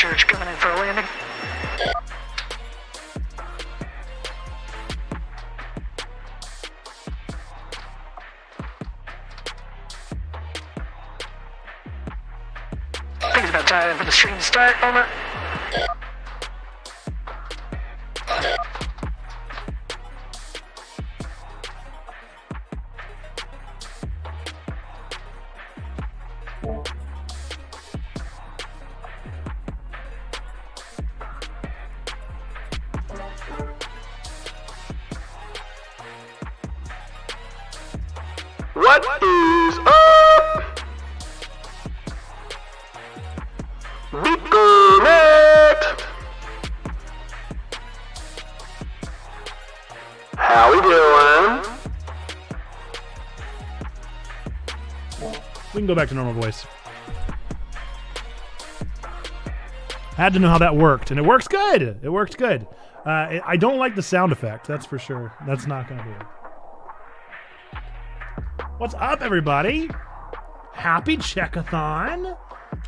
church coming in for a landing. I think it's about time for the stream to start. Over. What is up? Be correct. How we doing? We can go back to normal voice. Had to know how that worked, and it works good. It worked good. I don't like the sound effect, that's for sure. That's not going to be it. What's up, everybody? Happy Check-A-Thon.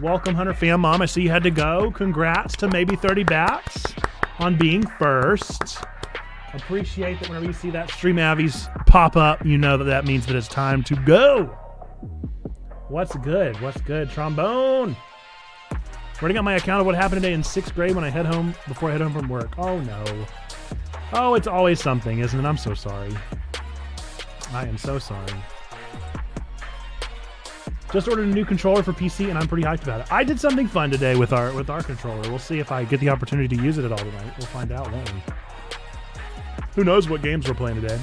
Welcome, Hunter Fan Mom. I see you had to go. Congrats to maybe 30 bats on being first. Appreciate that whenever you see that Stream Avies pop up, you know that that means that it's time to go. What's good? What's good? Trombone. Running up my account of what happened today in 6th grade when I head home, before I head home from work. Oh, no. Oh, it's always something, isn't it? I'm so sorry. I am so sorry. Just ordered a new controller for PC, and I'm pretty hyped about it. I did something fun today with our controller. We'll see if I get the opportunity to use it at all tonight. We'll find out, won't we? Who knows what games we're playing today?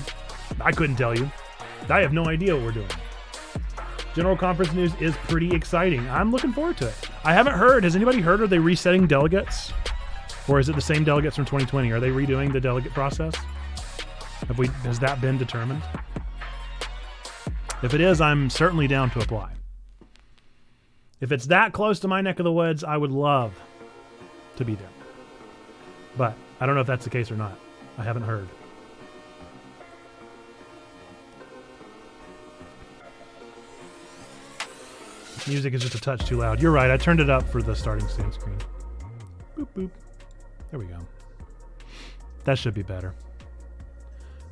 I couldn't tell you. I have no idea what we're doing. General conference news is pretty exciting. I'm looking forward to it. I haven't heard. Has anybody heard? Are they resetting delegates? Or is it the same delegates from 2020? Are they redoing the delegate process? Has that been determined? If it is, I'm certainly down to apply. If it's that close to my neck of the woods, I would love to be there. But I don't know if that's the case or not. I haven't heard. Music is just a touch too loud. You're right. I turned it up for the starting stand screen. Boop, boop. There we go. That should be better.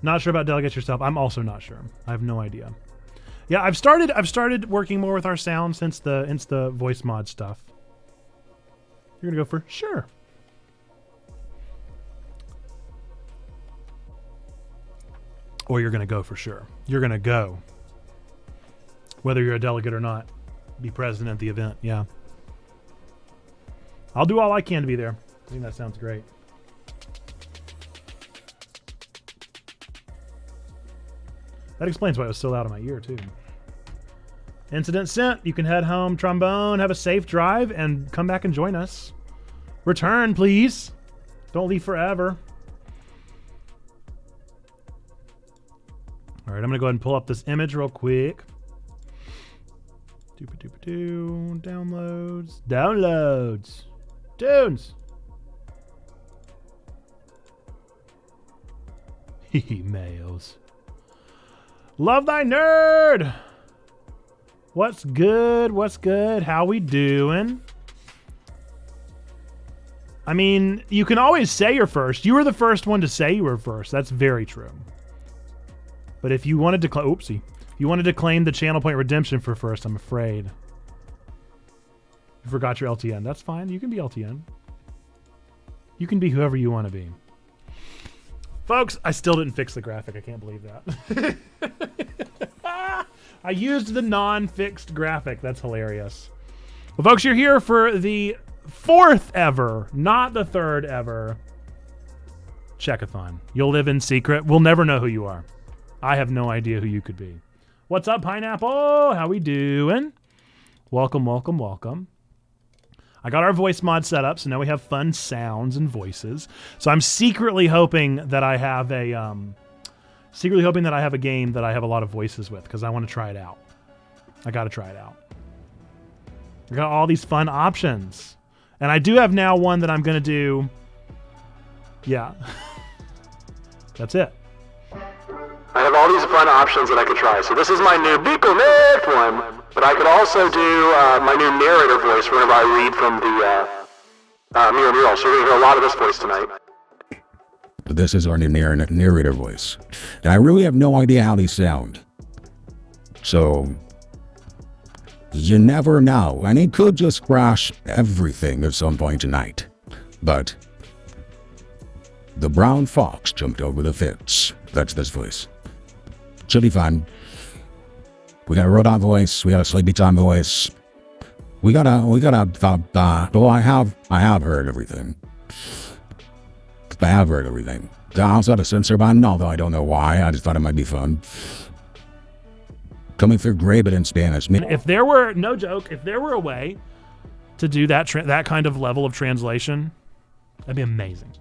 Not sure about delegates yourself. I'm also not sure. I have no idea. Yeah, I've started working more with our sound since the voice mod stuff. You're gonna go for sure. Or you're gonna go for sure. You're gonna go. Whether you're a delegate or not. Be present at the event, yeah. I'll do all I can to be there. I think that sounds great. That explains why it was so loud in my ear, too. Incident sent. You can head home, Trombone, have a safe drive, and come back and join us. Return, please. Don't leave forever. All right, I'm going to go ahead and pull up this image real quick. Doop-a-doop-a-doo. Downloads. Downloads. Tunes. Emails. Love thy nerd. What's good? What's good? How we doing? I mean, you can always say you're first. You were the first one to say you were first. That's very true. But if you wanted to oopsie. If you wanted to claim the channel point redemption for first, I'm afraid. You forgot your LTN. That's fine. You can be LTN. You can be whoever you want to be. Folks, I still didn't fix the graphic. I can't believe that. I used the non-fixed graphic. That's hilarious. Well, folks, you're here for the 4th ever, not the 3rd ever, Check-A-Thon. You'll live in secret. We'll never know who you are. I have no idea who you could be. What's up, Pineapple? How we doing? Welcome, welcome, welcome. I got our voice mod set up, so now we have fun sounds and voices. So I'm secretly hoping that I have a game that I have a lot of voices with, because I want to try it out. I got to try it out. I got all these fun options. And I do have now one that I'm going to do. Yeah. That's it. I have all these fun options that I could try. So this is my new Be Connect one, but I could also do my new narrator voice whenever I read from Mirror Mural, so we're going to hear a lot of this voice tonight. This is our narrator voice. And I really have no idea how these sound. So, you never know. And it could just crash everything at some point tonight. But the brown fox jumped over the fence. That's this voice. Should be fun. We got a Rodon voice. We got a Sleepy Time voice. We got well, I have heard everything. I have heard everything. I also had a censor button, although I don't know why. I just thought it might be fun. Coming through great, but in Spanish. If there were, no joke, if there were a way to do that kind of level of translation, that'd be amazing.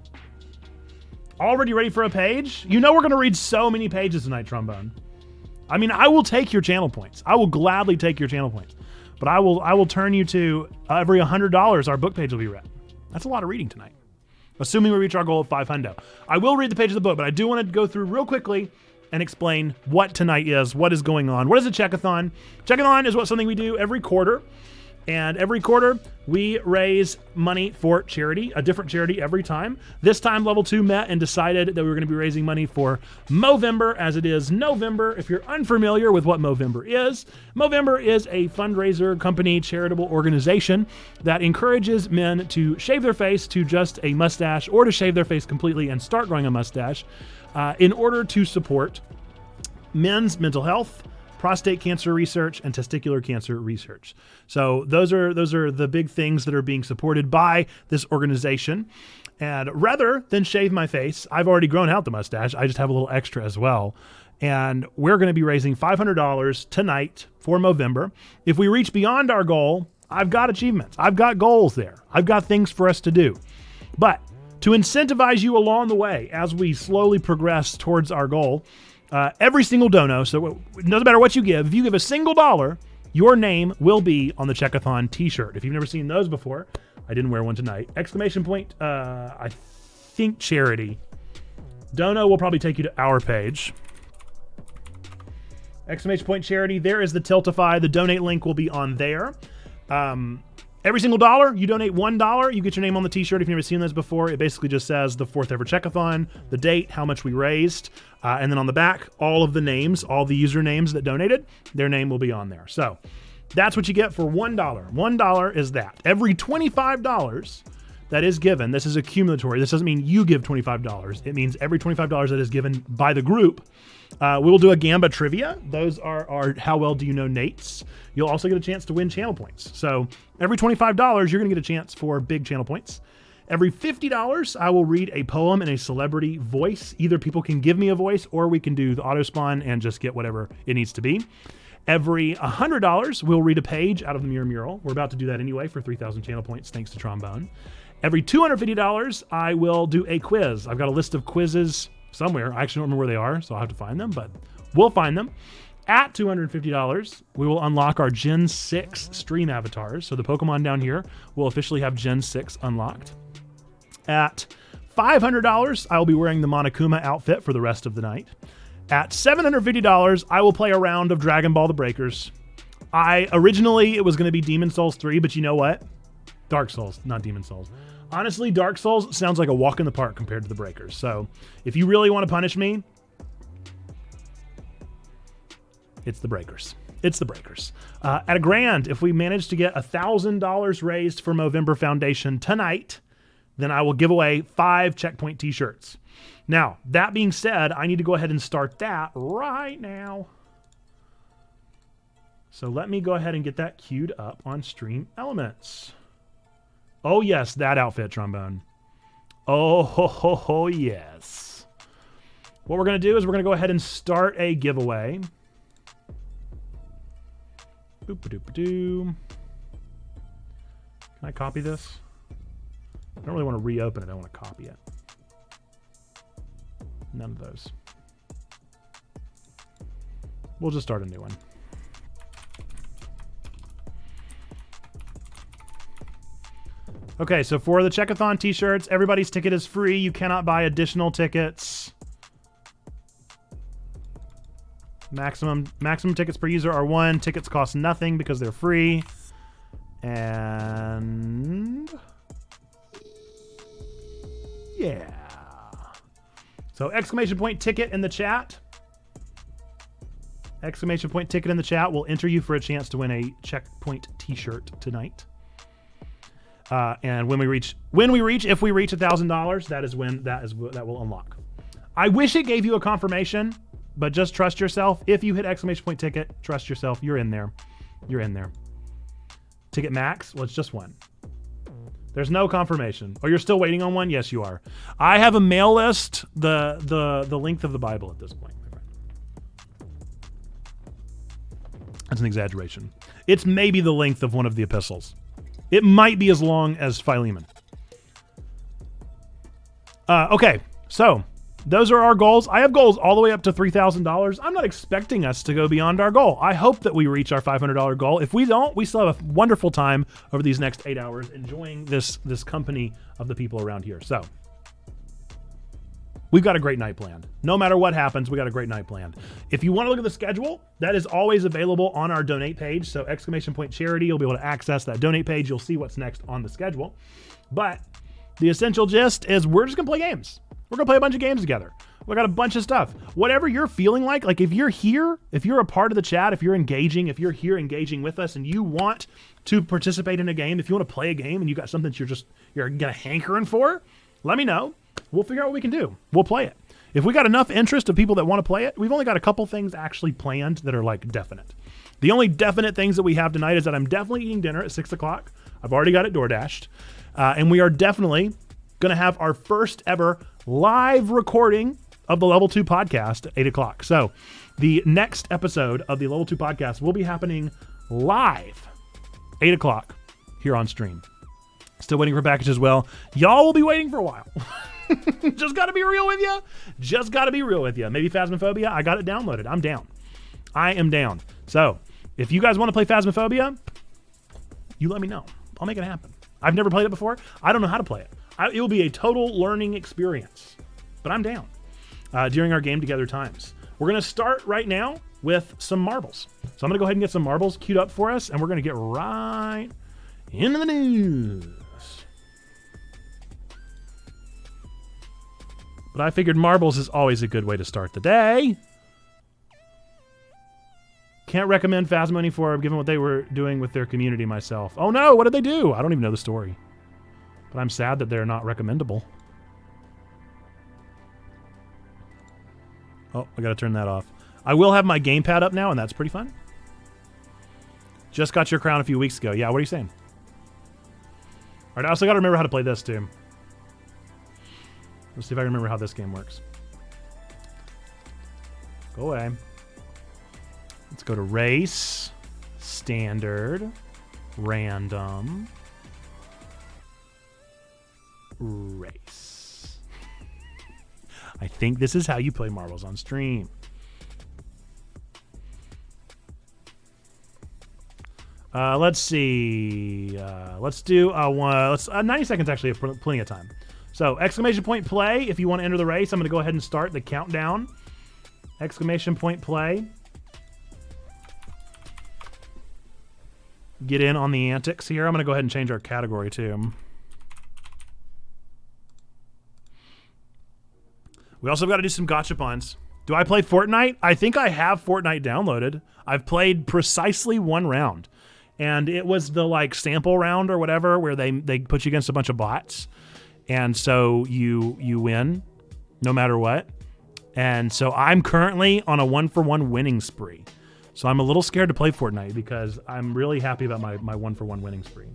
Already ready for a page? You know we're going to read so many pages tonight, Trombone. I mean, I will take your channel points. I will gladly take your channel points. But I will turn you to every $100 our book page will be read. That's a lot of reading tonight. Assuming we reach our goal of 500. I will read the page of the book, but I do want to go through real quickly and explain what tonight is, what is going on. What is a Check-A-Thon? Check-A-Thon is something we do every quarter. And every quarter, we raise money for charity, a different charity every time. This time, Level 2 met and decided that we were going to be raising money for Movember, as it is November. If you're unfamiliar with what Movember is a fundraiser company, charitable organization that encourages men to shave their face to just a mustache or to shave their face completely and start growing a mustache in order to support men's mental health, prostate cancer research, and testicular cancer research. So those are the big things that are being supported by this organization. And rather than shave my face, I've already grown out the mustache. I just have a little extra as well. And we're going to be raising $500 tonight for Movember. If we reach beyond our goal, I've got achievements. I've got goals there. I've got things for us to do. But to incentivize you along the way as we slowly progress towards our goal, every single dono, so it doesn't matter what you give, if you give a single $1, your name will be on the Check-A-Thon t-shirt. If you've never seen those before, I didn't wear one tonight. Exclamation point, I think charity. Dono will probably take you to our page. Exclamation point charity, there is the Tiltify. The donate link will be on there. Every single $1, you donate $1, you get your name on the t-shirt. If you've never seen those before, it basically just says the 4th ever Check-A-Thon, the date, how much we raised, and then on the back, all of the names, all the usernames that donated, their name will be on there. So that's what you get for $1. $1 is that. Every $25 that is given, this is accumulatory. This doesn't mean you give $25. It means every $25 that is given by the group. We'll do a Gamba trivia. Those are our How Well Do You Know Nates. You'll also get a chance to win channel points. So every $25, you're going to get a chance for big channel points. Every $50, I will read a poem in a celebrity voice. Either people can give me a voice or we can do the auto spawn and just get whatever it needs to be. Every $100, we'll read a page out of the Mirror Mural. We're about to do that anyway for 3,000 channel points, thanks to Trombone. Every $250, I will do a quiz. I've got a list of quizzes somewhere. I actually don't remember where they are, so I'll have to find them, but we'll find them. At $250, we will unlock our Gen 6 stream avatars. So the Pokemon down here will officially have Gen 6 unlocked. At $500, I will be wearing the Monokuma outfit for the rest of the night. At $750, I will play a round of Dragon Ball: The Breakers. Originally, it was going to be Demon Souls 3, but you know what? Dark Souls, not Demon Souls. Honestly, Dark Souls sounds like a walk in the park compared to The Breakers. So if you really want to punish me, it's The Breakers. It's The Breakers. At $1,000, if we manage to get $1,000 raised for Movember Foundation tonight, then I will give away 5 Checkpoint t-shirts. Now, that being said, I need to go ahead and start that right now. So let me go ahead and get that queued up on Stream Elements. Oh yes, that outfit, Trombone. Oh, yes. What we're going to do is we're going to go ahead and start a giveaway. Boop-a-doop-a-doo. Can I copy this? I don't really want to reopen it. I want to copy it. None of those. We'll just start a new one. Okay, so for the Check-A-Thon t-shirts, everybody's ticket is free. You cannot buy additional tickets. Maximum tickets per user are 1. Tickets cost nothing because they're free. And Yeah. So exclamation point ticket in the chat. Exclamation point ticket in the chat will enter you for a chance to win a Checkpoint t-shirt tonight. And if we reach $1,000, that will unlock. I wish it gave you a confirmation, but just trust yourself. If you hit exclamation point ticket, trust yourself. You're in there. You're in there. Ticket max? Well, it's just one. There's no confirmation. Oh, you're still waiting on one? Yes, you are. I have a mail list the length of the Bible at this point. That's an exaggeration. It's maybe the length of one of the epistles. It might be as long as Philemon. Okay, so those are our goals. I have goals all the way up to $3,000. I'm not expecting us to go beyond our goal. I hope that we reach our $500 goal. If we don't, we still have a wonderful time over these next 8 hours enjoying this company of the people around here. So we've got a great night planned. No matter what happens, we got a great night planned. If you want to look at the schedule, that is always available on our donate page. So exclamation point charity, you'll be able to access that donate page. You'll see what's next on the schedule. But the essential gist is we're just going to play games. We're going to play a bunch of games together. We got a bunch of stuff. Whatever you're feeling like if you're here, if you're a part of the chat, if you're here engaging with us and you want to participate in a game, if you want to play a game and you got something that you're going to hankering for, let me know. We'll figure out what we can do. We'll play it. If we got enough interest of people that want to play it, we've only got a couple things actually planned that are like definite. The only definite things that we have tonight is that I'm definitely eating dinner at 6 o'clock. I've already got it DoorDashed. And we are definitely going to have our first ever live recording of the Level 2 podcast at 8 o'clock. So the next episode of the Level 2 podcast will be happening live 8 o'clock here on stream. Still waiting for package as well. Y'all will be waiting for a while. Just got to be real with you. Maybe Phasmophobia. I got it downloaded. I'm down. I am down. So if you guys want to play Phasmophobia, you let me know. I'll make it happen. I've never played it before. I don't know how to play it. It will be a total learning experience, but I'm down during our game together times. We're going to start right now with some marbles. So I'm going to go ahead and get some marbles queued up for us, and we're going to get right into the news. But I figured marbles is always a good way to start the day. Can't recommend Phasmo anymore given what they were doing with their community myself. Oh no, what did they do? I don't even know the story. But I'm sad that they're not recommendable. Oh, I gotta turn that off. I will have my gamepad up now, and that's pretty fun. Just got your crown a few weeks ago. Yeah, what are you saying? All right, I also gotta remember how to play this too. Let's see if I can remember how this game works. Go away. Let's go to race, standard, random, race. I think this is how you play marbles on stream. Let's see. Let's do 90 seconds actually, plenty of time. So exclamation point play if you want to enter the race. I'm going to go ahead and start the countdown. Exclamation point play. Get in on the antics here. I'm going to go ahead and change our category too. We also got to do some gachapons. Do I play Fortnite? I think I have Fortnite downloaded. I've played precisely one round. And it was the like sample round or whatever where they put you against a bunch of bots. And so you win no matter what. And so I'm currently on a 1-for-1 winning spree. So I'm a little scared to play Fortnite because I'm really happy about my 1-for-1 winning spree.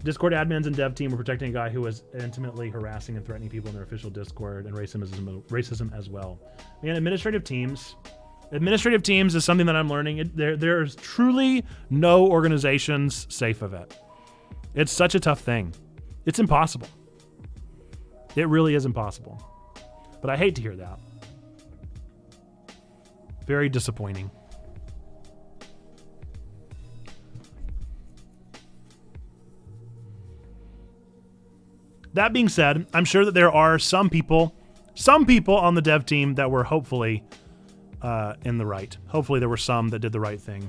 Discord admins and dev team were protecting a guy who was intimately harassing and threatening people in their official Discord and racism as well. Man, administrative teams is something that I'm learning. There's truly no organizations safe of it. It's such a tough thing. It's impossible. It really is impossible. But I hate to hear that. Very disappointing. That being said, I'm sure that there are some people on the dev team that were hopefully in the right. Hopefully there were some that did the right thing.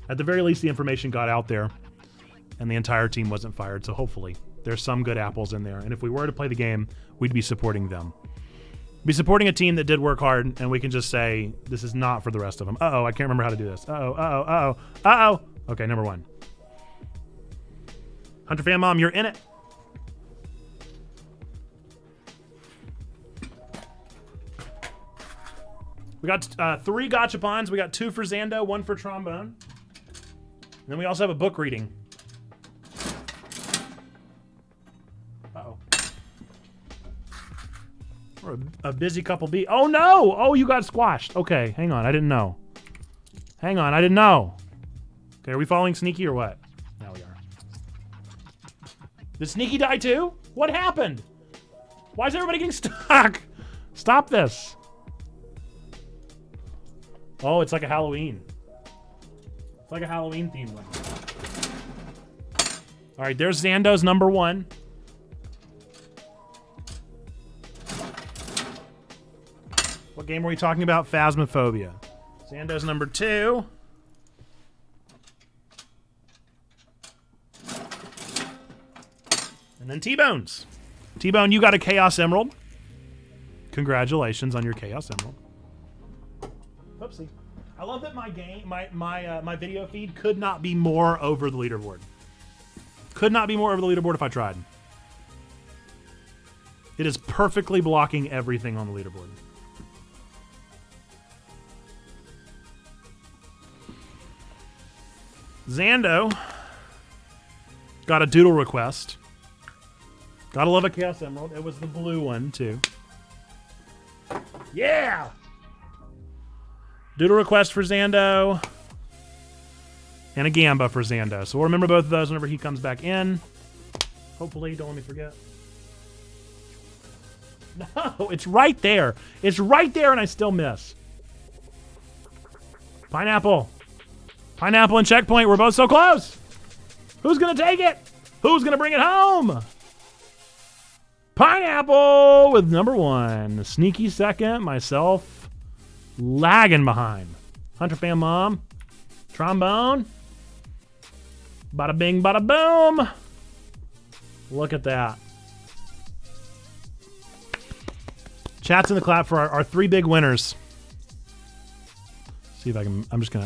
At the very least, the information got out there and the entire team wasn't fired. So hopefully There's some good apples in there. And if we were to play the game, we'd be supporting them. Be supporting a team that did work hard, and we can just say, this is not for the rest of them. Uh-oh, I can't remember how to do this. Uh-oh, uh-oh, uh-oh, uh-oh. Okay, number 1. Hunter Fan Mom, you're in it. We got 3 gachapons. We got 2 for Xando, 1 for trombone. And then we also have a book reading. Uh-oh. We're a busy couple B. Oh, no! Oh, you got squashed. Okay, hang on. I didn't know. Hang on. I didn't know. Okay, are we following Sneaky or what? Now we are. Did Sneaky die too? What happened? Why is everybody getting stuck? Stop this. Oh, it's like a Halloween. It's like a Halloween themed one. All right, there's Xando's number 1. What game were we talking about? Phasmophobia. Xando's number 2. And then T-Bones. T-Bone, you got a Chaos Emerald. Congratulations on your Chaos Emerald. Oopsie. I love that my game, my video feed could not be more over the leaderboard. Could not be more over the leaderboard if I tried. It is perfectly blocking everything on the leaderboard. Xando got a doodle request. Gotta love a Chaos Emerald. It was the blue one, too. Yeah! Doodle request for Xando. And a Gamba for Xando. So we'll remember both of those whenever he comes back in. Hopefully, don't let me forget. No, it's right there. It's right there and I still miss. Pineapple. Pineapple and Checkpoint. We're both so close. Who's going to take it? Who's going to bring it home? Pineapple with number 1. Sneaky second. Myself lagging behind. Hunter Fan Mom. Trombone. Bada bing, bada boom. Look at that. Chats in the clap for our 3 big winners. See if I can. I'm just gonna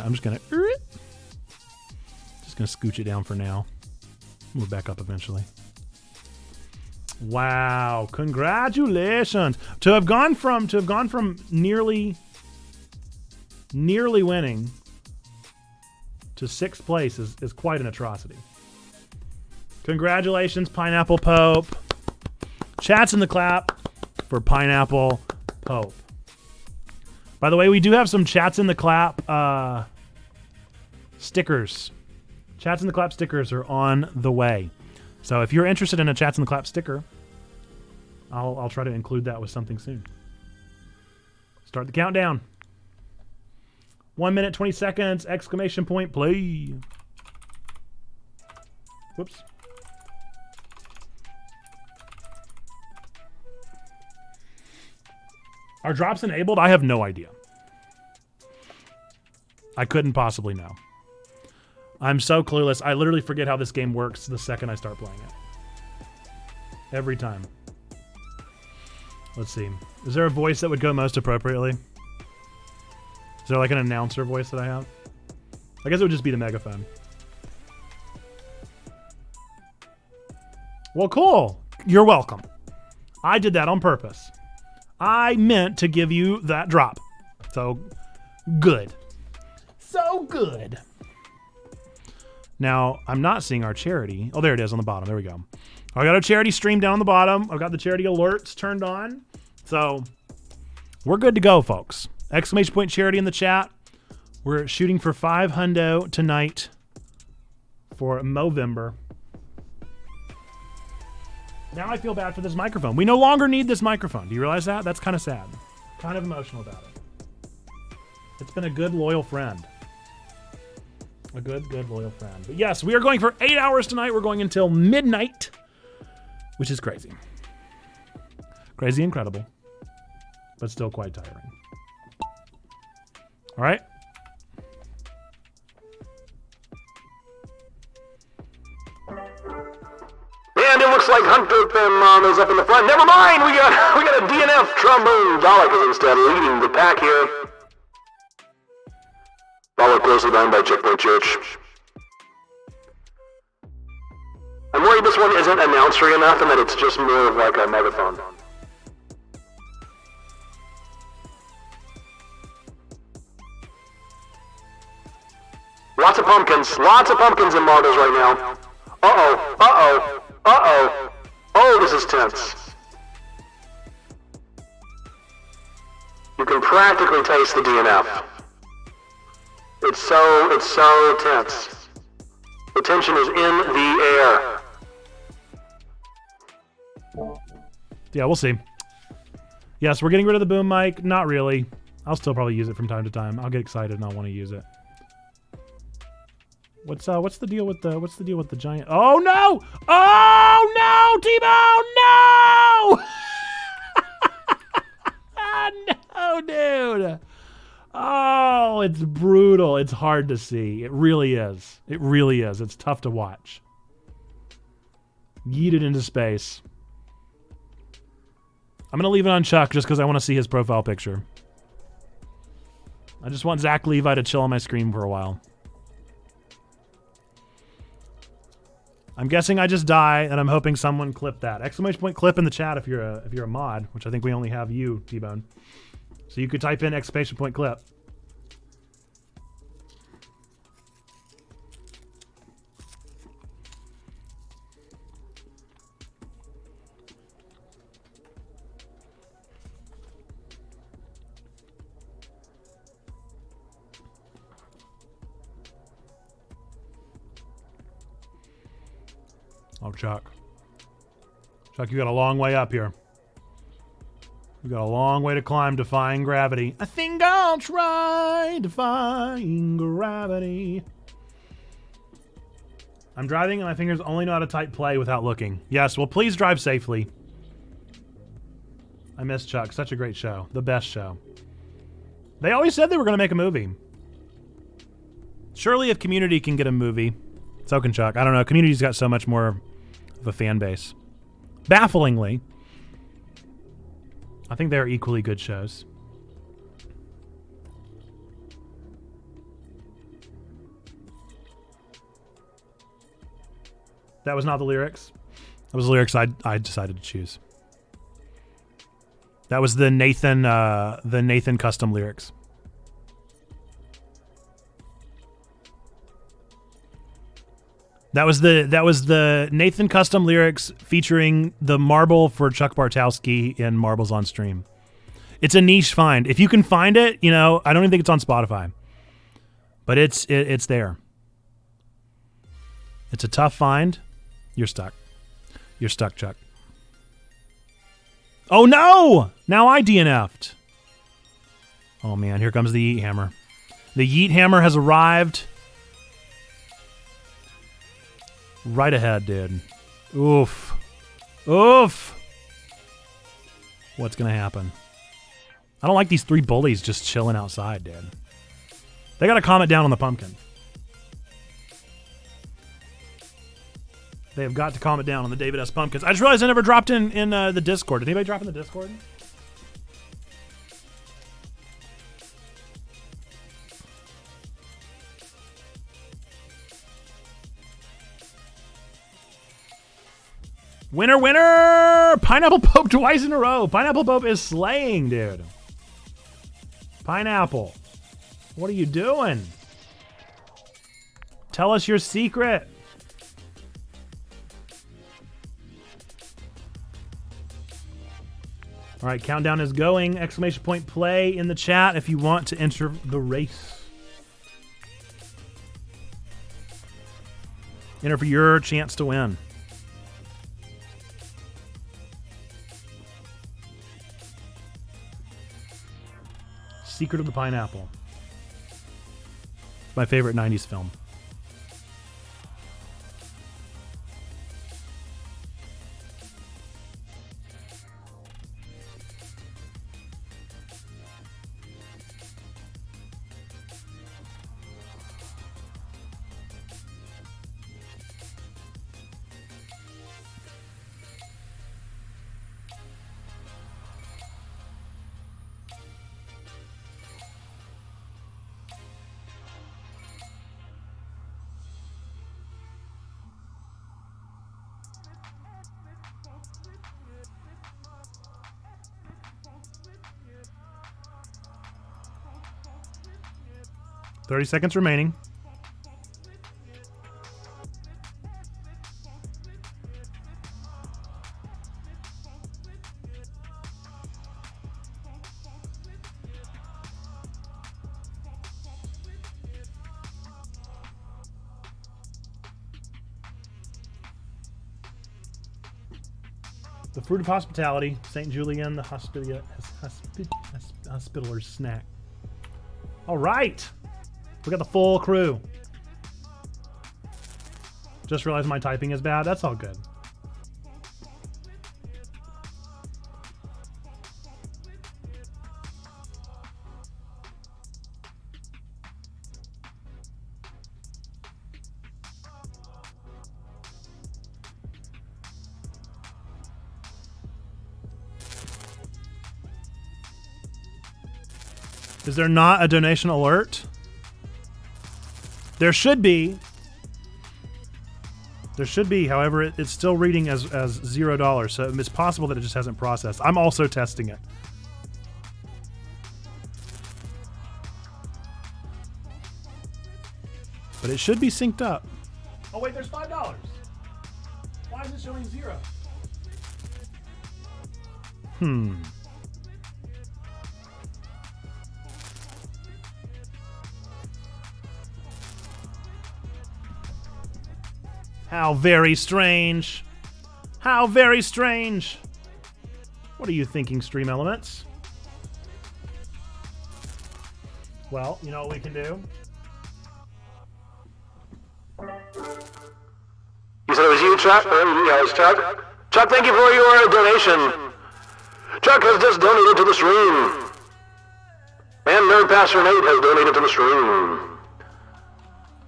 scooch it down for now. We'll back up eventually. Wow! Congratulations to have gone from nearly winning to 6th place is quite an atrocity. Congratulations, Pineapple Pope. Chats in the clap for Pineapple Pope. By the way, we do have some Chats in the Clap stickers. Chats in the Clap stickers are on the way. So if you're interested in a Chats in the Clap sticker, I'll try to include that with something soon. Start the countdown. 1 minute, 20 seconds, exclamation point, play. Whoops. Are drops enabled? I have no idea. I couldn't possibly know. I'm so clueless. I literally forget how this game works the second I start playing it. Every time. Let's see. Is there a voice that would go most appropriately? Is there like an announcer voice that I have? I guess it would just be the megaphone. Well, cool. You're welcome. I did that on purpose. I meant to give you that drop. So, good. So good. Now, I'm not seeing our charity. Oh, there it is on the bottom. There we go. I got our charity stream down on the bottom. I've got the charity alerts turned on. So, we're good to go, folks. Exclamation point charity in the chat. We're shooting for 5 hundo tonight for Movember. Now I feel bad for this microphone. We no longer need this microphone. Do you realize that? That's kind of sad. Kind of emotional about it. It's been a good, loyal friend. A good, loyal friend. But yes, we are going for 8 hours tonight. We're going until midnight, which is crazy. Crazy, incredible, but still quite tiring. All right. And it looks looks like Hunter Fan is up in the front. Never mind, we got a DNF trombone. Dalek is instead leading the pack here. Followed closely behind by Checkpoint Church. I'm worried this one isn't announcery enough and that it's just more of like a megaphone. Lots of pumpkins in marbles right now. Oh, this is tense. You can practically taste the DNF. It's so tense. The tension is in the air. Yeah, we'll see. Yes, we're getting rid of the boom mic. Not really. I'll still probably use it from time to time. I'll get excited and I'll want to use it. What's the deal with the giant? Oh no! Oh no, T-Bone! No! No, dude. Oh, it's brutal. It's hard to see. It really is. It really is. It's tough to watch. Yeet it into space. I'm going to leave it on Chuck just because I want to see his profile picture. I just want Zach Levi to chill on my screen for a while. I'm guessing I just die, and I'm hoping someone clipped that. Exclamation point clip in the chat if you're a mod, which I think we only have you, T-Bone. So you could type in exclamation point clip. Oh, Chuck. Chuck, you got a long way up here. You got a long way to climb, defying gravity. I think I'll try defying gravity. I'm driving and my fingers only know how to type play without looking. Yes, well, please drive safely. I miss Chuck. Such a great show. The best show. They always said they were going to make a movie. Surely if Community can get a movie, so can Chuck. I don't know. Community's got so much more of a fan base. Bafflingly. I think they're equally good shows. That was not the lyrics. That was the lyrics I decided to choose. That was the Nathan custom lyrics. That was the Nathan custom lyrics featuring the marble for Chuck Bartowski in Marbles on Stream. It's a niche find. If you can find it, you know, I don't even think it's on Spotify, but it's there. It's a tough find. You're stuck. You're stuck, Chuck. Oh no! Now I DNF'd. Oh man, here comes the Yeet Hammer. The Yeet Hammer has arrived. Right ahead, dude. Oof. Oof. What's gonna happen? I don't like these three bullies just chilling outside, dude. They gotta calm it down on the pumpkin. They have got to calm it down on the David S. Pumpkins. I just realized I never dropped in the Discord. Did anybody drop in the Discord? Winner, winner! Pineapple Pope twice in a row. Pineapple Pope is slaying, dude. Pineapple. What are you doing? Tell us your secret. All right, countdown is going. Exclamation point play in the chat if you want to enter the race. Enter for your chance to win. Secret of the Pineapple. It's my favorite 90s film. 30 seconds remaining. The fruit of hospitality, St. Julian, the hospitaler's snack. All right. We got the full crew. Just realized my typing is bad. That's all good. Is there not a donation alert? There should be. There should be. However, it's still reading as $0, so it's possible that it just hasn't processed. I'm also testing it. But it should be synced up. Oh wait, there's $5. Why is it showing 0? How very strange. How very strange. What are you thinking, Stream Elements? Well, you know what we can do? You said it was you, Chuck? Yeah, it was Chuck. Chuck, thank you for your donation. Chuck has just donated to the stream. And Nerd Pastor Nate has donated to the stream.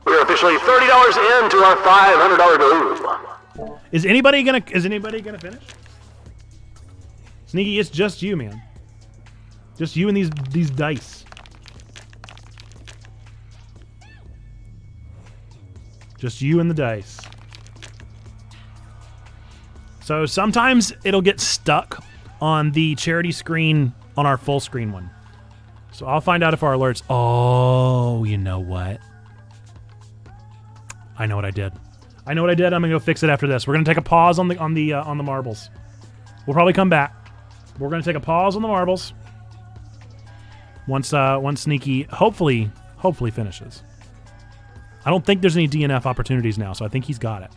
We are officially $30 into our $500 goal. Is anybody gonna finish? Sneaky, it's just you, man. Just you and these dice. Just you and the dice. So sometimes it'll get stuck on the charity screen on our full screen one. So I'll find out if our alerts. Oh, you know what? I know what I did. I'm gonna go fix it after this. We're gonna take a pause on the marbles. We'll probably come back. We're gonna take a pause on the marbles. Once Sneaky hopefully finishes. I don't think there's any DNF opportunities now, so I think he's got it.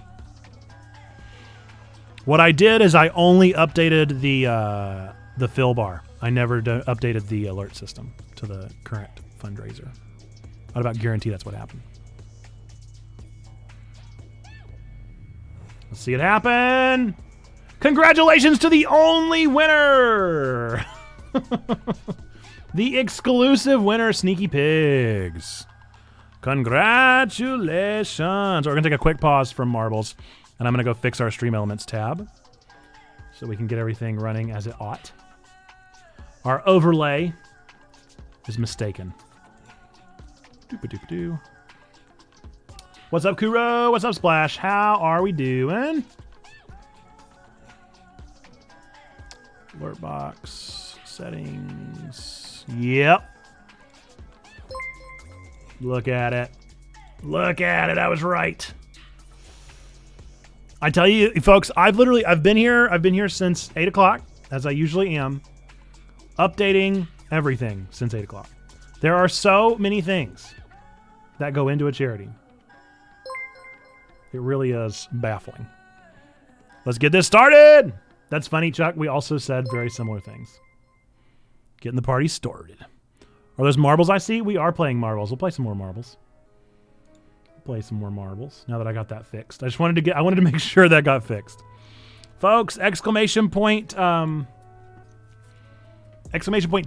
What I did is I only updated the fill bar. I never updated the alert system to the current fundraiser. I'd about guarantee that's what happened. Let's see it happen. Congratulations to the only winner. The exclusive winner, Sneaky Pigs. Congratulations. We're going to take a quick pause from marbles, and I'm going to go fix our Stream Elements tab so we can get everything running as it ought. Our overlay is mistaken. Doop-a-doop-a-doo. What's up, Kuro? What's up, Splash? How are we doing? Alert box settings. Yep. Look at it. Look at it. I was right. I tell you, folks, I've been here since 8 o'clock, as I usually am, updating everything since 8 o'clock. There are so many things that go into a charity. It really is baffling. Let's get this started. That's funny, Chuck. We also said very similar things. Getting the party started. Are those marbles I see? We are playing marbles. We'll play some more marbles. Now that I got that fixed. I wanted to make sure that got fixed. Folks, exclamation point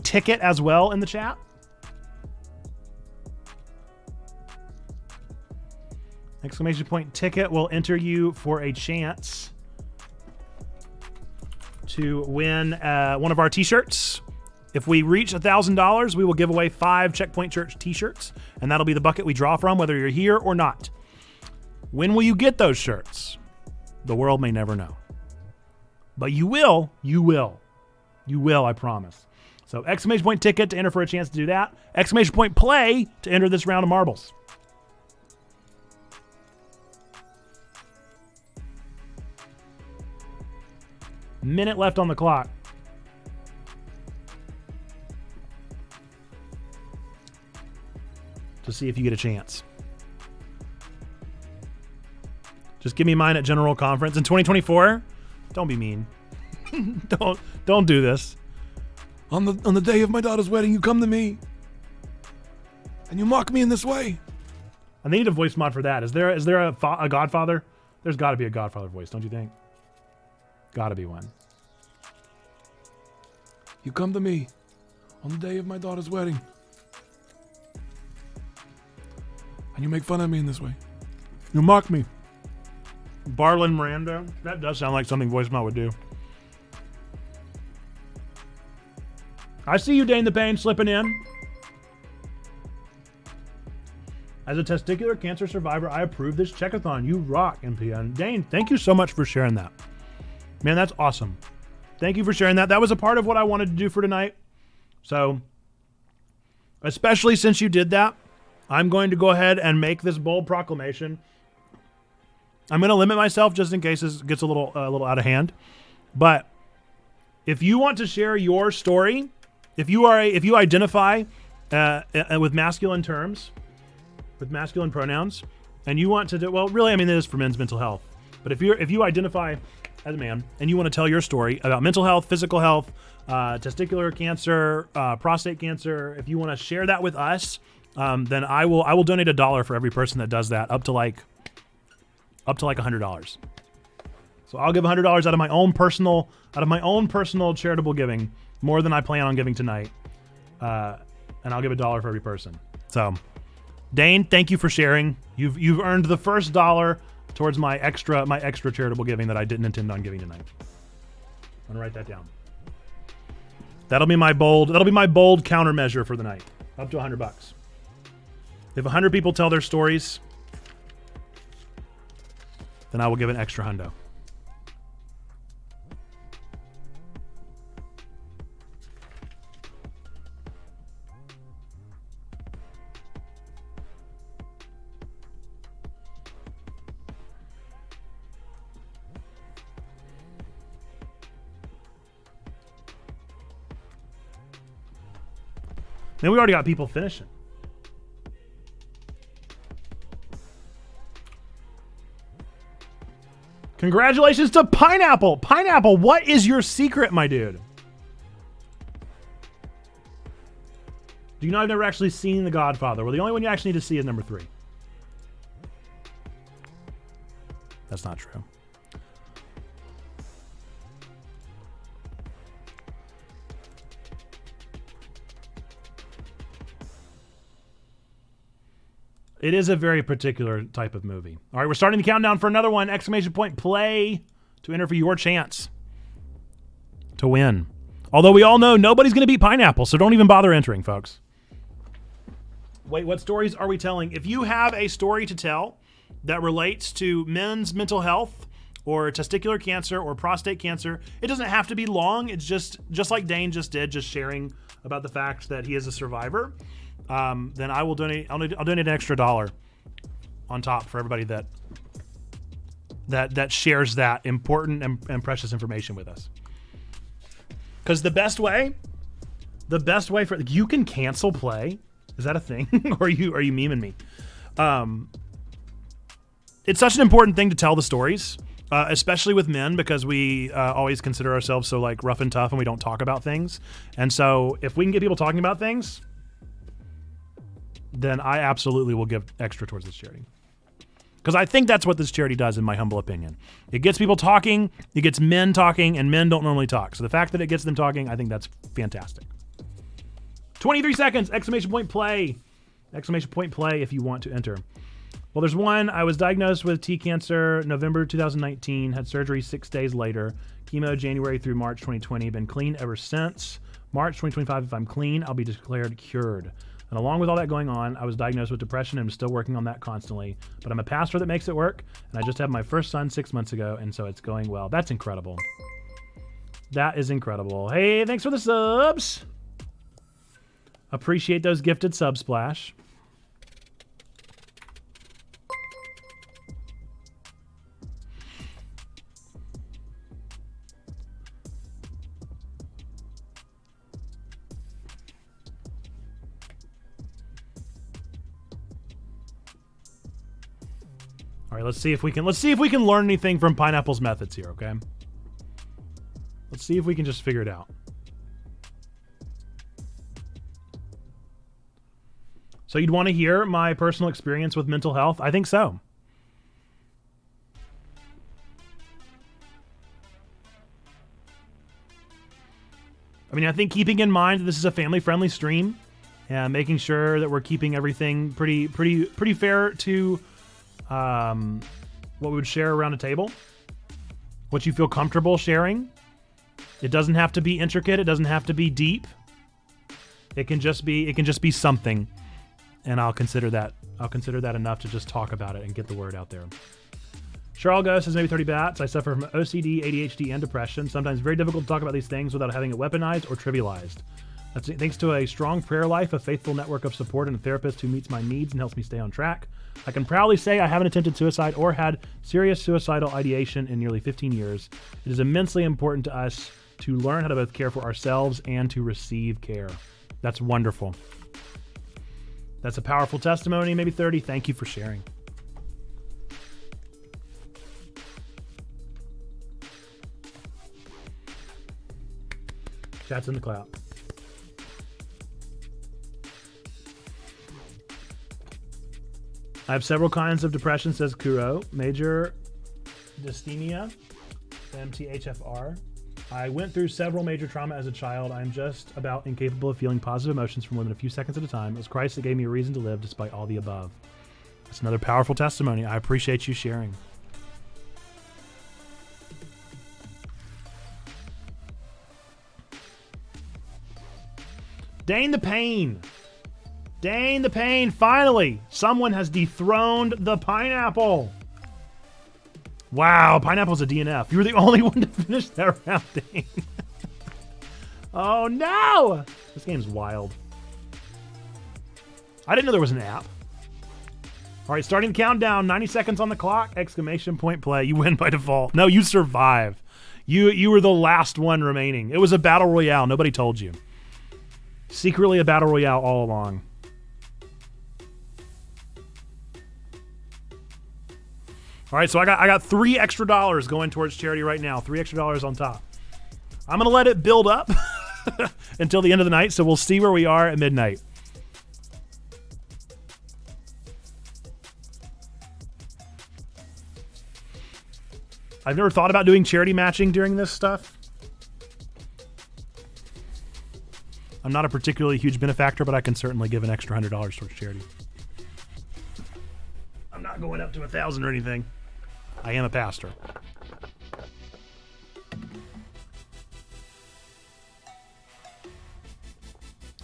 ticket as well in the chat. Exclamation point ticket will enter you for a chance to win one of our t-shirts. If we reach $1,000, we will give away 5 Checkpoint Church t-shirts, and that'll be the bucket we draw from, whether you're here or not. When will you get those shirts? The world may never know. But you will, I promise. So exclamation point ticket to enter for a chance to do that. Exclamation point play to enter this round of marbles. Minute left on the clock. To see if you get a chance. Just give me mine at General Conference in 2024. Don't be mean. Don't do this. On the day of my daughter's wedding, you come to me and you mock me in this way. I need a voice mod for that. Is there a Godfather? There's got to be a Godfather voice, don't you think? Got to be one. You come to me on the day of my daughter's wedding and you make fun of me in this way. You mock me. Barlin Miranda. That does sound like something voicemail would do. I see you, Dane the Pain, slipping in. As a testicular cancer survivor, I approve this Check-A-Thon. You rock, MPN. Dane, thank you so much for sharing that. Man, that's awesome. Thank you for sharing that. That was a part of what I wanted to do for tonight. So, especially since you did that, I'm going to go ahead and make this bold proclamation. I'm going to limit myself just in case this gets a little out of hand. But if you want to share your story, if you identify with masculine terms, with masculine pronouns, and you want to do, well, really, I mean, it is for men's mental health. But if you identify as a man and you want to tell your story about mental health, physical health, testicular cancer, prostate cancer, if you want to share that with us, then I will donate $1 for every person that does that, up to like $100. So I'll give $100 out of my own personal charitable giving, more than I plan on giving tonight, and I'll give $1 for every person. So, Dane, thank you for sharing. You've earned the first $1 towards my extra charitable giving that I didn't intend on giving tonight. I'm gonna write that down. That'll be my bold countermeasure for the night, up to $100. If 100 people tell their stories, then I will give an extra hundo. Man, we already got people finishing. Congratulations to Pineapple. Pineapple, what is your secret, my dude? Do you know I've never actually seen The Godfather? Well, the only one you actually need to see is number 3. That's not true. It is a very particular type of movie. All right, we're starting the countdown for another one. Exclamation point play to enter for your chance to win. Although we all know nobody's going to beat Pineapple, so don't even bother entering, folks. Wait, what stories are we telling? If you have a story to tell that relates to men's mental health or testicular cancer or prostate cancer, it doesn't have to be long. It's just like Dane just did, just sharing about the fact that he is a survivor. Then I will donate. I'll donate an extra $1 on top for everybody that shares that important and precious information with us. Because the best way for you can cancel play. Is that a thing? Or are you memeing me? It's such an important thing to tell the stories, especially with men, because we always consider ourselves so like rough and tough, and we don't talk about things. And so if we can get people talking about things, then I absolutely will give extra towards this charity. Because I think that's what this charity does, in my humble opinion. It gets people talking, it gets men talking, and men don't normally talk. So the fact that it gets them talking, I think that's fantastic. 23 seconds, exclamation point play. Exclamation point play if you want to enter. Well, there's one. I was diagnosed with T cancer November 2019, had surgery 6 days later. Chemo January through March 2020, been clean ever since. March 2025, if I'm clean, I'll be declared cured. And along with all that going on, I was diagnosed with depression and I'm still working on that constantly. But I'm a pastor that makes it work, and I just had my first son 6 months ago, and so it's going well. That's incredible. That is incredible. Hey, thanks for the subs. Appreciate those gifted Subsplash. All right, let's see if we can learn anything from Pineapple's methods here, okay? Let's see if we can just figure it out. So you'd want to hear my personal experience with mental health? I think so. I mean, I think keeping in mind that this is a family-friendly stream and making sure that we're keeping everything pretty fair to what we would share around a table, what you feel comfortable sharing. It doesn't have to be intricate. It doesn't have to be deep. It can just be something, and I'll consider that enough to just talk about it and get the word out there. Cheryl Go says, maybe 30 bats. I suffer from OCD, ADHD, and depression. Sometimes very difficult to talk about these things without having it weaponized or trivialized. That's thanks to a strong prayer life, a faithful network of support, and a therapist who meets my needs and helps me stay on track. I can proudly say I haven't attempted suicide or had serious suicidal ideation in nearly 15 years. It is immensely important to us to learn how to both care for ourselves and to receive care. That's wonderful. That's a powerful testimony. Maybe 30. Thank you for sharing. Chat's in the cloud. I have several kinds of depression, says Kuro. Major dysthymia, MTHFR. I went through several major trauma as a child. I am just about incapable of feeling positive emotions for more than a few seconds at a time. It was Christ that gave me a reason to live despite all the above. That's another powerful testimony. I appreciate you sharing. Dane the Pain. Dane the Pain. Finally, someone has dethroned the Pineapple. Wow, Pineapple's a DNF. You were the only one to finish that round, Dane. Oh no! This game's wild. I didn't know there was an app. All right, starting the countdown. 90 seconds on the clock. Exclamation point play. You win by default. No, you survive. You were the last one remaining. It was a battle royale. Nobody told you. Secretly a battle royale all along. All right, so I got $3 extra going towards charity right now. $3 extra on top. I'm gonna let it build up until the end of the night, so we'll see where we are at midnight. I've never thought about doing charity matching during this stuff. I'm not a particularly huge benefactor, but I can certainly give an extra $100 towards charity. I'm not going up to 1,000 or anything. I am a pastor.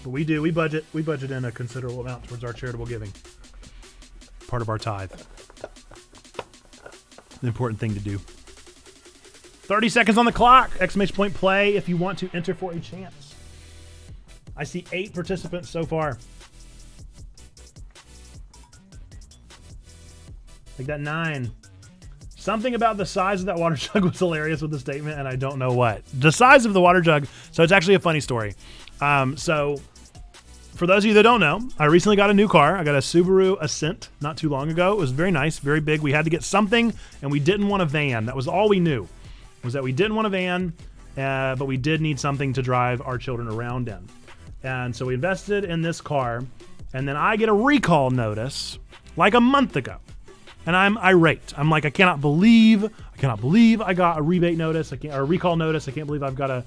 But we budget in a considerable amount towards our charitable giving. Part of our tithe. An important thing to do. 30 seconds on the clock. Exclamation point play if you want to enter for a chance. I see 8 participants so far. Like that 9. Something about the size of that water jug was hilarious with the statement, and I don't know what. The size of the water jug. So it's actually a funny story. So for those of you that don't know, I recently got a new car. I got a Subaru Ascent not too long ago. It was very nice, very big. We had to get something, and we didn't want a van. That was all we knew, was that we didn't want a van, but we did need something to drive our children around in. And so we invested in this car, and then I get a recall notice like a month ago. And I'm irate. I'm like, I cannot believe I got a rebate notice, or a recall notice. I can't believe I've got to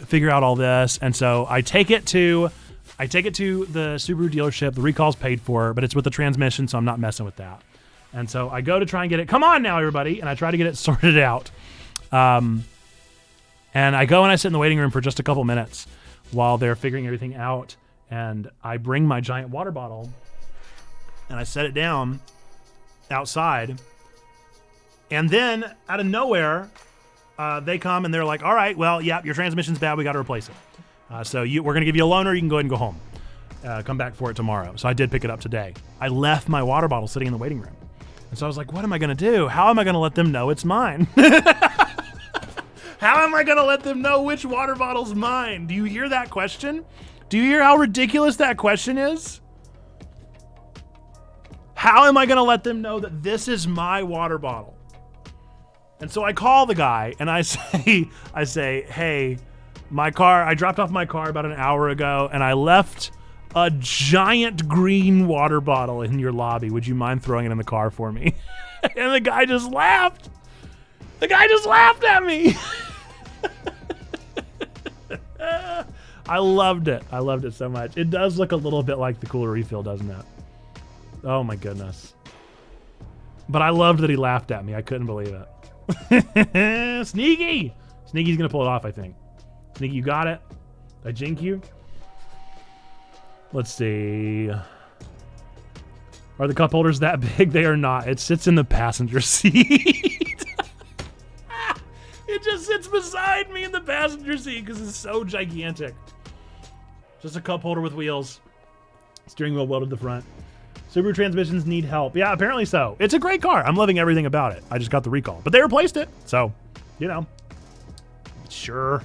figure out all this. And so I take it to the Subaru dealership. The recall's paid for, but it's with the transmission, so I'm not messing with that. And so I go to try and get it. Come on now, everybody. And I try to get it sorted out. And I go and I sit in the waiting room for just a couple minutes while they're figuring everything out. And I bring my giant water bottle and I set it down outside. And then out of nowhere, they come and they're like, all right, well, yeah, your transmission's bad. We got to replace it. So we're going to give you a loaner. You can go ahead and go home. Come back for it tomorrow. So I did pick it up today. I left my water bottle sitting in the waiting room. And so I was like, what am I going to do? How am I going to let them know it's mine? How am I going to let them know which water bottle's mine? Do you hear that question? Do you hear how ridiculous that question is? How am I going to let them know that this is my water bottle? And so I call the guy and I say, hey, I dropped off my car about an hour ago and I left a giant green water bottle in your lobby. Would you mind throwing it in the car for me? And the guy just laughed. The guy just laughed at me. I loved it. I loved it so much. It does look a little bit like the cooler refill, doesn't it? Oh my goodness. But I loved that he laughed at me. I couldn't believe it. Sneaky! Sneaky's gonna pull it off, I think. Sneaky, you got it? Did I jink you? Let's see. Are the cup holders that big? They are not. It sits in the passenger seat. It just sits beside me in the passenger seat because it's so gigantic. Just a cup holder with wheels. Steering wheel welded to the front. Subaru transmissions need help. Yeah, apparently so. It's a great car. I'm loving everything about it. I just got the recall. But they replaced it. So, you know. Sure.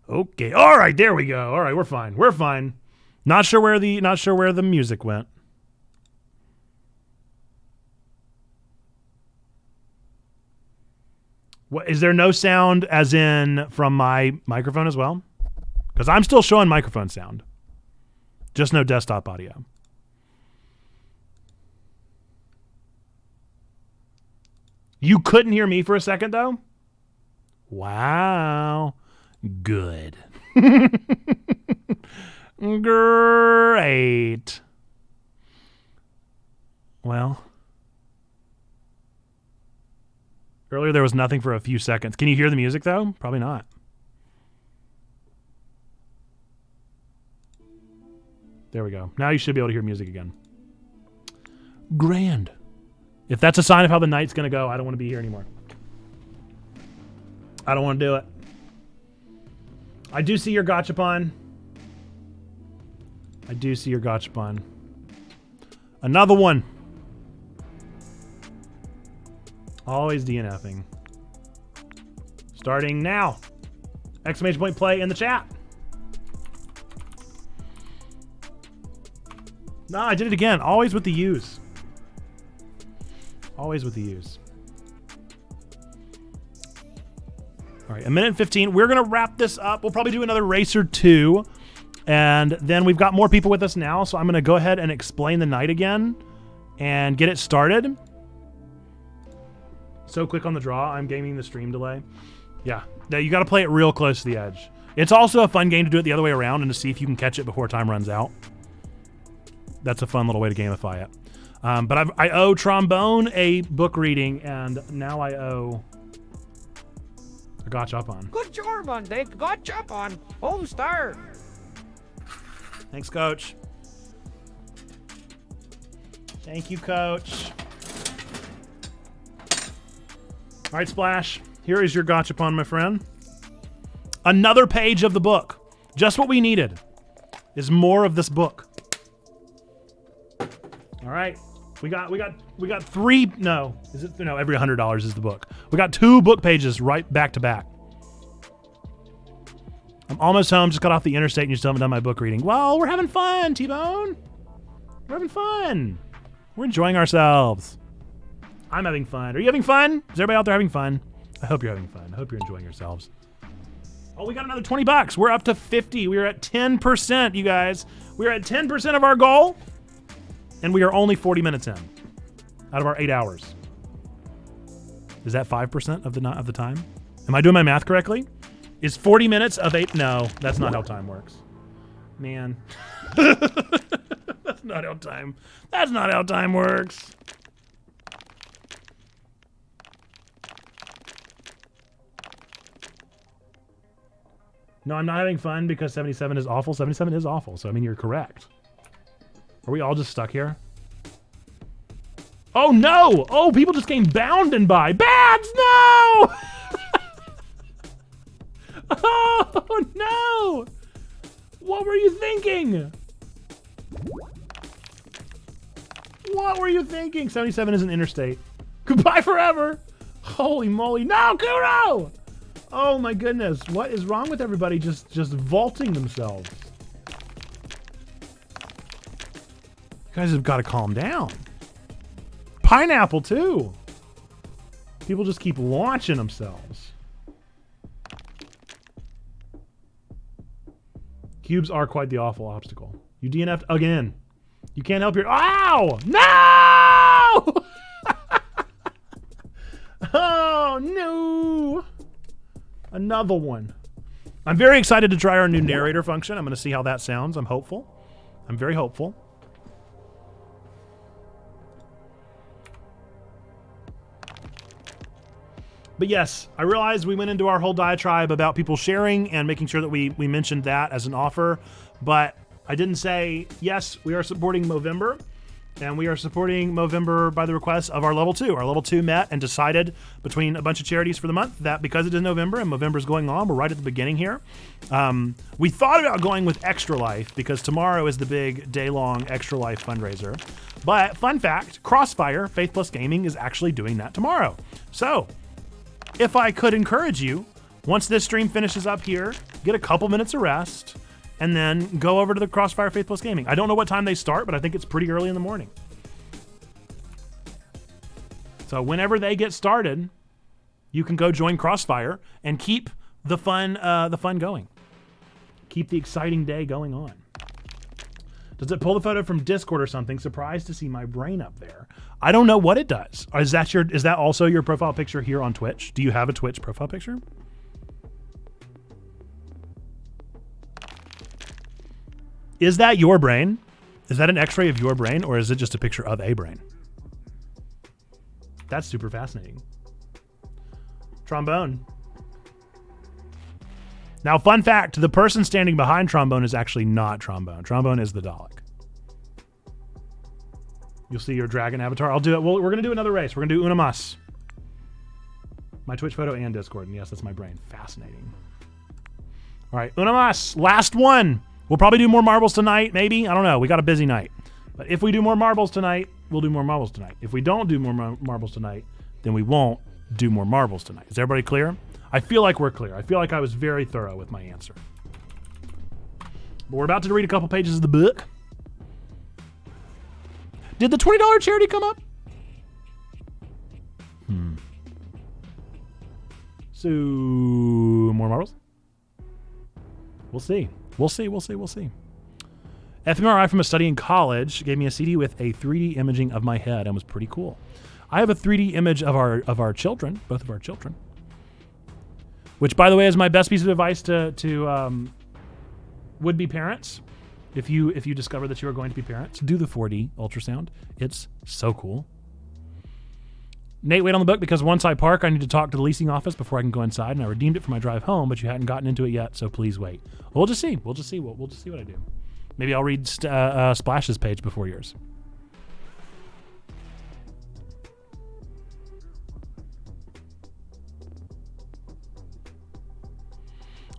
Okay. All right, there we go. All right, we're fine. We're fine. Not sure where the music went. What, is there no sound as in from my microphone as well? Because I'm still showing microphone sound. Just no desktop audio. You couldn't hear me for a second though? Wow. Good. Great. Well, earlier there was nothing for a few seconds. Can you hear the music though? Probably not. There we go. Now you should be able to hear music again. Grand. If that's a sign of how the night's going to go, I don't want to be here anymore. I don't want to do it. I do see your gachapon. I do see your gachapon. Another one. Always DNFing. Starting now. Exclamation point play in the chat. No, I did it again. Always with the U's. Always with the U's. All right, 1:15. We're going to wrap this up. We'll probably do another race or two. And then we've got more people with us now. So I'm going to go ahead and explain the night again and get it started. So quick on the draw. I'm gaming the stream delay. Yeah, you got to play it real close to the edge. It's also a fun game to do it the other way around and to see if you can catch it before time runs out. That's a fun little way to gamify it. But I owe Trombone a book reading, and now I owe a gachapon. Good job on Dick. Gachapon. Oh, star. Thanks, Coach. Thank you, Coach. All right, Splash. Here is your gachapon, my friend. Another page of the book. Just what we needed is more of this book. All right. We got three. No, is it? No, every $100 is the book. We got 2 book pages right back to back. I'm almost home. Just got off the interstate and you still haven't done my book reading. Well, we're having fun, T-Bone. We're having fun. We're enjoying ourselves. I'm having fun. Are you having fun? Is everybody out there having fun? I hope you're having fun. I hope you're enjoying yourselves. Oh, we got another $20. We're up to 50. We're at 10%, you guys. We're at 10% of our goal. And we are only 40 minutes in out of our 8 hours. Is that 5% of the time? Am I doing my math correctly? Is 40 minutes of 8? No, that's not how time works. Man. That's not how time works. No, I'm not having fun because 77 is awful. 77 is awful. So, I mean, you're correct. Are we all just stuck here? Oh, no. Oh, people just came bounding by. Bads, no. Oh, no. What were you thinking? What were you thinking? 77 is an interstate. Goodbye forever. Holy moly. No, Kuro. Oh my goodness. What is wrong with everybody just vaulting themselves? You guys have got to calm down. Pineapple too. People just keep launching themselves. Cubes are quite the awful obstacle. You DNF'd again. You can't help your... Ow! No! Oh, no. Another one. I'm very excited to try our new narrator function. I'm going to see how that sounds. I'm hopeful. I'm very hopeful. But yes, I realized we went into our whole diatribe about people sharing and making sure that we mentioned that as an offer. But I didn't say, yes, we are supporting Movember. And we are supporting Movember by the request of our level 2. Our level 2 met and decided between a bunch of charities for the month that because it is November and Movember is going on, we're right at the beginning here. We thought about going with Extra Life because tomorrow is the big day-long Extra Life fundraiser. But fun fact, Crossfire, Faith Plus Gaming, is actually doing that tomorrow. So if I could encourage you, once this stream finishes up here, get a couple minutes of rest, and then go over to the Crossfire Faith Plus Gaming. I don't know what time they start, but I think it's pretty early in the morning. So whenever they get started, you can go join Crossfire and keep the fun going. Keep the exciting day going on. Does it pull the photo from Discord or something? Surprised to see my brain up there. I don't know what it does. Is that also your profile picture here on Twitch? Do you have a Twitch profile picture? Is that your brain? Is that an x-ray of your brain, or is it just a picture of a brain? That's super fascinating. Trombone. Now, fun fact, the person standing behind Trombone is actually not Trombone. Trombone is the Dalek. You'll see your dragon avatar. I'll do it. Well, we're going to do another race. We're going to do Una Mas. My Twitch photo and Discord. And yes, that's my brain. Fascinating. All right, Una Mas. Last one. We'll probably do more marbles tonight, maybe. I don't know. We got a busy night. But if we do more marbles tonight, we'll do more marbles tonight. If we don't do more marbles tonight, then we won't do more marbles tonight. Is everybody clear? I feel like we're clear. I feel like I was very thorough with my answer. But we're about to read a couple pages of the book. Did the $20 charity come up? So, more marbles? We'll see. We'll see. fMRI from a study in college gave me a CD with a 3D imaging of my head and was pretty cool. I have a 3D image of our children, both of our children, which, by the way, is my best piece of advice to would-be parents. If you discover that you are going to be parents, do the 4D ultrasound. It's so cool. Nate, wait on the book because once I park, I need to talk to the leasing office before I can go inside, and I redeemed it for my drive home, but you hadn't gotten into it yet, so please wait. We'll just see. We'll just see what I do. Maybe I'll read Splash's page before yours.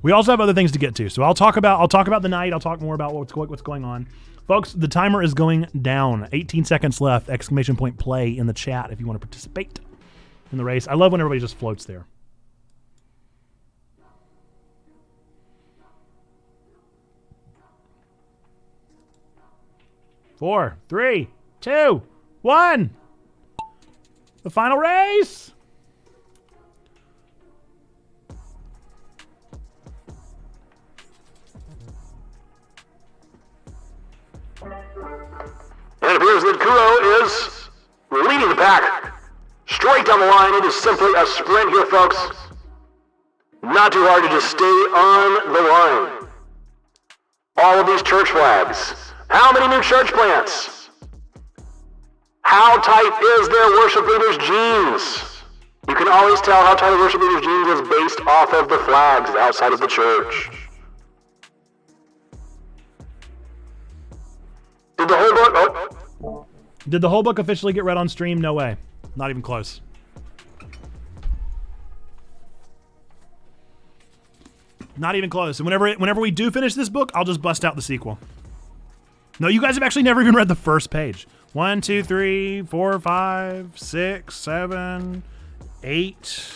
We also have other things to get to, so I'll talk about the night. I'll talk more about what's going on. Folks, the timer is going down. 18 seconds left. ! Play in the chat if you want to participate in the race. I love when everybody just floats there. Four, three, two, one. The final race. And it appears that Kuro is leading the pack. Straight down the line, it is simply a sprint here, folks. Not too hard to just stay on the line. All of these church flags. How many new church plants? How tight is their worship leader's jeans? You can always tell how tight a worship leader's jeans is based off of the flags outside of the church. Did the whole book officially get read on stream? No way. Not even close. Not even close. And whenever we do finish this book, I'll just bust out the sequel. No, you guys have actually never even read the first page. 1, 2, 3, 4, 5, 6, 7, 8,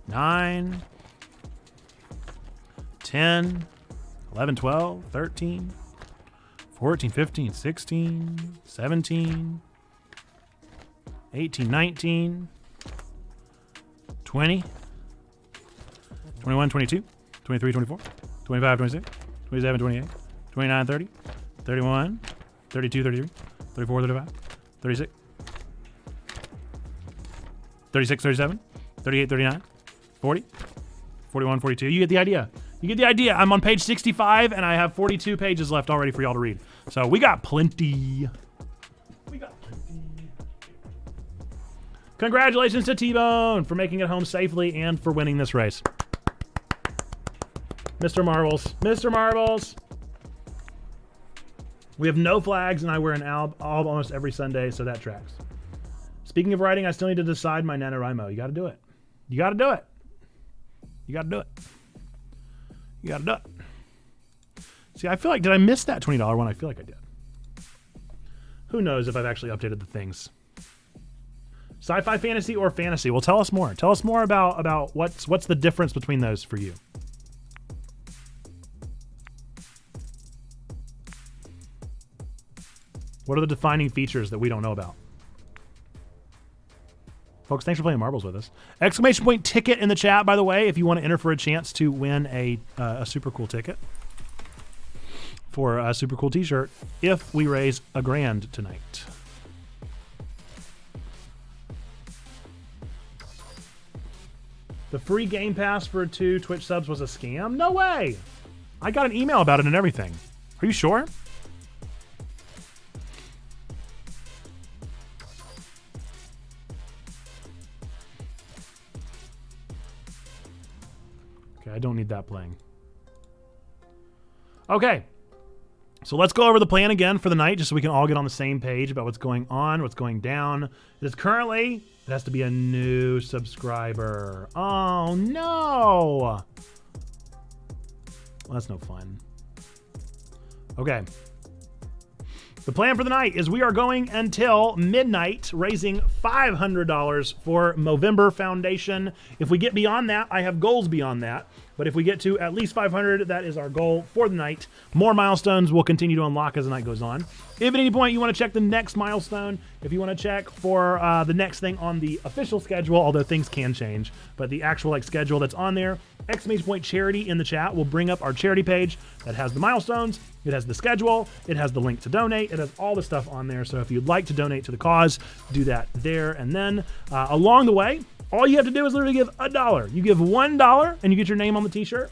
9, 10, 11, 12, 13, 14, 15, 16, 17, 18, 19, 20, 21, 22, 23, 24, 25, 26, 27, 28, 29, 30, 31, 32, 33, 34, 35, 36, 36, 37, 38, 39, 40, 41, 42. You get the idea. You get the idea. I'm on page 65 and I have 42 pages left already for y'all to read. So we got plenty. We got plenty. Congratulations to T-Bone for making it home safely and for winning this race. Mr. Marbles. Mr. Marbles. We have no flags and I wear an alb almost every Sunday, so that tracks. Speaking of writing, I still need to decide my NaNoWriMo. You got to do it. You got to do it. You got to do it. You got to do it. See, I feel like, did I miss that $20 one? I feel like I did. Who knows if I've actually updated the things. Sci-fi, fantasy, or fantasy? Well, tell us more. Tell us more about what's the difference between those for you. What are the defining features that we don't know about? Folks, thanks for playing marbles with us. Exclamation point ticket in the chat, by the way, if you want to enter for a chance to win a super cool ticket for a super cool t-shirt if we raise $1,000 tonight. The free Game Pass for 2 Twitch subs was a scam? No way! I got an email about it and everything. Are you sure? I don't need that playing. Okay. So let's go over the plan again for the night just so we can all get on the same page about what's going on, what's going down. It is currently, it has to be a new subscriber. Oh, no. Well, that's no fun. Okay. The plan for the night is we are going until midnight, raising $500 for Movember Foundation. If we get beyond that, I have goals beyond that. But if we get to at least 500, that is our goal for the night. More milestones will continue to unlock as the night goes on. If at any point you want to check the next milestone, if you want to check for the next thing on the official schedule, although things can change, but the actual schedule that's on there, exclamation point charity in the chat will bring up our charity page that has the milestones, it has the schedule, it has the link to donate, it has all the stuff on there. So if you'd like to donate to the cause, do that there. And then along the way, all you have to do is literally give $1. You give $1 and you get your name on the t-shirt.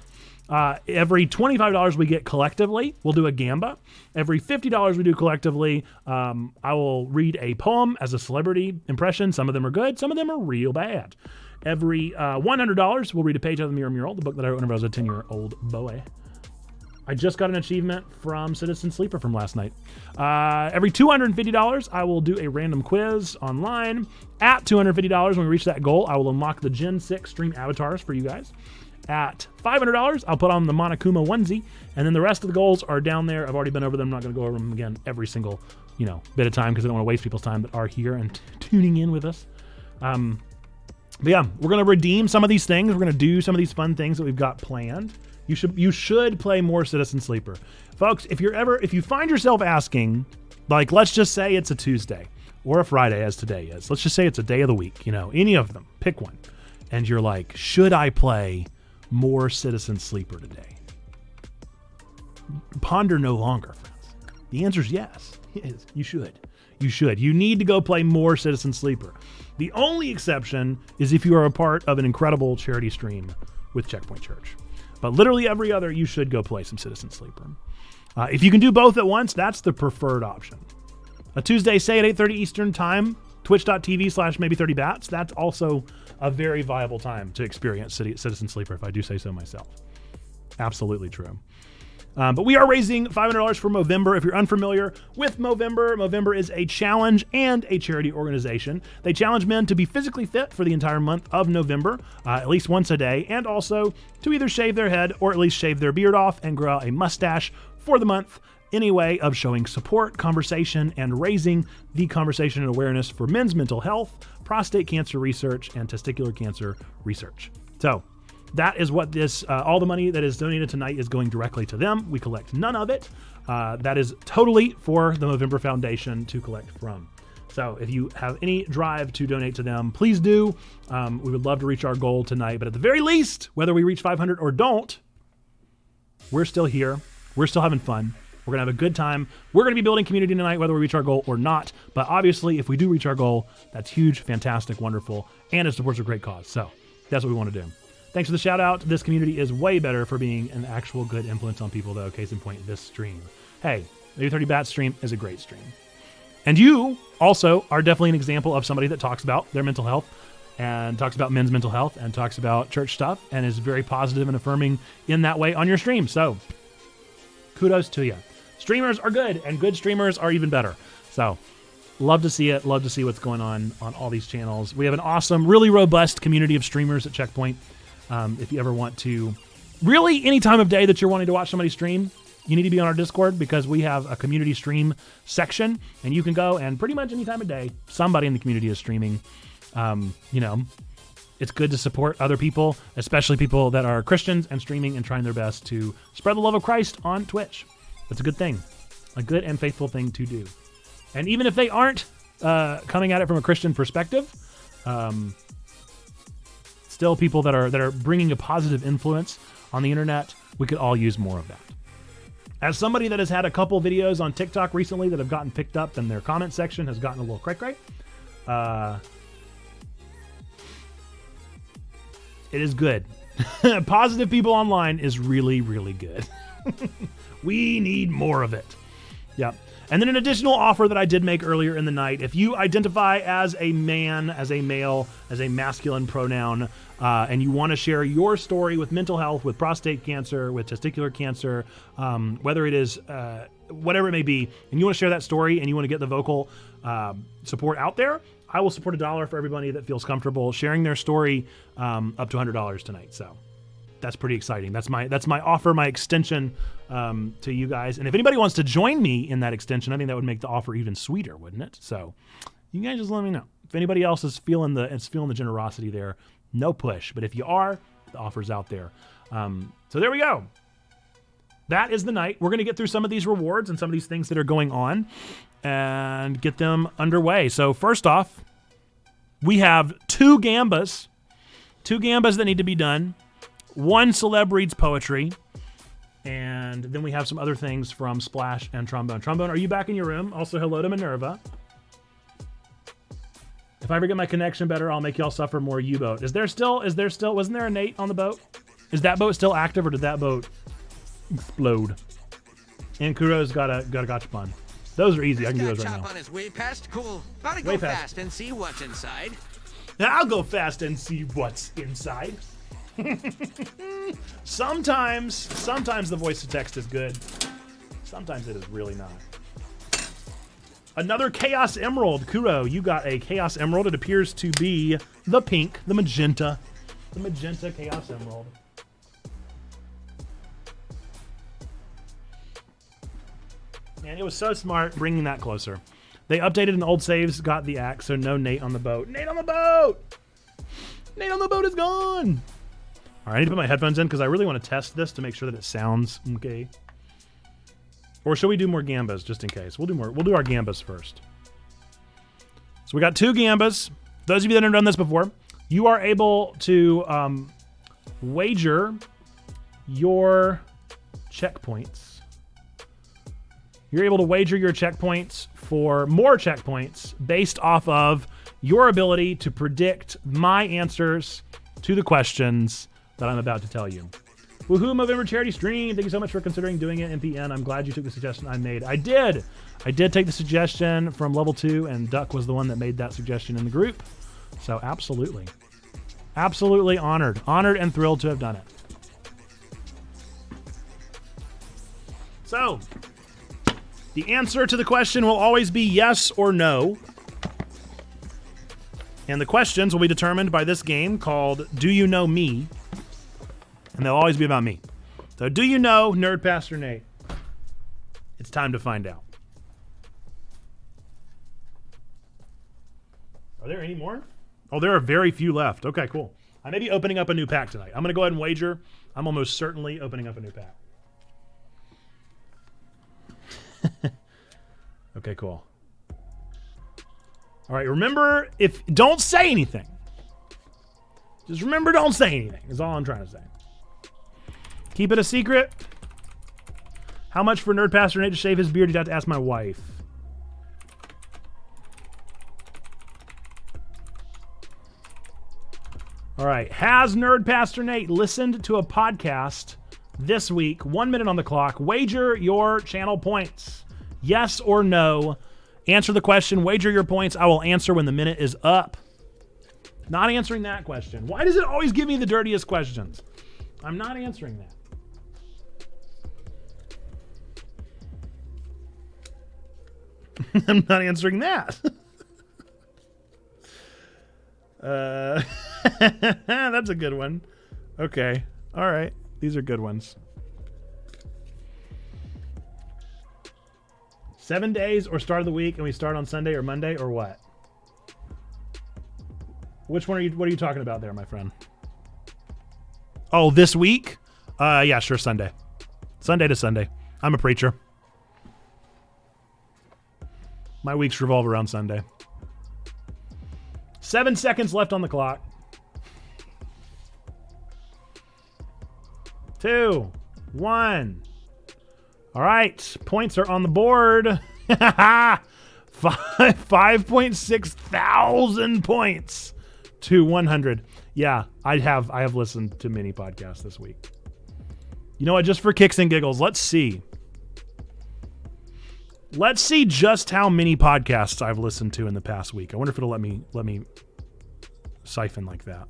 Every $25 we get collectively, we'll do a gamba. Every $50 we do collectively, I will read a poem as a celebrity impression. Some of them are good, some of them are real bad. Every $100, we'll read a page out of the Mirror Mural, the book that I wrote whenever I was a 10-year-old boy. I just got an achievement from Citizen Sleeper from last night. Every $250, I will do a random quiz online. At $250, when we reach that goal, I will unlock the Gen 6 stream avatars for you guys. At $500, I'll put on the Monokuma onesie, and then the rest of the goals are down there. I've already been over them. I'm not going to go over them again every single, bit of time because I don't want to waste people's time that are here and tuning in with us. But yeah, we're going to redeem some of these things. We're going to do some of these fun things that we've got planned. You should play more Citizen Sleeper. Folks, if you find yourself asking, like, let's just say it's a Tuesday or a Friday as today is. Let's just say it's a day of the week, any of them, pick one. And you're like, should I play more Citizen Sleeper today? Ponder no longer, friends. The answer is yes. You should. You should. You need to go play more Citizen Sleeper. The only exception is if you are a part of an incredible charity stream with Checkpoint Church. But literally every other, you should go play some Citizen Sleeper. If you can do both at once, that's the preferred option. A Tuesday, say at 8:30 Eastern time, twitch.tv/maybe30bats. That's also a very viable time to experience Citizen Sleeper, if I do say so myself. Absolutely true. But we are raising $500 for Movember. If you're unfamiliar with Movember, Movember is a challenge and a charity organization. They challenge men to be physically fit for the entire month of November, at least once a day, and also to either shave their head or at least shave their beard off and grow out a mustache for the month in a way of showing support, conversation, and raising the conversation and awareness for men's mental health, prostate cancer research, and testicular cancer research. So that is what this, all the money that is donated tonight is going directly to them. We collect none of it. That is totally for the Movember Foundation to collect from. So if you have any drive to donate to them, please do. We would love to reach our goal tonight, but at the very least, whether we reach 500 or don't, we're still here. We're still having fun. We're going to have a good time. We're going to be building community tonight, whether we reach our goal or not. But obviously, if we do reach our goal, that's huge, fantastic, wonderful, and it supports a great cause. So that's what we want to do. Thanks for the shout out. This community is way better for being an actual good influence on people, though. Case in point, this stream. Hey, maybe 30 Bats stream is a great stream. And you also are definitely an example of somebody that talks about their mental health and talks about men's mental health and talks about church stuff and is very positive and affirming in that way on your stream. So kudos to you. Streamers are good, and good streamers are even better. So love to see it. Love to see what's going on all these channels. We have an awesome, really robust community of streamers at Checkpoint. If you ever want to, really any time of day that you're wanting to watch somebody stream, you need to be on our Discord because we have a community stream section, and you can go and pretty much any time of day, somebody in the community is streaming. It's good to support other people, especially people that are Christians and streaming and trying their best to spread the love of Christ on Twitch. It's a good thing, a good and faithful thing to do. And even if they aren't coming at it from a Christian perspective, still people that are bringing a positive influence on the internet, we could all use more of that. As somebody that has had a couple videos on TikTok recently that have gotten picked up and their comment section has gotten a little cray-cray, it is good. Positive people online is really, really good. We need more of it. Yeah. And then an additional offer that I did make earlier in the night, if you identify as a man, as a male, as a masculine pronoun, and you want to share your story with mental health, with prostate cancer, with testicular cancer, whether it is whatever it may be, and you want to share that story and you want to get the vocal support out there, I will support $1 for everybody that feels comfortable sharing their story up to $100 tonight. So that's pretty exciting. That's my offer, my extension to you guys. And if anybody wants to join me in that extension, I think that would make the offer even sweeter, wouldn't it? So you guys just let me know. If anybody else is feeling the generosity there, no push. But if you are, the offer's out there. So there we go. That is the night. We're going to get through some of these rewards and some of these things that are going on and get them underway. So first off, we have two gambas that need to be done. One celeb reads poetry, and then we have some other things from Splash and Trombone. Trombone, are you back in your room? Also, hello to Minerva. If I ever get my connection better, I'll make y'all suffer more U-boat. Is there still, wasn't there a Nate on the boat? Is that boat still active, or did that boat explode? And Kuro's got a gotcha pun. Those are easy. I can do those right now. On his way past. Cool. Gotta go fast and see what's inside. I'll go fast and see what's inside. Sometimes the voice to text is good. Sometimes it is really not. Another Chaos Emerald. Kuro, you got a Chaos Emerald. It appears to be the pink, the magenta Chaos Emerald. Man, it was so smart bringing that closer. They updated an old saves, got the axe, so no Nate on the boat. Nate on the boat! Nate on the boat is gone! All right, I need to put my headphones in because I really want to test this to make sure that it sounds okay. Or should we do more gambas just in case? We'll do our gambas first. So we got two gambas. Those of you that have done this before, you are able to wager your checkpoints. You're able to wager your checkpoints for more checkpoints based off of your ability to predict my answers to the questions that I'm about to tell you. Woohoo, Movember charity stream. Thank you so much for considering doing it, MPN. I'm glad you took the suggestion I made. I did take the suggestion from level 2, and Duck was the one that made that suggestion in the group. So absolutely. Absolutely honored and thrilled to have done it. So, the answer to the question will always be yes or no. And the questions will be determined by this game called Do You Know Me? And they'll always be about me. So, do you know Nerd Pastor Nate? It's time to find out. Are there any more? Oh, there are very few left. Okay, cool. I may be opening up a new pack tonight. I'm going to go ahead and wager. I'm almost certainly opening up a new pack. Okay, cool. All right, remember, don't say anything. Just remember, don't say anything is all I'm trying to say. Keep it a secret. How much for Nerd Pastor Nate to shave his beard? You'd have to ask my wife. All right. Has Nerd Pastor Nate listened to a podcast this week? 1 minute on the clock. Wager your channel points. Yes or no. Answer the question. Wager your points. I will answer when the minute is up. Not answering that question. Why does it always give me the dirtiest questions? I'm not answering that. I'm not answering that. That's a good one. Okay. All right. These are good ones. 7 days or start of the week, and we start on Sunday or Monday or what? Which one what are you talking about there, my friend? Oh, this week? Yeah, sure, Sunday. Sunday to Sunday. I'm a preacher. My weeks revolve around Sunday. 7 seconds left on the clock. 2, 1. All right, points are on the board. 5.6 thousand points to 100. Yeah, I have listened to many podcasts this week. You know what? Just for kicks and giggles, let's see. Let's see just how many podcasts I've listened to in the past week. I wonder if it'll let me siphon like that.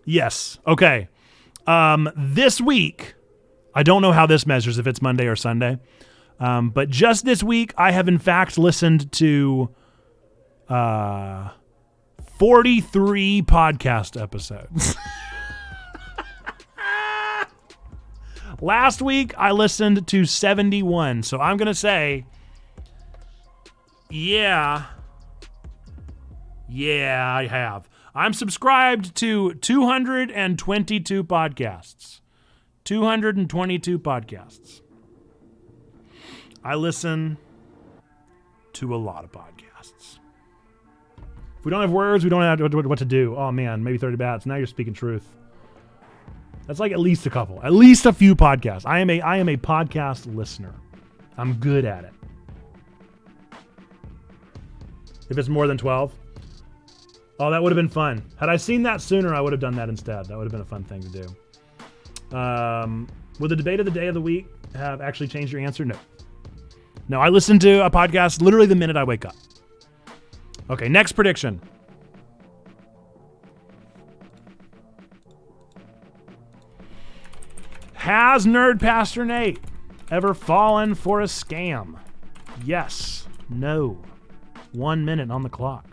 Yes. Okay. This week, I don't know how this measures, if it's Monday or Sunday. But just this week, I have in fact listened to 43 podcast episodes. Last week, I listened to 71. So I'm going to say, yeah, I have. I'm subscribed to 222 podcasts. 222 podcasts. I listen to a lot of podcasts. If we don't have words, we don't have what to do. Oh man, maybe 30 bats. Now you're speaking truth. That's like at least a couple. At least a few podcasts. I am a podcast listener. I'm good at it. If it's more than 12. Oh, that would have been fun. Had I seen that sooner, I would have done that instead. That would have been a fun thing to do. Will the debate of the day of the week have actually changed your answer? No. No, I listen to a podcast literally the minute I wake up. Okay, next prediction. Has Nerd Pastor Nate ever fallen for a scam? Yes. No. 1 minute on the clock.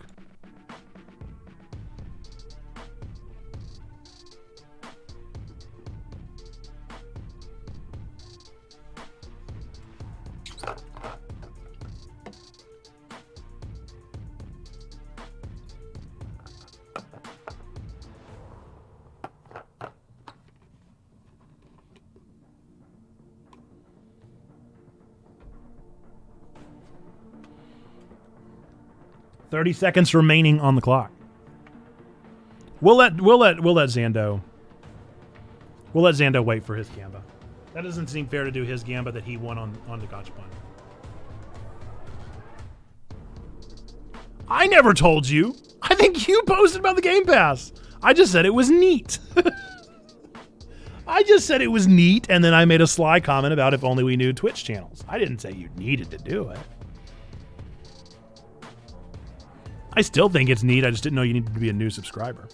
$30 seconds remaining on the clock. We'll let Zando wait for his gamba. That doesn't seem fair to do his gamba that he won on the Gachapon. I never told you. I think you posted about the Game Pass. I just said it was neat. I just said it was neat, and then I made a sly comment about if only we knew Twitch channels. I didn't say you needed to do it. I still think it's neat. I just didn't know you needed to be a new subscriber.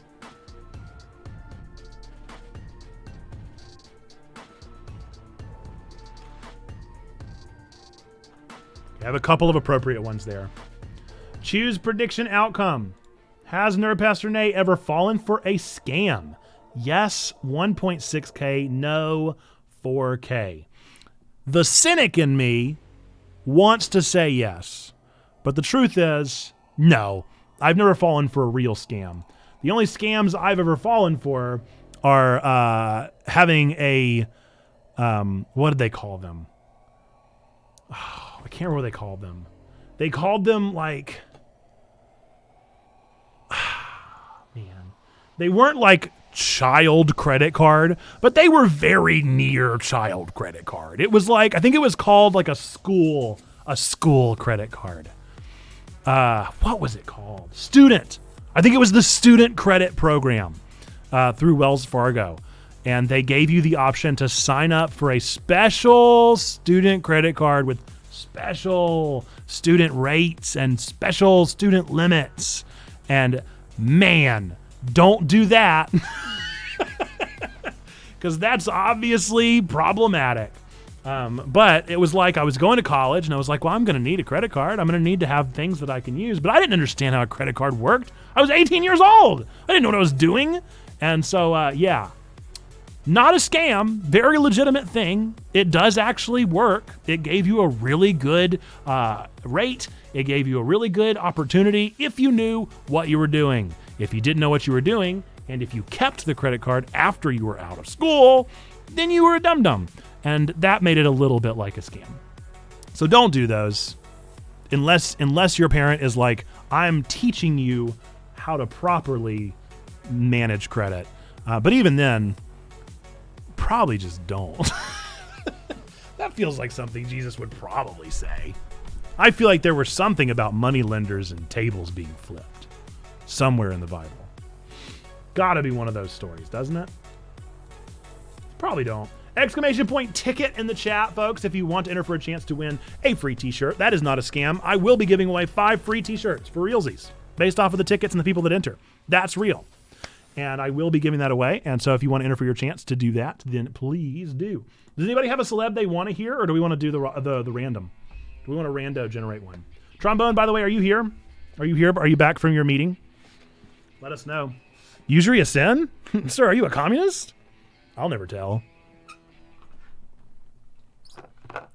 have a couple of appropriate ones there. Choose prediction outcome. Has Nerd Pastor Nate ever fallen for a scam? Yes, 1.6K. No, 4K. The cynic in me wants to say yes, but the truth is, no. I've never fallen for a real scam. The only scams I've ever fallen for are having a, what did they call them? Oh, I can't remember what they called them. They called them like, man, they weren't like child credit card, but they were very near child credit card. It was like, I think it was called like a school credit card. What was it called? Student. I think it was the student credit program through Wells Fargo. And they gave you the option to sign up for a special student credit card with special student rates and special student limits. And man, don't do that. Because that's obviously problematic. But it was like I was going to college and I was like, well, I'm going to need a credit card. I'm going to need to have things that I can use. But I didn't understand how a credit card worked. I was 18 years old. I didn't know what I was doing. And so, yeah, not a scam, very legitimate thing. It does actually work. It gave you a really good rate. It gave you a really good opportunity if you knew what you were doing. If you didn't know what you were doing, and if you kept the credit card after you were out of school, then you were a dum-dum. And that made it a little bit like a scam. So don't do those unless your parent is like, I'm teaching you how to properly manage credit. But even then, probably just don't. That feels like something Jesus would probably say. I feel like there was something about money lenders and tables being flipped somewhere in the Bible. Gotta be one of those stories, doesn't it? Probably don't. Exclamation point ticket in the chat, folks, if you want to enter for a chance to win a free t-shirt. That is not a scam. I will be giving away 5 free t-shirts for realsies based off of the tickets and the people that enter. That's real. And I will be giving that away. And so if you want to enter for your chance to do that, then please do. Does anybody have a celeb they want to hear, or do we want to do the random? Do we want to rando generate one? Trombone, by the way, are you here? Are you here? Are you back from your meeting? Let us know. Usury a sin? Sir, are you a communist? I'll never tell.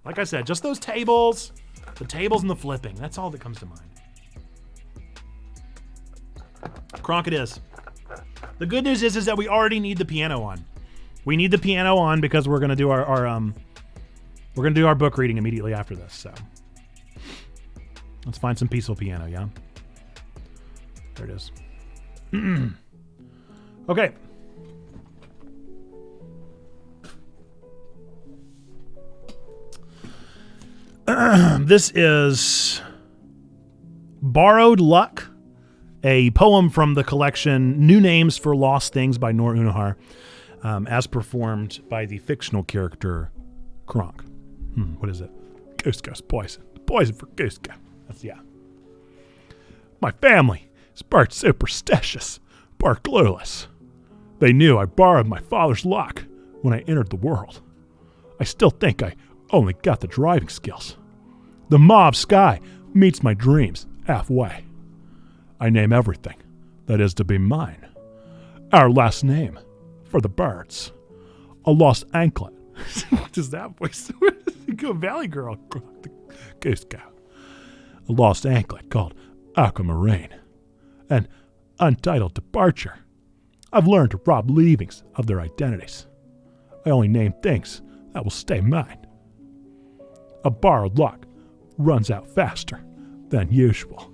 Like I said, just those tables, the tables and the flipping. That's all that comes to mind. Kronk it is. The good news is that we already need the piano on. We need the piano on because we're gonna do our book reading immediately after this. So let's find some peaceful piano, yeah? There it is. Okay. This is Borrowed Luck, a poem from the collection New Names for Lost Things by Noor Unahar, as performed by the fictional character Kronk. What is it? Goose Goose Poison. Poison for Goose Goose. That's, yeah. My family is part superstitious, part clueless. They knew I borrowed my father's luck when I entered the world. I still think I only got the driving skills. The mauve sky meets my dreams halfway. I name everything that is to be mine. Our last name for the birds. A lost anklet. Does that voice? Go Valley Girl. Goose Cow. A lost anklet called Aquamarine. An untitled departure. I've learned to rob leavings of their identities. I only name things that will stay mine. A borrowed luck runs out faster than usual.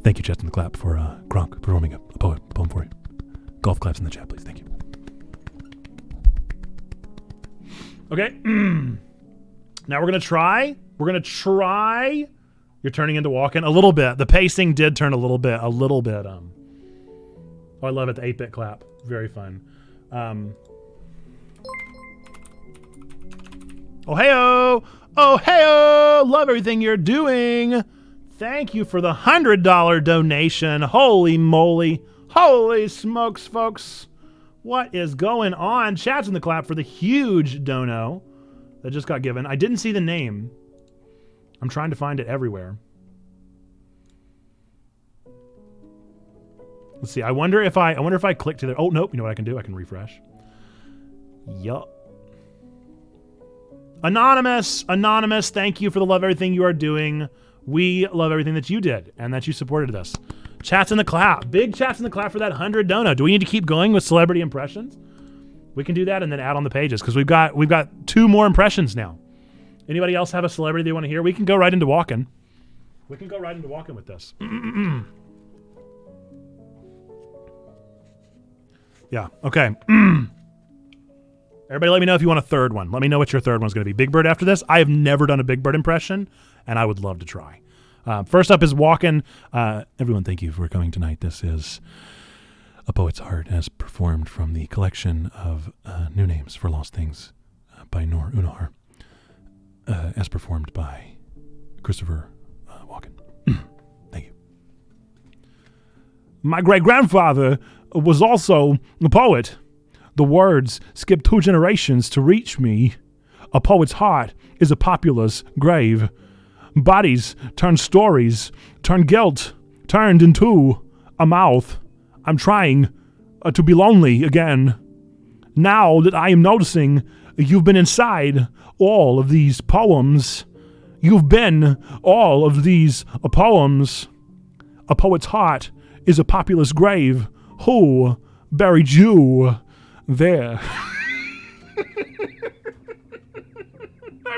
Thank you, Justin the Clap, for Kronk performing a poem for you. Golf claps in the chat, please. Thank you. Okay. Now we're going to try. You're turning into walking a little bit. The pacing did turn a little bit. Oh, I love it. The 8-bit clap. Very fun. Oh, hey-oh. Oh, hey-oh. Love everything you're doing. Thank you for the $100 donation. Holy moly. Holy smokes, folks. What is going on? Chat's in the clap for the huge dono. that just got given. I didn't see the name. I'm trying to find it everywhere. Let's see. I wonder if I click to the. Oh nope. You know what I can do? I can refresh. Yup. Anonymous. Thank you for the love everything you are doing. We love everything that you did and that you supported us. Chats in the clap. Big chats in the clap for that 100 dono. Do we need to keep going with celebrity impressions? We can do that and then add on the pages because we've got 2 more impressions now. Anybody else have a celebrity they want to hear? We can go right into walking. We can go right into walking with this. Yeah. Okay. Everybody let me know if you want a third one. Let me know what your third one's going to be. Big Bird after this. I have never done a Big Bird impression, and I would love to try. First up is Walkin'. Everyone, thank you for coming tonight. This is A Poet's Heart as performed from the collection of New Names for Lost Things by Noor Unar, as performed by Christopher Walken. Thank you. My great-grandfather was also a poet. The words skip 2 generations to reach me. A poet's heart is a populace grave. Bodies turn stories, turn guilt, turned into a mouth. I'm trying to be lonely again. Now that I am noticing you've been inside all of these poems. You've been all of these poems. A poet's heart is a populace grave. Who buried you there? I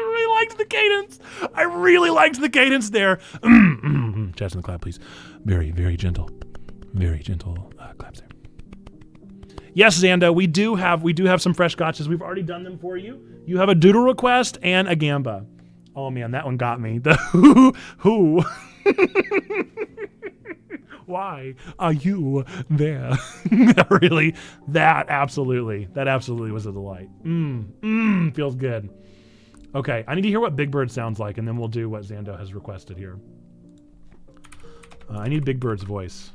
really liked the cadence there. Chats in the clap, please. Very, very gentle. Very gentle claps there. Yes, Xando, we do have some fresh gotchas. We've already done them for you. You have a doodle request and a gamba. Oh man, that one got me. The who? Why are you there? That absolutely was a delight. Feels good. Okay, I need to hear what Big Bird sounds like, and then we'll do what Xando has requested here. I need Big Bird's voice.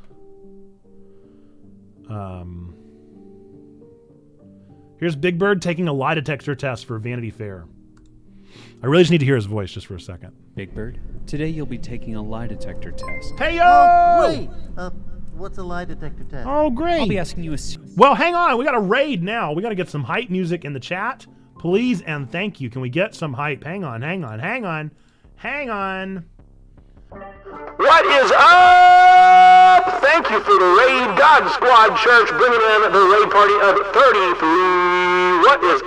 Here's Big Bird taking a lie detector test for Vanity Fair. I really just need to hear his voice just for a second. Big Bird, today you'll be taking a lie detector test. Hey, yo! Oh, great! What's a lie detector test? Oh, great. I'll be asking you a... Well, hang on. We got a raid now. We got to get some hype music in the chat. Please and thank you. Can we get some hype? Hang on. What is up? Thank you for the raid. God Squad Church bringing in the raid party of 33. What is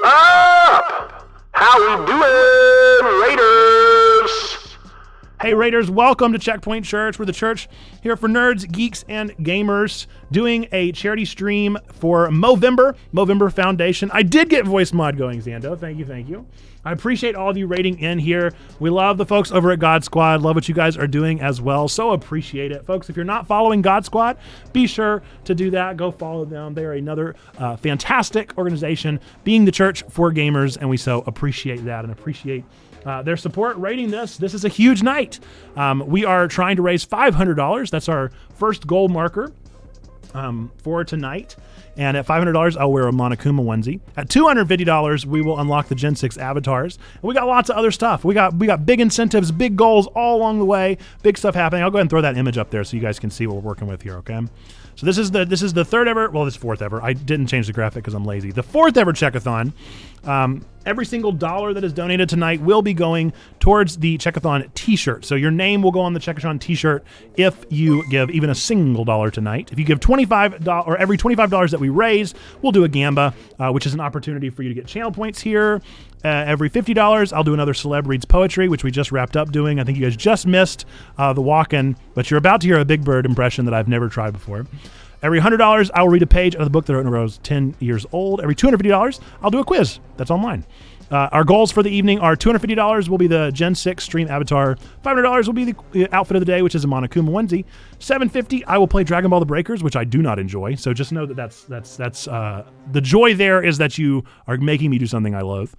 up? How we doing, Raiders? Hey Raiders, welcome to Checkpoint Church. We're the church here for nerds, geeks, and gamers doing a charity stream for Movember Foundation. I did get voice mod going, Xando. Thank you. I appreciate all of you rating in here. We love the folks over at God Squad. Love what you guys are doing as well. So appreciate it. Folks, if you're not following God Squad, be sure to do that. Go follow them. They are another fantastic organization being the church for gamers, and we so appreciate that and appreciate their support rating this. This is a huge night. We are trying to raise $500. That's our first goal marker for tonight. And at $500, I'll wear a Monokuma onesie. At $250, we will unlock the Gen 6 avatars. And we got lots of other stuff. We got big incentives, big goals all along the way, big stuff happening. I'll go ahead and throw that image up there so you guys can see what we're working with here, okay? So this is the third ever, well, this is fourth ever. I didn't change the graphic because I'm lazy. The fourth ever Check-A-Thon. Every single dollar that is donated tonight will be going towards the Check-A-Thon t-shirt. So your name will go on the Check-A-Thon t-shirt if you give even a single dollar tonight. If you give $25 or every $25 that we raise, we'll do a gamba, which is an opportunity for you to get channel points here. Every $50, I'll do another Celeb Reads Poetry, which we just wrapped up doing. I think you guys just missed the walk-in, but you're about to hear a Big Bird impression that I've never tried before. Every $100, I'll read a page of the book that I was 10 years old. Every $250, I'll do a quiz that's online. Our goals for the evening are $250 will be the Gen 6 stream avatar. $500 will be the outfit of the day, which is a Monokuma onesie. $750, I will play Dragon Ball The Breakers, which I do not enjoy. So just know that that's the joy there is that you are making me do something I loathe.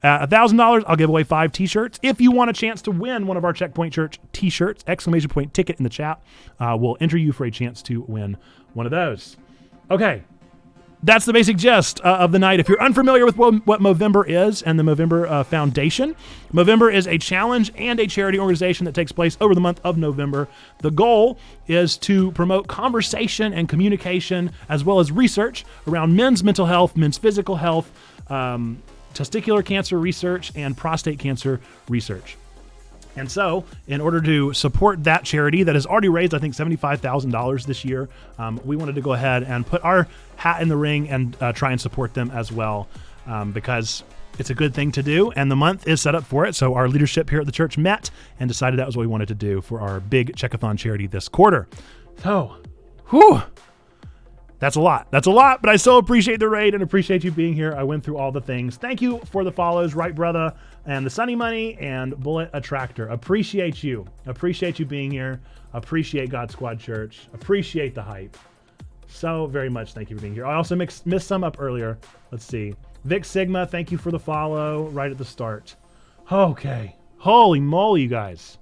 $1,000, I'll give away 5 t-shirts. If you want a chance to win one of our Checkpoint Church t-shirts, ! Ticket in the chat, we'll enter you for a chance to win one of those. Okay. that's the basic gist of the night. If you're unfamiliar with what Movember is and the Movember Foundation, Movember is a challenge and a charity organization that takes place over the month of November. The goal is to promote conversation and communication as well as research around men's mental health, men's physical health, testicular cancer research, and prostate cancer research. And so, in order to support that charity that has already raised, I think, $75,000 this year, we wanted to go ahead and put our hat in the ring and try and support them as well, because it's a good thing to do, and the month is set up for it. So our leadership here at the church met and decided that was what we wanted to do for our big Check-A-Thon charity this quarter. So, that's a lot. That's a lot, but I still appreciate the raid and appreciate you being here. I went through all the things. Thank you for the follows, Right Brother, and the Sunny Money, and Bullet Attractor. Appreciate you. Appreciate you being here. Appreciate God Squad Church. Appreciate the hype. So very much thank you for being here. I also missed some up earlier. Let's see. Vic Sigma, thank you for the follow right at the start. Okay. Holy moly, you guys.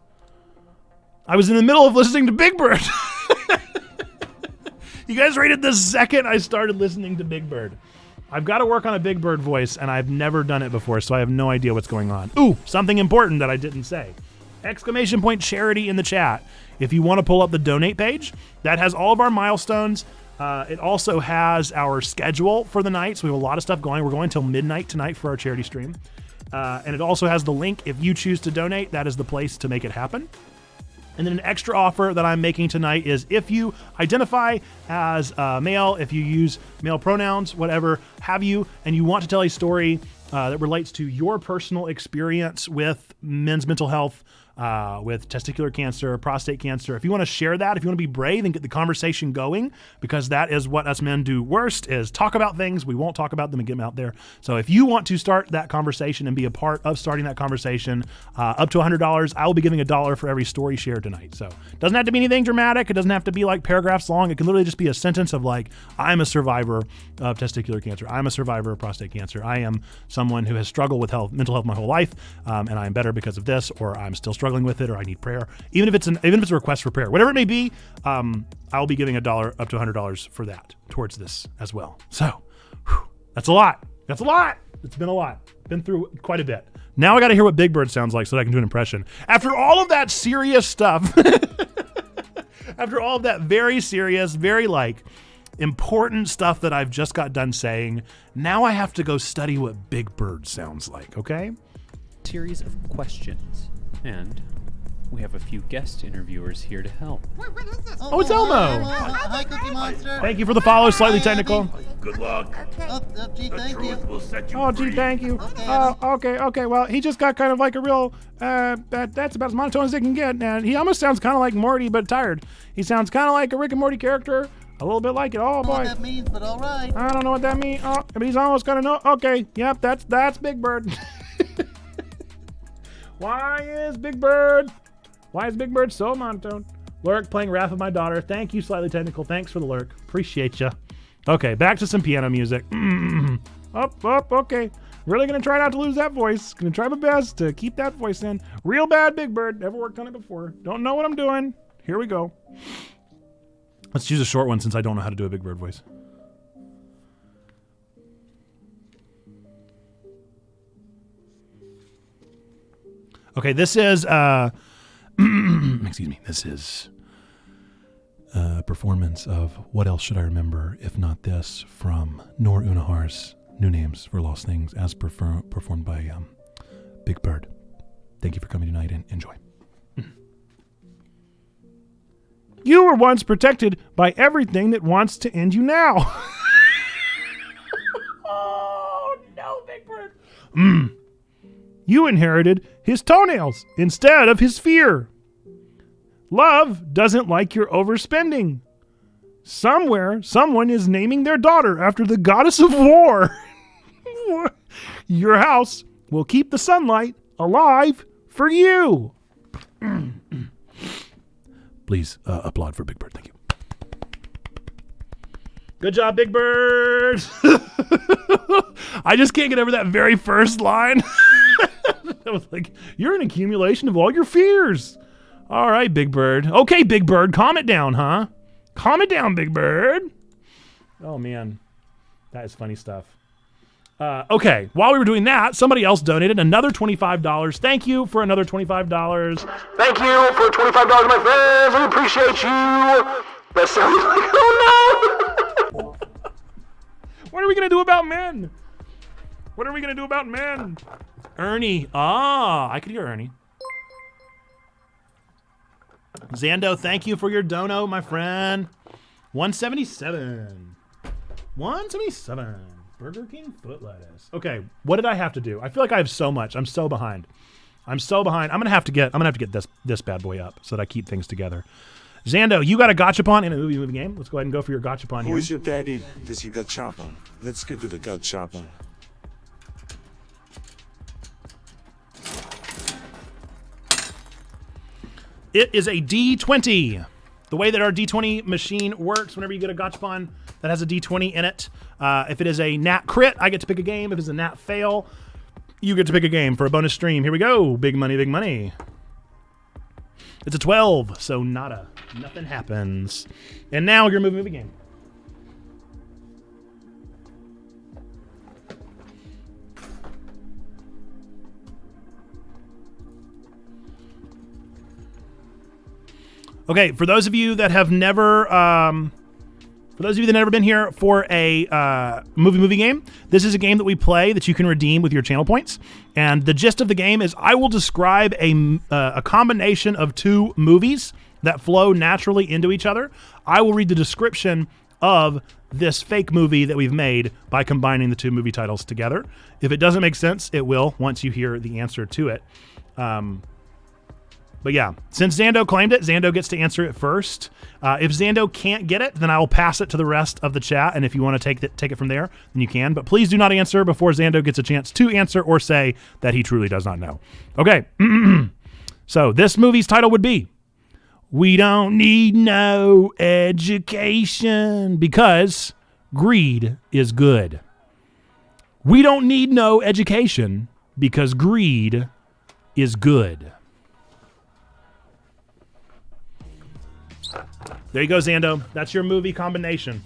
I was in the middle of listening to Big Bird. You guys rated the second I started listening to Big Bird. I've got to work on a Big Bird voice, and I've never done it before, so I have no idea what's going on. Ooh, something important that I didn't say. Exclamation point charity in the chat. If you want to pull up the donate page, that has all of our milestones. It also has our schedule for the night, so we have a lot of stuff going. We're going until midnight tonight for our charity stream. And it also has the link. If you choose to donate, that is the place to make it happen. And then an extra offer that I'm making tonight is if you identify as male, if you use male pronouns, whatever have you, and you want to tell a story that relates to your personal experience with men's mental health, with testicular cancer, prostate cancer. If you want to share that, if you want to be brave and get the conversation going, because that is what us men do worst, is talk about things. We won't talk about them and get them out there. So if you want to start that conversation and be a part of starting that conversation, up to $100, I will be giving $1 for every story shared tonight. So it doesn't have to be anything dramatic. It doesn't have to be like paragraphs long. It can literally just be a sentence of like, I'm a survivor of testicular cancer. I'm a survivor of prostate cancer. I am someone who has struggled with mental health my whole life, and I am better because of this, or I'm still struggling with it, or I need prayer. Even if it's a request for prayer, whatever it may be, I'll be giving $1 up to $100 for that towards this as well. So that's a lot. That's a lot. It's been a lot. Been through quite a bit. Now I got to hear what Big Bird sounds like so that I can do an impression. After all of that serious stuff, after all of that very serious, very like important stuff that I've just got done saying, now I have to go study what Big Bird sounds like. Okay. Series of questions. And we have a few guest interviewers here to help. Oh, it's Elmo. Hi, Cookie Monster. Thank you for the follow. Slightly technical. Good luck. Gee, thank you. Will set you Oh, gee, thank you. Okay. Well, he just got kind of like a real, that's about as monotone as it can get. And he almost sounds kind of like Morty, but tired. He sounds kind of like a Rick and Morty character. A little bit like it. Oh, I don't know boy. what that means, but all right. I don't know what that means. Oh, but he's almost going to know. Okay. Yep, that's Big Bird. Why is Big Bird so monotone? Lurk playing Wrath of My Daughter. Thank you, Slightly Technical. Thanks for the lurk. Appreciate ya. Okay, back to some piano music. Okay. Really gonna try not to lose that voice. Gonna try my best to keep that voice in. Real bad Big Bird. Never worked on it before. Don't know what I'm doing. Here we go. Let's choose a short one since I don't know how to do a Big Bird voice. Okay, this is excuse me. This is a performance of What Else Should I Remember If Not This from Noor Unahar's New Names for Lost Things, as performed by Big Bird. Thank you for coming tonight and enjoy. You were once protected by everything that wants to end you now. Oh no, Big Bird. You inherited his toenails instead of his fear. Love doesn't like your overspending. Somewhere, someone is naming their daughter after the goddess of war. Your house will keep the sunlight alive for you. Please applaud for Big Bird. Thank you. Good job, Big Bird. I just can't get over that very first line. I was like, you're an accumulation of all your fears. All right, Big Bird. Okay, Big Bird, calm it down, huh? Calm it down, Big Bird. Oh, man. That is funny stuff. Okay, while we were doing that, somebody else donated another $25. Thank you for another $25. Thank you for $25, my friends. We appreciate you. That sounds like, oh no. What are we going to do about men? What are we going to do about men? Ernie. I could hear Ernie. Zando, thank you for your dono, my friend. 177. 177. Burger King foot lettuce. Okay, what did I have to do? I feel like I have so much. I'm so behind. I'm gonna have to get this bad boy up so that I keep things together. Zando, you got a gachapon in a movie game. Let's go ahead and go for your gachapon here. Who is your daddy? Does he got chopper? Let's get to the gut chopper. It is a D20. The way that our D20 machine works, whenever you get a gachapon that has a D20 in it, if it is a nat crit, I get to pick a game. If it's a nat fail, you get to pick a game for a bonus stream. Here we go. Big money, big money. It's a 12, so nada. Nothing happens. And now your movie game. Okay, for those of you that have never, been here for a movie game, this is a game that we play that you can redeem with your channel points. And the gist of the game is I will describe a combination of two movies that flow naturally into each other. I will read the description of this fake movie that we've made by combining the two movie titles together. If it doesn't make sense, it will once you hear the answer to it. But yeah, since Zando claimed it, Zando gets to answer it first. If Zando can't get it, then I will pass it to the rest of the chat. And if you want to take it from there, then you can. But please do not answer before Zando gets a chance to answer or say that he truly does not know. Okay. So this movie's title would be We Don't Need No Education Because Greed is Good. We don't need no education because greed is good. There you go, Zando. That's your movie combination.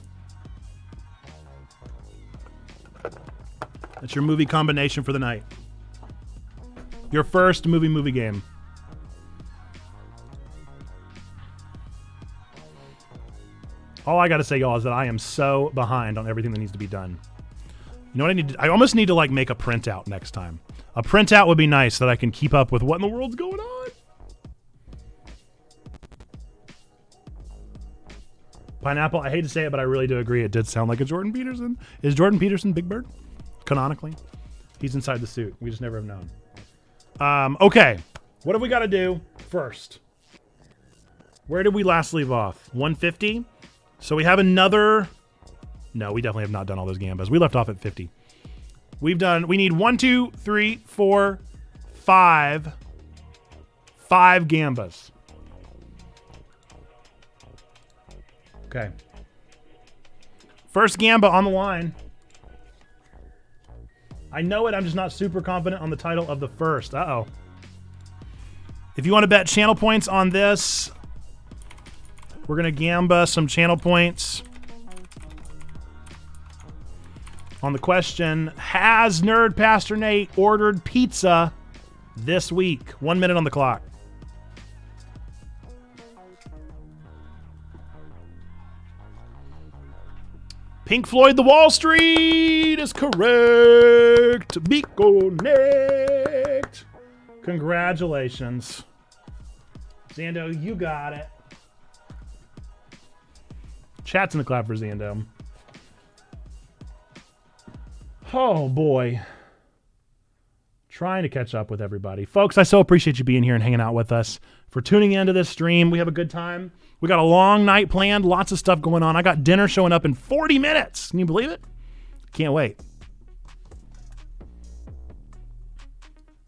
That's your movie combination for the night. Your first movie game. All I got to say, y'all, is that I am so behind on everything that needs to be done. You know what I need? I almost need to like make a printout next time. A printout would be nice so that I can keep up with what in the world's going on. Pineapple, I hate to say it, but I really do agree. It did sound like a Jordan Peterson. Is Jordan Peterson Big Bird? Canonically. He's inside the suit. We just never have known. Okay. What have we got to do first? Where did we last leave off? 150? So we have another... No, we definitely have not done all those gambas. We left off at 50. We need 1, 2, 3, 4, 5. 5 gambas. Okay. First gamba on the line. I know it, I'm just not super confident on the title of the first. Uh-oh. If you want to bet channel points on this, we're going to gamba some channel points on the question, has Nerd Pastor Nate ordered pizza this week? 1 minute on the clock. Pink Floyd, The Wall Street is correct. Be connect. Congratulations. Zando, you got it. Chat's in the clap for Zando. Oh, boy. Trying to catch up with everybody. Folks, I so appreciate you being here and hanging out with us. For tuning into this stream, we have a good time. We got a long night planned, lots of stuff going on. I got dinner showing up in 40 minutes. Can you believe it? Can't wait.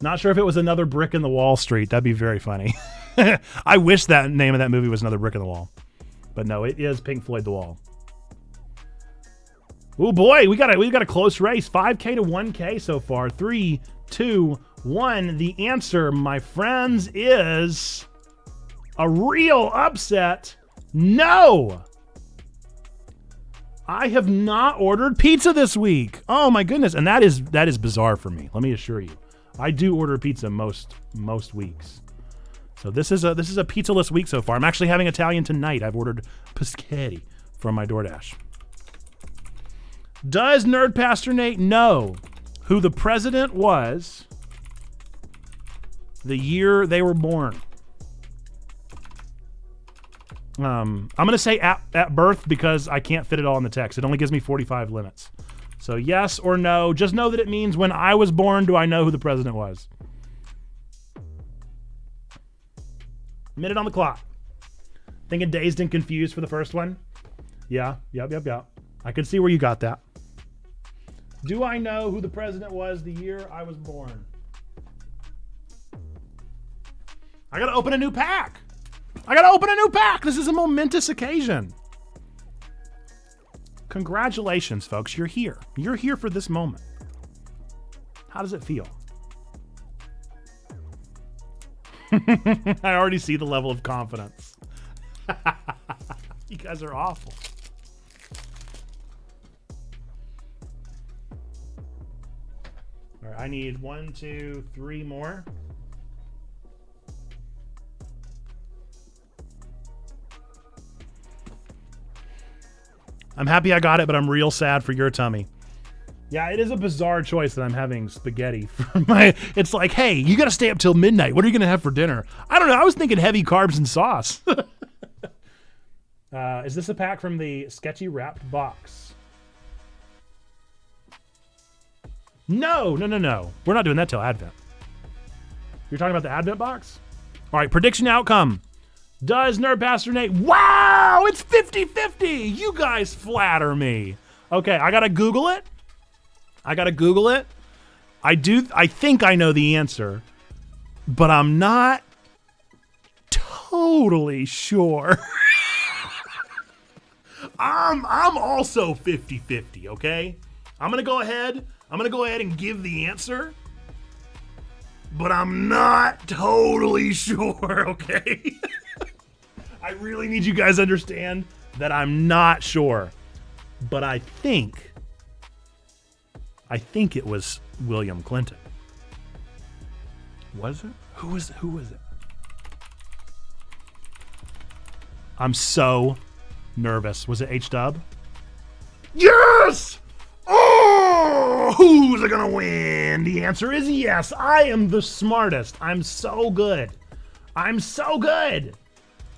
Not sure if it was Another Brick in the Wall Street. That'd be very funny. I wish that name of that movie was Another Brick in the Wall. But no, it is Pink Floyd The Wall. Oh boy, we got a close race. 5K to 1K so far. 3, 2, 1. The answer, my friends, is a real upset. No. I have not ordered pizza this week. Oh my goodness, and that is bizarre for me. Let me assure you, I do order pizza most weeks. So this is a pizza-less week so far. I'm actually having Italian tonight. I've ordered paschetti from my DoorDash. Does Nerd Pastor Nate know who the president was the year they were born? I'm going to say at birth because I can't fit it all in the text. It only gives me 45 limits. So yes or no. Just know that it means when I was born, do I know who the president was? Minute on the clock. Thinking dazed and confused for the first one? Yeah. Yep. I can see where you got that. Do I know who the president was the year I was born? I got to open a new pack. This is a momentous occasion. Congratulations, folks. You're here. You're here for this moment. How does it feel? I already see the level of confidence. You guys are awful. All right, I need 1, 2, 3 more. I'm happy I got it, but I'm real sad for your tummy. Yeah, it is a bizarre choice that I'm having spaghetti for my... It's like, hey, you got to stay up till midnight. What are you going to have for dinner? I don't know. I was thinking heavy carbs and sauce. Is this a pack from the sketchy wrapped box? No. We're not doing that till Advent. You're talking about the Advent box? All right, prediction outcome. Does Nerd Pastor Nate... Wow, it's 50-50. You guys flatter me. Okay, I got to Google it. I think I know the answer, but I'm not totally sure. I'm also 50-50, okay? I'm going to go ahead and give the answer, but I'm not totally sure, okay? I really need you guys to understand that I'm not sure, but I think it was William Clinton. Was it? Who was it? I'm so nervous. Was it H-Dub? Yes! Oh! Who's it gonna win? The answer is yes. I am the smartest. I'm so good.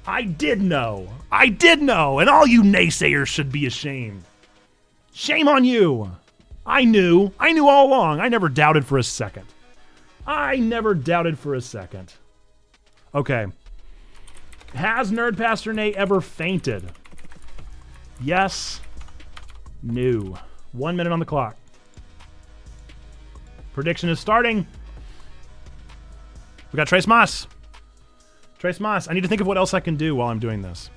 I did know. And all you naysayers should be ashamed. Shame on you. I knew all along. I never doubted for a second. Okay. Has Nerd Pastor Nate ever fainted? Yes. No. 1 minute on the clock. Prediction is starting. We got Trace Moss. I need to think of what else I can do while I'm doing this.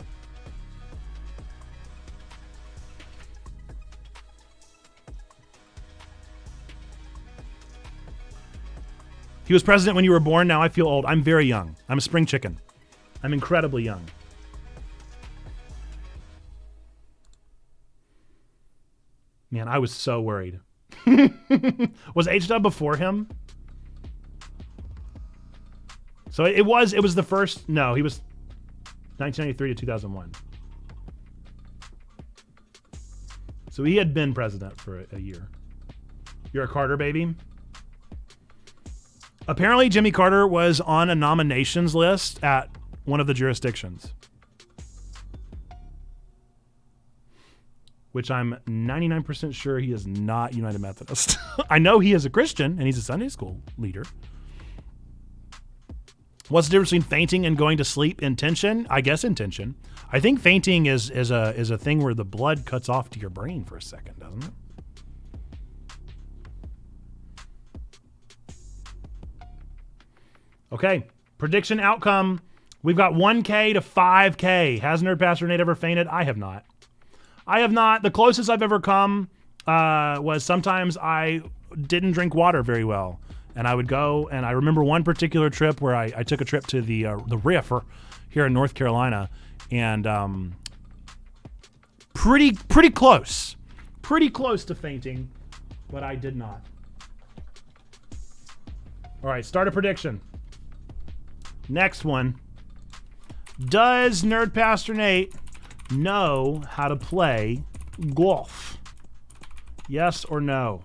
He was president when you were born. Now I feel old. I'm very young. I'm a spring chicken. I'm incredibly young. Man, I was so worried. Was H-Dub before him? So it was the first... No, he was 1993 to 2001. So he had been president for a year. You're a Carter baby? Apparently, Jimmy Carter was on a nominations list at one of the jurisdictions. Which I'm 99% sure he is not United Methodist. I know he is a Christian, and he's a Sunday school leader. What's the difference between fainting and going to sleep? Intention? I guess intention. I think fainting is a thing where the blood cuts off to your brain for a second, doesn't it? Okay, prediction outcome. We've got 1K to 5K. Has Nerd Pastor Nate ever fainted? I have not. The closest I've ever come was sometimes I didn't drink water very well. And I would go, and I remember one particular trip where I took a trip to the River here in North Carolina. And Pretty close. Pretty close to fainting, but I did not. All right, start a prediction. Next one. Does Nerd Pastor Nate know how to play golf? Yes or no?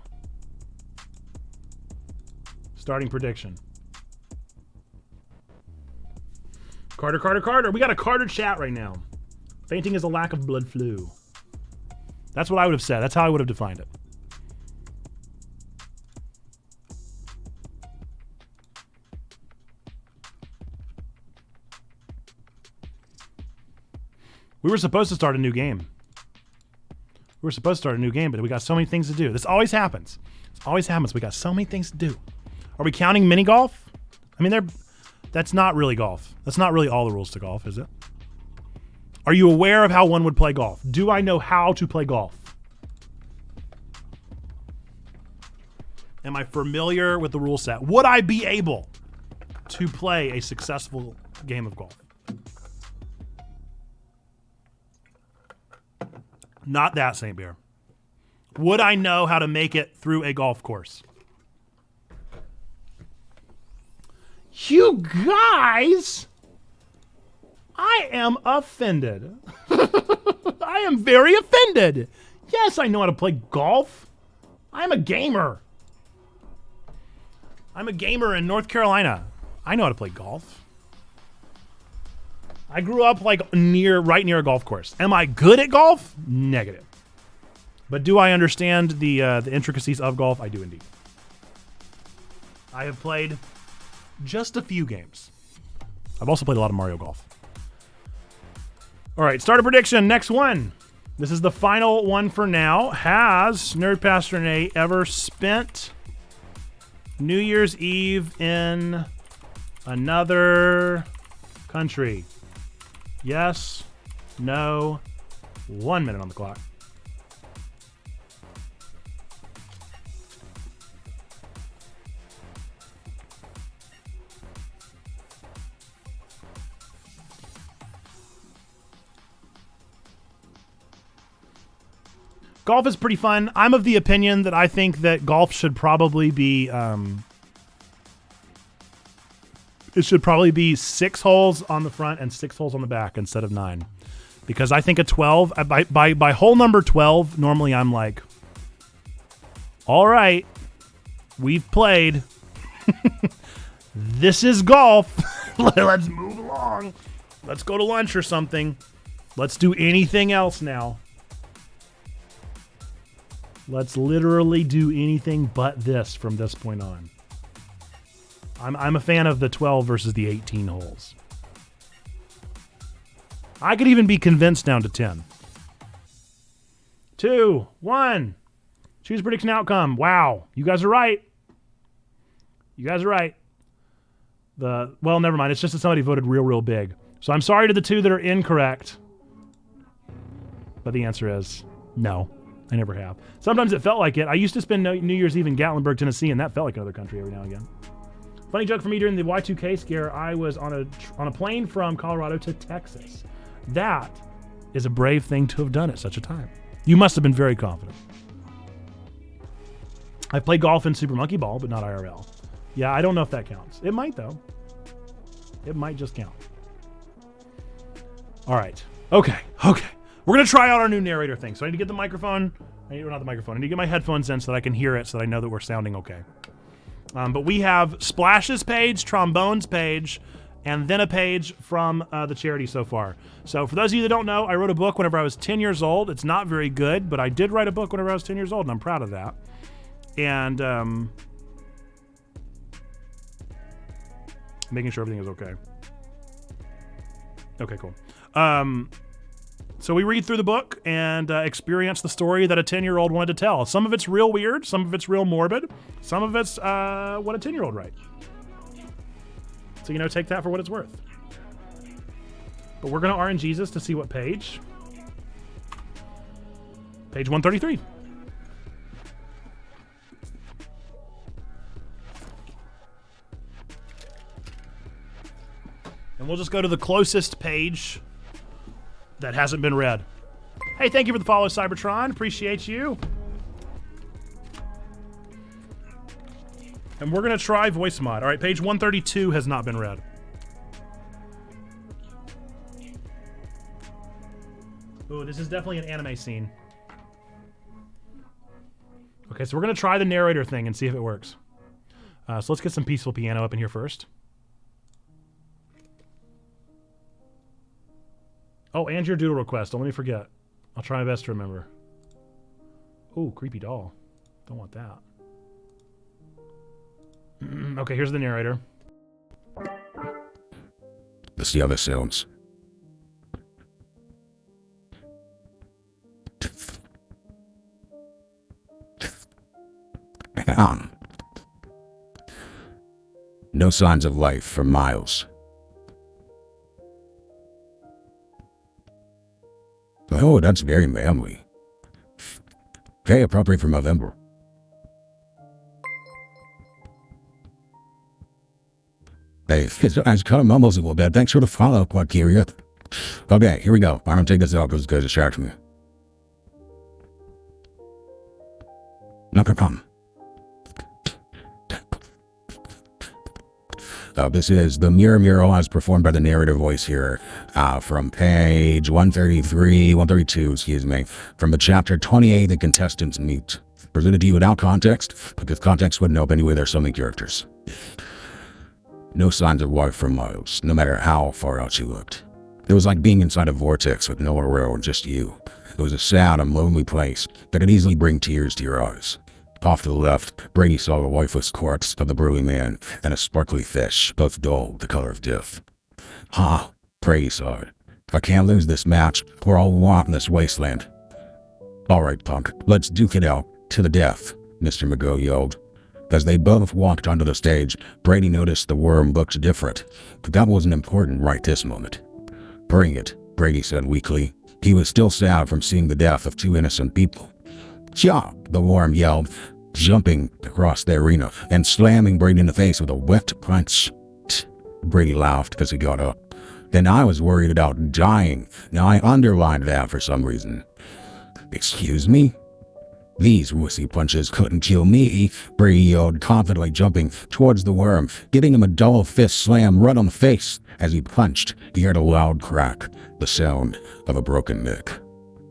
Starting prediction. Carter. We got a Carter chat right now. Fainting is a lack of blood flow. That's what I would have said. That's how I would have defined it. We were supposed to start a new game. But we got so many things to do. This always happens. We got so many things to do. Are we counting mini golf? I mean, that's not really golf. That's not really all the rules to golf, is it? Are you aware of how one would play golf? Do I know how to play golf? Am I familiar with the rule set? Would I be able to play a successful game of golf? Not that, St. Bear. Would I know how to make it through a golf course? You guys, I am offended. I am very offended. Yes, I know how to play golf. I'm a gamer. I'm a gamer in North Carolina. I know how to play golf. I grew up like right near a golf course. Am I good at golf? Negative. But do I understand the intricacies of golf? I do indeed. I have played just a few games. I've also played a lot of Mario Golf. All right, start a prediction. Next one. This is the final one for now. Has Nerd Pastor Nate ever spent New Year's Eve in another country? Yes, no, 1 minute on the clock. Golf is pretty fun. I'm of the opinion that I think that golf should probably be it should probably be 6 holes on the front and 6 holes on the back instead of 9. Because I think a 12, by hole number 12, normally I'm like, all right, we've played. This is golf. Let's move along. Let's go to lunch or something. Let's do anything else now. Let's literally do anything but this from this point on. I'm a fan of the 12 versus the 18 holes. I could even be convinced down to 10. 2, 1. Choose prediction outcome. Wow. You guys are right. Well, never mind. It's just that somebody voted real big. So I'm sorry to the 2 that are incorrect. But the answer is no. I never have. Sometimes it felt like it. I used to spend New Year's Eve in Gatlinburg, Tennessee, and that felt like another country every now and again. Funny joke for me, during the Y2K scare, I was on a plane from Colorado to Texas. That is a brave thing to have done at such a time. You must have been very confident. I played golf in Super Monkey Ball, but not IRL. Yeah, I don't know if that counts. It might, though. It might just count. All right. Okay. We're going to try out our new narrator thing. So I need to get the microphone. I need to get my headphones in so that I can hear it, so that I know that we're sounding okay. But we have Splash's page, Trombone's page, and then a page from the charity so far. So for those of you that don't know, I wrote a book whenever I was 10 years old. It's not very good, but I did write a book whenever I was 10 years old, and I'm proud of that. And making sure everything is okay. Okay, cool. So we read through the book and experience the story that a 10-year-old wanted to tell. Some of it's real weird. Some of it's real morbid. Some of it's what a 10-year-old writes. So, take that for what it's worth. But we're going to RNGesus to see what page. Page 133. And we'll just go to the closest page that hasn't been read. Hey, thank you for the follow, Cybertron. Appreciate you. And we're going to try voice mod. All right, page 132 has not been read. Ooh, this is definitely an anime scene. Okay, so we're going to try the narrator thing and see if it works. So let's get some peaceful piano up in here first. Oh, and your doodle request. Don't let me forget. I'll try my best to remember. Ooh, creepy doll. Don't want that. Okay, here's the narrator. Let's see how this sounds. No signs of life for miles. Oh, that's very manly. Okay, appropriate for November. Hey, I was kind of mumbles a little bit. Thanks for the follow-up, Valkyria. Okay, here we go. I'm gonna take this out because it's gonna distract me. Not gonna come. This is the Mirror Mural as performed by the narrator voice here from page 132, excuse me, from the chapter 28, The Contestants Meet. Presented to you without context, because context wouldn't help anyway, there's so many characters. No signs of life for miles, no matter how far out you looked. It was like being inside a vortex with nowhere around, just you. It was a sad and lonely place that could easily bring tears to your eyes. Off to the left, Brady saw the lifeless corpse of the burly man and a sparkly fish, both dull, the color of death. Ha, Brady saw it. If I can't lose this match, we're all walk in this wasteland. All right, punk, let's duke it out, to the death, Mr. McGill yelled. As they both walked onto the stage, Brady noticed the worm looked different, but that wasn't important right this moment. Bring it, Brady said weakly. He was still sad from seeing the death of two innocent people. "Cha!" the worm yelled, jumping across the arena and slamming Brady in the face with a wet punch. Brady laughed as he got up. Then I was worried about dying. Now I underlined that for some reason. Excuse me? These wussy punches couldn't kill me, Brady yelled, confidently jumping towards the worm, giving him a dull fist slam right on the face. As he punched, he heard a loud crack, the sound of a broken neck.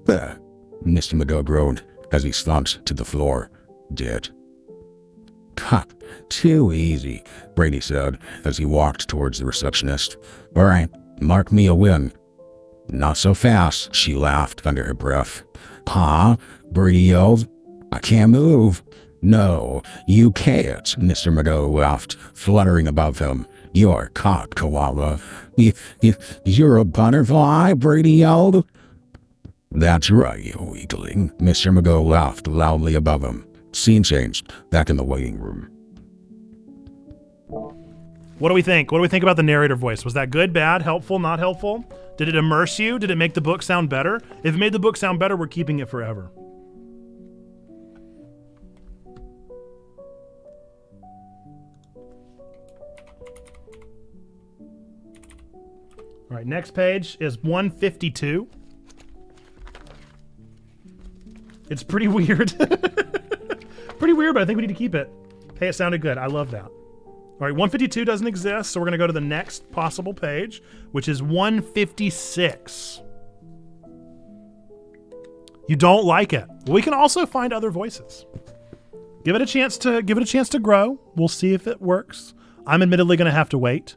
There, Mr. McGill groaned as he slumped to the floor, dead. Ha, too easy, Brady said as he walked towards the receptionist. All right, mark me a win. Not so fast, she laughed under her breath. Huh? Brady yelled. I can't move. No, you can't, Mr. McGill laughed, fluttering above him. You're caught, koala. You're a butterfly, Brady yelled. That's right, you weakling. Mr. McGill laughed loudly above him. Scene changed, back in the waiting room. What do we think? What do we think about the narrator voice? Was that good, bad, helpful, not helpful? Did it immerse you? Did it make the book sound better? If it made the book sound better, we're keeping it forever. All right, next page is 152. It's pretty weird. Pretty weird, but I think we need to keep it. Hey, it sounded good. I love that. All right, 152 doesn't exist, so we're going to go to the next possible page, which is 156. You don't like it. We can also find other voices. Give it a chance to grow. We'll see if it works. I'm admittedly going to have to wait.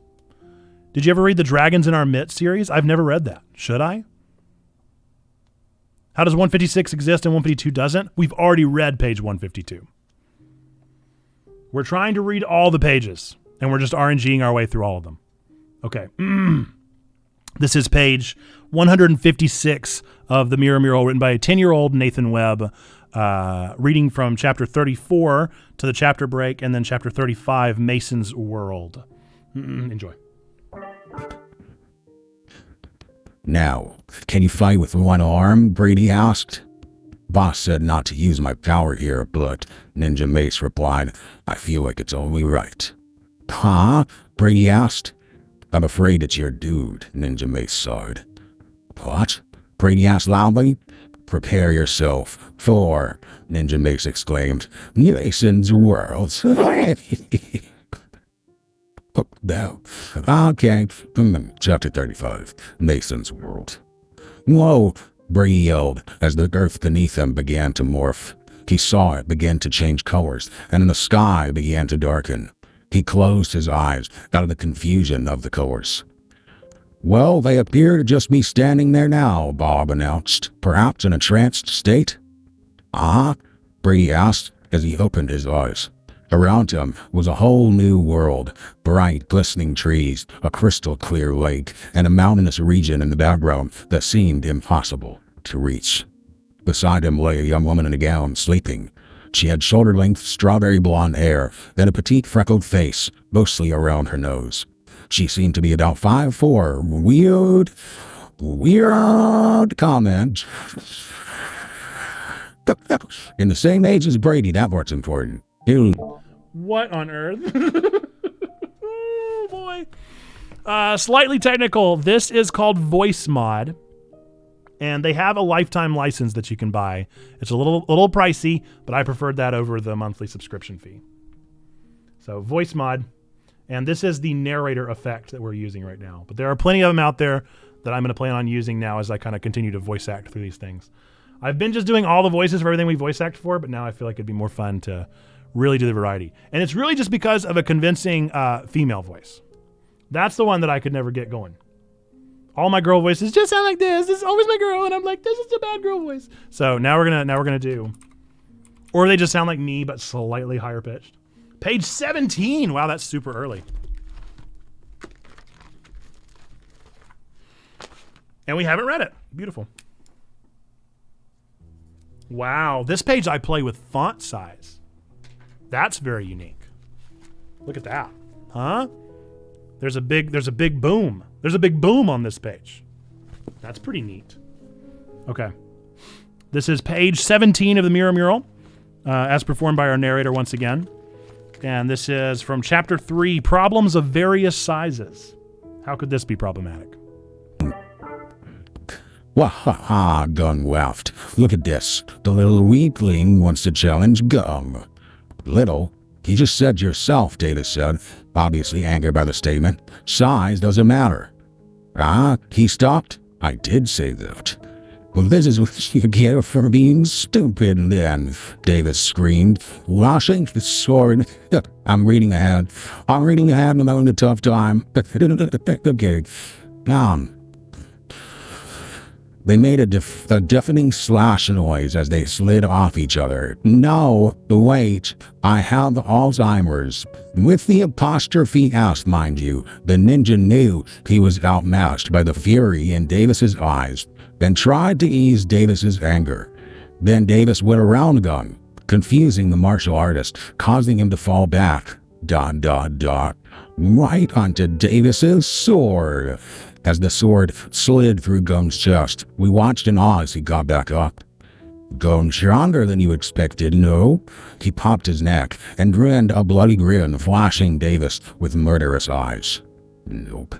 Did you ever read the Dragons in Our Midst series? I've never read that. Should I? How does 156 exist and 152 doesn't? We've already read page 152. We're trying to read all the pages, and we're just RNGing our way through all of them. Okay. This is page 156 of The Mirror Mural, written by a 10-year-old Nathan Webb, reading from chapter 34 to the chapter break, and then chapter 35, Mason's World. Enjoy. Now, can you fight with one arm? Brady asked. Boss said not to use my power here, but Ninja Mace replied, I feel like it's only right. Huh? Brady asked. I'm afraid it's your dude, Ninja Mace sighed. What? Brady asked loudly. Prepare yourself for, Ninja Mace exclaimed, Mason's world. Now, okay, chapter 35, Mason's world. Whoa, Bree yelled as the earth beneath him began to morph. He saw it begin to change colors, and the sky began to darken. He closed his eyes out of the confusion of the colors. Well, they appear to just be standing there now, Bob announced, perhaps in a tranced state. Ah? Bree asked as he opened his eyes. Around him was a whole new world, bright, glistening trees, a crystal-clear lake, and a mountainous region in the background that seemed impossible to reach. Beside him lay a young woman in a gown, sleeping. She had shoulder-length, strawberry blonde hair, then a petite, freckled face, mostly around her nose. She seemed to be about 5'4". Weird comment. In the same age as Brady, that part's important. What on earth? Oh, boy. Slightly technical. This is called Voice Mod, and they have a lifetime license that you can buy. It's a little pricey, but I preferred that over the monthly subscription fee. So Voice Mod, and this is the narrator effect that we're using right now. But there are plenty of them out there that I'm going to plan on using now as I kind of continue to voice act through these things. I've been just doing all the voices for everything we voice act for, but now I feel like it'd be more fun to really do the variety. And it's really just because of a convincing female voice. That's the one that I could never get going. All my girl voices just sound like this. This is always my girl, and I'm like, this is a bad girl voice. So now we're gonna do, or they just sound like me but slightly higher pitched. Page 17. Wow, that's super early. And we haven't read it. Beautiful. Wow, this page I play with font size. That's very unique. Look at that. Huh? There's a big boom. There's a big boom on this page. That's pretty neat. Okay. This is page 17 of the Mirror Mural, as performed by our narrator once again. And this is from chapter 3, Problems of Various Sizes. How could this be problematic? Wahaha, Gun laughed. Look at this. The little weakling wants to challenge Gum. Little? You just said yourself, Davis said, obviously angered by the statement. Size doesn't matter. Ah, he stopped? I did say that. Well, this is what you get for being stupid, then, Davis screamed, washing his sword. I'm reading ahead. I'm having a tough time. Okay. They made a deafening slash noise as they slid off each other. No, wait, I have Alzheimer's. With the apostrophe S, mind you, the ninja knew he was outmatched by the fury in Davis's eyes and tried to ease Davis's anger. Then Davis went around Gun, confusing the martial artist, causing him to fall back. ... Right onto Davis's sword. As the sword slid through Gun's chest, we watched in awe as he got back up. Gun stronger than you expected, no? He popped his neck and grinned a bloody grin, flashing Davis with murderous eyes. Nope.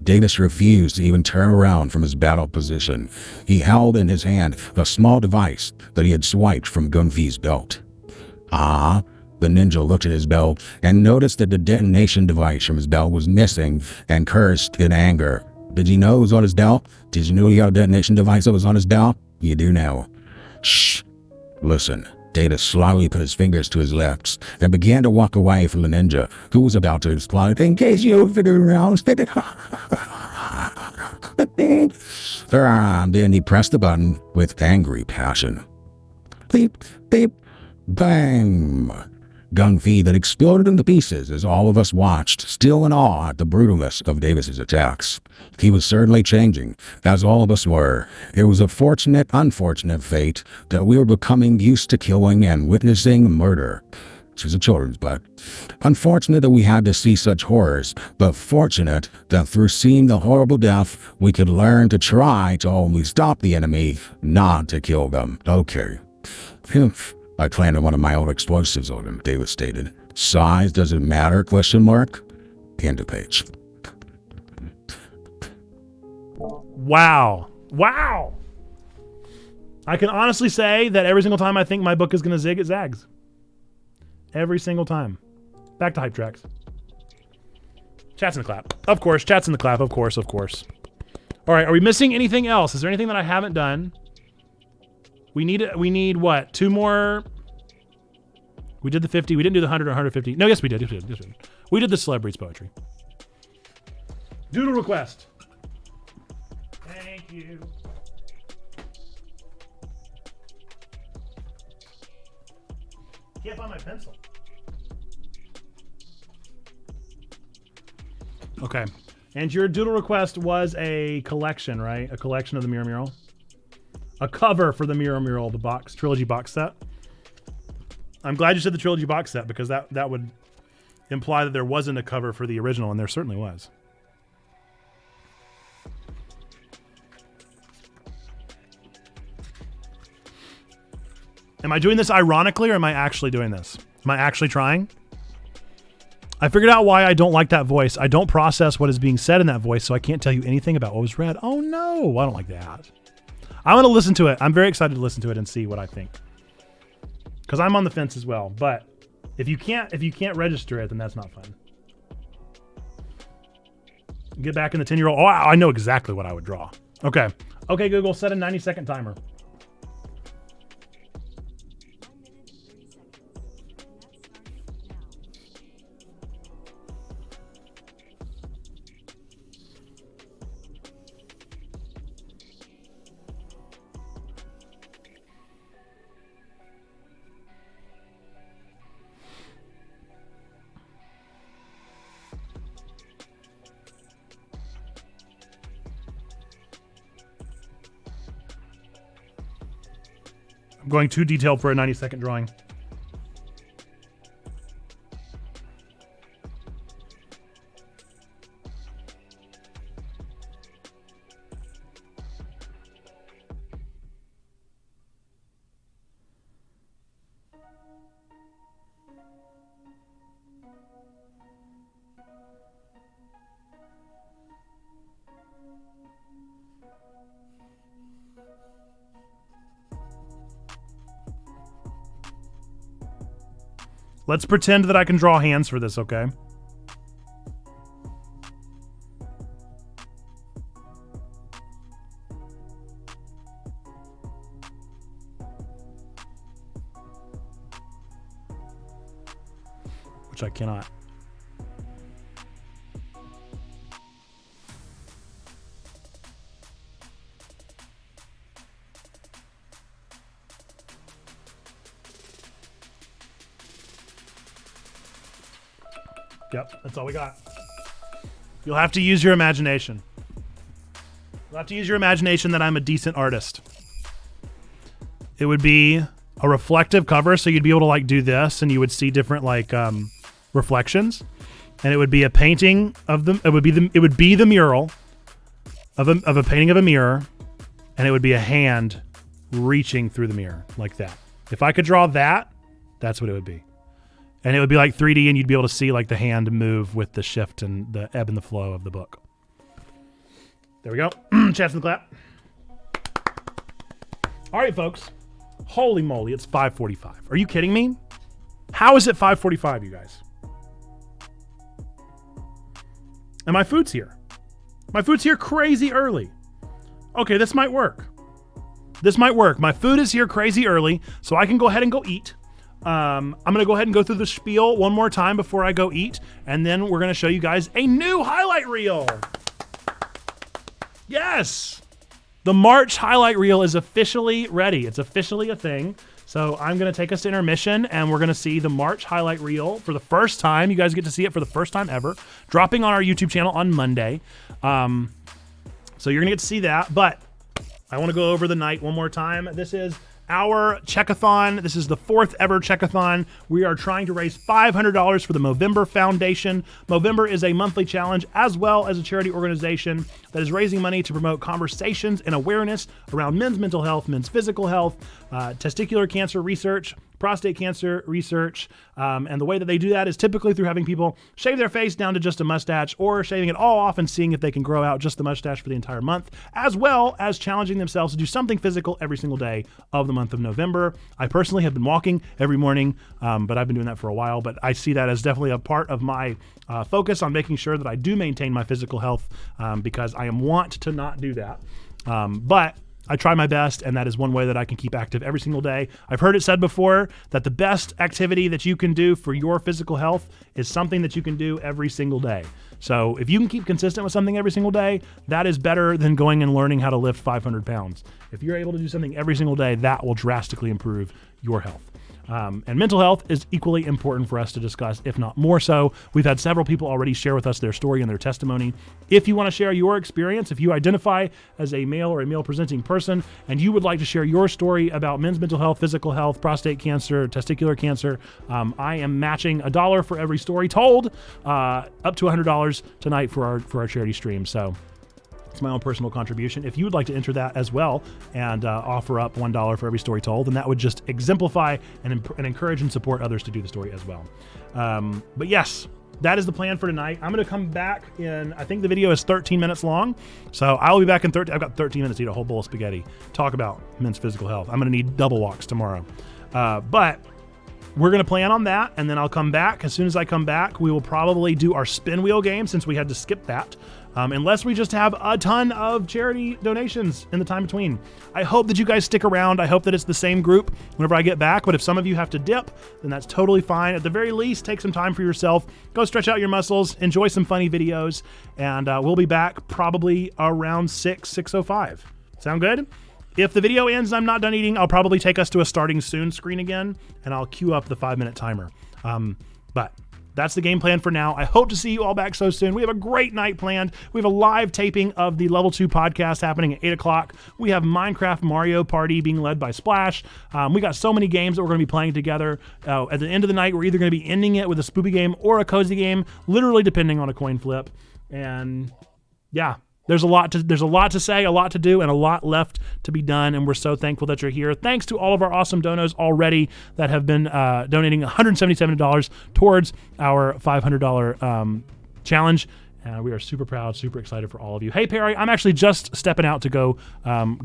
Davis refused to even turn around from his battle position. He held in his hand a small device that he had swiped from Gunfi's belt. Ah? The ninja looked at his belt and noticed that the detonation device from his belt was missing and cursed in anger. Did you know it was on his belt? Did you know he had a detonation device that was on his belt? You do now. Shh. Listen. Davis slowly put his fingers to his lips and began to walk away from the ninja, who was about to explode. In case you figure it out, then he pressed the button with angry passion. Beep, beep, bang. Gunfi that exploded into pieces as all of us watched, still in awe at the brutalness of Davis's attacks. He was certainly changing, as all of us were. It was a fortunate, unfortunate fate that we were becoming used to killing and witnessing murder. Which is a children's book. Unfortunate that we had to see such horrors, but fortunate that through seeing the horrible death, we could learn to try to only stop the enemy, not to kill them. Okay. I planted one of my own explosives on him, Davis stated. Size doesn't matter, question mark? End of page. Wow. Wow. I can honestly say that every single time I think my book is going to zig, it zags. Every single time. Back to hype tracks. Chats in the clap. Of course. Chats in the clap. Of course. Of course. All right. Are we missing anything else? Is there anything that I haven't done? We need what? 2 more. We did the 50. We didn't do the 100 or 150. No, yes, we did. We did the celebrities poetry. Doodle request. Thank you. Can't find my pencil. Okay. And your doodle request was a collection, right? A collection of the Mirror Mural? A cover for the Mirror Mural, the box, trilogy box set. I'm glad you said the trilogy box set because that would imply that there wasn't a cover for the original, and there certainly was. Am I doing this ironically or am I actually doing this? Am I actually trying? I figured out why I don't like that voice. I don't process what is being said in that voice, so I can't tell you anything about what was read. Oh no, I don't like that. I'm going to listen to it. I'm very excited to listen to it and see what I think. Because I'm on the fence as well. But if you can't register it, then that's not fun. Get back in the 10-year-old. Oh, I know exactly what I would draw. Okay. Okay, Google, set a 90-second timer. I'm going too detailed for a 90-second drawing. Let's pretend that I can draw hands for this, okay? Which I cannot. Yep, that's all we got. You'll have to use your imagination. You'll have to use your imagination that I'm a decent artist. It would be a reflective cover, so you'd be able to like do this, and you would see different like reflections, and it would be a painting of the. It would be the mural of a painting of a mirror, and it would be a hand reaching through the mirror like that. If I could draw that, that's what it would be. And it would be like 3D, and you'd be able to see like the hand move with the shift and the ebb and the flow of the book. There we go. Chats in the clap. All right, folks. Holy moly, it's 5:45. Are you kidding me? How is it 5:45, you guys? And my food's here. My food's here crazy early. Okay, this might work. This might work. My food is here crazy early, so I can go ahead and go eat. I'm going to go ahead and go through the spiel one more time before I go eat, and then we're going to show you guys a new highlight reel. Yes! The March highlight reel is officially ready. It's officially a thing. So I'm going to take us to intermission, and we're going to see the March highlight reel for the first time. You guys get to see it for the first time ever, dropping on our YouTube channel on Monday. So you're going to get to see that, but I want to go over the night one more time. This is our Check-A-Thon. This is the 4th ever Check-A-Thon. We are trying to raise $500 for the Movember Foundation. Movember is a monthly challenge as well as a charity organization that is raising money to promote conversations and awareness around men's mental health, men's physical health, testicular cancer research, prostate cancer research. And the way that they do that is typically through having people shave their face down to just a mustache or shaving it all off and seeing if they can grow out just the mustache for the entire month, as well as challenging themselves to do something physical every single day of the month of November. I personally have been walking every morning, but I've been doing that for a while, but I see that as definitely a part of my focus on making sure that I do maintain my physical health because I am want to not do that. But I try my best, and that is one way that I can keep active every single day. I've heard it said before that the best activity that you can do for your physical health is something that you can do every single day. So if you can keep consistent with something every single day, that is better than going and learning how to lift 500 pounds. If you're able to do something every single day, that will drastically improve your health. And mental health is equally important for us to discuss, if not more so. We've had several people already share with us their story and their testimony. If you want to share your experience, if you identify as a male or a male presenting person and you would like to share your story about men's mental health, physical health, prostate cancer, testicular cancer, I am matching $1 for every story told, up to $100 tonight for our charity stream. So it's my own personal contribution. If you would like to enter that as well and offer up $1 for every story told, then that would just exemplify and encourage and support others to do the story as well. But yes, that is the plan for tonight. I'm going to come back in, I think the video is 13 minutes long. So I'll be back in I've got 13 minutes to eat a whole bowl of spaghetti, talk about men's physical health. I'm going to need double walks tomorrow. But we're going to plan on that, and then I'll come back. As soon as I come back, we will probably do our spin wheel game since we had to skip that. Unless we just have a ton of charity donations in the time between. I hope that you guys stick around. I hope that it's the same group whenever I get back, but if some of you have to dip, then that's totally fine. At the very least, take some time for yourself. Go stretch out your muscles, enjoy some funny videos, and we'll be back probably around 6:05. Sound good? If the video ends and I'm not done eating, I'll probably take us to a starting soon screen again, and I'll queue up the 5-minute timer. But that's the game plan for now. I hope to see you all back so soon. We have a great night planned. We have a live taping of the Level 2 podcast happening at 8 o'clock. We have Minecraft Mario Party being led by Splash. We got so many games that we're going to be playing together. At the end of the night, we're either going to be ending it with a spoopy game or a cozy game, literally depending on a coin flip. And yeah, there's a lot to say, a lot to do, and a lot left to be done, and we're so thankful that you're here. Thanks to all of our awesome donos already that have been donating $177 towards our $500 challenge. We are super proud, super excited for all of you. Hey, Perry, I'm actually just stepping out to go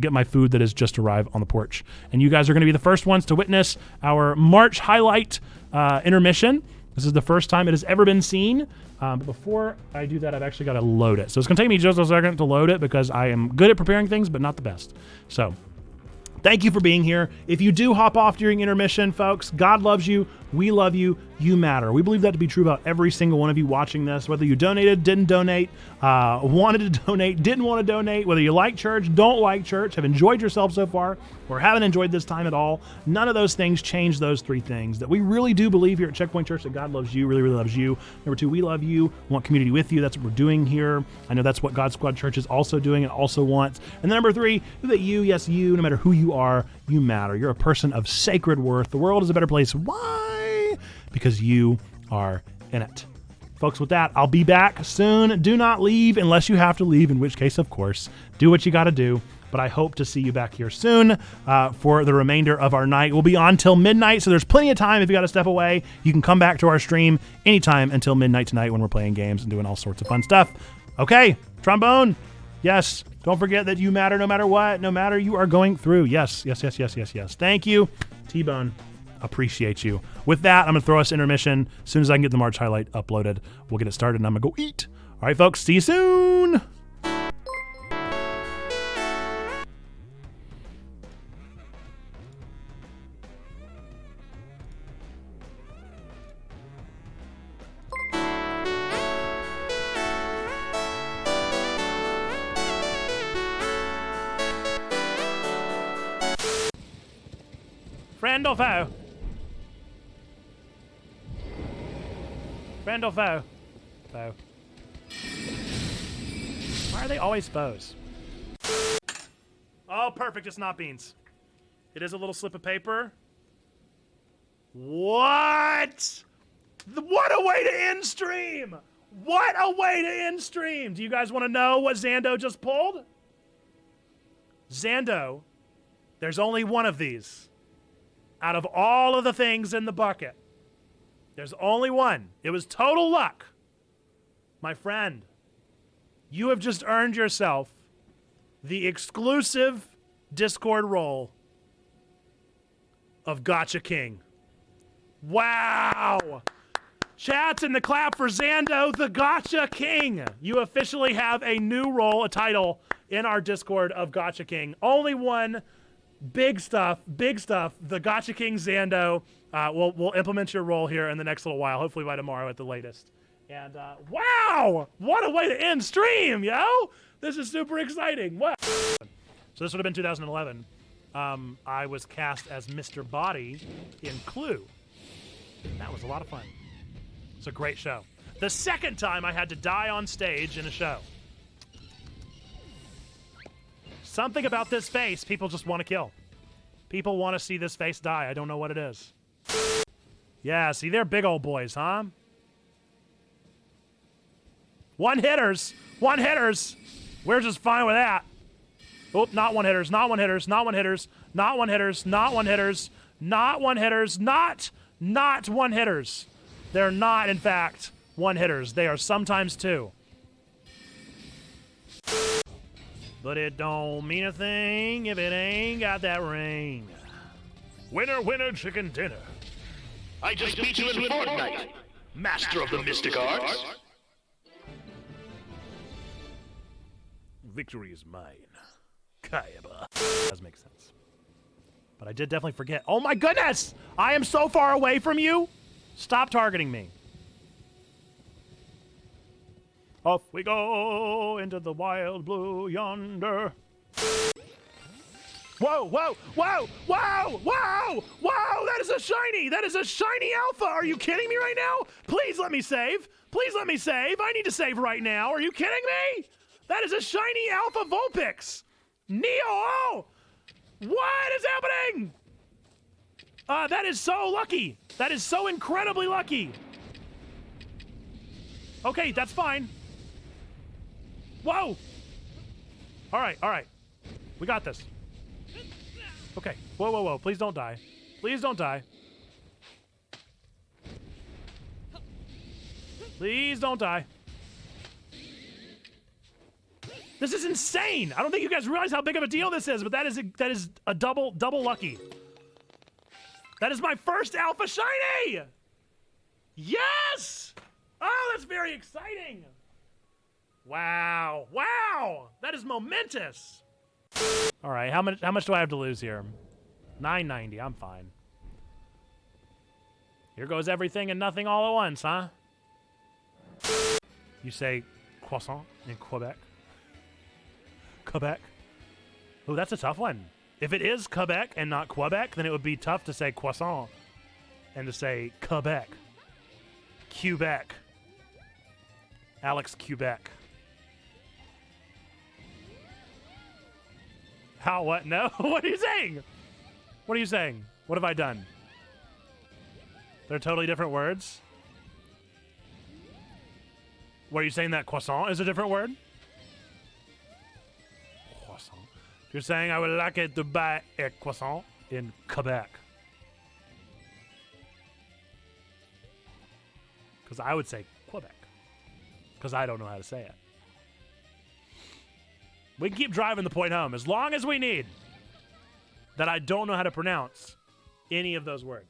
get my food that has just arrived on the porch. And you guys are going to be the first ones to witness our March highlight intermission. This is the first time it has ever been seen. But before I do that, I've actually got to load it. So it's going to take me just a second to load it because I am good at preparing things, but not the best. So thank you for being here. If you do hop off during intermission, folks, God loves you. We love you. You matter. We believe that to be true about every single one of you watching this, whether you donated, didn't donate, wanted to donate, didn't want to donate, whether you like church, don't like church, have enjoyed yourself so far, or haven't enjoyed this time at all. None of those things change those three things that we really do believe here at Checkpoint Church, that God loves you, really, really loves you. Number two, we love you, want community with you. That's what we're doing here. I know that's what God Squad Church is also doing and also wants. And then number three, that you, yes, you, no matter who you are, you matter. You're a person of sacred worth. The world is a better place. Why? Because you are in it. Folks, with that, I'll be back soon. Do not leave unless you have to leave, in which case, of course, do what you got to do. But I hope to see you back here soon for the remainder of our night. We'll be on till midnight, so there's plenty of time. If you got to step away, you can come back to our stream anytime until midnight tonight when we're playing games and doing all sorts of fun stuff. Okay, trombone. Yes, don't forget that you matter no matter what, no matter you are going through. Yes, yes, yes, yes, yes, yes. Thank you, T-Bone. Appreciate you. With that, I'm going to throw us intermission. As soon as I can get the March highlight uploaded, we'll get it started, and I'm going to go eat. All right, folks, see you soon. Friend or foe? Friend or foe? Foe. Why are they always foes? Oh, perfect. It's not beans. It is a little slip of paper. What? What a way to end stream! What a way to end stream! Do you guys want to know what Zando just pulled? Zando, there's only one of these. Out of all of the things in the bucket, there's only one. It was total luck. My friend, you have just earned yourself the exclusive Discord role of Gotcha King. Wow! Chats in the clap for Zando, the Gotcha King. You officially have a new role, a title in our Discord of Gotcha King. Only one. Big stuff, the Gotcha King Zando. We'll implement your role here in the next little while, hopefully by tomorrow at the latest. And wow, what a way to end stream, yo! This is super exciting. Wow. So this would have been 2011. I was cast as Mr. Body in Clue. That was a lot of fun. It's a great show. The second time I had to die on stage in a show. Something about this face people just want to kill. People want to see this face die. I don't know what it is. Yeah, see, they're big old boys, huh? One hitters. We're just fine with that. Oh, not one hitters. Not one hitters. Not one hitters. Not one hitters. Not one hitters. Not one hitters. They're not, in fact, one hitters. They are sometimes two. But it don't mean a thing if it ain't got that ring. Winner, winner, chicken dinner. I just beat you in Fortnite, master of the mystic arts. Victory is mine. Kayaba. Does make sense. But I did definitely forget. Oh my goodness! I am so far away from you! Stop targeting me. Off we go into the wild blue yonder. Whoa, whoa, whoa, whoa, whoa, whoa! That is a shiny! That is a shiny alpha! Are you kidding me right now? Please let me save! Please let me save! I need to save right now! Are you kidding me? That is a shiny alpha Vulpix! Neo! Oh! What is happening? That is so lucky! That is so incredibly lucky! Okay, that's fine. Whoa! Alright. We got this. Okay. Whoa. Please don't die. Please don't die. Please don't die. This is insane! I don't think you guys realize how big of a deal this is, but that is a double lucky. That is my first alpha shiny! Yes! Oh, that's very exciting! Wow. That is momentous. All right, how much do I have to lose here? 990. I'm fine. Here goes everything and nothing all at once, huh? You say croissant in Quebec? Quebec? Oh, that's a tough one. If it is Quebec and not Quebec, then it would be tough to say croissant and to say Quebec. Quebec. Alex Quebec. How, what? No? What are you saying? What are you saying? What have I done? They're totally different words? What are you saying, that croissant is a different word? Croissant. You're saying I would like it to buy a croissant in Quebec. Because I would say Quebec. Because I don't know how to say it. We can keep driving the point home as long as we need that I don't know how to pronounce any of those words.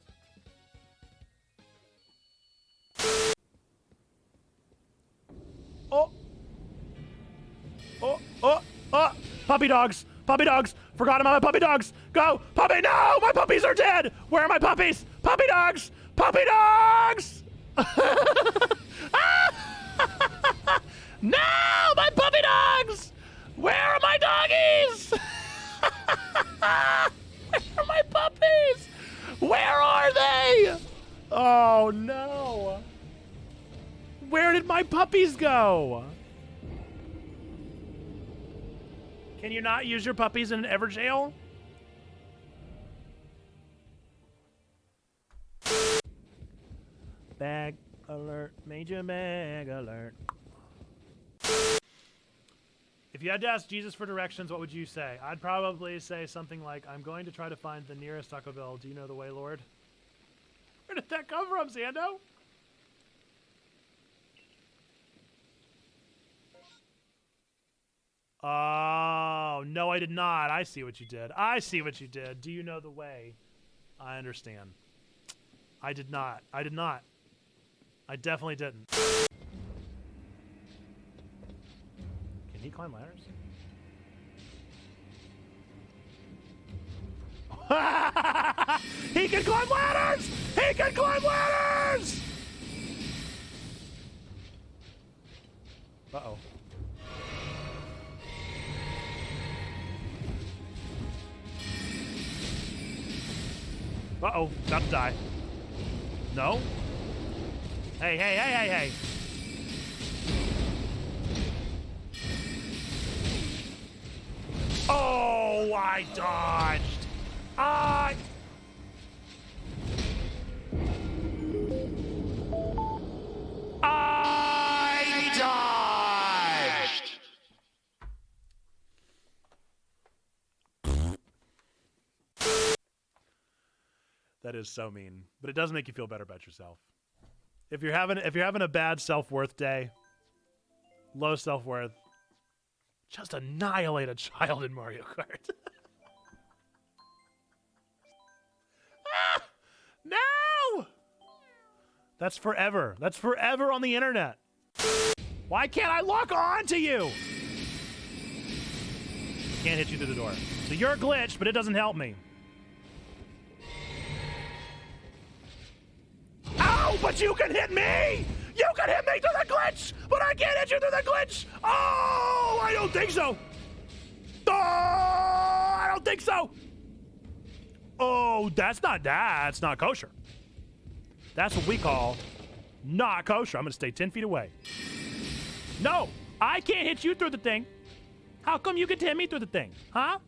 Oh! Puppy dogs! Forgot about my puppy dogs! Go! Puppy! No! My puppies are dead! Where are my puppies? Puppy dogs! Puppy dogs! No! My puppy dogs! Where are my doggies? Where are my puppies? Where are they? Oh no! Where did my puppies go? Can you not use your puppies in an Everjail? Bag alert, major bag alert. If you had to ask Jesus for directions, what would you say? I'd probably say something like, I'm going to try to find the nearest Taco Bell. Do you know the way, Lord? Where did that come from, Sando? Oh, no, I did not. I see what you did. I see what you did. Do you know the way? I understand. I did not. I did not. I definitely didn't. Can he climb ladders? He can climb ladders! He can climb ladders! Uh-oh. Uh-oh, about to die. No? Hey, hey, hey, hey, hey. Oh, I dodged. I dodged. That is so mean, but it does make you feel better about yourself. If you're having a bad self-worth day, low self-worth, just annihilate a child in Mario Kart. Ah, no! That's forever. That's forever on the internet. Why can't I lock on to you? Can't hit you through the door. So you're glitched, but it doesn't help me. Ow, but you can hit me! You can hit me through the glitch, but I can't hit you through the glitch! Oh, I don't think so! Oh, I don't think so! Oh, that's not kosher. That's what we call not kosher. I'm gonna stay 10 feet away. No, I can't hit you through the thing. How come you can hit me through the thing, huh?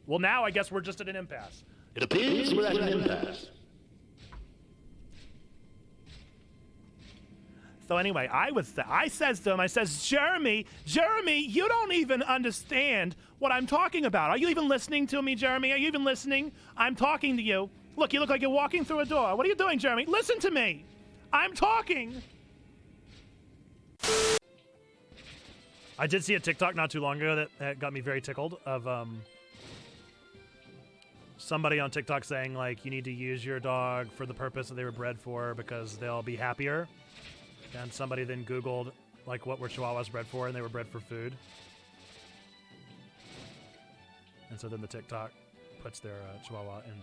Well, now I guess we're just at an impasse. It appears we're at an impasse. So anyway, I says to him, I says, Jeremy, you don't even understand what I'm talking about. Are you even listening to me, Jeremy? Are you even listening? I'm talking to you. Look, you look like you're walking through a door. What are you doing, Jeremy? Listen to me. I'm talking. I did see a TikTok not too long ago that got me very tickled of somebody on TikTok saying, like, you need to use your dog for the purpose that they were bred for because they'll be happier. And somebody then Googled, like, what were Chihuahuas bred for, and they were bred for food. And so then the TikTok puts their Chihuahua in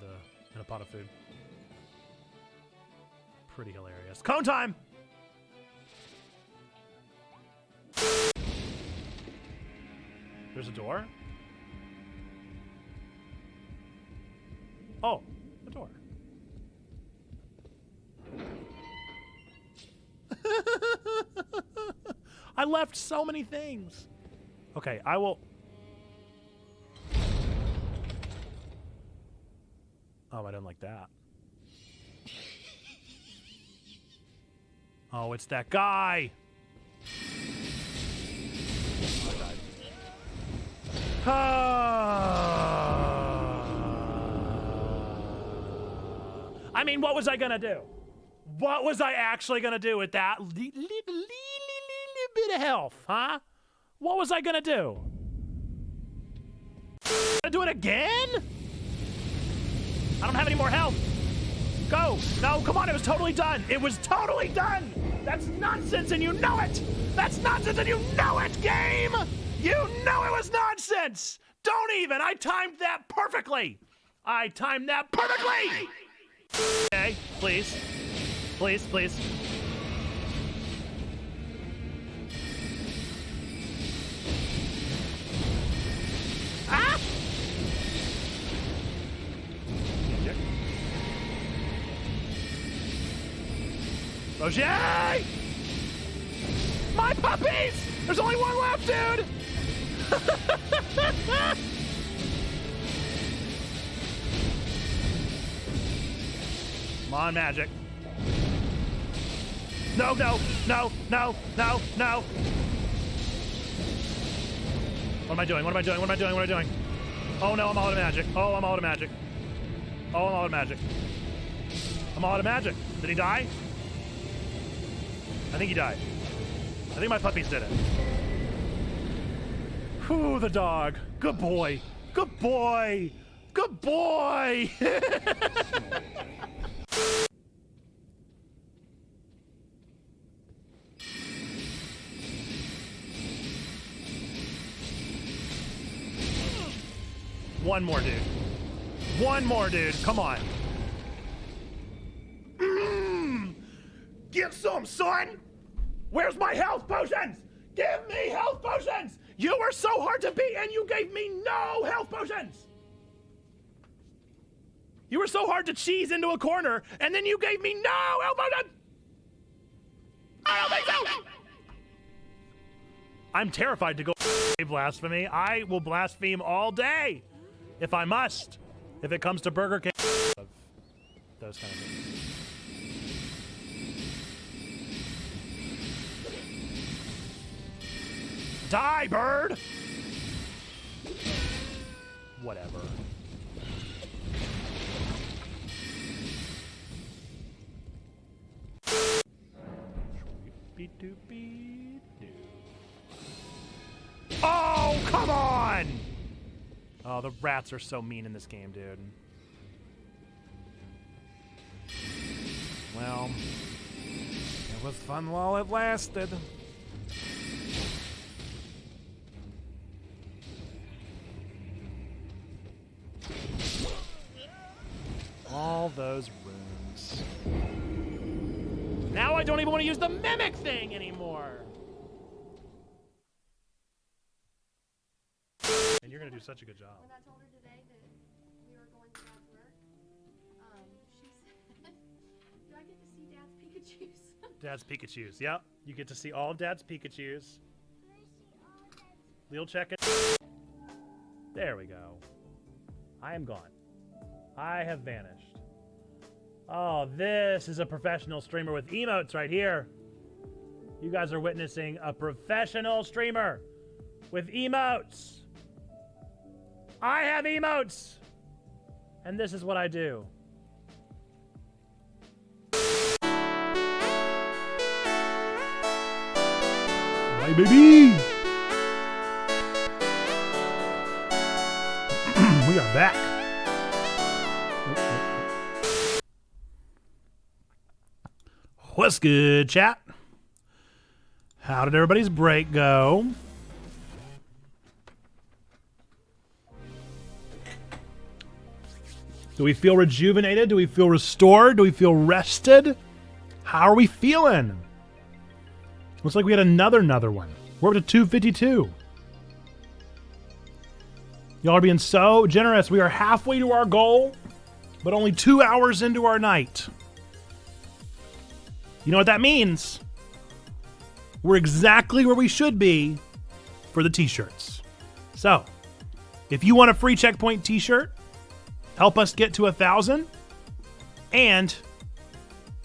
a pot of food. Pretty hilarious. Cone time! There's a door? Oh, a door. I left so many things. Okay, I will... Oh, I didn't like that. Oh, it's that guy! I mean, what was I gonna do? What was I actually gonna do with that little bit of health, huh? What was I gonna do? Gonna do it again? I don't have any more health. Go. No, come on, it was totally done. It was totally done. That's nonsense and you know it. That's nonsense and you know it, game. You know it was nonsense. Don't even. I timed that perfectly. I timed that perfectly. Okay, please. Please, please. Ah! Roger! My puppies! There's only one left, dude! Come on, magic. No, no, no, no, no, no. What am I doing? What am I doing? What am I doing? What am I doing? Oh no, I'm all out of magic. Oh, I'm all out of magic. Oh, I'm all out of magic. I'm all out of magic. Did he die? I think he died. I think my puppies did it. Whew, the dog. Good boy. Good boy. Good boy. One more, dude. One more, dude. Come on. Get some, son. Where's my health potions? Give me health potions. You were so hard to beat and you gave me no health potions. You were so hard to cheese into a corner and then you gave me no health potions. I don't think so. I'm terrified to go blasphemy. I will blaspheme all day if I must. If it comes to Burger King. Those kind of things. Die, bird! Whatever. Oh, come on! Oh, the rats are so mean in this game, dude. Well, it was fun while it lasted. All those rooms. Now I don't even want to use the mimic thing anymore. And you're going to do such a good job. When I told her today that we were going to Dad's work, she said, do I get to see Dad's Pikachus? Dad's Pikachus. Yep. You get to see all of Dad's Pikachus. We'll check it. There we go. I am gone. I have vanished. Oh, this is a professional streamer with emotes right here. You guys are witnessing a professional streamer with emotes. I have emotes. And this is what I do. Hi, baby. We are back. What's good, chat? How did everybody's break go? Do we feel rejuvenated? Do we feel restored? Do we feel rested? How are we feeling? Looks like we had another one. We're up to 252. Y'all are being so generous. We are halfway to our goal, but only 2 hours into our night. You know what that means? We're exactly where we should be for the t-shirts. So, if you want a free Checkpoint t-shirt, help us get to 1,000 and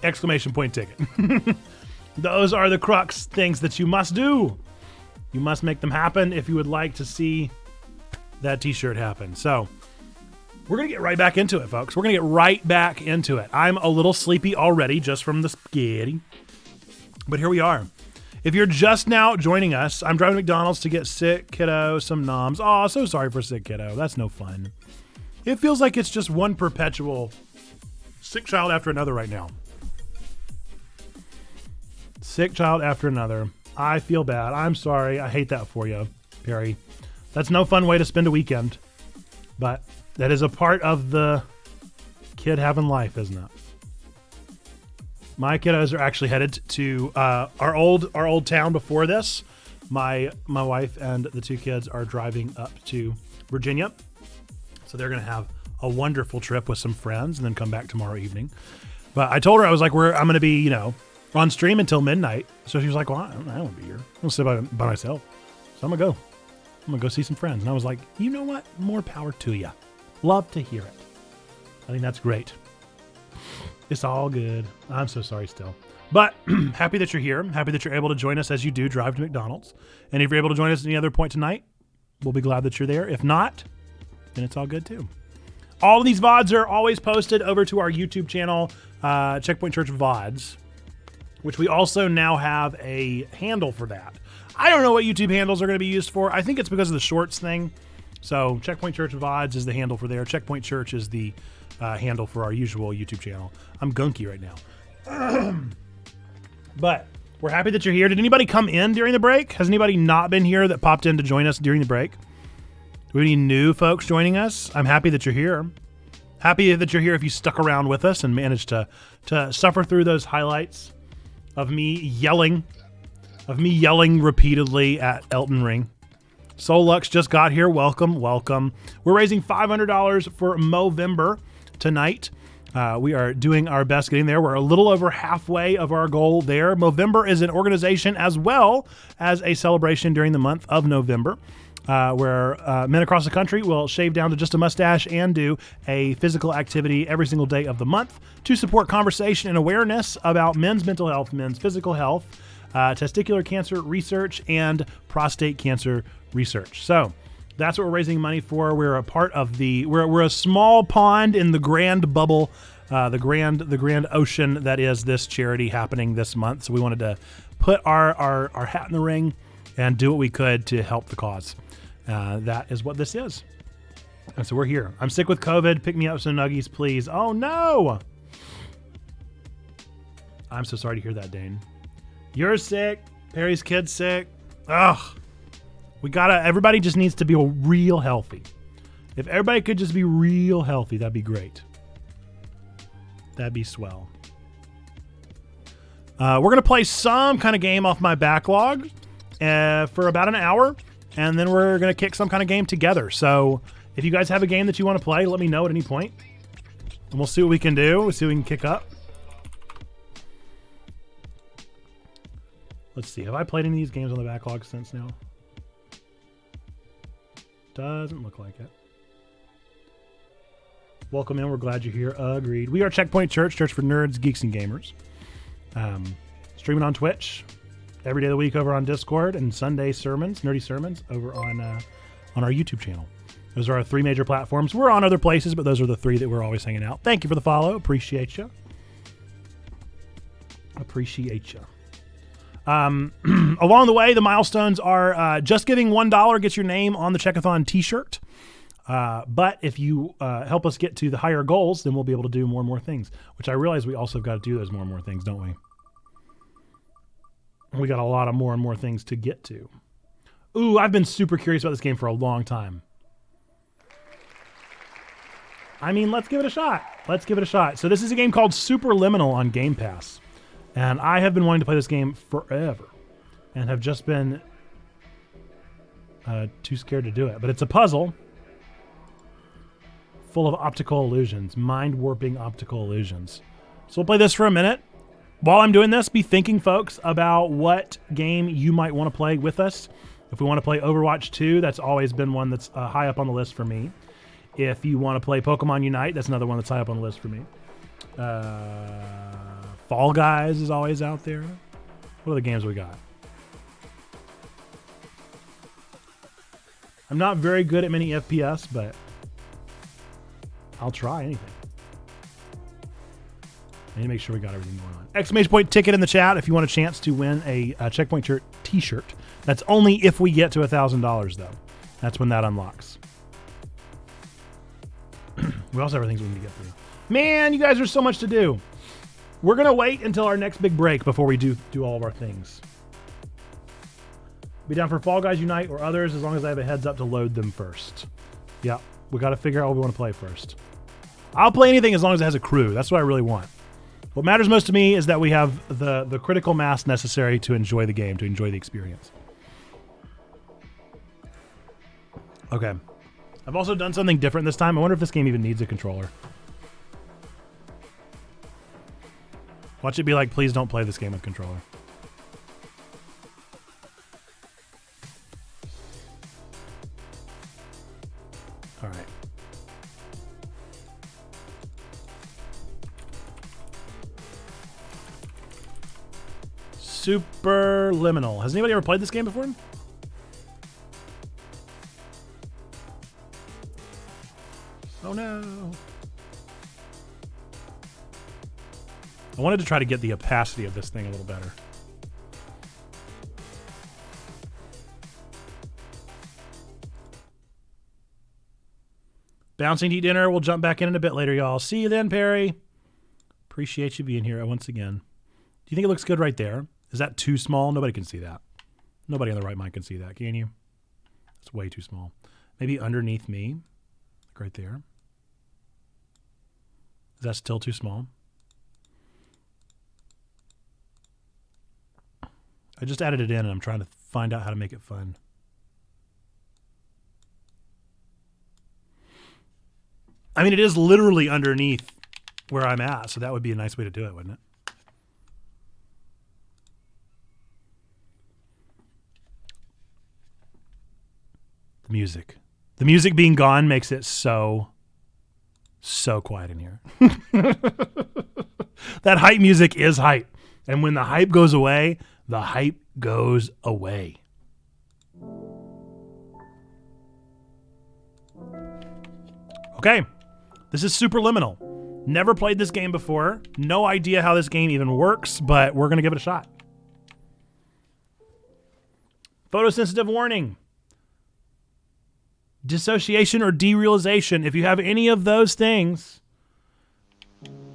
exclamation point ticket. Those are the crux things that you must do. You must make them happen if you would like to see that t-shirt happen. So, we're going to get right back into it, folks. We're going to get right back into it. I'm a little sleepy already just from the spaghetti. But here we are. If you're just now joining us, I'm driving to McDonald's to get sick kiddo some noms. Oh, so sorry for sick kiddo. That's no fun. It feels like it's just one perpetual sick child after another right now. Sick child after another. I feel bad. I'm sorry. I hate that for you, Perry. That's no fun way to spend a weekend. But that is a part of the kid having life, isn't it? My kiddos are actually headed to our old town before this. My wife and the two kids are driving up to Virginia. So they're going to have a wonderful trip with some friends and then come back tomorrow evening. But I told her, I was like, I'm going to be, on stream until midnight. So she was like, well, I don't want to be here. I'm going to sit by myself. So I'm going to go see some friends. And I was like, you know what? More power to you. Love to hear it. I think that's great. It's all good. I'm so sorry still. But happy that you're here. Happy that you're able to join us as you do drive to McDonald's. And if you're able to join us at any other point tonight, we'll be glad that you're there. If not, then it's all good too. All of these VODs are always posted over to our YouTube channel, Checkpoint Church VODs, which we also now have a handle for that. I don't know what YouTube handles are going to be used for. I think it's because of the shorts thing. So Checkpoint Church VODs is the handle for there. Checkpoint Church is the handle for our usual YouTube channel. I'm gunky right now. But we're happy that you're here. Did anybody come in during the break? Has anybody not been here that popped in to join us during the break? Do we have any new folks joining us? I'm happy that you're here. Happy that you're here if you stuck around with us and managed to suffer through those highlights of me yelling repeatedly at Elton Ring. Solux just got here. Welcome, welcome. We're raising $500 for Movember tonight. We are doing our best getting there. We're a little over halfway of our goal there. Movember is an organization as well as a celebration during the month of November, where men across the country will shave down to just a mustache and do a physical activity every single day of the month to support conversation and awareness about men's mental health, men's physical health, testicular cancer research, and prostate cancer research. So that's what we're raising money for. We're a part of we're a small pond in the grand bubble, the grand ocean that is this charity happening this month. So we wanted to put our hat in the ring and do what we could to help the cause. That is what this is. And so we're here. I'm sick with COVID. Pick me up some nuggies, please. Oh no! I'm so sorry to hear that, Dane. You're sick. Perry's kid's sick. Ugh. Everybody just needs to be real healthy. If everybody could just be real healthy, that'd be great. That'd be swell. We're going to play some kind of game off my backlog for about an hour, and then we're going to kick some kind of game together. So if you guys have a game that you want to play, let me know at any point, and we'll see what we can do. We'll see what we can kick up. Let's see. Have I played any of these games on the backlog since now? Doesn't look like it. Welcome in. We're glad you're here. Agreed. We are Checkpoint Church, church for nerds, geeks, and gamers. Streaming on Twitch every day of the week over on Discord, and Sunday sermons, nerdy sermons, over on our YouTube channel. Those are our three major platforms. We're on other places, but those are the three that we're always hanging out. Thank you for the follow. Appreciate you. Appreciate you. Along the way, the milestones are just giving $1 gets your name on the Check-A-Thon t-shirt. But if you help us get to the higher goals, then we'll be able to do more and more things, which I realize we also have got to do those more and more things, don't we? We got a lot of more and more things to get to. Ooh, I've been super curious about this game for a long time. I mean, let's give it a shot. Let's give it a shot. So this is a game called Superliminal on Game Pass. And I have been wanting to play this game forever and have just been too scared to do it. But it's a puzzle full of optical illusions, mind-warping optical illusions. So we'll play this for a minute. While I'm doing this, be thinking, folks, about what game you might want to play with us. If we want to play Overwatch 2, that's always been one that's high up on the list for me. If you want to play Pokemon Unite, that's another one that's high up on the list for me. Fall Guys is always out there. What are the games we got? I'm not very good at many FPS, but I'll try anything. I need to make sure we got everything going on. Exclamation point ticket in the chat if you want a chance to win a Checkpoint Church t-shirt. That's only if we get to $1,000, though. That's when that unlocks. We also have things we need to get through. Man, you guys, there's so much to do. We're going to wait until our next big break before we do all of our things. Be down for Fall Guys Unite or others as long as I have a heads up to load them first. Yeah, we got to figure out what we want to play first. I'll play anything as long as it has a crew. That's what I really want. What matters most to me is that we have the critical mass necessary to enjoy the game, to enjoy the experience. Okay. I've also done something different this time. I wonder if this game even needs a controller. Watch it be like, please don't play this game with controller. All right. Superliminal. Has anybody ever played this game before? Oh no. I wanted to try to get the opacity of this thing a little better. Bouncing to eat dinner. We'll jump back in a bit later, y'all. See you then, Perry. Appreciate you being here once again. Do you think it looks good right there? Is that too small? Nobody can see that. Nobody on the right mind can see that, can you? It's way too small. Maybe underneath me, like right there. Is that still too small? I just added it in and I'm trying to find out how to make it fun. I mean, it is literally underneath where I'm at, so that would be a nice way to do it, wouldn't it? The music. The music being gone makes it so quiet in here. That hype music is hype. And when the hype goes away, the hype goes away. Okay. This is Superliminal. Never played this game before. No idea how this game even works, but we're going to give it a shot. Photosensitive warning. Dissociation or derealization. If you have any of those things...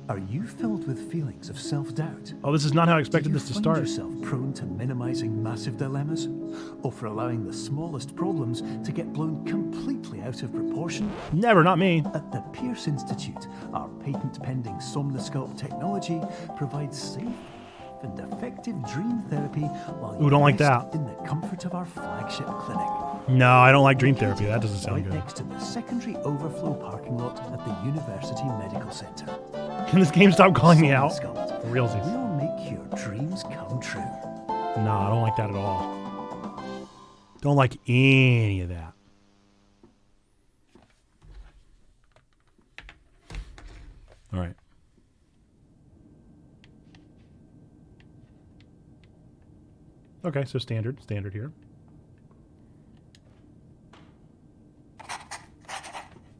Are you filled with feelings of self-doubt? Oh, this is not how I expected this to start. Do you find yourself prone to minimizing massive dilemmas? Or for allowing the smallest problems to get blown completely out of proportion? Never, not me. At the Pierce Institute, our patent-pending Somnosculpt technology provides safe and effective dream therapy while you don't like that. in the comfort of our flagship clinic. No, I don't like dream therapy. That doesn't sound right good. Next to the secondary overflow parking lot at the University Medical Center. Can this game stop calling me out? For realsies. We'll make your dreams come true. No, I don't like that at all. Don't like any of that. All right. Okay, so standard here.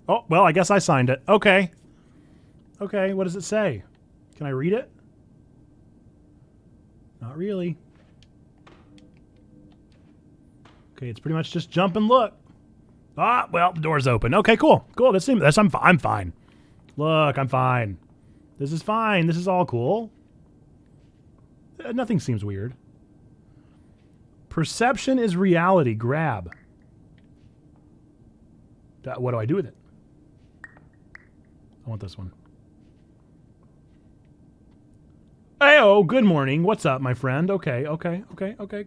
Oh, well, I guess I signed it. Okay. Okay, what does it say? Can I read it? Not really. Okay, it's pretty much just jump and look. Ah, well, the door's open. Okay, cool. Cool. I'm fine. Look, I'm fine. This is fine. This is all cool. Nothing seems weird. Perception is reality. Grab. What do I do with it? I want this one. Hey-oh, good morning. What's up, my friend? Okay,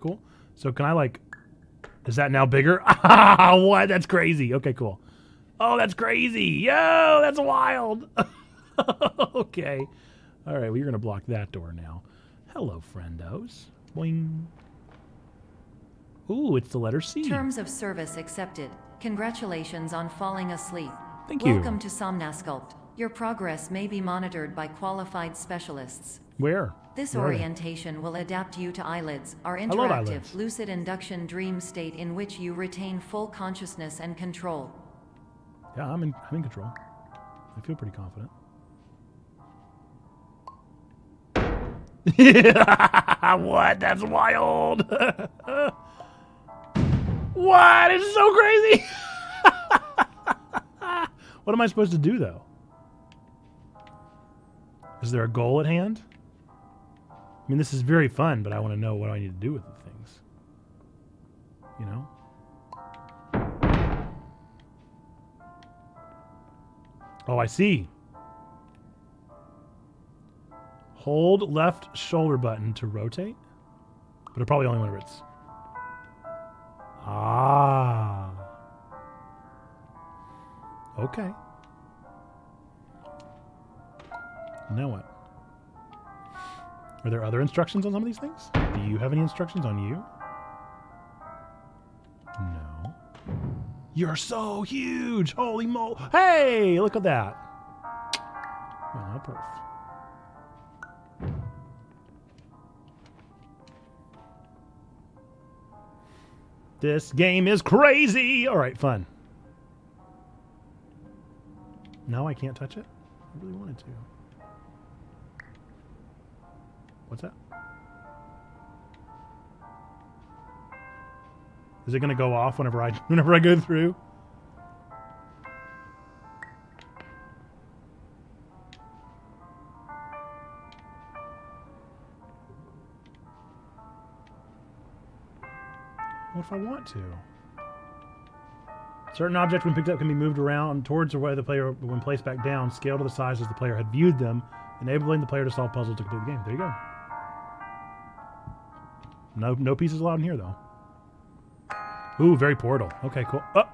cool. So can I, like... Is that now bigger? What? That's crazy. Okay, cool. Oh, that's crazy. Yo, that's wild. Okay. All right, well, you're going to block that door now. Hello, friendos. Boing. Ooh, it's the letter C. Terms of service accepted. Congratulations on falling asleep. Thank you. Welcome to Somnosculpt. Your progress may be monitored by qualified specialists. Where? This Where are they? orientation will adapt you to eyelids, our love interactive, eyelids. lucid induction dream state in which you retain full consciousness and control. Yeah, I'm in control. I feel pretty confident. What? That's wild. What? It's so crazy. What am I supposed to do, though? Is there a goal at hand? I mean, this is very fun, but I want to know what I need to do with the things. You know? Oh, I see. Hold left shoulder button to rotate. But probably only whenever it's... Ah. Okay. Now what? Are there other instructions on some of these things? Do you have any instructions on you? No. You're so huge! Holy mo! Hey! Look at that! Well, perf. This game is crazy! Alright, fun. No, I can't touch it? I really wanted to. What's that? Is it going to go off whenever I go through? What if I want to? Certain objects when picked up can be moved around towards or away the player when placed back down, scale to the size as the player had viewed them, enabling the player to solve puzzles to complete the game. There you go. No pieces allowed in here, though. Ooh, very Portal. Okay, cool. Oh.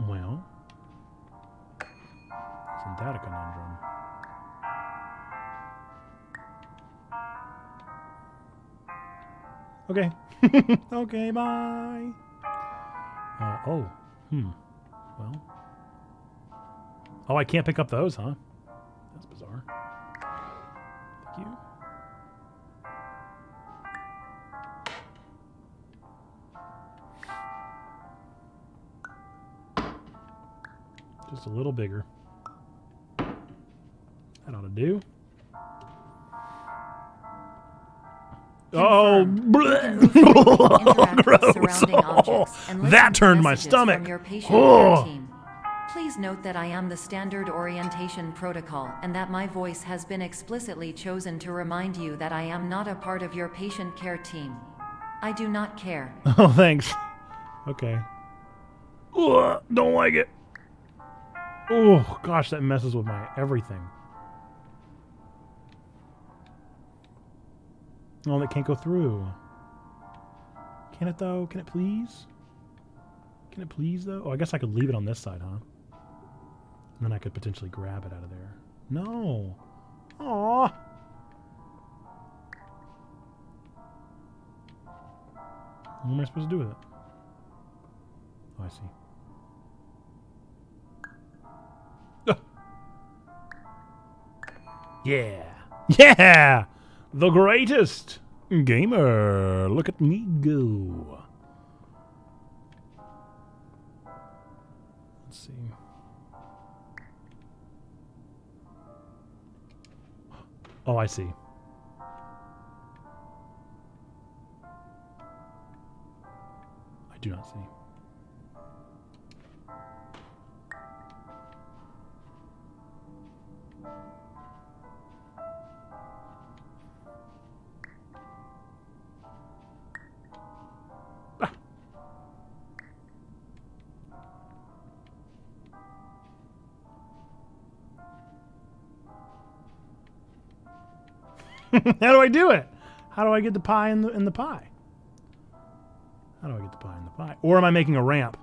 Well. Isn't that a conundrum? Okay. Okay, bye. Well. Oh, I can't pick up those, huh? That's bizarre. Thank you. Just a little bigger. That ought to do. Oh, gross. Oh, that turned my stomach. Oh. Please note that I am the standard orientation protocol and that my voice has been explicitly chosen to remind you that I am not a part of your patient care team. I do not care. Oh, thanks. Okay. Ugh, don't like it. Oh, gosh, that messes with my everything. Oh, that can't go through. Can it, though? Can it please? Can it please, though? Oh, I guess I could leave it on this side, huh? And then I could potentially grab it out of there. No. Aww. What am I supposed to do with it? Oh, I see. Yeah. Yeah! The greatest gamer. Look at me go. Let's see. Oh, I see. I do not see. How do I do it? How do I get the pie in the pie? How do I get the pie in the pie? Or am I making a ramp?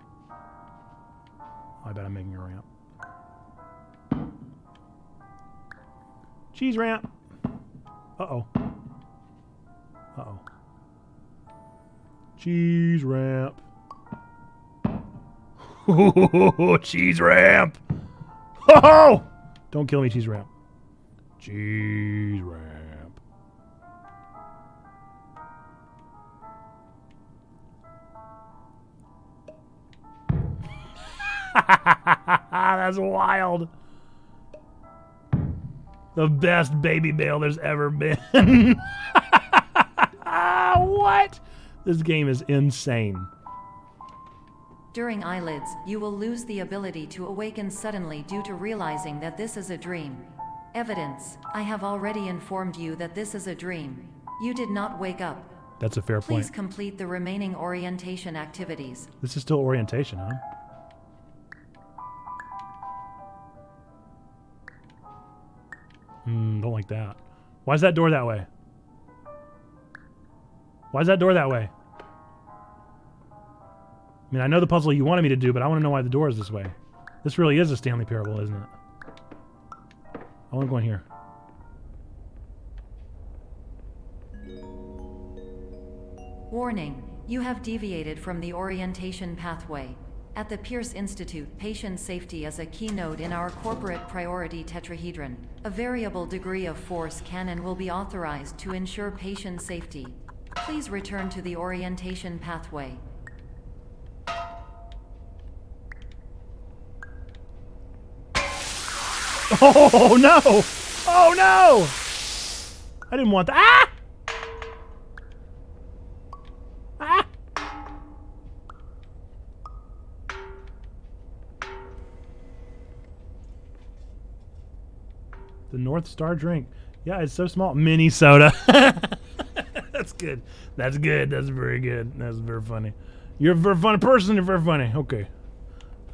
I bet I'm making a ramp. Cheese ramp. Uh-oh. Uh-oh. Cheese ramp. Cheese ramp. Oh! Don't kill me, cheese ramp. Cheese ramp. That's wild. The best baby bail there's ever been. What? This game is insane. During eyelids, you will lose the ability to awaken suddenly due to realizing that this is a dream. Evidence: I have already informed you that this is a dream. You did not wake up. That's a fair point. Please complete the remaining orientation activities. This is still orientation, huh? Don't like that. Why is that door that way? Why is that door that way? I mean, I know the puzzle you wanted me to do, but I want to know why the door is this way. This really is a Stanley Parable, isn't it? I want to go in here. Warning: you have deviated from the orientation pathway. At the Pierce Institute, patient safety is a keynote in our corporate priority tetrahedron. A variable degree of force can and will be authorized to ensure patient safety. Please return to the orientation pathway. Oh no! Oh no! I didn't want that. Ah! Ah! The North Star drink. Yeah, it's so small. Mini soda. That's good. That's good. That's very good. That's very funny. You're a very funny person. You're very funny. Okay.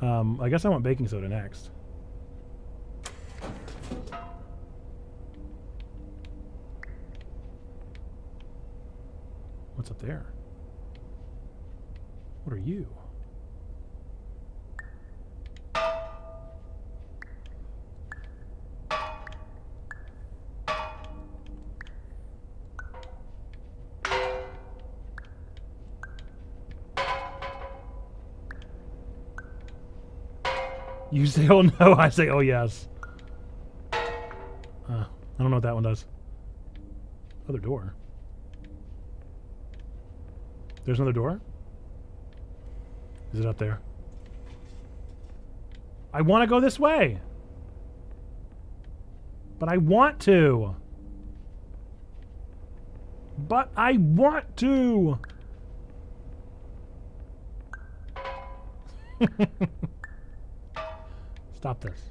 I guess I want baking soda next. What's up there? What are you? You say, oh no, I say, oh yes. I don't know what that one does. Other door. There's another door? Is it up there? I want to go this way. But I want to. But I want to. Stop this.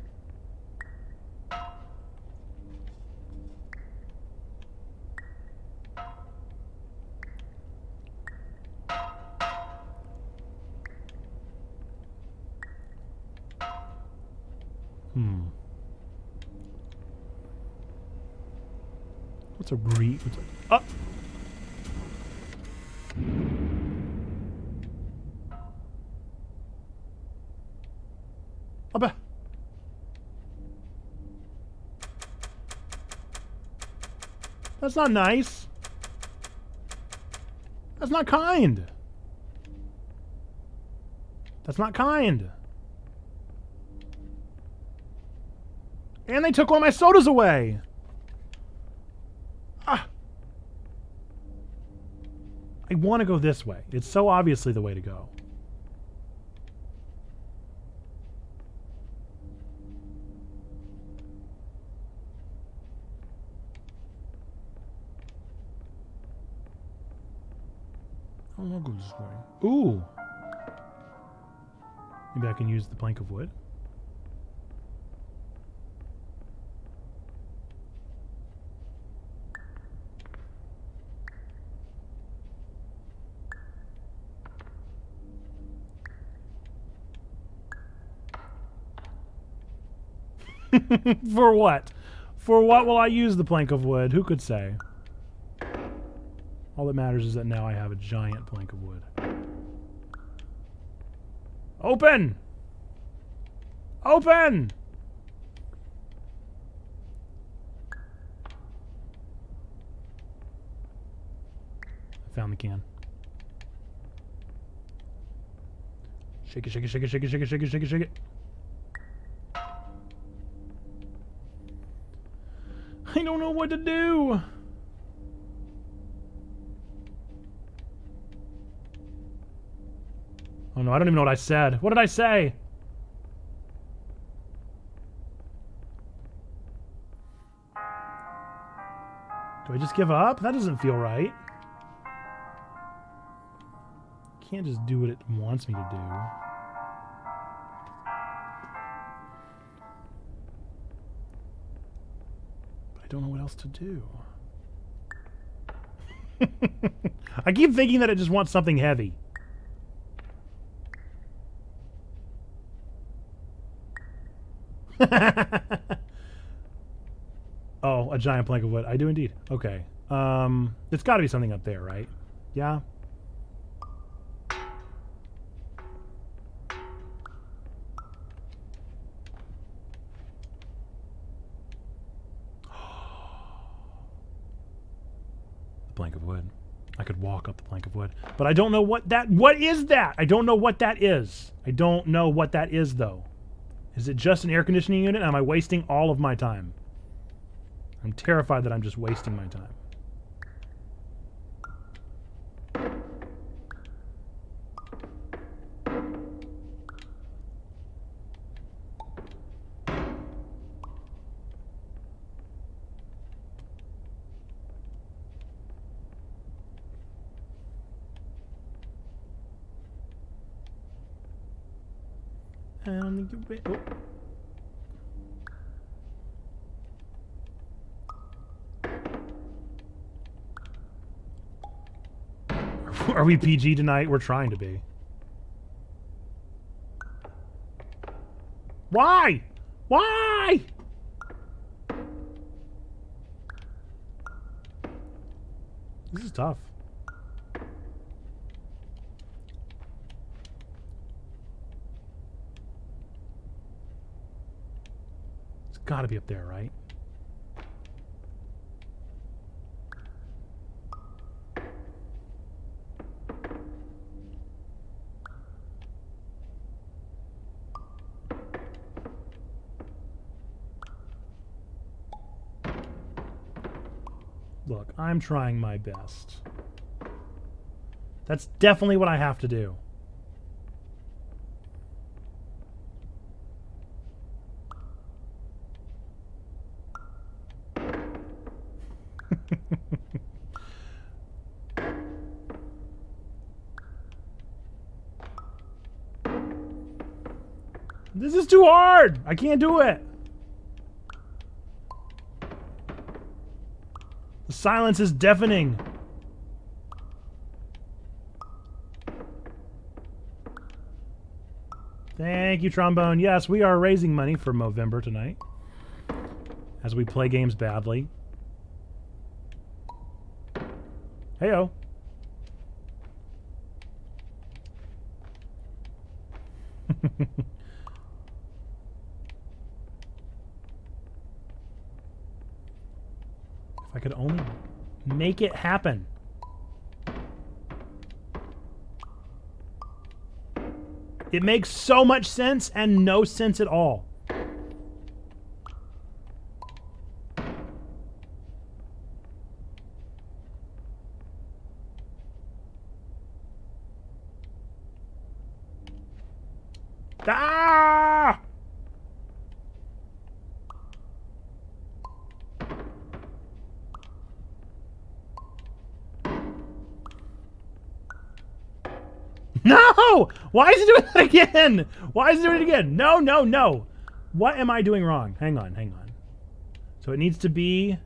What's a re? What's a, up? Up. That's not nice. That's not kind. That's not kind. And they took all my sodas away. Ah. I want to go this way. It's so obviously the way to go. I don't want to go this way. Ooh. Maybe I can use the plank of wood. For what? For what will I use the plank of wood? Who could say? All that matters is that now I have a giant plank of wood. Open! Open! I found the can. Shake it, shake it, shake it, shake it, shake it, shake it, shake it, shake it. I don't know what to do. Oh no, I don't even know what I said. What did I say? Do I just give up? That doesn't feel right. Can't just do what it wants me to do. But I don't know what else to do. I keep thinking that it just wants something heavy. Oh, a giant plank of wood. I do indeed. Okay. It's got to be something up there, right? Yeah. The plank of wood. I could walk up the plank of wood. But I don't know what that... What is that? I don't know what that is. I don't know what that is, though. Is it just an air conditioning unit? Am I wasting all of my time? I'm terrified that I'm just wasting my time. Are we PG tonight? We're trying to be. Why? Why? This is tough. It's got to be up there, right? Look, I'm trying my best. That's definitely what I have to do. This is too hard! I can't do it! The silence is deafening. Thank you, Trombone. Yes, we are raising money for Movember tonight as we play games badly. Heyo. If I could only make it happen. It makes so much sense and no sense at all. Ah! No! Why is it doing that again? Why is it doing it again? No, no, no. What am I doing wrong? Hang on, hang on. So it needs to be...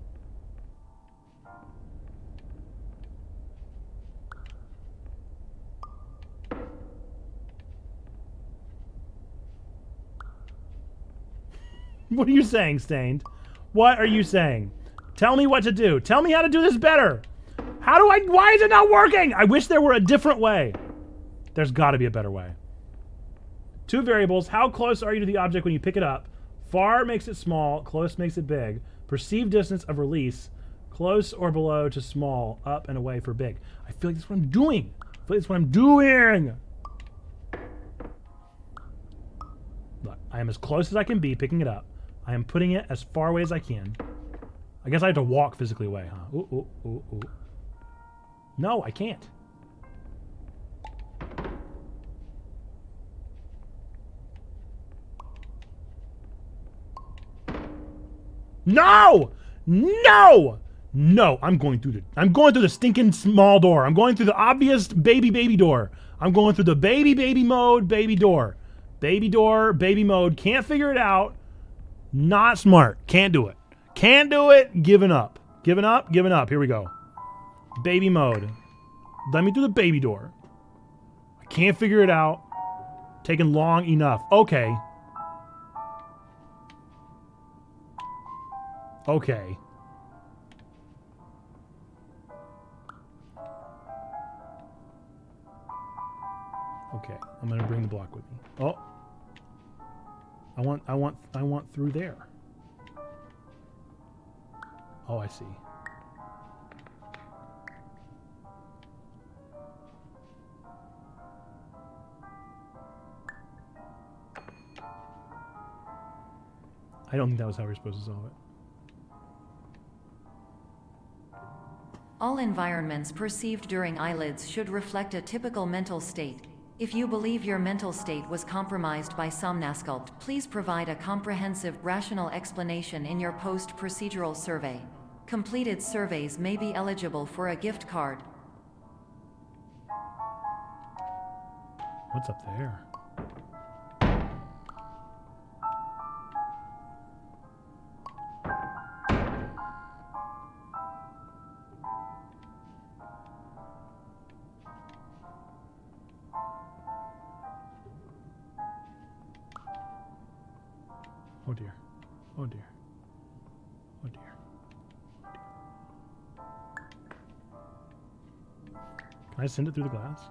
What are you saying, Stained? What are you saying? Tell me what to do. Tell me how to do this better. How do I... Why is it not working? I wish there were a different way. There's got to be a better way. Two variables. How close are you to the object when you pick it up? Far makes it small. Close makes it big. Perceived distance of release. Close or below to small. Up and away for big. I feel like that's what I'm doing. I feel like that's what I'm doing. Look, I am as close as I can be picking it up. I am putting it as far away as I can. I guess I have to walk physically away, huh? Ooh, ooh, ooh, ooh. No, I can't. No! No! No, I'm going through the stinking small door. I'm going through the obvious baby door. I'm going through the baby mode, baby door. Baby door, baby mode. Can't figure it out. Not smart. Can't do it. Can't do it. Giving up. Giving up, giving up. Here we go. Baby mode. Let me do the baby door. I can't figure it out. Taking long enough. Okay. Okay. Okay, I'm gonna bring the block with me. Oh. I want through there. Oh, I see. I don't think that was how we were supposed to solve it. All environments perceived during eyelids should reflect a typical mental state. If you believe your mental state was compromised by somnasculpt, please provide a comprehensive, rational explanation in your post-procedural survey. Completed surveys may be eligible for a gift card. What's up there? Oh dear. Oh dear. Oh dear. Can I send it through the glass?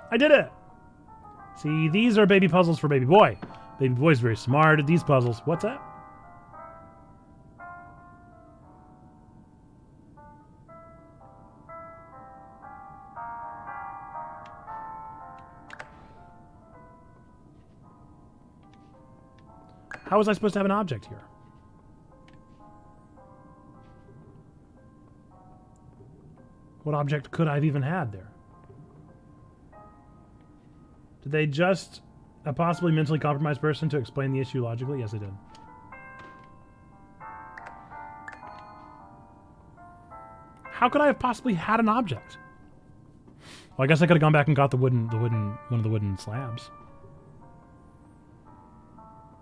I did it! See, these are baby puzzles for baby boy. Baby boy's very smart at these puzzles. What's that? How was I supposed to have an object here? What object could I have even had there? Did they just a possibly mentally compromised person to explain the issue logically? Yes, they did. How could I have possibly had an object? Well, I guess I could have gone back and got one of the wooden slabs.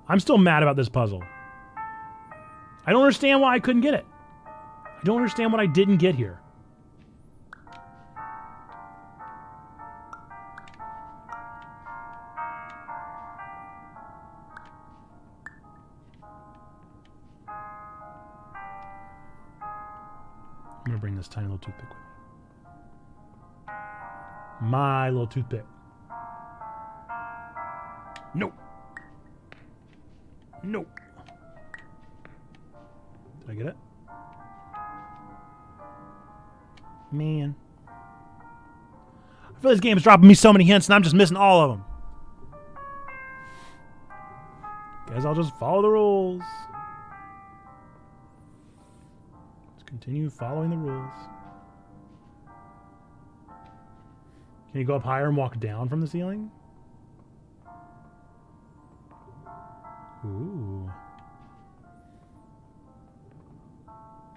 I'm still mad about this puzzle. I don't understand why I couldn't get it. I don't understand what I didn't get here. I'm going to bring this tiny little toothpick with me. My little toothpick. Nope. Nope. Did I get it? Man. I feel this game is dropping me so many hints and I'm just missing all of them. Guess I'll just follow the rules. Continue following the rules. Can you go up higher and walk down from the ceiling? Ooh.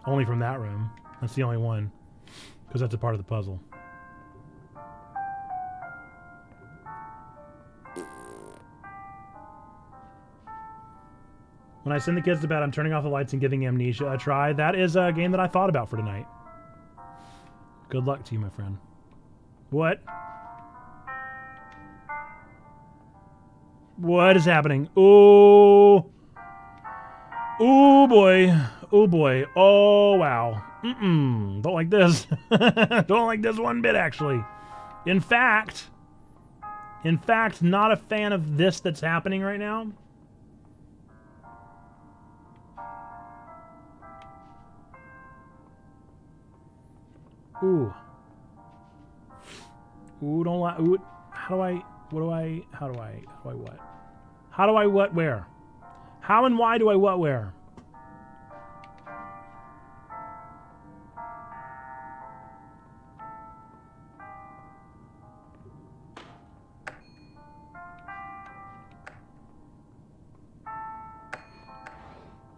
Only from that room. That's the only one. Because that's a part of the puzzle. When I send the kids to bed, I'm turning off the lights and giving Amnesia a try. That is a game that I thought about for tonight. Good luck to you, my friend. What? What is happening? Ooh. Ooh, boy. Oh, boy. Oh, wow. Don't like this. Don't like this one bit, actually. In fact, not a fan of this that's happening right now. Ooh. Ooh, don't lie. Ooh. How do I, what? How do I what, where? How and why do I what, where?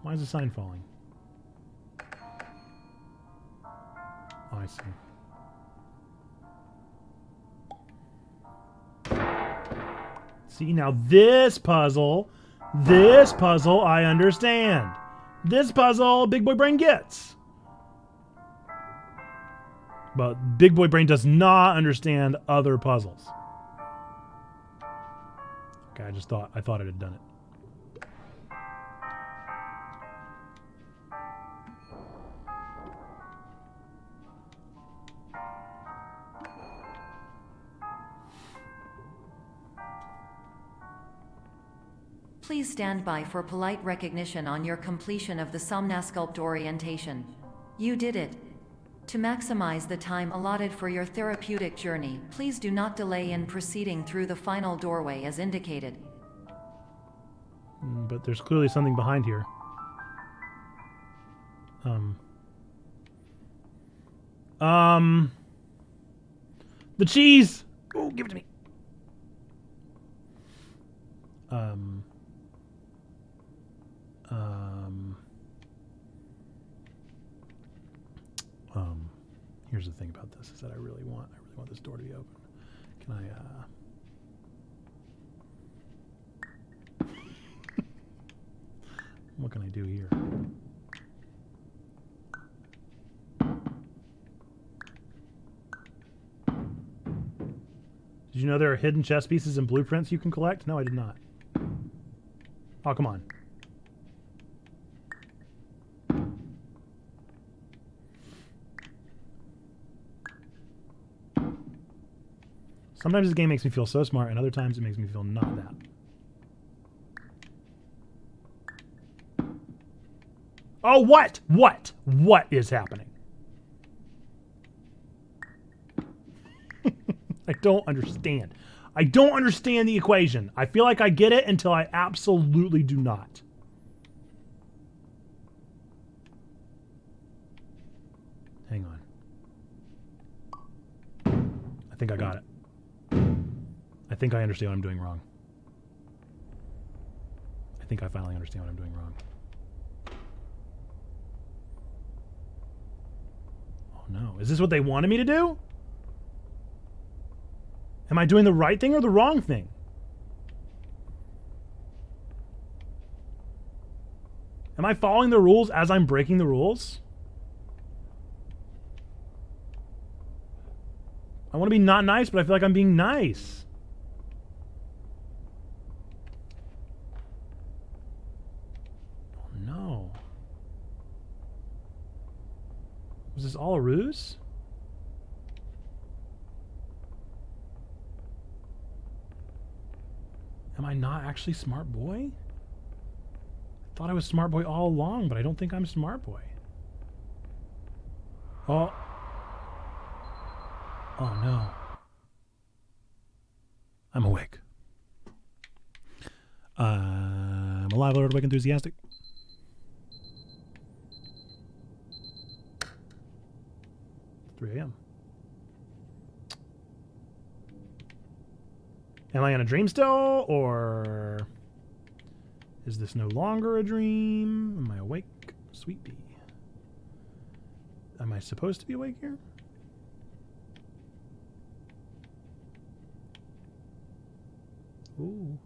Why is the sign falling? Oh, I see. See, now this puzzle I understand. This puzzle, Big Boy Brain gets. But Big Boy Brain does not understand other puzzles. Okay, I thought I had done it. Please stand by for polite recognition on your completion of the Somnasculpt orientation. You did it. To maximize the time allotted for your therapeutic journey, please do not delay in proceeding through the final doorway as indicated. But there's clearly something behind here. The cheese! Oh, give it to me. Here's the thing about this is that I really want this door to be open. Can I, what can I do here? Did you know there are hidden chess pieces and blueprints you can collect? No, I did not. Oh, come on. Sometimes this game makes me feel so smart, and other times it makes me feel not that. Oh, what? What? What is happening? I don't understand. I don't understand the equation. I feel like I get it until I absolutely do not. Hang on. I think I got it. I think I understand what I'm doing wrong. I think I finally understand what I'm doing wrong. Oh no. Is this what they wanted me to do? Am I doing the right thing or the wrong thing? Am I following the rules as I'm breaking the rules? I want to be not nice, but I feel like I'm being nice. Oh no. Was this all a ruse? Am I not actually smart boy? I thought I was smart boy all along, but I don't think I'm smart boy. Oh. Oh no. I'm awake. I'm alive, alert, awake, enthusiastic. It's 3 a.m. Am I in a dream still, or is this no longer a dream? Am I awake? Sweet pea. Am I supposed to be awake here? Ooh.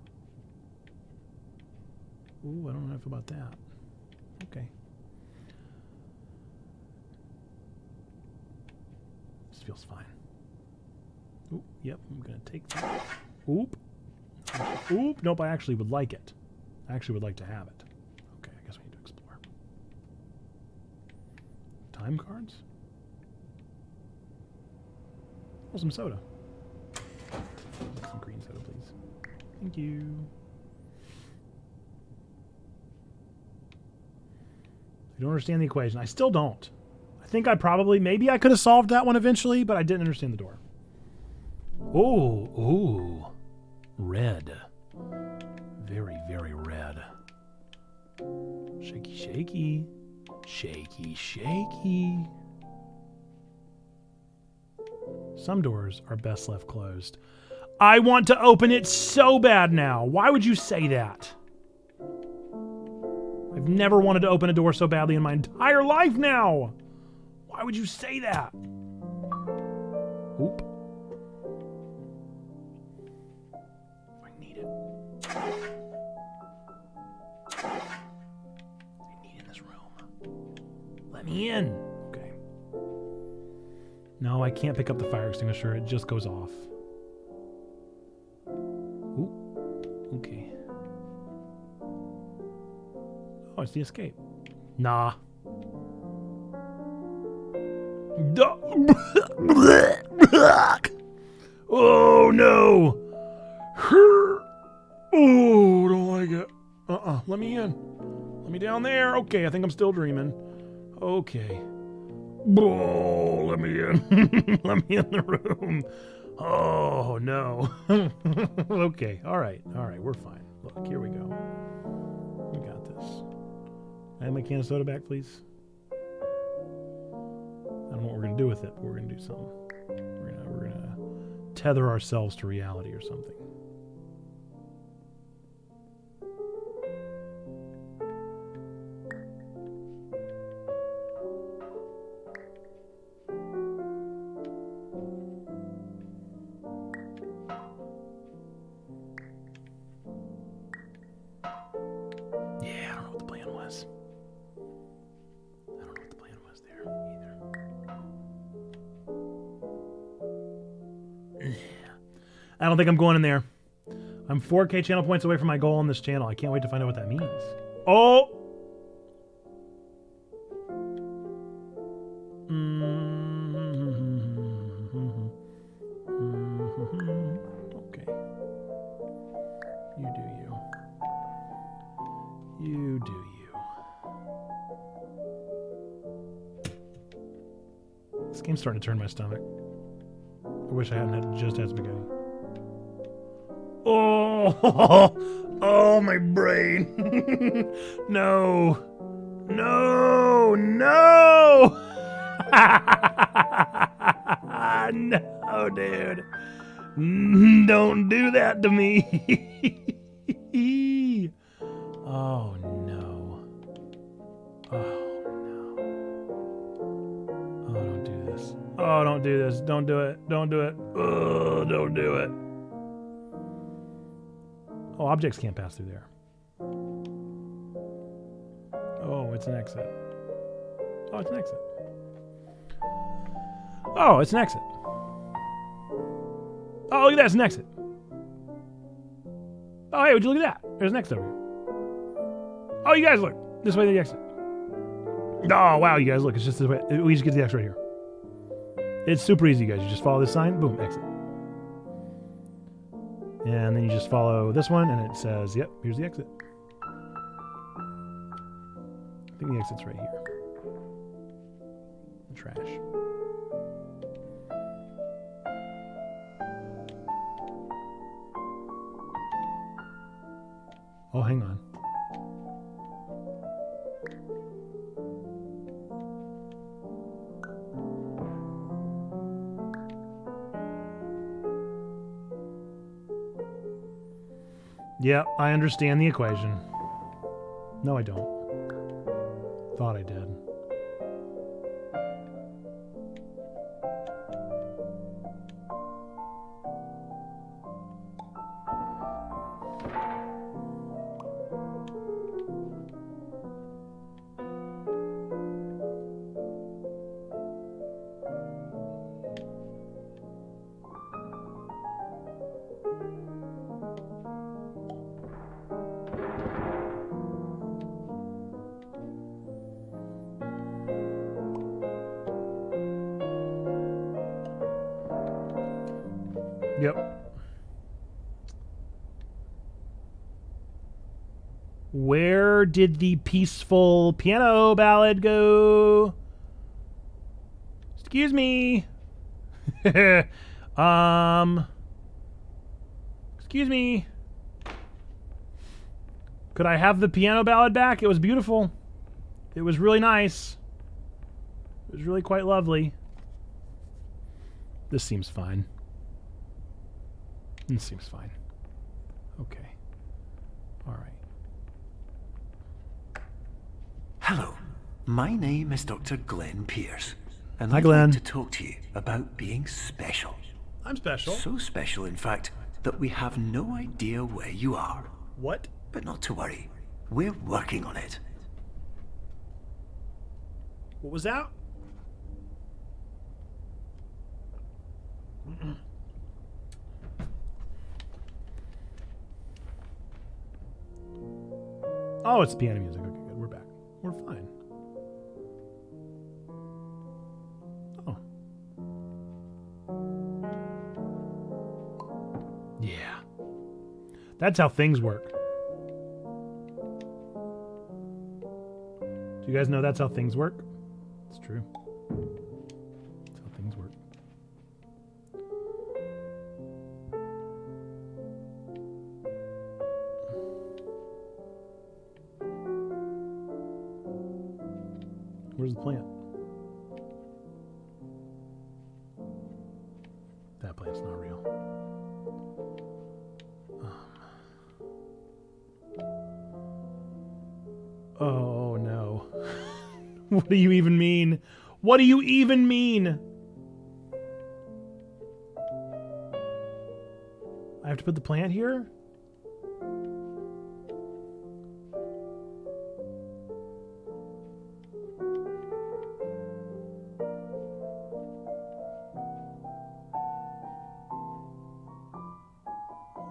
Ooh, I don't know enough about that. Okay. This feels fine. Ooh, yep, I'm gonna take that. Oop. Oop. Nope, I actually would like it. I actually would like to have it. Okay, I guess we need to explore. Time cards? Oh, some soda. Some green soda, please. Thank you. I don't understand the equation. I still don't. I think I probably, maybe I could have solved that one eventually, but I didn't understand the door. Oh, ooh. Red. Very, very red. Shaky, shaky. Shaky, shaky. Some doors are best left closed. I want to open it so bad now. Why would you say that? I've never wanted to open a door so badly in my entire life now. Why would you say that? Oop. I need it. I need in this room. Let me in. Okay. No, I can't pick up the fire extinguisher. It just goes off. Ooh. Okay. Oh, it's the escape. Nah. Oh no! Oh, don't like it. Let me in. Let me down there. Okay, I think I'm still dreaming. Okay. Oh, let me in. Let me in the room. Oh no. Okay. All right. We're fine. Look, here we go. We got this. I have my can of soda back, please. I don't know what we're gonna do with it, but we're gonna do something. We're gonna tether ourselves to reality or something. Yeah, I don't know what the plan was. I don't know what the plan was there either. I don't think I'm going in there. I'm 4K channel points away from my goal on this channel. I can't wait to find out what that means. Oh! Okay. You do you. You do you. This game's starting to turn my stomach. I wish I hadn't just had spaghetti. Oh, oh, my brain. No. No, no. No, dude. Don't do that to me. Oh, no. Oh, no. Oh, don't do this. Oh, don't do this. Don't do it. Don't do it. Oh, don't do it. Oh, objects can't pass through there. Oh, it's an exit. Oh, it's an exit. Oh, it's an exit. Oh, look at that. It's an exit. Oh, hey, would you look at that? There's an exit over here. Oh, you guys look. This way to the exit. Oh, wow, you guys look. It's just this way. We just get to the exit right here. It's super easy, guys. You just follow this sign. Boom, exit. And then you just follow this one, and it says, yep, here's the exit. I think the exit's right here. The trash. Oh, hang on. Yeah, I understand the equation. No, I don't. Thought I did. Yep. Where did the peaceful piano ballad go? Excuse me. Excuse me. Could I have the piano ballad back? It was beautiful. It was really nice. It was really quite lovely. This seems fine. This seems fine. Okay. All right. Hello. My name is Dr. Glenn Pierce. And Hi, I'd Glenn. like to talk to you about being special. I'm special. So special, in fact, that we have no idea where you are. What? But not to worry. We're working on it. What was that? Oh, it's piano music. Okay, good. We're back. We're fine. Oh. Yeah. That's how things work. Do you guys know that's how things work? It's true. That's how things work. Where's the plant? That plant's not real. Oh no. What do you even mean? What do you even mean? I have to put the plant here?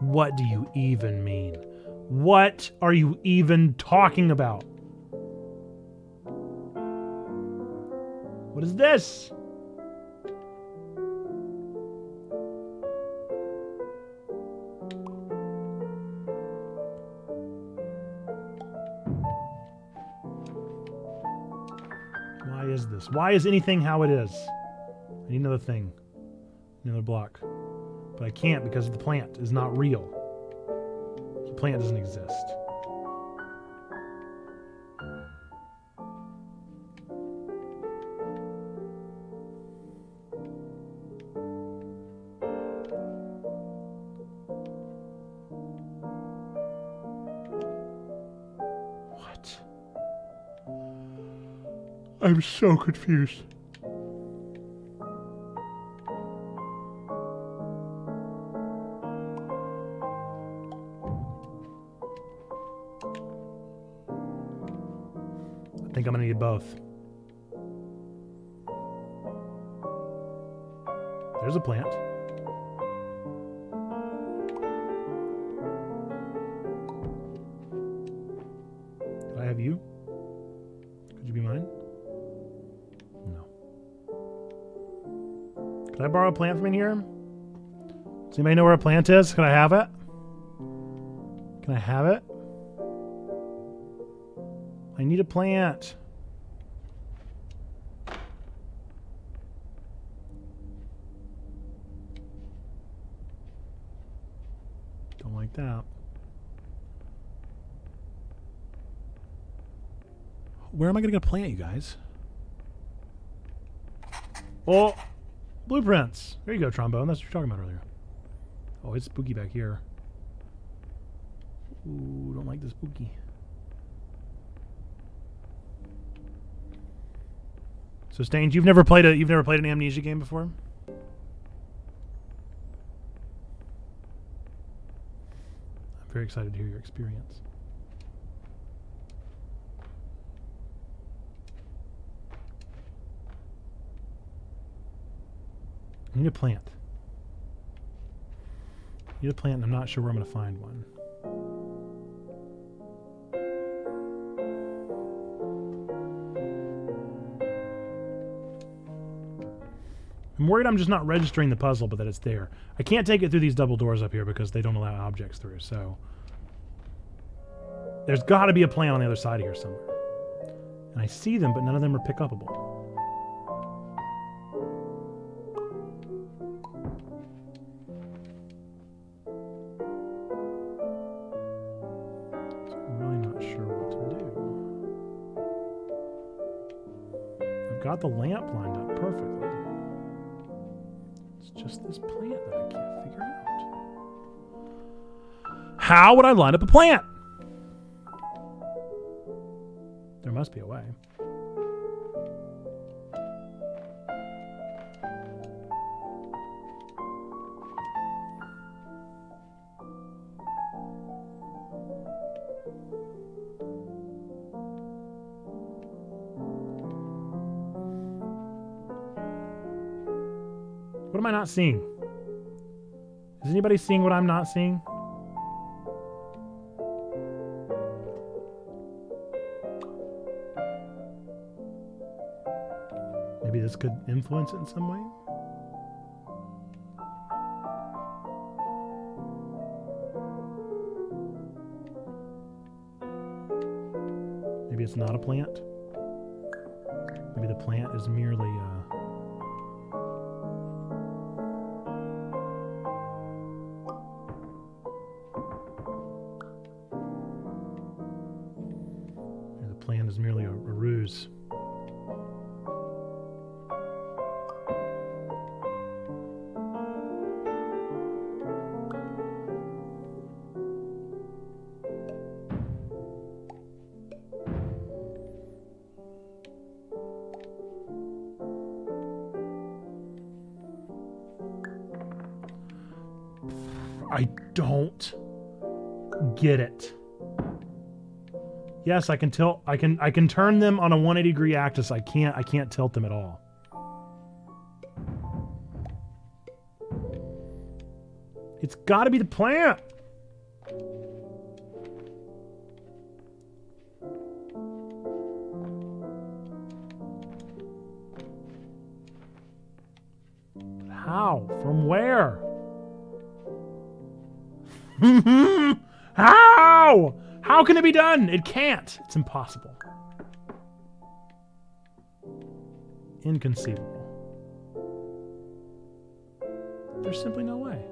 What do you even mean? What are you even talking about? What is this? Why is this? Why is anything how it is? I need another thing. Another block. But I can't because the plant is not real. The plant doesn't exist. What? I'm so confused. I think I'm gonna need both. There's a plant. Do I have you? Could you be mine? No. Could I borrow a plant from in here? Does anybody know where a plant is? Can I have it? Can I have it? I need a plant. Don't like that. Where am I going to get a plant, you guys? Oh, blueprints. There you go, trombone. That's what you were talking about earlier. Oh, it's spooky back here. Ooh, don't like the spooky. So Stains, you've never played an Amnesia game before? I'm very excited to hear your experience. I need a plant. I need a plant, and I'm not sure where I'm going to find one. I'm worried I'm just not registering the puzzle, but that it's there. I can't take it through these double doors up here because they don't allow objects through, so... There's got to be a plant on the other side of here somewhere. And I see them, but none of them are pick-upable. So I'm really not sure what to do. I've got the lamp lined up perfectly. It's just this plant that I can't figure out. How would I line up a plant? There must be a way. What am I not seeing? Is anybody seeing what I'm not seeing? Maybe this could influence it in some way? Maybe it's not a plant? Maybe the plant is merely a ruse. I don't get it. Yes, I can tilt. I can turn them on a 180-degree axis. I can't tilt them at all. It's got to be the plant. How? From where? How? How can it be done? It can't. It's impossible. Inconceivable. There's simply no way.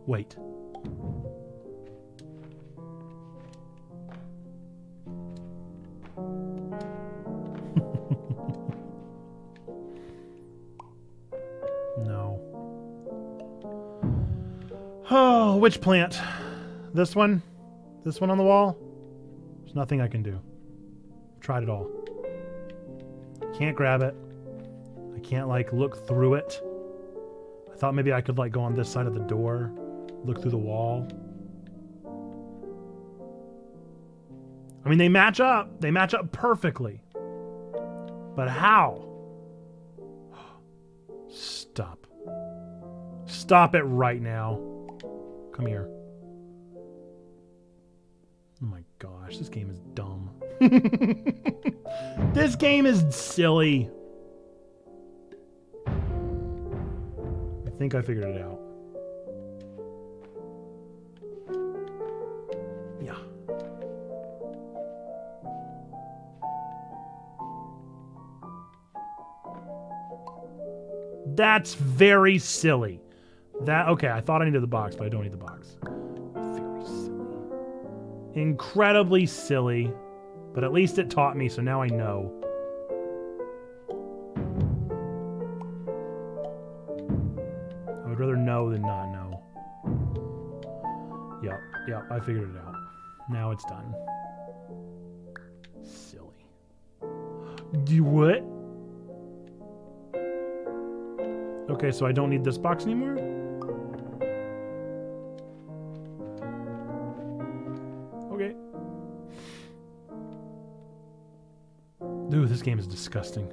Wait. No. Oh, which plant? This one? This one on the wall? There's nothing I can do. Tried it all. Can't grab it. I can't, like, look through it. I thought maybe I could, like, go on this side of the door. Look through the wall. I mean, they match up. They match up perfectly. But how? Stop. Stop it right now. Come here. Oh my gosh, this game is dumb. This game is silly. I think I figured it out. Yeah. That's very silly. Okay, I thought I needed the box, but I don't need the box. Very silly. Incredibly silly. But at least it taught me, so now I know. I would rather know than not know. Yep, I figured it out. Now it's done. Silly. Do what? Okay, so I don't need this box anymore? Okay. Ooh, this game is disgusting.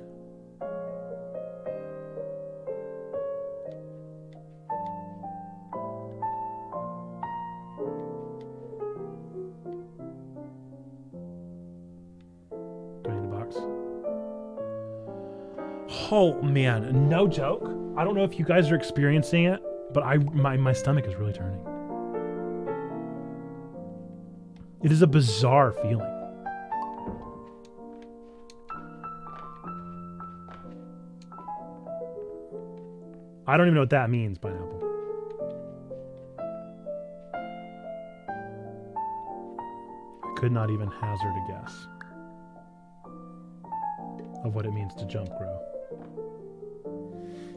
Do I need the box? Oh man, no joke. I don't know if you guys are experiencing it, but my stomach is really turning. It is a bizarre feeling. I don't even know what that means, pineapple. I could not even hazard a guess of what it means to jump grow.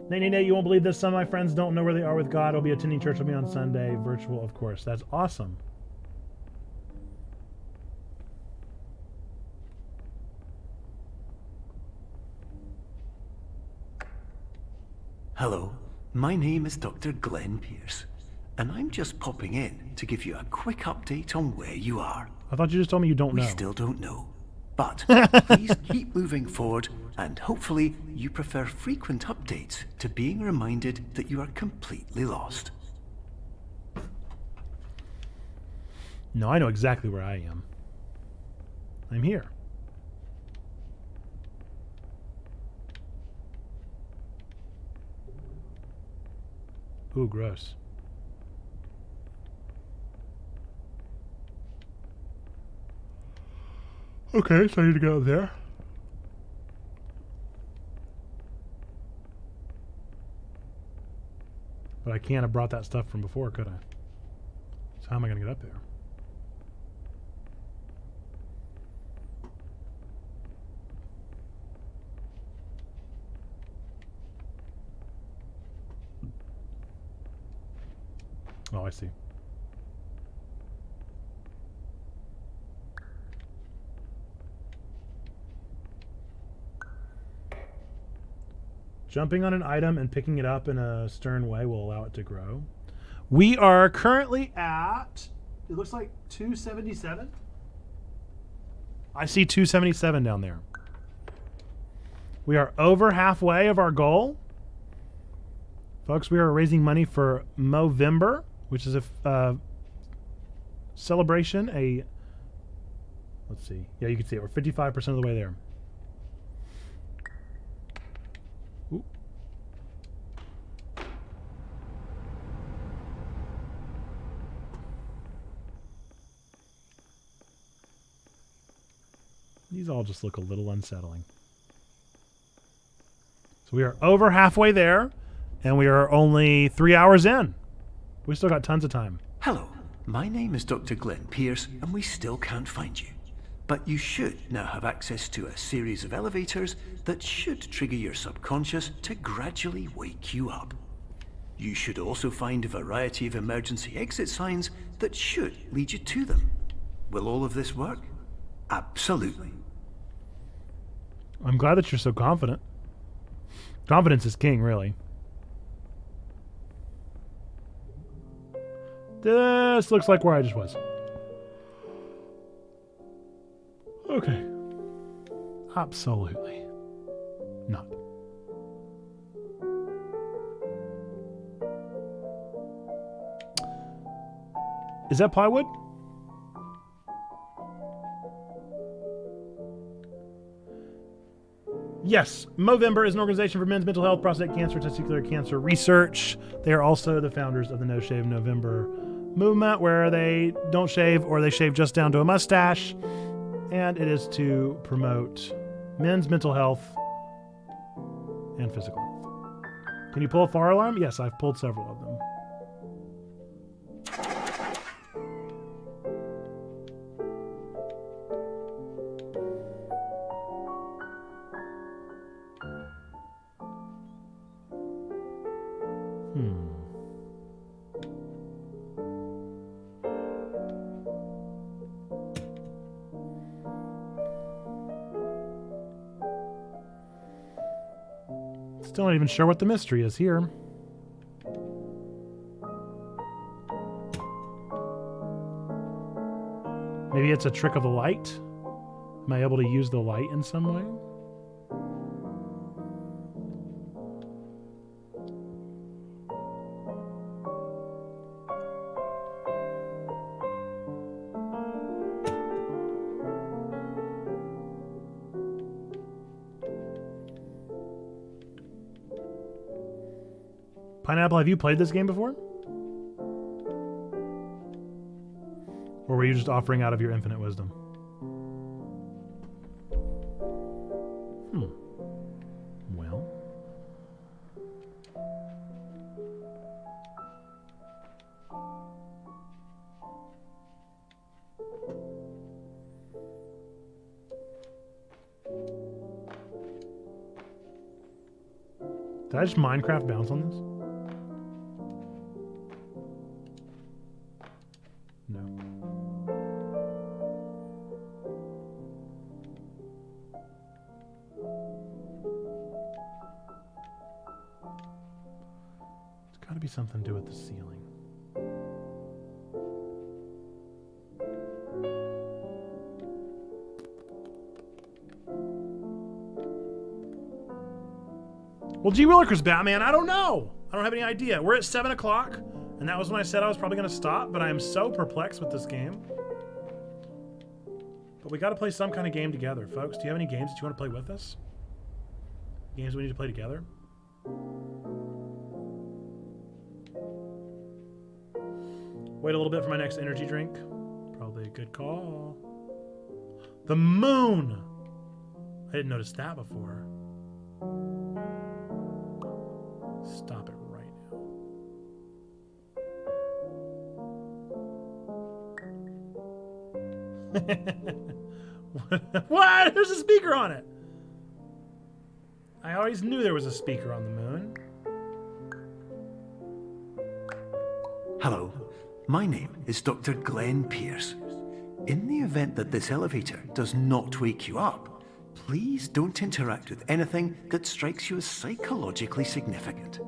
Nay, you won't believe this. Some of my friends don't know where they are with God. I'll be attending church with me on Sunday. Virtual, of course. That's awesome. Hello, my name is Dr. Glenn Pierce, and I'm just popping in to give you a quick update on where you are. I thought you just told me you don't know. We still don't know, but please keep moving forward, and hopefully you prefer frequent updates to being reminded that you are completely lost. No, I know exactly where I am. I'm here. Ooh, gross. Okay, so I need to go there. But I can't have brought that stuff from before, could I? So how am I going to get up there? Oh, I see. Jumping on an item and picking it up in a stern way will allow it to grow. We are currently at, it looks like 277. I see 277 down there. We are over halfway of our goal. Folks, we are raising money for Movember, which is a celebration, let's see. Yeah, you can see it. We're 55% of the way there. Ooh. These all just look a little unsettling. So we are over halfway there, and we are only 3 hours in. We still got tons of time. Hello, my name is Dr. Glenn Pierce, and we still can't find you. But you should now have access to a series of elevators that should trigger your subconscious to gradually wake you up. You should also find a variety of emergency exit signs that should lead you to them. Will all of this work? Absolutely. I'm glad that you're so confident. Confidence is king, really. This looks like where I just was. Okay. Absolutely not. Is that plywood? Yes, Movember is an organization for men's mental health, prostate cancer, testicular cancer research. They are also the founders of the No Shave November movement, where they don't shave or they shave just down to a mustache. And it is to promote men's mental health and physical health. Can you pull a fire alarm? Yes, I've pulled several of them. Still not even sure what the mystery is here. Maybe it's a trick of the light? Am I able to use the light in some way? Pineapple, have you played this game before? Or were you just offering out of your infinite wisdom? Well. Did I just Minecraft bounce on this? Be something to do with the ceiling. Well, gee willikers, Batman, I don't know. I don't have any idea. We're at 7 o'clock, and that was when I said I was probably going to stop, but I am so perplexed with this game. But we got to play some kind of game together. Folks, do you have any games that you want to play with us? Games we need to play together? Wait a little bit for my next energy drink. Probably a good call. The moon! I didn't notice that before. Stop it right now. What? There's a speaker on it! I always knew there was a speaker on the moon. Hello. My name is Dr. Glenn Pierce. In the event that this elevator does not wake you up, Please don't interact with anything that strikes you as psychologically significant,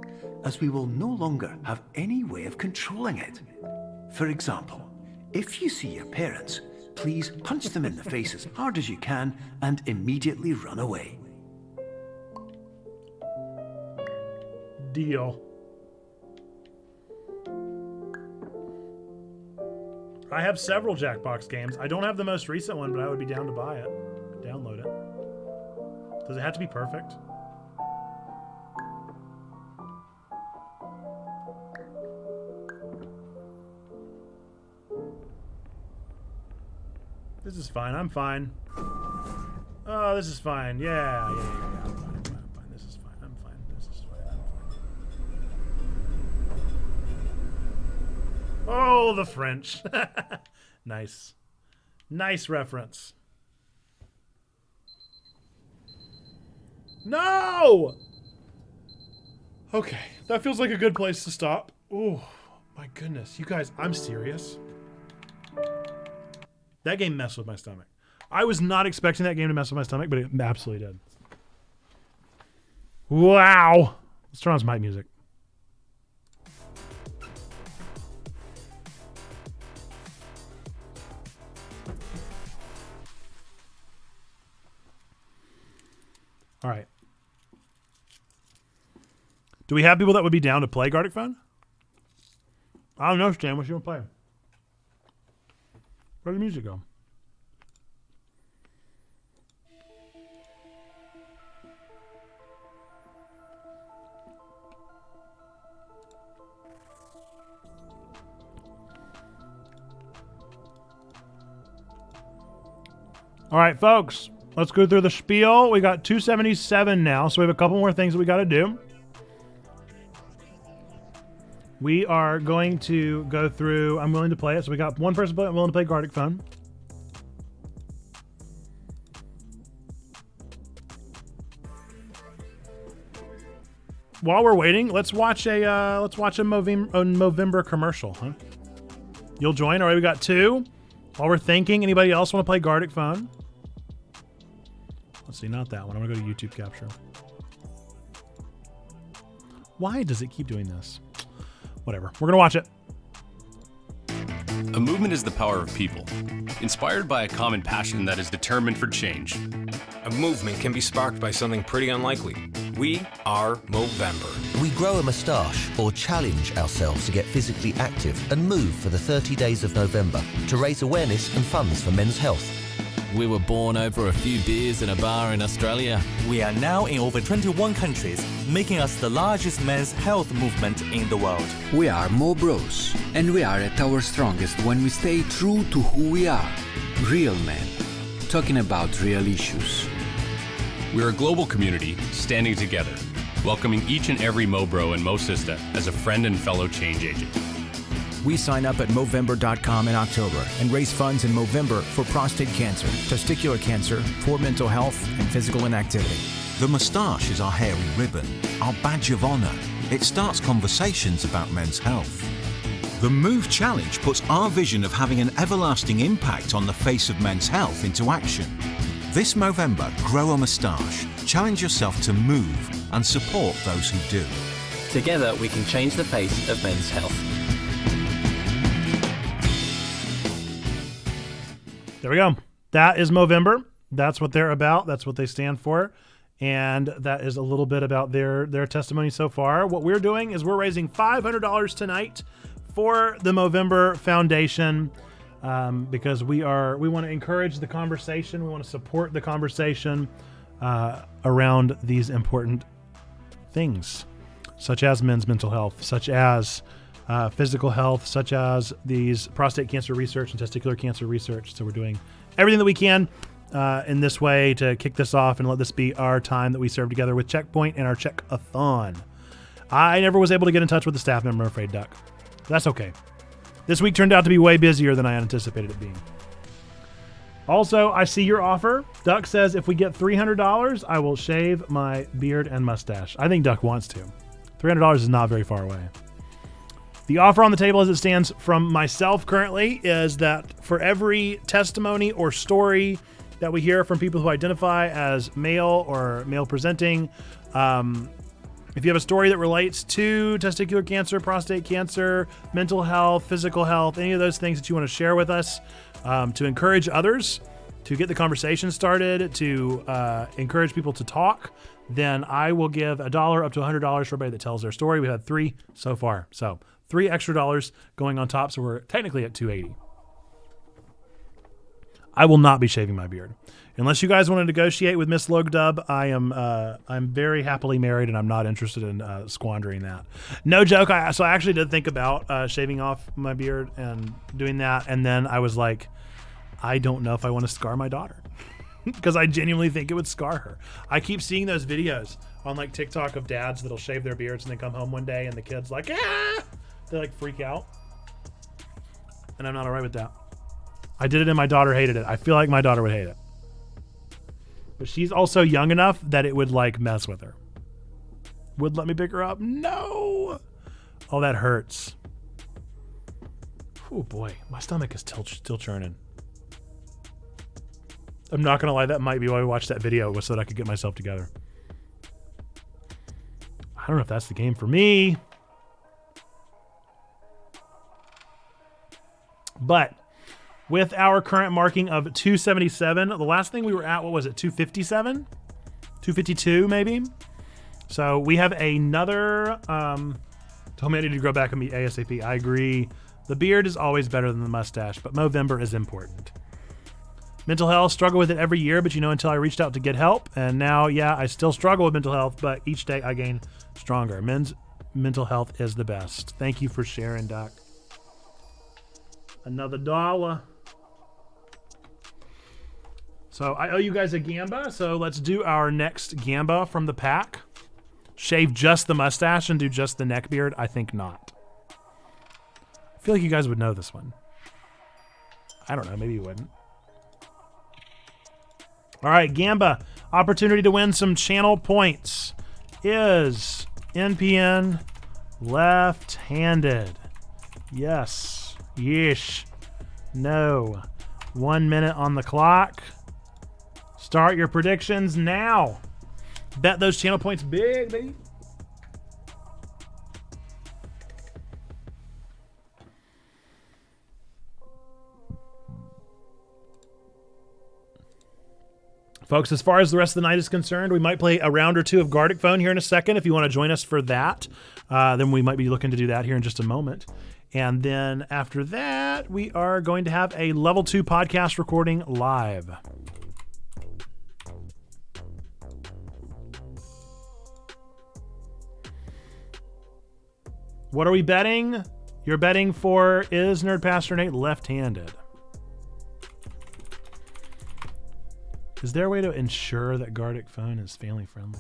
as we will no longer have any way of controlling it. For example, if you see your parents, please punch them in the face as hard as you can and immediately run away. Deal. I have several Jackbox games. I don't have the most recent one, but I would be down to buy it. Download it. Does it have to be perfect? This is fine. I'm fine. Oh, this is fine. Yeah. I'm fine. This is fine. I'm fine. This is fine. I'm fine. Oh, the French. Nice. Nice reference. No! Okay, that feels like a good place to stop. Oh, my goodness. You guys, I'm serious. That game messed with my stomach. I was not expecting that game to mess with my stomach, but it absolutely did. Wow. Let's turn on some hype music. All right. Do we have people that would be down to play Gartic Phone? I don't know, Stan. What you want to play? Where'd the music go? All right, folks. Let's go through the spiel. We got 277 now, so we have a couple more things that we got to do. We are going to go through. I'm willing to play it. So we got one person willing to play Gartic Phone. While we're waiting, let's watch a Movember commercial, huh? You'll join. All right, we got two. While we're thinking, anybody else want to play Gartic Phone? Let's see, not that one. I'm gonna go to YouTube Capture. Why does it keep doing this? Whatever. We're gonna watch it. A movement is the power of people, inspired by a common passion that is determined for change. A movement can be sparked by something pretty unlikely. We are Movember. We grow a moustache or challenge ourselves to get physically active and move for the 30 days of November to raise awareness and funds for men's health. We were born over a few beers in a bar in Australia. We are now in over 21 countries, making us the largest men's health movement in the world. We are Mo Bros, and we are at our strongest when we stay true to who we are. Real men, talking about real issues. We're a global community standing together, welcoming each and every Mo Bro and Mo Sista as a friend and fellow change agent. We sign up at Movember.com in October and raise funds in Movember for prostate cancer, testicular cancer, for mental health, and physical inactivity. The moustache is our hairy ribbon, our badge of honor. It starts conversations about men's health. The Move Challenge puts our vision of having an everlasting impact on the face of men's health into action. This Movember, grow a moustache, challenge yourself to move, and support those who do. Together we can change the face of men's health. There we go. That is Movember. That's what they're about. That's what they stand for. And that is a little bit about their testimony so far. What we're doing is we're raising $500 tonight for the Movember Foundation because we want to encourage the conversation. We want to support the conversation around these important things, such as men's mental health, such as physical health, such as these prostate cancer research and testicular cancer research. So we're doing everything that we can in this way to kick this off and let this be our time that we serve together with Checkpoint and our Check-A-Thon. I never was able to get in touch with the staff member, I'm afraid, Duck. That's okay. This week turned out to be way busier than I anticipated it being. Also, I see your offer. Duck says if we get $300, I will shave my beard and mustache. I think Duck wants to. $300 is not very far away. The offer on the table as it stands from myself currently is that for every testimony or story that we hear from people who identify as male or male presenting. If you have a story that relates to testicular cancer, prostate cancer, mental health, physical health, any of those things that you want to share with us, to encourage others, to get the conversation started, to encourage people to talk, then I will give $1 up to $100 for everybody that tells their story. We had 3 so far. So $3 extra going on top. So we're technically at $280. I will not be shaving my beard. Unless you guys want to negotiate with Miss Logdub, I'm very happily married and I'm not interested in squandering that. No joke. So I actually did think about shaving off my beard and doing that. And then I was like, I don't know if I want to scar my daughter because I genuinely think it would scar her. I keep seeing those videos on like TikTok of dads that'll shave their beards and then come home one day and the kid's like, ah! They like freak out. And I'm not all right with that. I did it and my daughter hated it. I feel like my daughter would hate it. But she's also young enough that it would like mess with her. Would let me pick her up? No. Oh, that hurts. Oh boy, my stomach is still churning. I'm not gonna lie, that might be why we watched that video, was so that I could get myself together. I don't know if that's the game for me. But with our current marking of 277, the last thing we were at, what was it, 257? 252 maybe? So we have another, told me I need to grow back and be ASAP. I agree. The beard is always better than the mustache, but Movember is important. Mental health, struggle with it every year, but until I reached out to get help. And now, yeah, I still struggle with mental health, but each day I gain stronger. Men's mental health is the best. Thank you for sharing, Doc. Another $1. So I owe you guys a Gamba, so let's do our next Gamba from the pack. Shave just the mustache and do just the neck beard? I think not. I feel like you guys would know this one. I don't know, maybe you wouldn't. All right, Gamba, opportunity to win some channel points is NPN left-handed. Yes. Yeesh. No. 1 minute on the clock. Start your predictions now. Bet those channel points big, baby. Folks, as far as the rest of the night is concerned, we might play a round or two of Gartic Phone here in a second. If you want to join us for that, then we might be looking to do that here in just a moment. And then after that, we are going to have a level 2 podcast recording live. What are we betting? You're betting for is Nerd Pastor Nate left-handed? Is there a way to ensure that Gartic Phone is family friendly?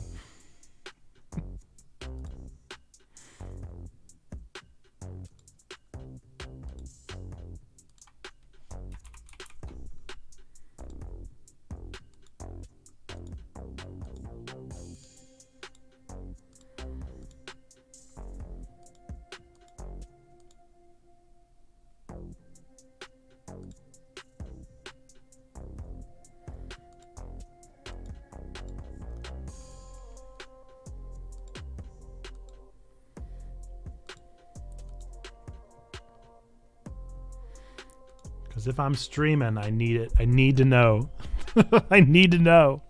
Because if I'm streaming, I need it. I need to know. I need to know.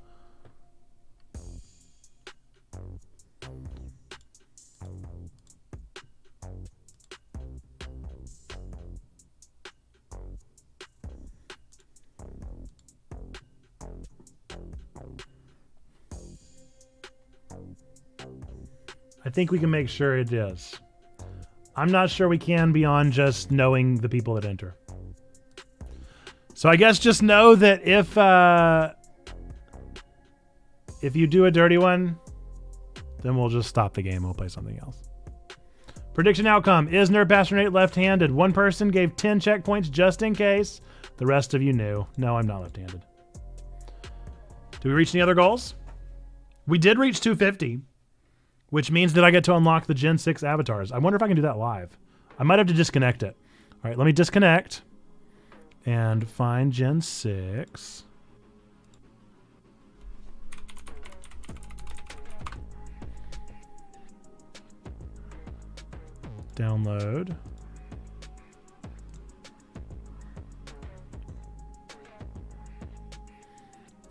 I think we can make sure it is. I'm not sure we can beyond just knowing the people that enter. So I guess just know that if you do a dirty one, then we'll just stop the game. We'll play something else. Prediction outcome is Nerd Pastor Nate left-handed. One person gave 10 checkpoints just in case. The rest of you knew. No, I'm not left-handed. Do we reach any other goals? We did reach 250, which means that I get to unlock the Gen 6 avatars. I wonder if I can do that live. I might have to disconnect it. All right, let me disconnect and find Gen 6. Download.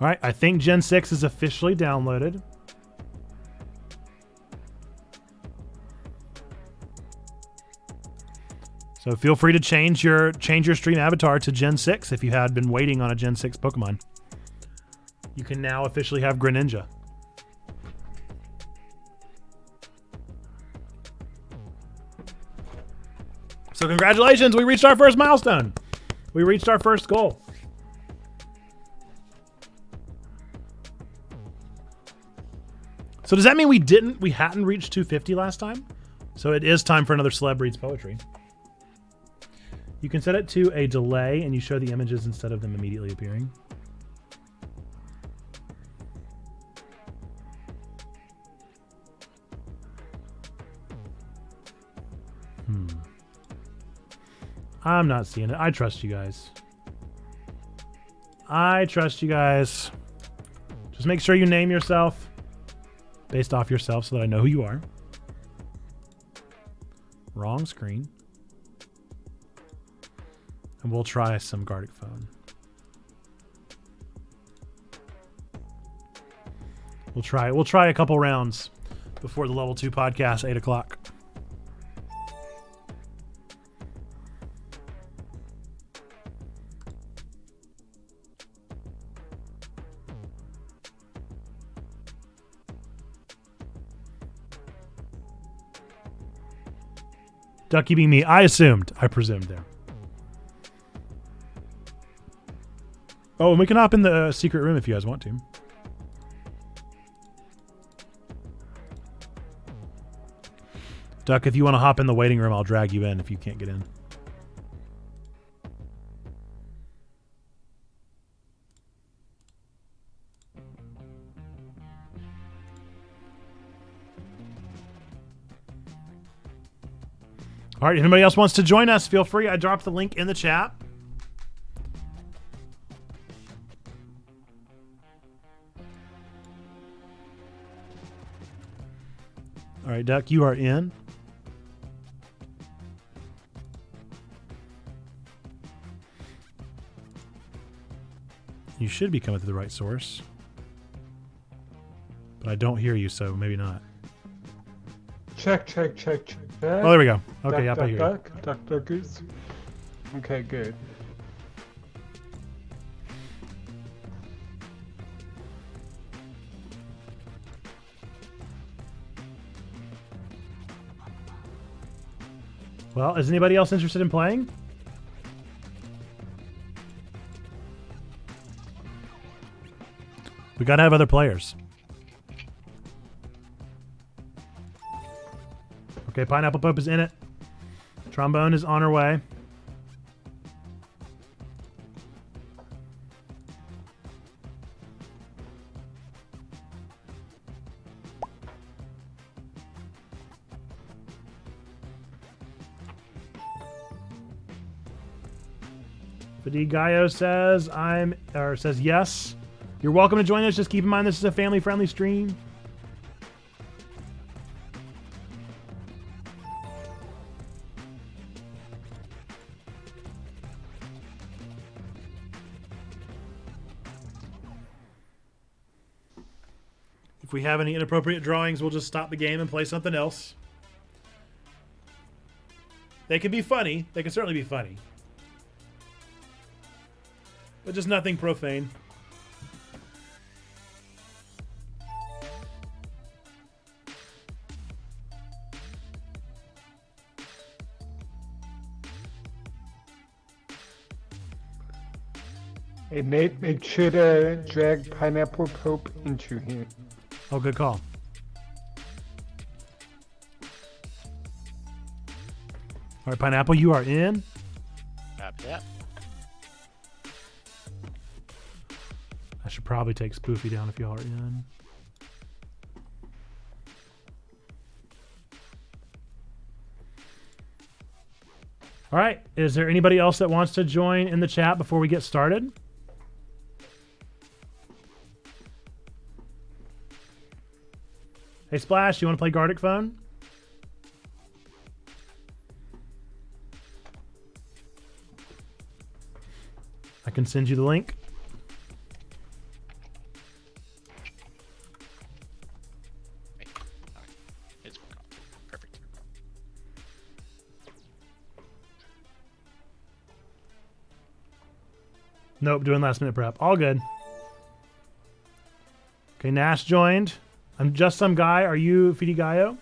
All right, I think Gen 6 is officially downloaded. So feel free to change your stream avatar to Gen 6 if you had been waiting on a Gen 6 Pokemon. You can now officially have Greninja. So congratulations, we reached our first milestone. We reached our first goal. So does that mean we hadn't reached 250 last time? So it is time for another Celeb Reads Poetry. You can set it to a delay and you show the images instead of them immediately appearing. I'm not seeing it. I trust you guys. I trust you guys. Just make sure you name yourself based off yourself so that I know who you are. Wrong screen. And we'll try some Gartic Phone. We'll try a couple rounds before the level 2 podcast, 8 o'clock. Ducky being me. I presumed there. Oh, and we can hop in the secret room if you guys want to. Duck, if you want to hop in the waiting room, I'll drag you in if you can't get in. All right, if anybody else wants to join us, feel free. I dropped the link in the chat. All right, Duck, you are in. You should be coming to the right source. But I don't hear you, so maybe not. Check. Oh, there we go. Okay, yep, I hear you. Duck, goose. Okay, good. Well, is anybody else interested in playing? We gotta have other players. Okay, Pineapple Pope is in it. Trombone is on her way. Fadi Gaio says yes. You're welcome to join us. Just keep in mind this is a family-friendly stream. If we have any inappropriate drawings, we'll just stop the game and play something else. They can be funny. They can certainly be funny. But just nothing profane. Hey, Nate, make sure to drag Pineapple Pope into here. Oh, good call. All right, Pineapple, you are in. Yep. I should probably take Spoofy down if y'all are in. All right. Is there anybody else that wants to join in the chat before we get started? Hey, Splash, you want to play Gartic Phone? can send you the link. It's perfect. Nope, doing last minute prep. All good. Okay, Nash joined. I'm just some guy. Are you Fidi Gaio?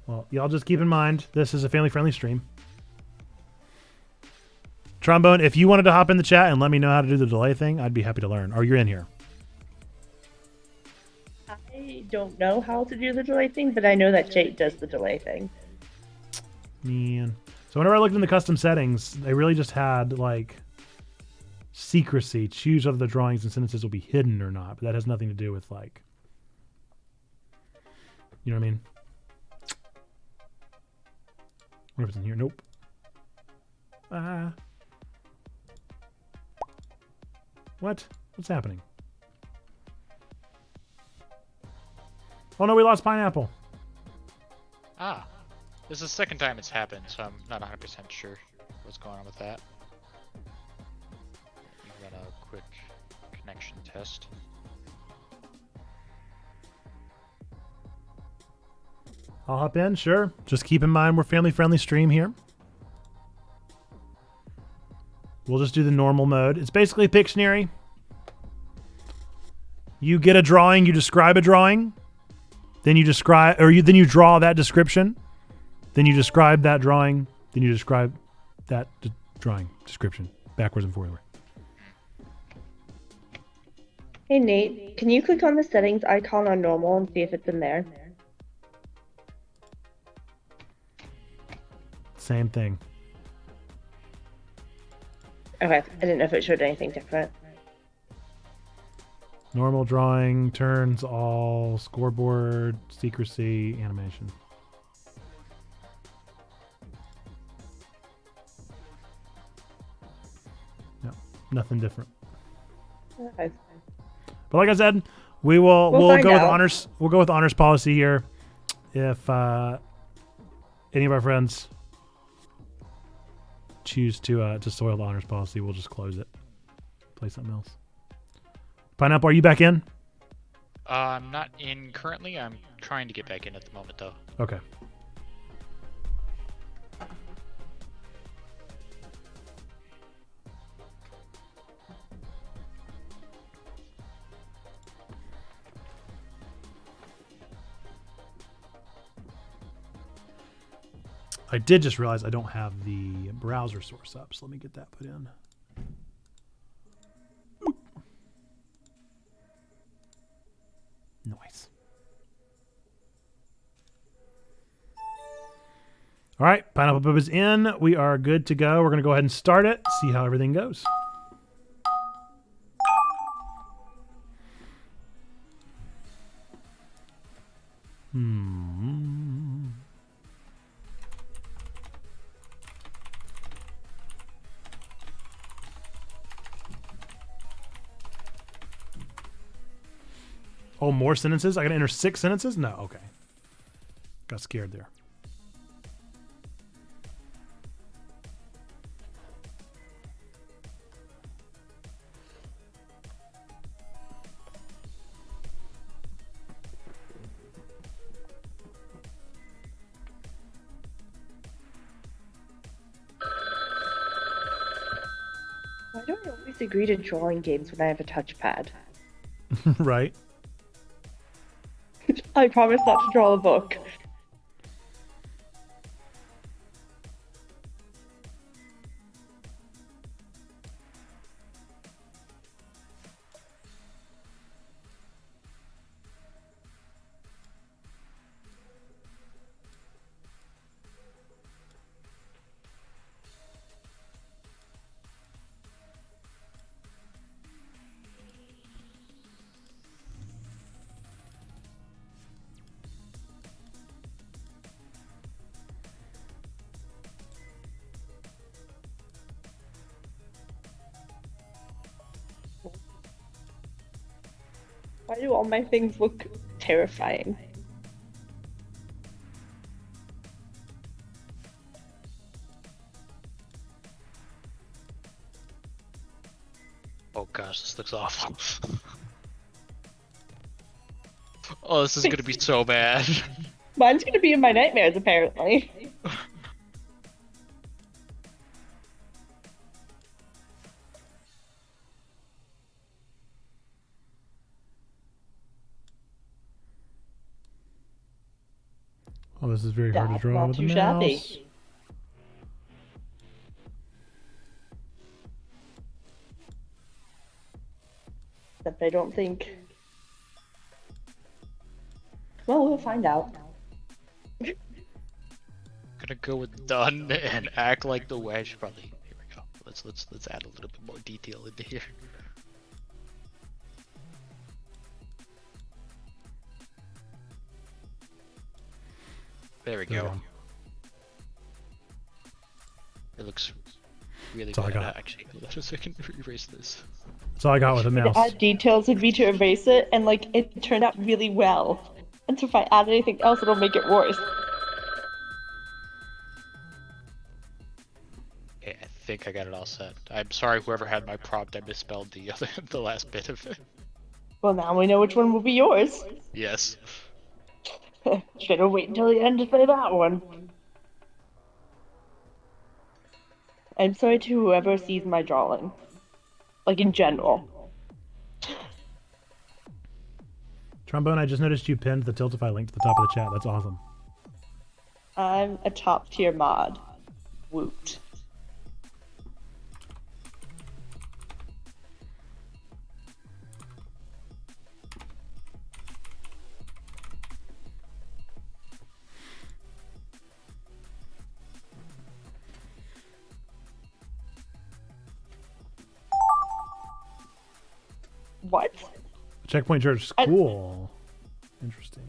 Well, y'all just keep in mind, this is a family-friendly stream. Trombone, if you wanted to hop in the chat and let me know how to do the delay thing, I'd be happy to learn. Or you're in here. I don't know how to do the delay thing, but I know that Jake does the delay thing. Man. So whenever I looked in the custom settings, they really just had, like, secrecy. Choose whether the drawings and sentences will be hidden or not. But that has nothing to do with, like... You know what I mean? What if it's in here? Nope. What? What's happening? Oh no, we lost Pineapple. Ah. This is the second time it's happened, so I'm not 100% sure what's going on with that. Run a quick connection test. I'll hop in, sure. Just keep in mind we're family-friendly stream here. We'll just do the normal mode. It's basically Pictionary. You get a drawing, you describe a drawing, then you describe, or then you draw that description, then you describe that drawing, then you describe that drawing description backwards and forward. Hey Nate, can you click on the settings icon on normal and see if it's in there? Same thing. Okay, I didn't know if it showed anything different. Normal drawing, turns, all, scoreboard, secrecy, animation. No, nothing different. Okay. But like I said, we'll find go with out. honors. We'll go with honors policy here. If any of our friends choose to soil the honors policy, we'll just close it. Play something else. Pineapple, are you back in? I'm not in currently. I'm trying to get back in at the moment, though. Okay. I did just realize I don't have the browser source up, so let me get that put in. Nice. All right, Pineapple Boob is in. We are good to go. We're going to go ahead and start it, see how everything goes. Oh, more sentences? I got to enter 6 sentences? No, okay. Got scared there. Why do I always agree to drawing games when I have a touchpad? Right. I promise not to draw a book. Why do all my things look terrifying? Oh gosh, this looks awful. Oh, this is gonna be so bad. Mine's gonna be in my nightmares, apparently. Oh, this is very hard to That's draw not with the too mouse. shabby. Except I don't think. Well, we'll find out. Gonna go with done and act like the way I should probably. Here we go. Let's add a little bit more detail into here. There we There we go. go. It looks really That's all I bad. got. Actually, hold on a second. Erase this. That's all I got with the mouse. Add details would be to erase it, and like it turned out really well. And so if I add anything else, it'll make it worse. Okay, I think I got it all set. I'm sorry, whoever had my prompt, I misspelled the the last bit of it. Well, now we know which one will be yours. Yes. Should have waited until the end to say that one. I'm sorry to whoever sees my drawing. Like in general. Trombone, I just noticed you pinned the Tiltify link to the top of the chat. That's awesome. I'm a top tier mod. Woot. What? Checkpoint Church School. Interesting.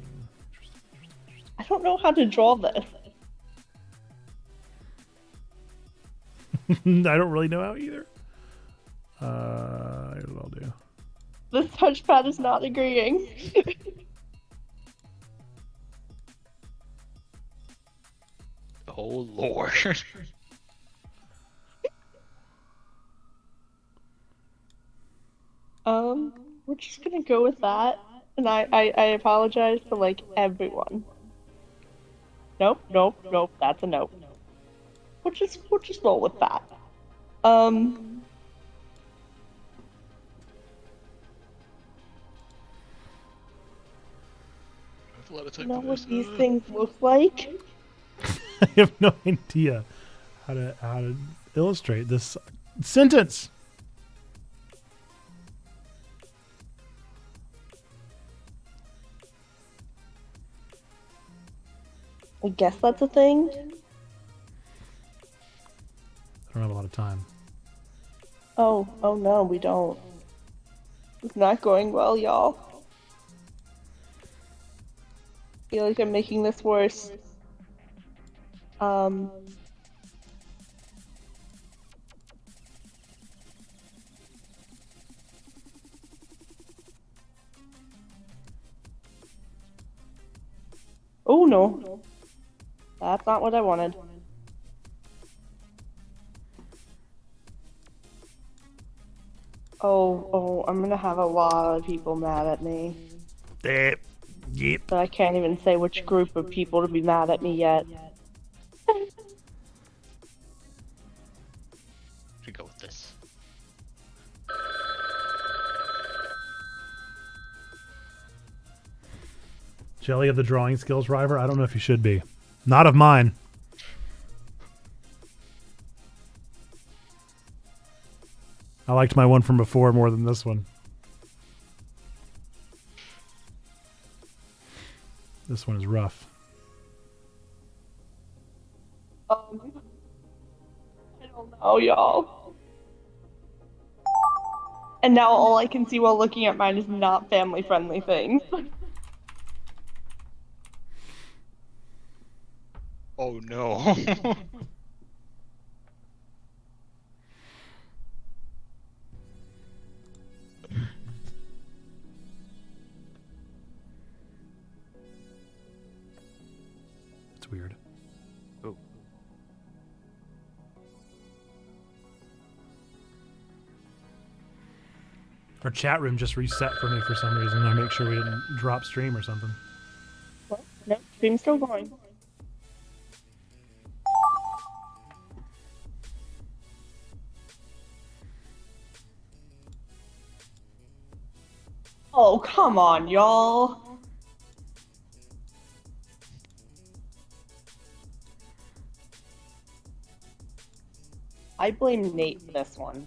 I don't know how to draw this. I don't really know how either. Here's what I'll do. This touchpad is not agreeing. Oh lord. We're just gonna go with that. And I apologize to like everyone. Nope, that's a nope. We'll just roll with that. You know what these things look like? I have no idea how to illustrate this sentence. I guess that's a thing. I don't have a lot of time. Oh no, we don't. It's not going well, y'all. I feel like I'm making this worse. Oh no. That's not what I wanted. Oh, I'm gonna have a lot of people mad at me. Yep. But I can't even say which group of people to be mad at me yet. Should go with this. Jelly of the drawing skills rival? I don't know if you should be. Not of mine. I liked my one from before more than this one. This one is rough. I don't know, y'all. And now all I can see while looking at mine is not family-friendly things. Oh no. It's weird. Oh. Our chat room just reset for me for some reason. I make sure we didn't drop stream or something. Well, no, stream's still going. Oh, come on, y'all. I blame Nate for this one.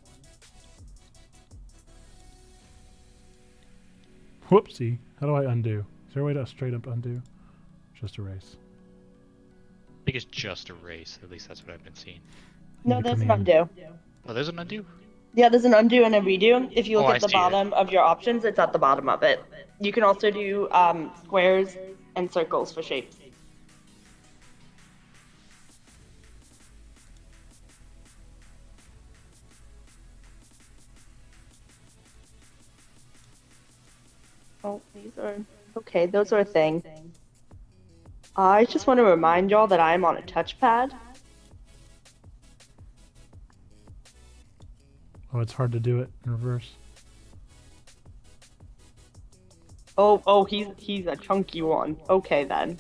Whoopsie. How do I undo? Is there a way to straight up undo? Just erase. I think it's just a race. At least that's what I've been seeing. No, there's an undo. Oh, there's an undo? Yeah, there's an undo and a redo. If you look Oh, at the bottom of your options, it's at the bottom of it. You can also do squares and circles for shapes. Oh, these are... Okay, those are a thing. I just want to remind y'all that I'm on a touchpad. Oh, it's hard to do it in reverse. Oh, he's a chunky one. Okay, then.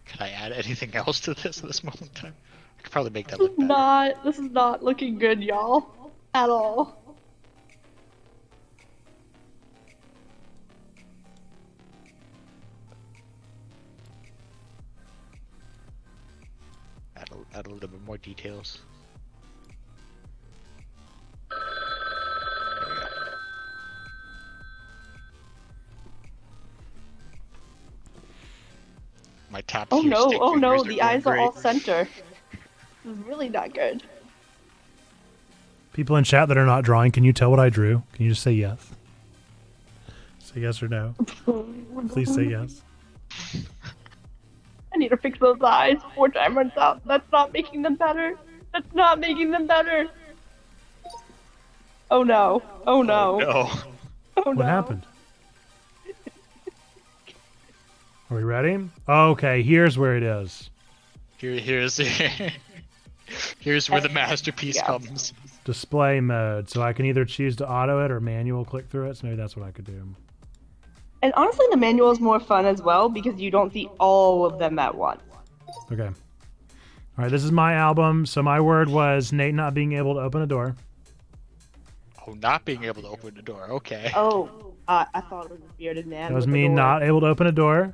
Can I add anything else to this at this moment in time? I could probably make that look better. This is not looking good, y'all. At all. Add a little bit more details. My top Oh tier no, stick oh no, figures the are eyes are going all great. center. This is really not good. People in chat that are not drawing, can you tell what I drew? Can you just say yes? Say yes or no. Please say yes. I need to fix those eyes before time runs out. That's not making them better. That's not making them better. Oh no. Oh no. Oh no. What happened? Are we ready? Okay, here's where it is. Here's here's where the masterpiece comes. Display mode. So I can either choose to auto it or manual click through it. So maybe that's what I could do. And honestly, the manual is more fun as well because you don't see all of them at once. Okay. All right, this is my album. So my word was Nate not being able to open a door. Oh, not being able to open the door. Okay. Oh, I thought it was a bearded man. That was with a me door. not able to open a door.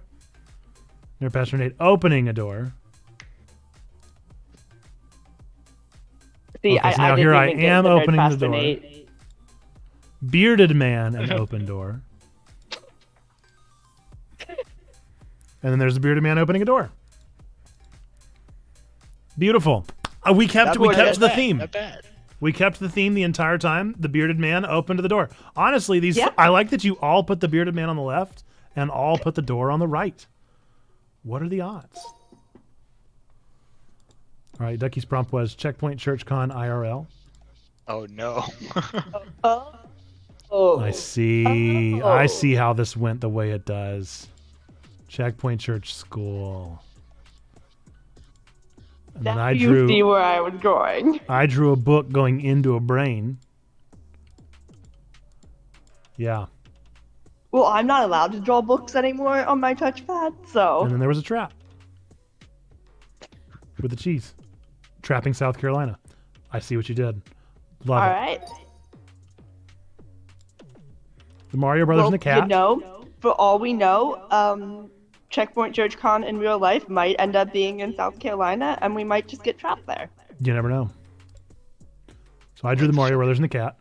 Near Pastor Nate opening a door. See, Okay, so now didn't here I even get am the nerd opening the Pastor door. Nate. Bearded man and open door. And then there's the bearded man opening a door. Beautiful. We kept the theme. Not bad. We kept the theme the entire time. The bearded man opened the door. Honestly, these Yeah. I like that you all put the bearded man on the left and all put the door on the right. What are the odds? All right, Ducky's prompt was Checkpoint ChurchCon IRL. Oh no. Oh. I see. Oh. I see how this went the way it does. Checkpoint Church School. And then I You see drew where I was going. I drew a book going into a brain. Yeah. Well, I'm not allowed to draw books anymore on my touchpad, so. And then there was a trap. With the cheese. Trapping South Carolina. I see what you did. Love All it. right. The Mario Brothers Well, and the cat. you know, for all we know, Checkpoint ChurchCon in real life might end up being in South Carolina, and we might just get trapped there. You never know. So I drew the Mario Brothers and the cat.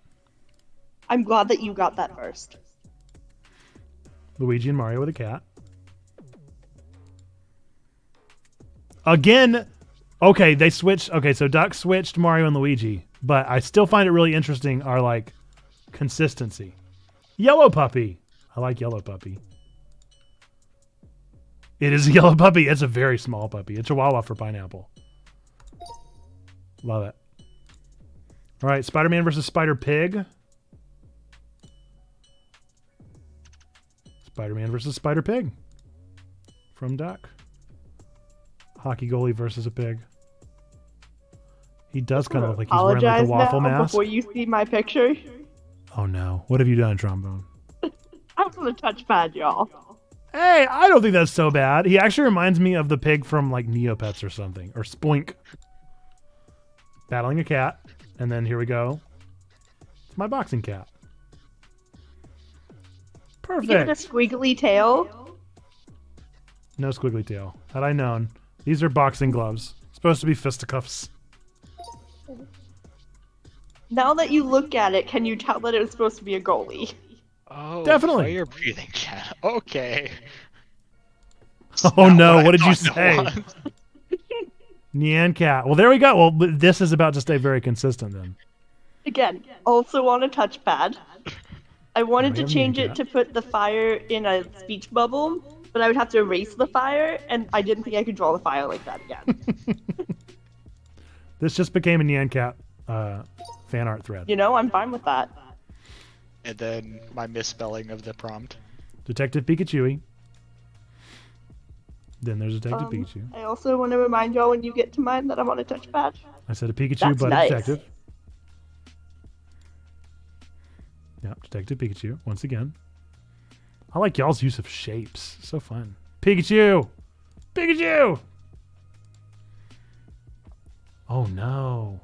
I'm glad that you got that first. Luigi and Mario with a cat. Again, okay, they switched. Okay, so Duck switched Mario and Luigi, but I still find it really interesting our like consistency. Yellow puppy. I like yellow puppy. It is a yellow puppy. It's a very small puppy. A Chihuahua for pineapple. Love it. All right, Spider-Man versus Spider-Pig. Spider-Man versus Spider-Pig. From Duck. Hockey goalie versus a pig. He does kind of look like he's wearing like a waffle mask. Before you see my picture. Oh no. What have you done, Trombone? I'm on the touchpad, y'all. Hey, I don't think that's so bad. He actually reminds me of the pig from like Neopets or something. Or Spoink. Battling a cat. And then here we go. It's my boxing cat. Perfect. You give it a squiggly tail. No squiggly tail. Had I known. These are boxing gloves. Supposed to be fisticuffs. Now that you look at it, can you tell that it was supposed to be a goalie? Oh, Definitely. Fire breathing chat. Okay. Oh no, what did you say? Nyan cat. Well, there we go. Well, this is about to stay very consistent then. Again, also on a touchpad. I wanted to change it to put the fire in a speech bubble, but I would have to erase the fire, and I didn't think I could draw the fire like that again. This just became a Nyan cat fan art thread. You know, I'm fine with that. And then my misspelling of the prompt. Detective Pikachu. Then there's Detective Pikachu. I also want to remind y'all when you get to mine that I'm on a touchpad. I said a Pikachu, That's but nice. a detective. Yeah, Detective Pikachu, once again. I like y'all's use of shapes. So fun. Pikachu! Pikachu! Oh no.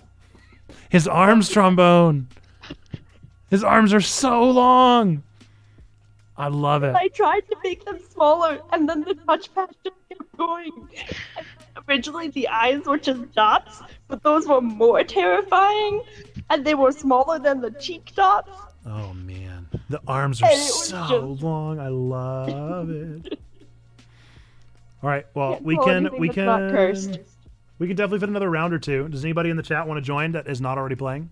His arms, Trombone! His arms are so long! I love it. I tried to make them smaller, and then the touchpad just kept going. Originally, the eyes were just dots, but those were more terrifying, and they were smaller than the cheek dots. Oh man, the arms are so long. I love it. All right, well we can definitely fit another round or two. Does anybody in the chat want to join that is not already playing?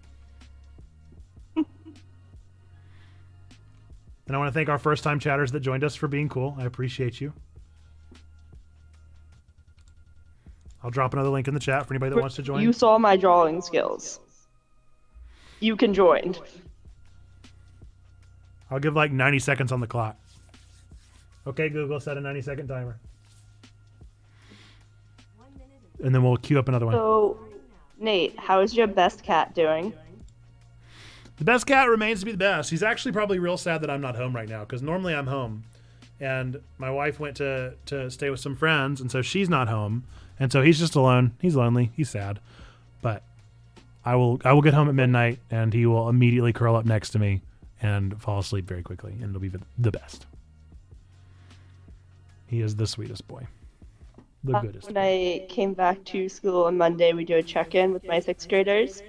And I want to thank our first-time chatters that joined us for being cool. I appreciate you. I'll drop another link in the chat for anybody that wants to join. You saw my drawing skills. You can join. I'll give like 90 seconds on the clock. Okay, Google, set a 90-second timer. And then we'll queue up another one. So, Nate, how is your best cat doing? The best cat remains to be the best. He's actually probably real sad that I'm not home right now, because normally I'm home. And my wife went to stay with some friends, and so she's not home. And so he's just alone. He's lonely. He's sad. But I will get home at midnight, and he will immediately curl up next to me and fall asleep very quickly, and it'll be the best. He is the sweetest boy. The goodest. When I came back to school on Monday, we do a check-in with my 6th graders,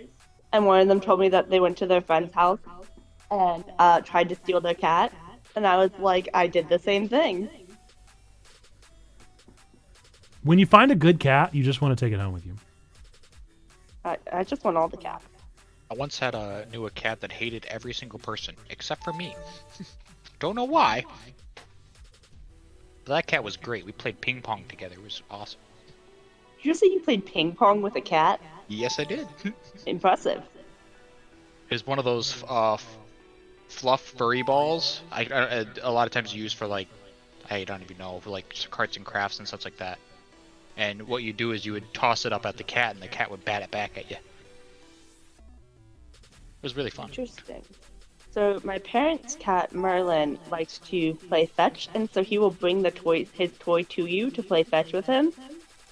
and one of them told me that they went to their friend's house and tried to steal their cat, and I was like, I did the same thing. When you find a good cat, you just want to take it home with you. I just want all the cats. I once knew a cat that hated every single person except for me. Don't know why. But that cat was great. We played ping pong together. It was awesome. Did you say you played ping pong with a cat? Yes, I did. Impressive. It was one of those fluff furry balls. I a lot of times used for like, I don't even know, for like arts and crafts and stuff like that. And what you do is you would toss it up at the cat, and the cat would bat it back at you. It was really fun. Interesting. So my parents' cat Merlin likes to play fetch, and so he will bring his toy to you to play fetch with him.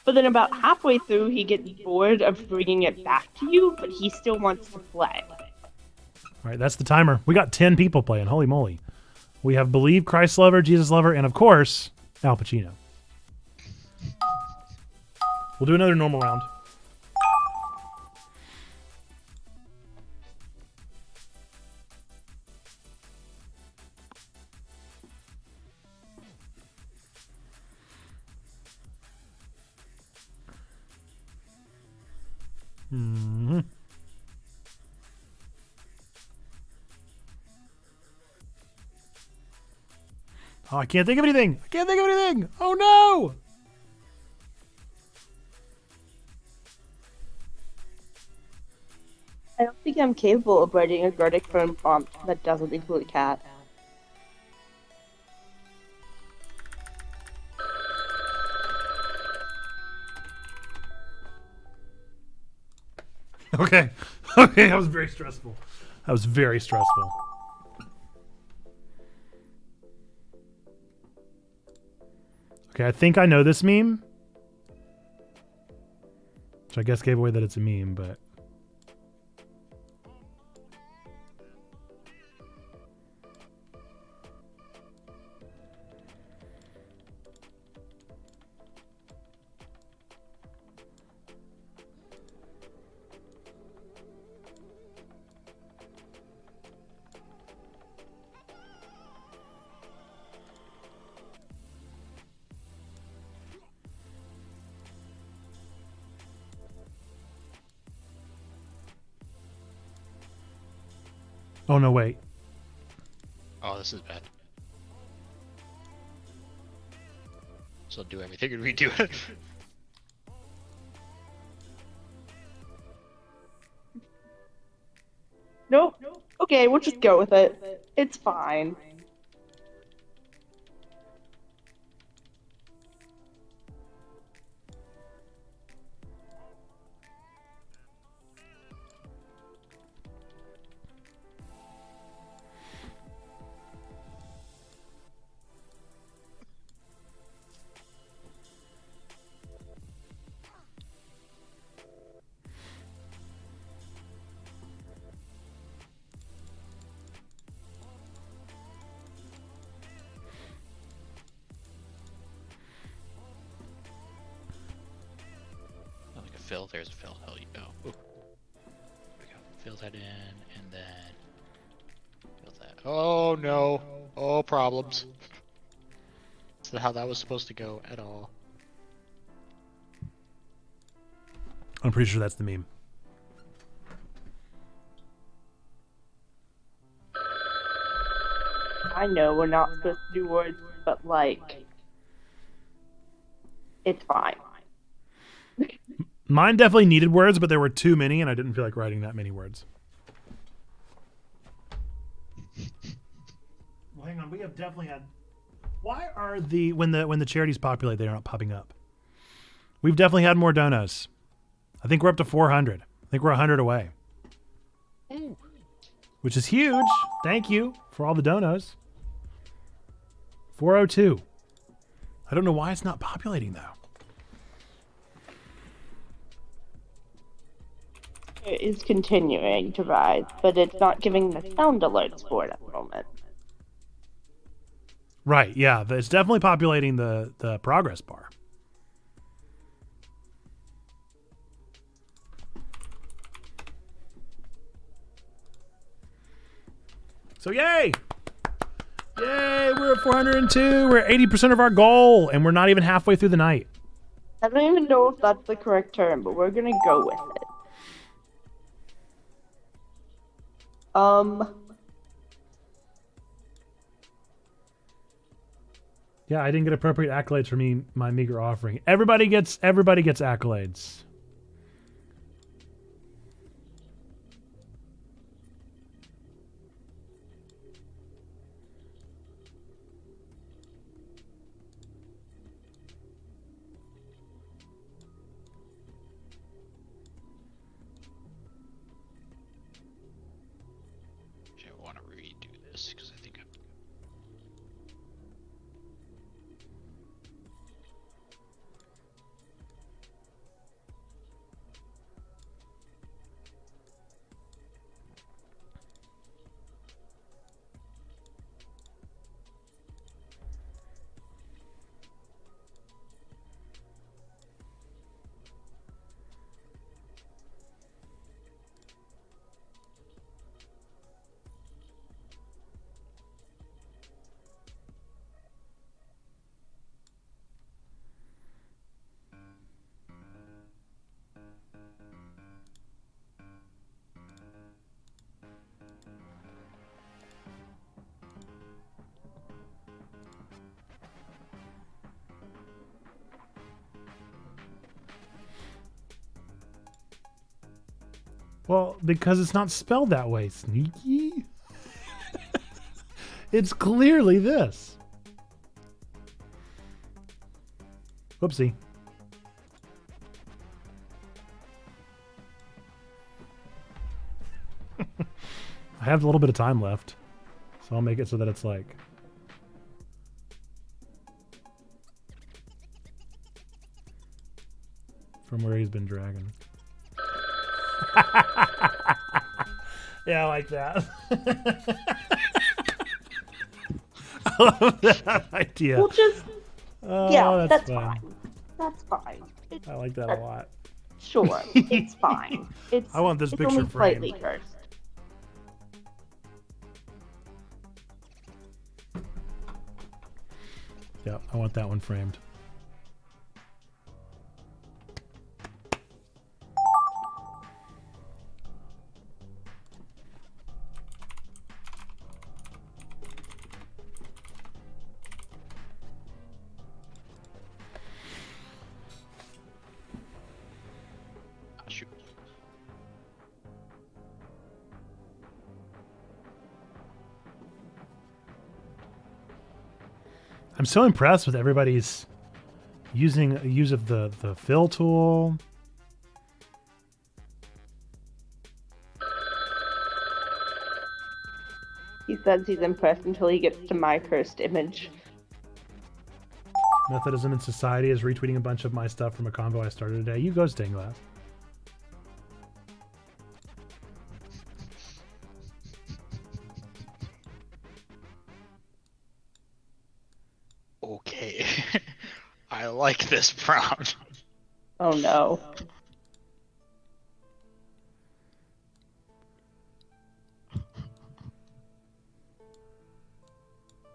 But then about halfway through, he gets bored of bringing it back to you, but he still wants to play. All right, that's the timer. We got 10 people playing. Holy moly. We have Believe, Christ Lover, Jesus Lover, and of course, Al Pacino. We'll do another normal round. Mm-hmm. Oh, I can't think of anything. I can't think of anything. Oh no. I don't think I'm capable of writing a verdict for a prompt that doesn't include a cat. Okay. Okay, that was very stressful. That was very stressful. Okay, I think I know this meme. Which I guess gave away that it's a meme, but... Oh, no, wait. Oh, this is bad. So do everything and redo it. Nope. Okay, we'll just go with it. It's fine. Like a fill. There's a fill. Hell you go. Ooh. There we go. Fill that in, and then fill that. Oh no! Oh, problems. That's not how that was supposed to go at all. I'm pretty sure that's the meme. I know we're not supposed to do words, but like, it's fine. Mine definitely needed words, but there were too many, and I didn't feel like writing that many words. Well, hang on. We have definitely had... Why are the... When the charities populate, they're not popping up? We've definitely had more donos. I think we're up to 400. I think we're 100 away. Ooh. Which is huge. Thank you for all the donos. 402. I don't know why it's not populating, though. It is continuing to rise, but it's not giving the sound alerts for it at the moment. Right, yeah. It's definitely populating the progress bar. So yay! Yay, we're at 402. We're at 80% of our goal, and we're not even halfway through the night. I don't even know if that's the correct term, but we're gonna go with it. Yeah, I didn't get appropriate accolades for my meager offering. Everybody gets accolades. I want to redo this because I think I'm... Well, because it's not spelled that way, Sneaky. It's clearly this. Whoopsie. I have a little bit of time left, so I'll make it so that it's like... from where he's been dragging. Yeah, I like that. I love that idea. We'll just... Oh, yeah, that's fun. fine. That's fine. I like that a lot. Sure, it's fine. It's, I want this it's picture only framed. slightly cursed. Yeah, I want that one framed. I'm so impressed with everybody's use of the fill tool. He says he's impressed until he gets to my cursed image. Methodism in Society is retweeting a bunch of my stuff from a convo I started today. You go, stained glass. Okay. I like this prompt. Oh no.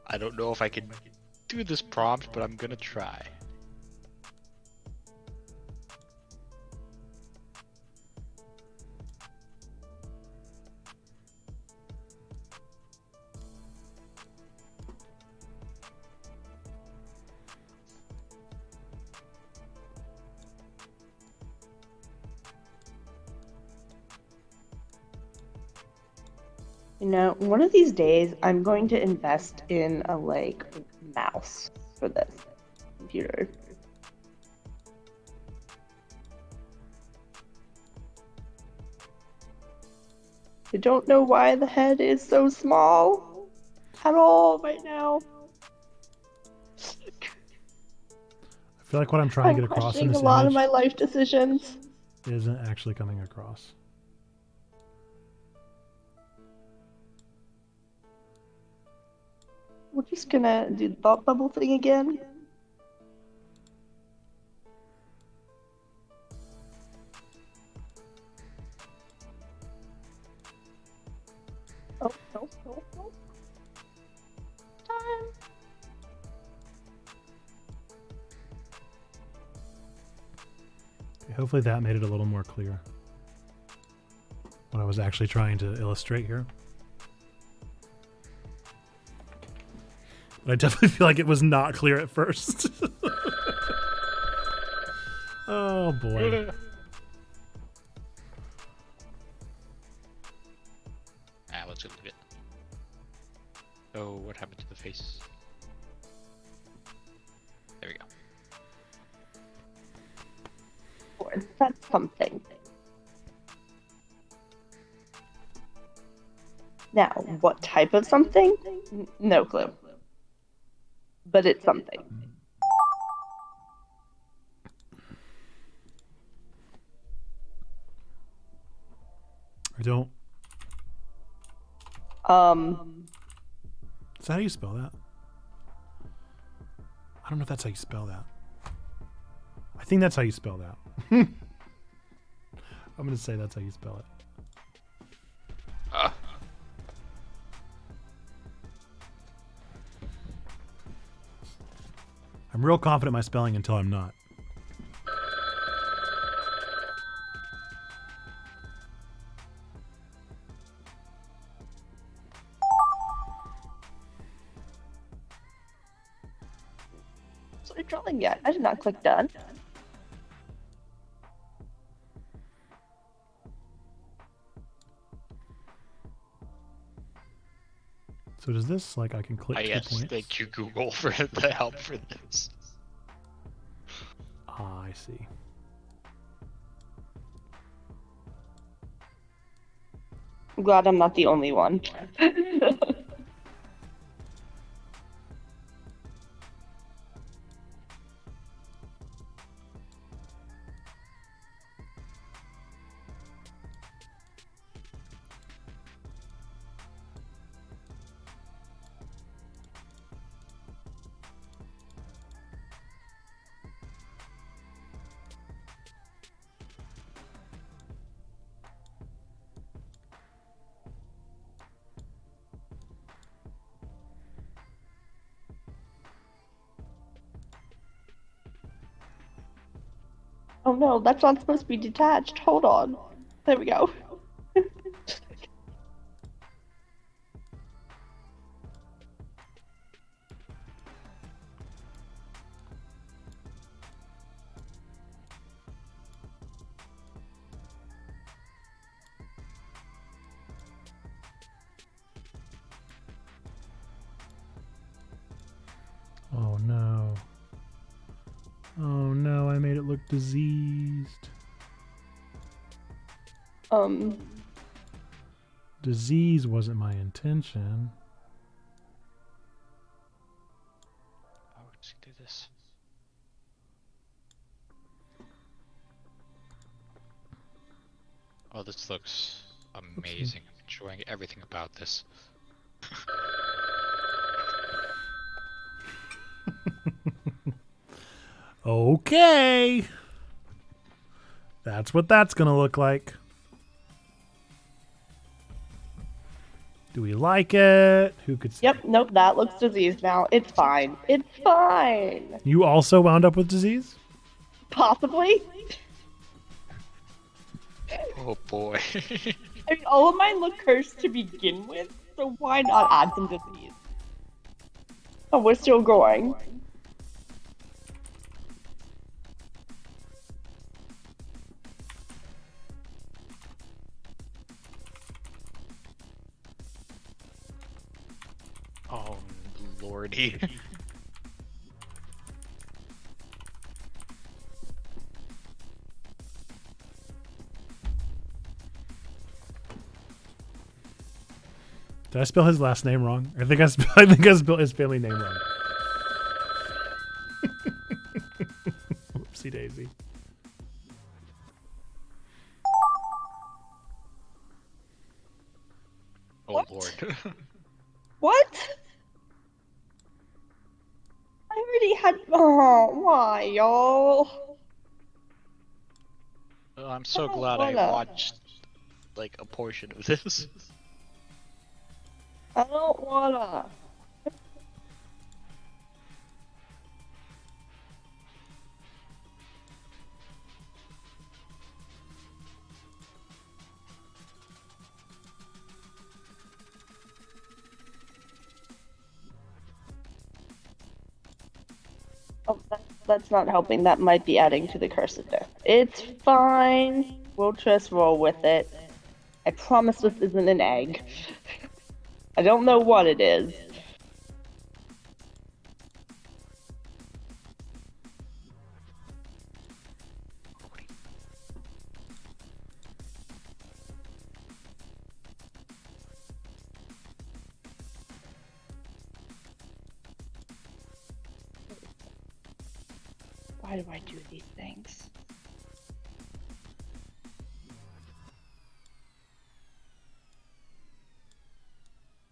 I don't know if I can do this prompt, but I'm gonna try. You know, one of these days I'm going to invest in a mouse for this computer. I don't know why the head is so small at all right now. I feel like what I'm trying to get across in questioning this a lot image of my life decisions. isn't actually coming across. We're just gonna do the thought bubble thing again. Oh, no, no, no. Time. Okay, hopefully that made it a little more clear. What I was actually trying to illustrate here. But I definitely feel like it was not clear at first. Oh boy. Let's go look at it. Oh, what happened to the face? There we go. That's something. Now, what type of something? No clue. But it's something. I don't. Is that how you spell that? I don't know if that's how you spell that. I think that's how you spell that. I'm gonna say that's how you spell it. I'm real confident in my spelling until I'm not. So you're drawing yet? I did not click done. So does this, like, I can click I 2 guess points? thank you, Google, for the help for this. Ah, I see. I'm glad I'm not the only one. Oh no, that's not supposed to be detached. Hold on. There we go. Oh no. Oh no, I made it look diseased. Disease wasn't my intention. Oh, let's do this. Oh, this looks amazing. I'm enjoying everything about this. Okay. That's what that's gonna look like. Do we like it? Who could say? Yep, nope, that looks diseased now. It's fine. It's fine. You also wound up with disease? Possibly. Oh boy. I mean, all of mine look cursed to begin with, so why not add some disease? Oh, we're still going. Oh, lordy. Did I spell his last name wrong? I think I spelled his family name wrong. Whoopsie daisy. Oh What? lord. What? I already had. Oh, why, y'all? Oh, I'm so don't glad I wanna. watched like a portion of this. I don't wanna. Oh, that's not helping. That might be adding to the curse of death. It's fine. We'll just roll with it. I promise this isn't an egg. I don't know what it is. Why do I do these things?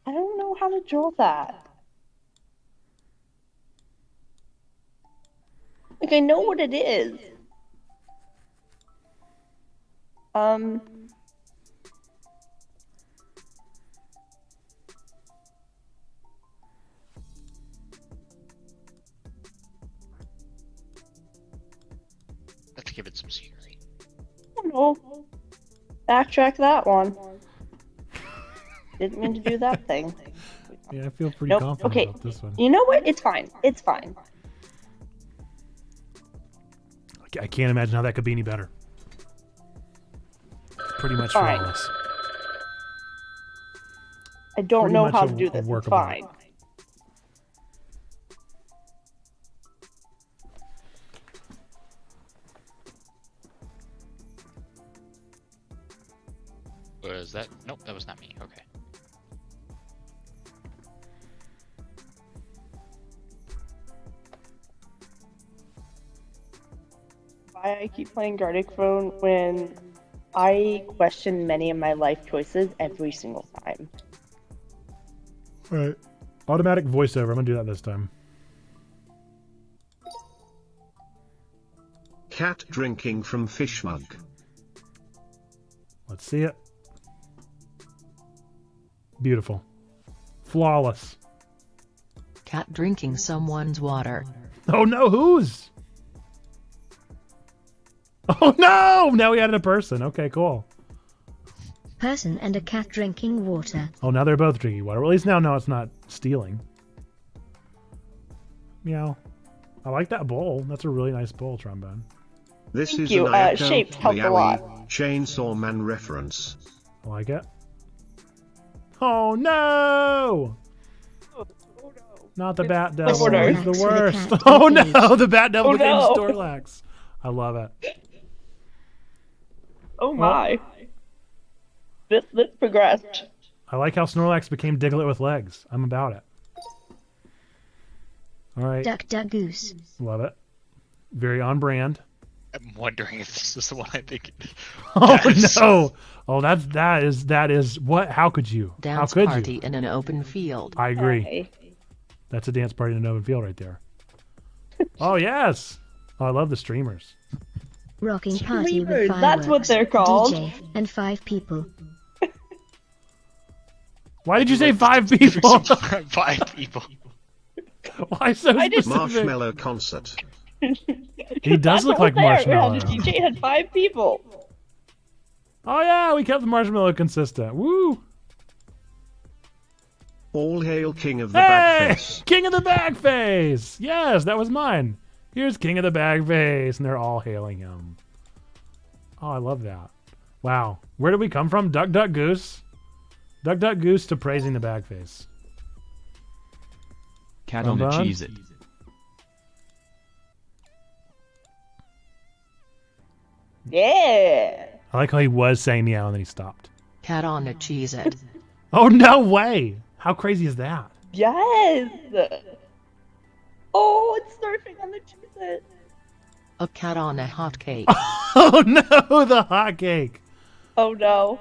I don't know how to draw that. Like, I know what it is. Let's give it some scenery. I don't know. Backtrack that one. Didn't mean to do that thing. Yeah, I feel pretty Nope. confident Okay. about this one. You know what? It's fine. It's fine. I can't imagine how that could be any better. It's pretty much Fine. flawless. I don't pretty know much how a- to do a this. work It's of art. fine. Was that? Nope, that was not me. Okay. Why I keep playing Gartic Phone when I question many of my life choices every single time. All right. Automatic voiceover. I'm gonna do that this time. Cat drinking from fish mug. Let's see it. Beautiful. Flawless. Cat drinking someone's water. Oh no, whose? Oh no! Now we added a person. Okay, cool. Person and a cat drinking water. Oh, now they're both drinking water. Well, at least now it's not stealing. Meow. I like that bowl. That's a really nice bowl, Trombone. This Thank is you. an Ayako Shapes help a lot. Chainsaw Man reference. I like it. Oh no! Not the Bat Devil. Snorlax He's the with a worst. cat Oh in the cage. no! The Bat Devil Oh, became no. Snorlax. I love it. Oh my. This progressed. I like how Snorlax became Diglett with legs. I'm about it. All right. Duck, duck, goose. Love it. Very on brand. I'm wondering if this is the one I think. Oh That is no! Oh, that is what? How could you? How Dance could party you? in an open field. I agree. That's a dance party in an open field right there. Oh yes! Oh, I love the streamers. Rocking party with Streamers, fireworks. that's what they're called. DJ and 5 people. Why did you say 5 people? 5 people. Why so I didn't- specific? Marshmallow concert. He does look like Marshmallow. The DJ had 5 people. Oh yeah, we kept the Marshmallow consistent. Woo! All hail King of the Hey! Bagface. King of the Bagface! Yes, that was mine. Here's King of the Bagface, and they're all hailing him. Oh, I love that. Wow. Where did we come from? Duck, duck, goose. Duck, duck, goose to praising the Bagface. Cat on a Trombone? Cheez-It. Yeah. I like how he was saying meow and then he stopped. Cat on a Cheez-It. Oh, no way! How crazy is that? Yes. Oh, it's surfing on the cheese. A cat on a hot cake. Oh no, the hot cake. Oh no.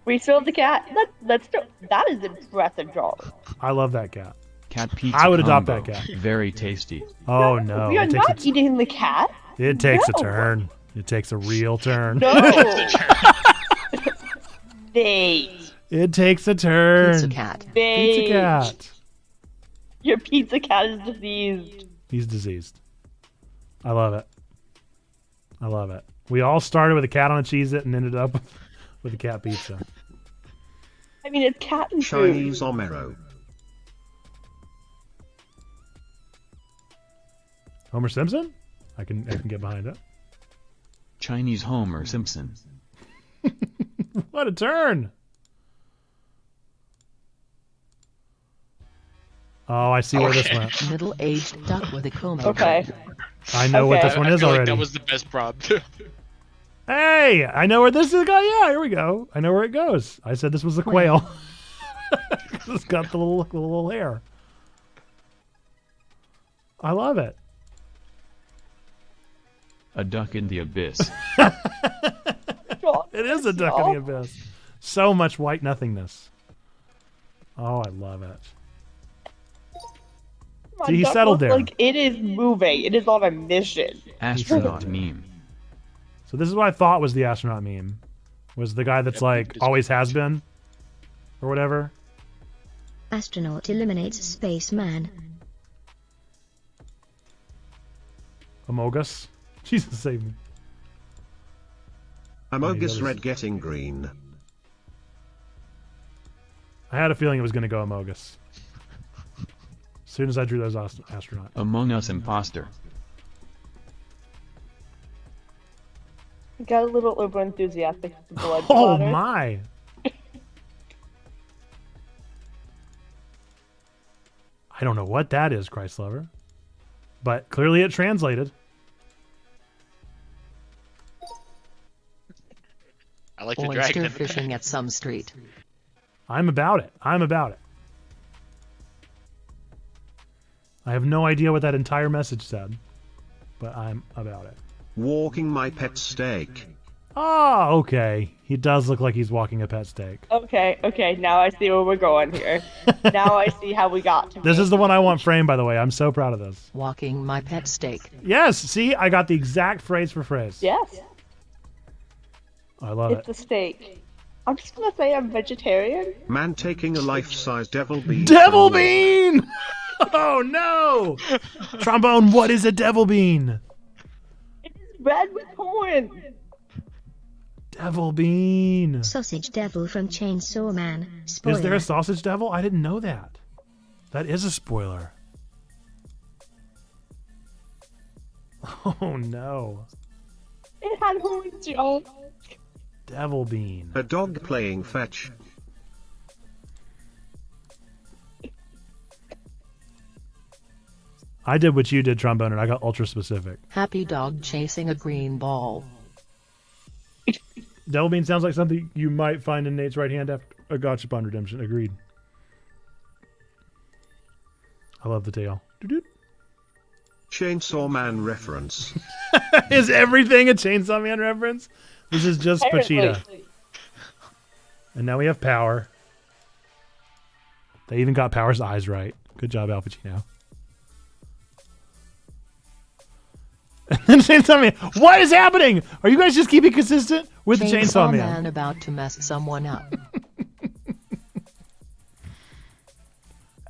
We spilled the cat. That is impressive, Joel. I love that cat. Cat pizza I would adopt combo. that cat. Very tasty. Oh no. We are It takes, not eating the cat. it takes No. a turn. It takes a real turn. No. Nate. It takes a turn. Pizza cat. Pizza Nate. cat. Your pizza cat is diseased. He's diseased. I love it. I love it. We all started with a cat on a Cheez-It and ended up with a cat pizza. I mean, it's cat and food. Chinese Omero. Homer Simpson? I can get behind it. Chinese Homer Simpson. What a turn! Oh, I see where this went. Middle-aged duck with a comb. Okay. I know what Okay. this one I is feel already. like that was the best prompt. Hey, I know where this is going. Yeah, here we go. I know where it goes. I said this was a quail. It's got the little hair. I love it. A duck in the abyss. It is a duck in the abyss. So much white nothingness. Oh, I love it. My See, he duck settled looks there. Like it is moving. It is on a mission. Astronaut meme. So this is what I thought was the astronaut meme. Was the guy that's like always has been, or whatever. Astronaut eliminates spaceman. Amogus. Jesus save me. Amogus Red getting green. I had a feeling it was going to go Amogus. As soon as I drew those astronauts. Among Us imposter. Got a little over enthusiastic with the blood Oh splatter. my! I don't know what that is, Christ lover. But clearly it translated. I like the Oyster dragon. fishing at some street. I'm about it. I'm about it. I have no idea what that entire message said, but I'm about it. Walking my pet steak. Oh, okay. He does look like he's walking a pet steak. Okay, now I see where we're going here. Now I see how we got to This is the one I want framed, by the way. I'm so proud of this. Walking my pet steak. Yes, see? I got the exact phrase for phrase. Yes. I love it. It's a steak. I'm just gonna say I'm vegetarian. Man taking a life-size devil bean. Devil bean! Oh, no! Trombone, what is a devil bean? Red with horn. Devil bean. Sausage devil from Chainsaw Man. Spoiler. Is there a sausage devil? I didn't know that. That is a spoiler. Oh no. It had horns, y'all. Devil bean. A dog playing fetch. I did what you did, Trombone, and I got ultra specific. Happy dog chasing a green ball. Devil bean sounds like something you might find in Nate's right hand after a Gachapon redemption. Agreed. I love the tail. Doo-doo. Chainsaw Man reference. Is everything a Chainsaw Man reference? This is just Pachita. And now we have Power. They even got Power's eyes right. Good job, Al Pacino. And then Chainsaw Man. What is happening? Are you guys just keeping consistent with the Chainsaw Man? About to mess someone up.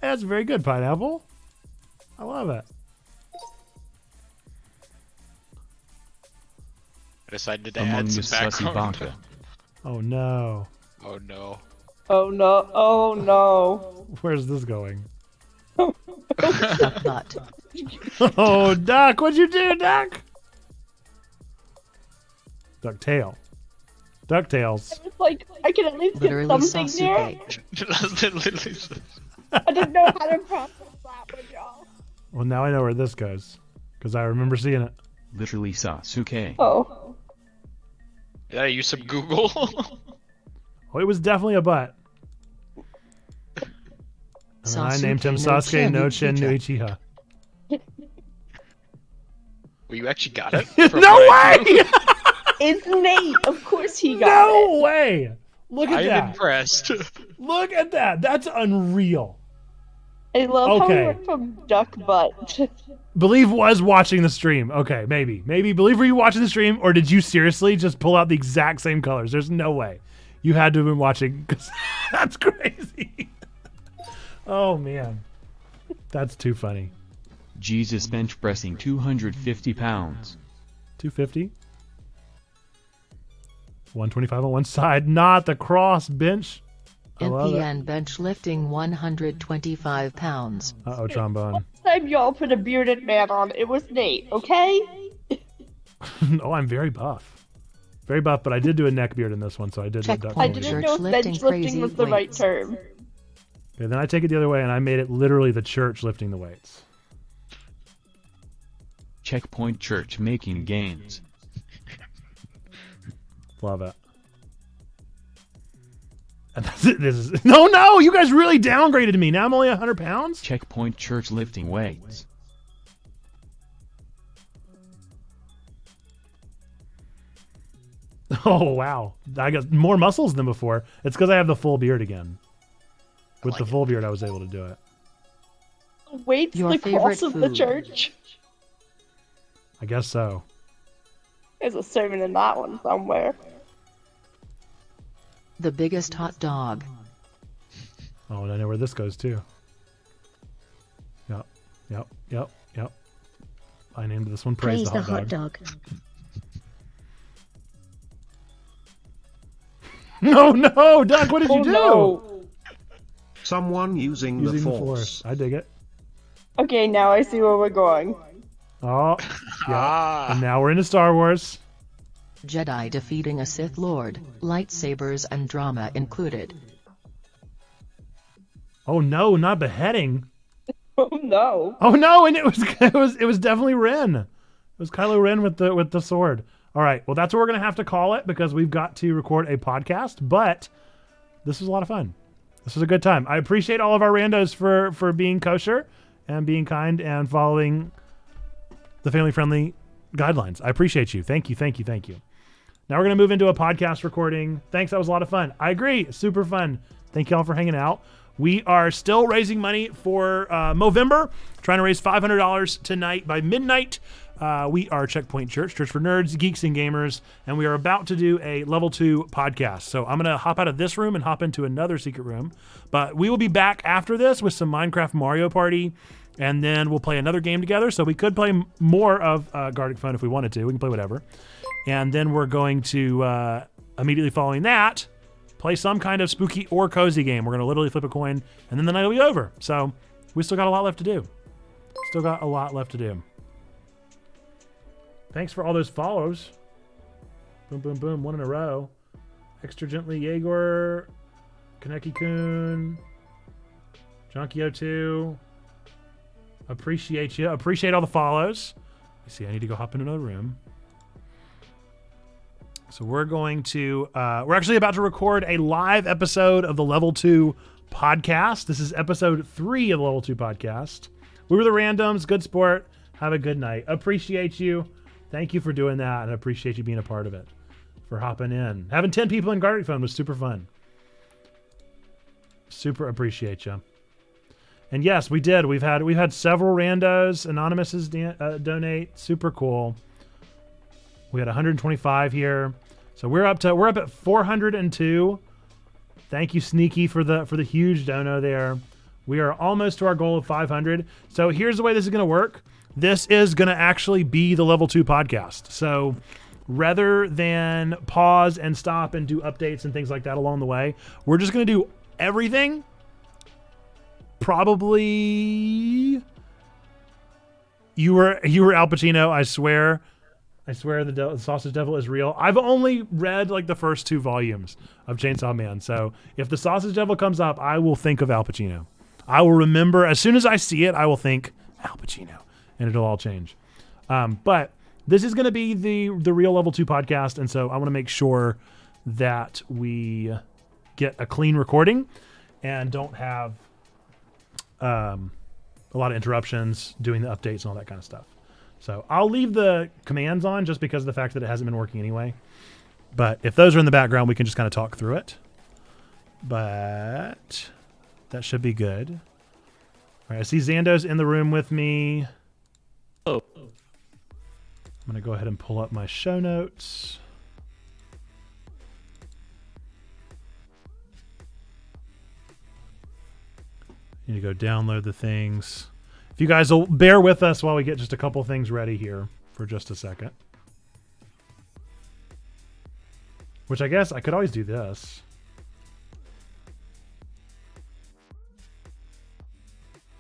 That's very good, Pineapple. I love it. I decided to add some background. Oh no. Oh no. Oh no. Oh no. Where's this going? Duck butt. Oh, Duck, what'd you do, Duck? Ducktail. DuckTales. It's like, I can at least Literally get something Sasuke. there. I didn't know how to process that one, y'all. Well, now I know where this goes. Because I remember seeing it. Literally Sasuke. Oh. Did I use some Google? Oh, it was definitely a butt. And then I named him Sasuke no Chin no Uchiha. Well, you actually got it? No way! It's Nate. Of course he got it. No way! Look at that. I'm impressed. Look at that. That's unreal. I love how we Okay. went from duck butt. Believe was watching the stream. Okay, maybe. Maybe Believe were you watching the stream, or did you seriously just pull out the exact same colors? There's no way. You had to have been watching, because that's crazy. Oh, man. That's too funny. Jesus bench pressing 250 pounds. 250? 125 on one side, not the cross bench. I love it. NPN bench lifting 125 pounds. Uh-oh, Trombone. Last time y'all put a bearded man on, it was Nate, okay? Oh, I'm very buff. Very buff, but I did do a neck beard in this one, so I did what Duck I told me to didn't do. know if bench lifting was the right term. Okay, then I take it the other way, and I made it literally the church lifting the weights. Checkpoint Church making gains. Love it. And that's it. This is no, you guys really downgraded me. Now I'm only 100 pounds. Checkpoint Church lifting weights. Oh wow, I got more muscles than before. It's because I have the full beard again. With the full beard, I was able to do it. Weight's Your the cross favorite of the food. church. I guess so. There's a sermon in that one somewhere. The biggest hot dog. Oh, and I know where this goes too. Yep. I named this one Praise the Hot Dog. No, Doug, what did you do? No. Someone using the force. I dig it. Okay, now I see where we're going. Oh, yeah. And now we're into Star Wars. Jedi defeating a Sith Lord. Lightsabers and drama included. Oh no, not beheading. Oh no. Oh no, and it was definitely Ren. It was Kylo Ren with the sword. All right, well that's what we're gonna have to call it because we've got to record a podcast. But this was a lot of fun. This was a good time. I appreciate all of our randos for being kosher and being kind and following the family-friendly guidelines. I appreciate you. Thank you. Now we're gonna move into a podcast recording. Thanks, that was a lot of fun. I agree, super fun. Thank y'all for hanging out. We are still raising money for Movember, trying to raise $500 tonight by midnight. We are Checkpoint Church, Church for Nerds, Geeks, and Gamers, and we are about to do a level 2 podcast. So I'm going to hop out of this room and hop into another secret room. But we will be back after this with some Minecraft Mario Party, and then we'll play another game together. So we could play more of Gartic Phone if we wanted to. We can play whatever. And then we're going to, immediately following that, play some kind of spooky or cozy game. We're going to literally flip a coin, and then the night will be over. So we still got a lot left to do. Thanks for all those follows. Boom, boom, boom. One in a row. Extra Gently Yegor. Kaneki-kun. Junkio2. Appreciate you. Appreciate all the follows. You see, I need to go hop in another room. So we're going to, we're actually about to record a live episode of the Level 2 podcast. This is episode 3 of the Level 2 podcast. We were the randoms. Good sport. Have a good night. Appreciate you. Thank you for doing that, and I appreciate you being a part of it, for hopping in. Having 10 people in Gartic Phone was super fun. Super appreciate you. And yes, we did. We've had several randos, anonymouses donate. Super cool. We had 125 here, so we're up at 402. Thank you, Sneaky, for the huge dono there. We are almost to our goal of 500. So here's the way this is going to work. This is going to actually be the Level 2 podcast. So rather than pause and stop and do updates and things like that along the way, we're just going to do everything. Probably you were Al Pacino, I swear. I swear the Sausage Devil is real. I've only read like the first 2 volumes of Chainsaw Man. So if the Sausage Devil comes up, I will think of Al Pacino. I will remember as soon as I see it, I will think Al Pacino, and it'll all change. But this is going to be the real Level 2 podcast. And so I want to make sure that we get a clean recording and don't have a lot of interruptions doing the updates and all that kind of stuff. So I'll leave the commands on just because of the fact that it hasn't been working anyway. But if those are in the background, we can just kind of talk through it. But that should be good. All right, I see Zando's in the room with me. Oh. I'm going to go ahead and pull up my show notes. Need to go download the things. If you guys will bear with us while we get just a couple things ready here for just a second. Which I guess I could always do this.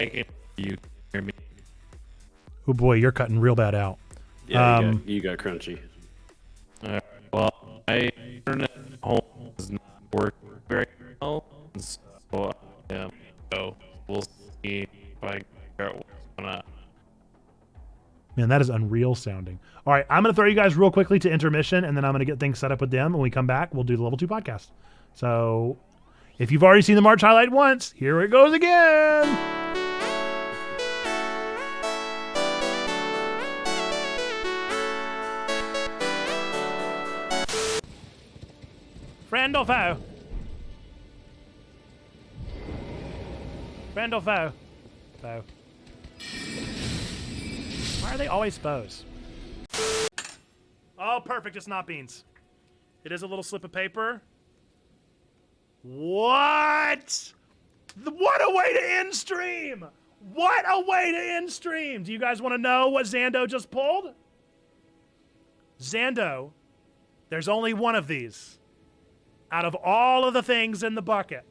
You hear me? Oh boy, you're cutting real bad out. Yeah, you got crunchy. Well, my internet at home does not work very well, so so we'll see if I can figure out what's going on. Man, that is unreal sounding. All right, I'm going to throw you guys real quickly to intermission, and then I'm going to get things set up with them. When we come back, we'll do the Level 2 podcast. So if you've already seen the March highlight once, here it goes again. Friend or foe? Friend or foe? Foe. Why are they always foes? Oh, perfect. It's not beans. It is a little slip of paper. What? What a way to end stream! What a way to end stream! Do you guys want to know what Zando just pulled? Zando, there's only one of these. Out of all of the things in the bucket,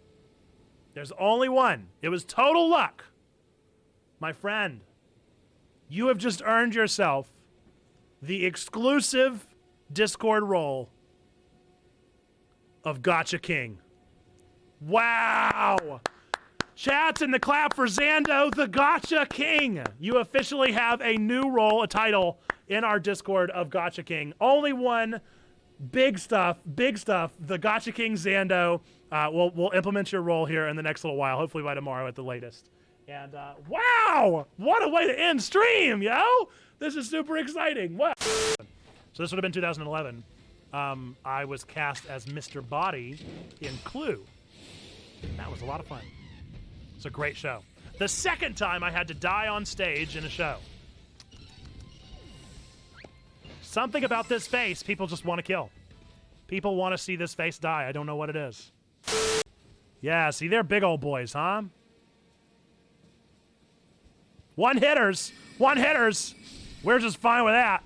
there's only one. It was total luck. My friend, you have just earned yourself the exclusive Discord role of Gotcha King. Wow! Chats in the clap for Zando, the Gotcha King. You officially have a new role, a title in our Discord of Gotcha King. Only one. Big stuff, the Gotcha King Zando. We'll implement your role here in the next little while, hopefully by tomorrow at the latest. And wow, what a way to end stream, yo! This is super exciting. What? So this would have been 2011. I was cast as Mr. Body in Clue. That was a lot of fun. It's a great show. The second time I had to die on stage in a show. Something about this face people just want to kill. People want to see this face die. I don't know what it is. Yeah, see, they're big old boys, huh? One hitters. We're just fine with that.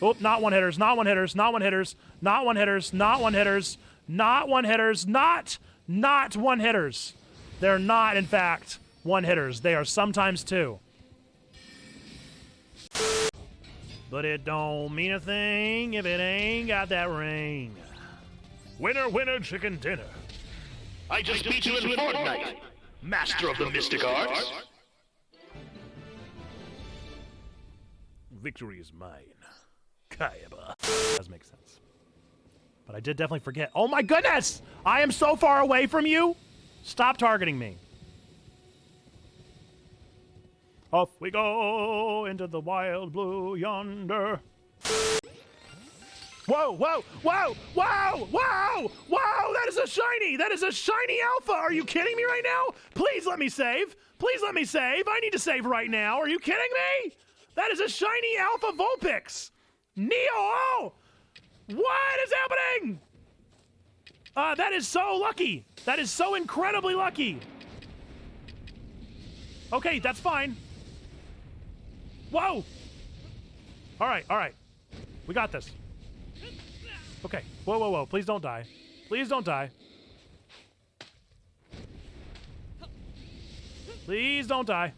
Oh, not one hitters. Not one hitters. They're not, in fact, one hitters. They are sometimes two. But it don't mean a thing if it ain't got that ring. Winner, winner, chicken dinner. I just beat you in Fortnite, master of the mystic arts. Victory is mine. Kaiba. Does make sense. But I did definitely forget. Oh my goodness! I am so far away from you! Stop targeting me. Off we go into the wild blue yonder. Whoa, whoa, whoa, whoa, whoa, whoa! That is a shiny! That is a shiny alpha! Are you kidding me right now? Please let me save! Please let me save! I need to save right now! Are you kidding me? That is a shiny alpha Vulpix! Neo! Oh! What is happening? That is so lucky! That is so incredibly lucky! Okay, that's fine. Whoa! Alright. We got this. Okay. Whoa, whoa, whoa. Please don't die. Please don't die. Please don't die.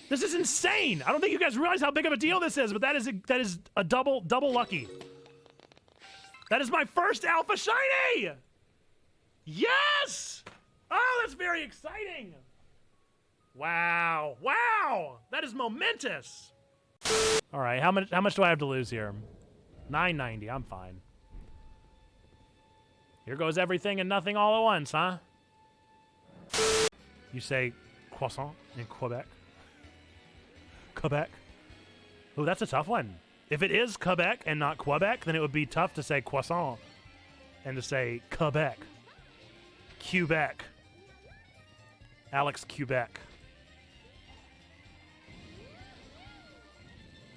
This is insane! I don't think you guys realize how big of a deal this is, but that is a double lucky. That is my first alpha shiny! Yes! Oh, that's very exciting! Wow. Wow! That is momentous! Alright, how much do I have to lose here? 990, I'm fine. Here goes everything and nothing all at once, huh? You say croissant in Quebec? Quebec? Oh, that's a tough one. If it is Quebec and not Quebec, then it would be tough to say croissant and to say Quebec. Quebec. Alex Quebec.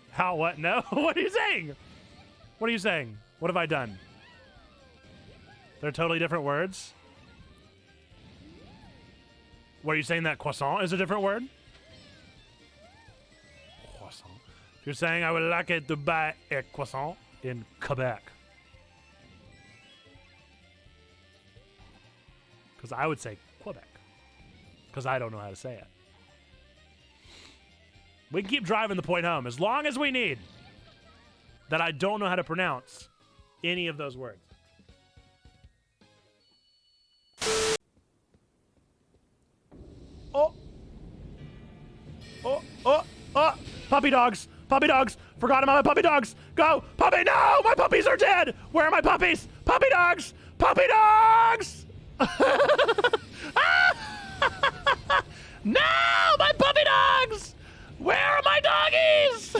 How, what? No? What are you saying? What are you saying? What have I done? They're totally different words? What are you saying, that croissant is a different word? Croissant. You're saying I would like it to buy a croissant in Quebec. Because I would say Quebec. Because I don't know how to say it. We can keep driving the point home as long as we need that I don't know how to pronounce any of those words. Oh. Oh, oh, oh. Puppy dogs. Puppy dogs. Forgot about my puppy dogs. Go. Puppy. No, my puppies are dead. Where are my puppies? Puppy dogs. Puppy dogs. No, my puppy dogs. Where are my doggies?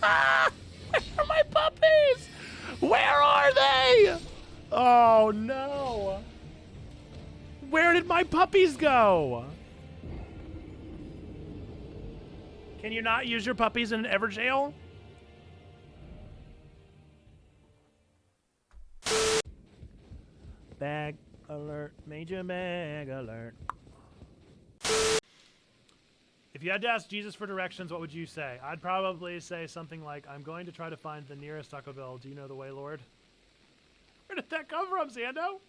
Where are my puppies? Where are they? Oh, no. Where did my puppies go? Can you not use your puppies in an Everjail? Bag alert, major bag alert. If you had to ask Jesus for directions, what would you say? I'd probably say something like, I'm going to try to find the nearest Taco Bell. Do you know the way, Lord? Where did that come from, Zando?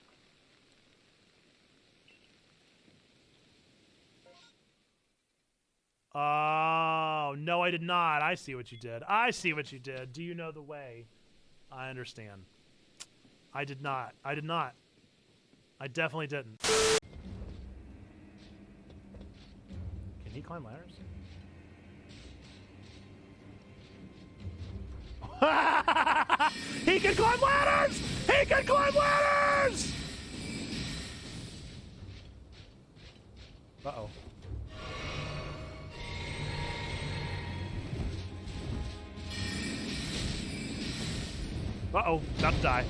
Oh, no, I did not. I see what you did. I see what you did. Do you know the way? I understand. I did not. I did not. I definitely didn't. Can he climb ladders? He can climb ladders! He can climb ladders! Uh-oh. Uh-oh, about to die.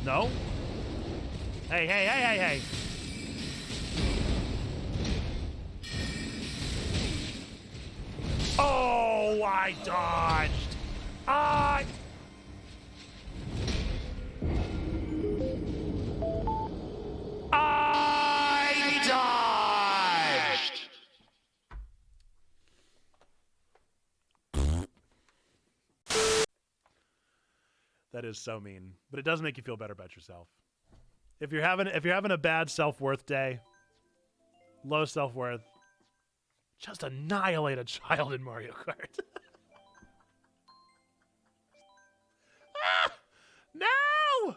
No? Hey, hey, hey, hey, hey. Oh, I dodged. I dodged. That is so mean, but it does make you feel better about yourself. If you're having a bad self-worth day, low self-worth, just annihilate a child in Mario Kart. Ah! No!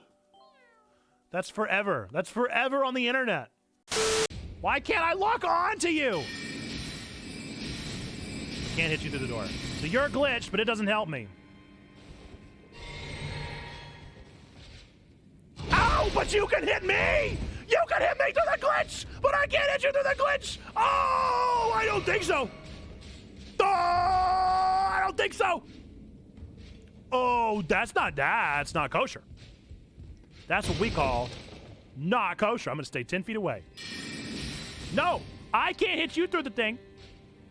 That's forever. That's forever on the internet. Why can't I lock on to you? Can't hit you through the door. So you're glitched, but it doesn't help me. Ow, but you can hit me! You can hit me through the glitch, but I can't hit you through the glitch! Oh, I don't think so! Oh, I don't think so! Oh, that's not kosher. That's what we call not kosher. I'm gonna stay 10 feet away. No, I can't hit you through the thing.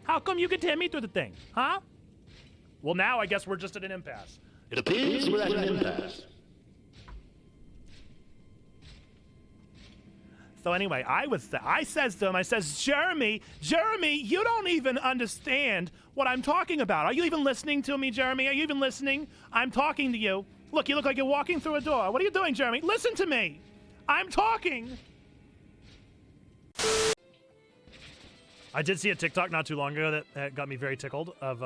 How come you can hit me through the thing, huh? Well, now I guess we're just at an impasse. It appears we're at an impasse. So anyway, I says to him, I says, Jeremy, you don't even understand what I'm talking about. Are you even listening to me, Jeremy? Are you even listening? I'm talking to you. Look, you look like you're walking through a door. What are you doing, Jeremy? Listen to me. I'm talking. I did see a TikTok not too long ago that got me very tickled of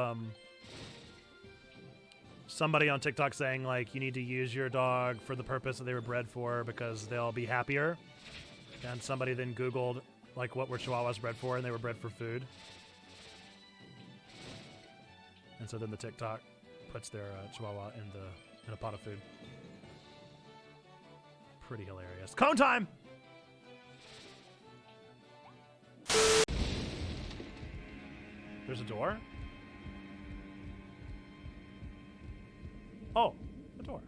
somebody on TikTok saying, like, you need to use your dog for the purpose that they were bred for because they'll be happier. And somebody then Googled, like, what were Chihuahuas bred for, and they were bred for food. And so then the TikTok puts their Chihuahua in a pot of food. Pretty hilarious. Cone time! There's a door? Oh, a door.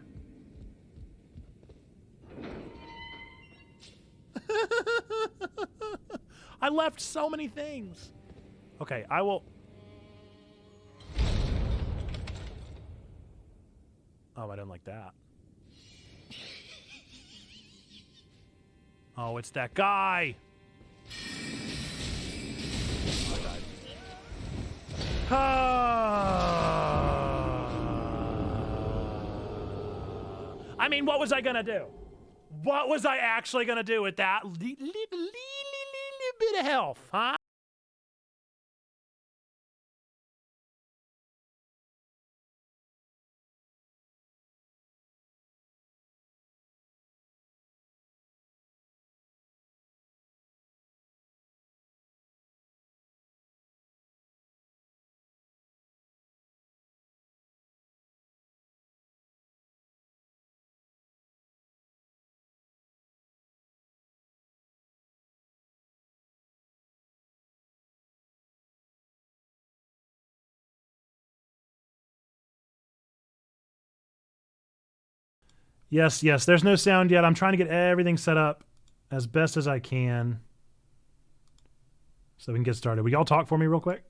I left so many things. Okay, I will... Oh, I didn't like that. Oh, it's that guy. I died. I mean, what was I gonna do? What was I actually gonna do with that little bit of health, huh? Yes, there's no sound yet. I'm trying to get everything set up as best as I can so we can get started. Will y'all talk for me real quick?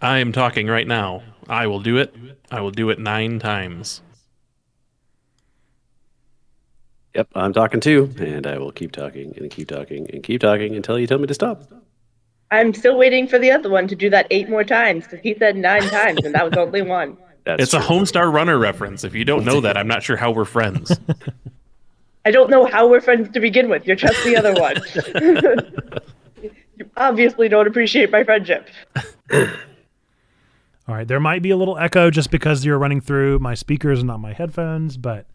I am talking right now. I will do it. I will do it 9 times. Yep, I'm talking too, and I will keep talking and keep talking and keep talking until you tell me to stop. I'm still waiting for the other one to do that 8 more times because he said 9 times and that was only 1. It's a Homestar Runner reference. If you don't know that, I'm not sure how we're friends. I don't know how we're friends to begin with. You're just the other one. You obviously don't appreciate my friendship. All right, there might be a little echo just because you're running through my speakers and not my headphones, but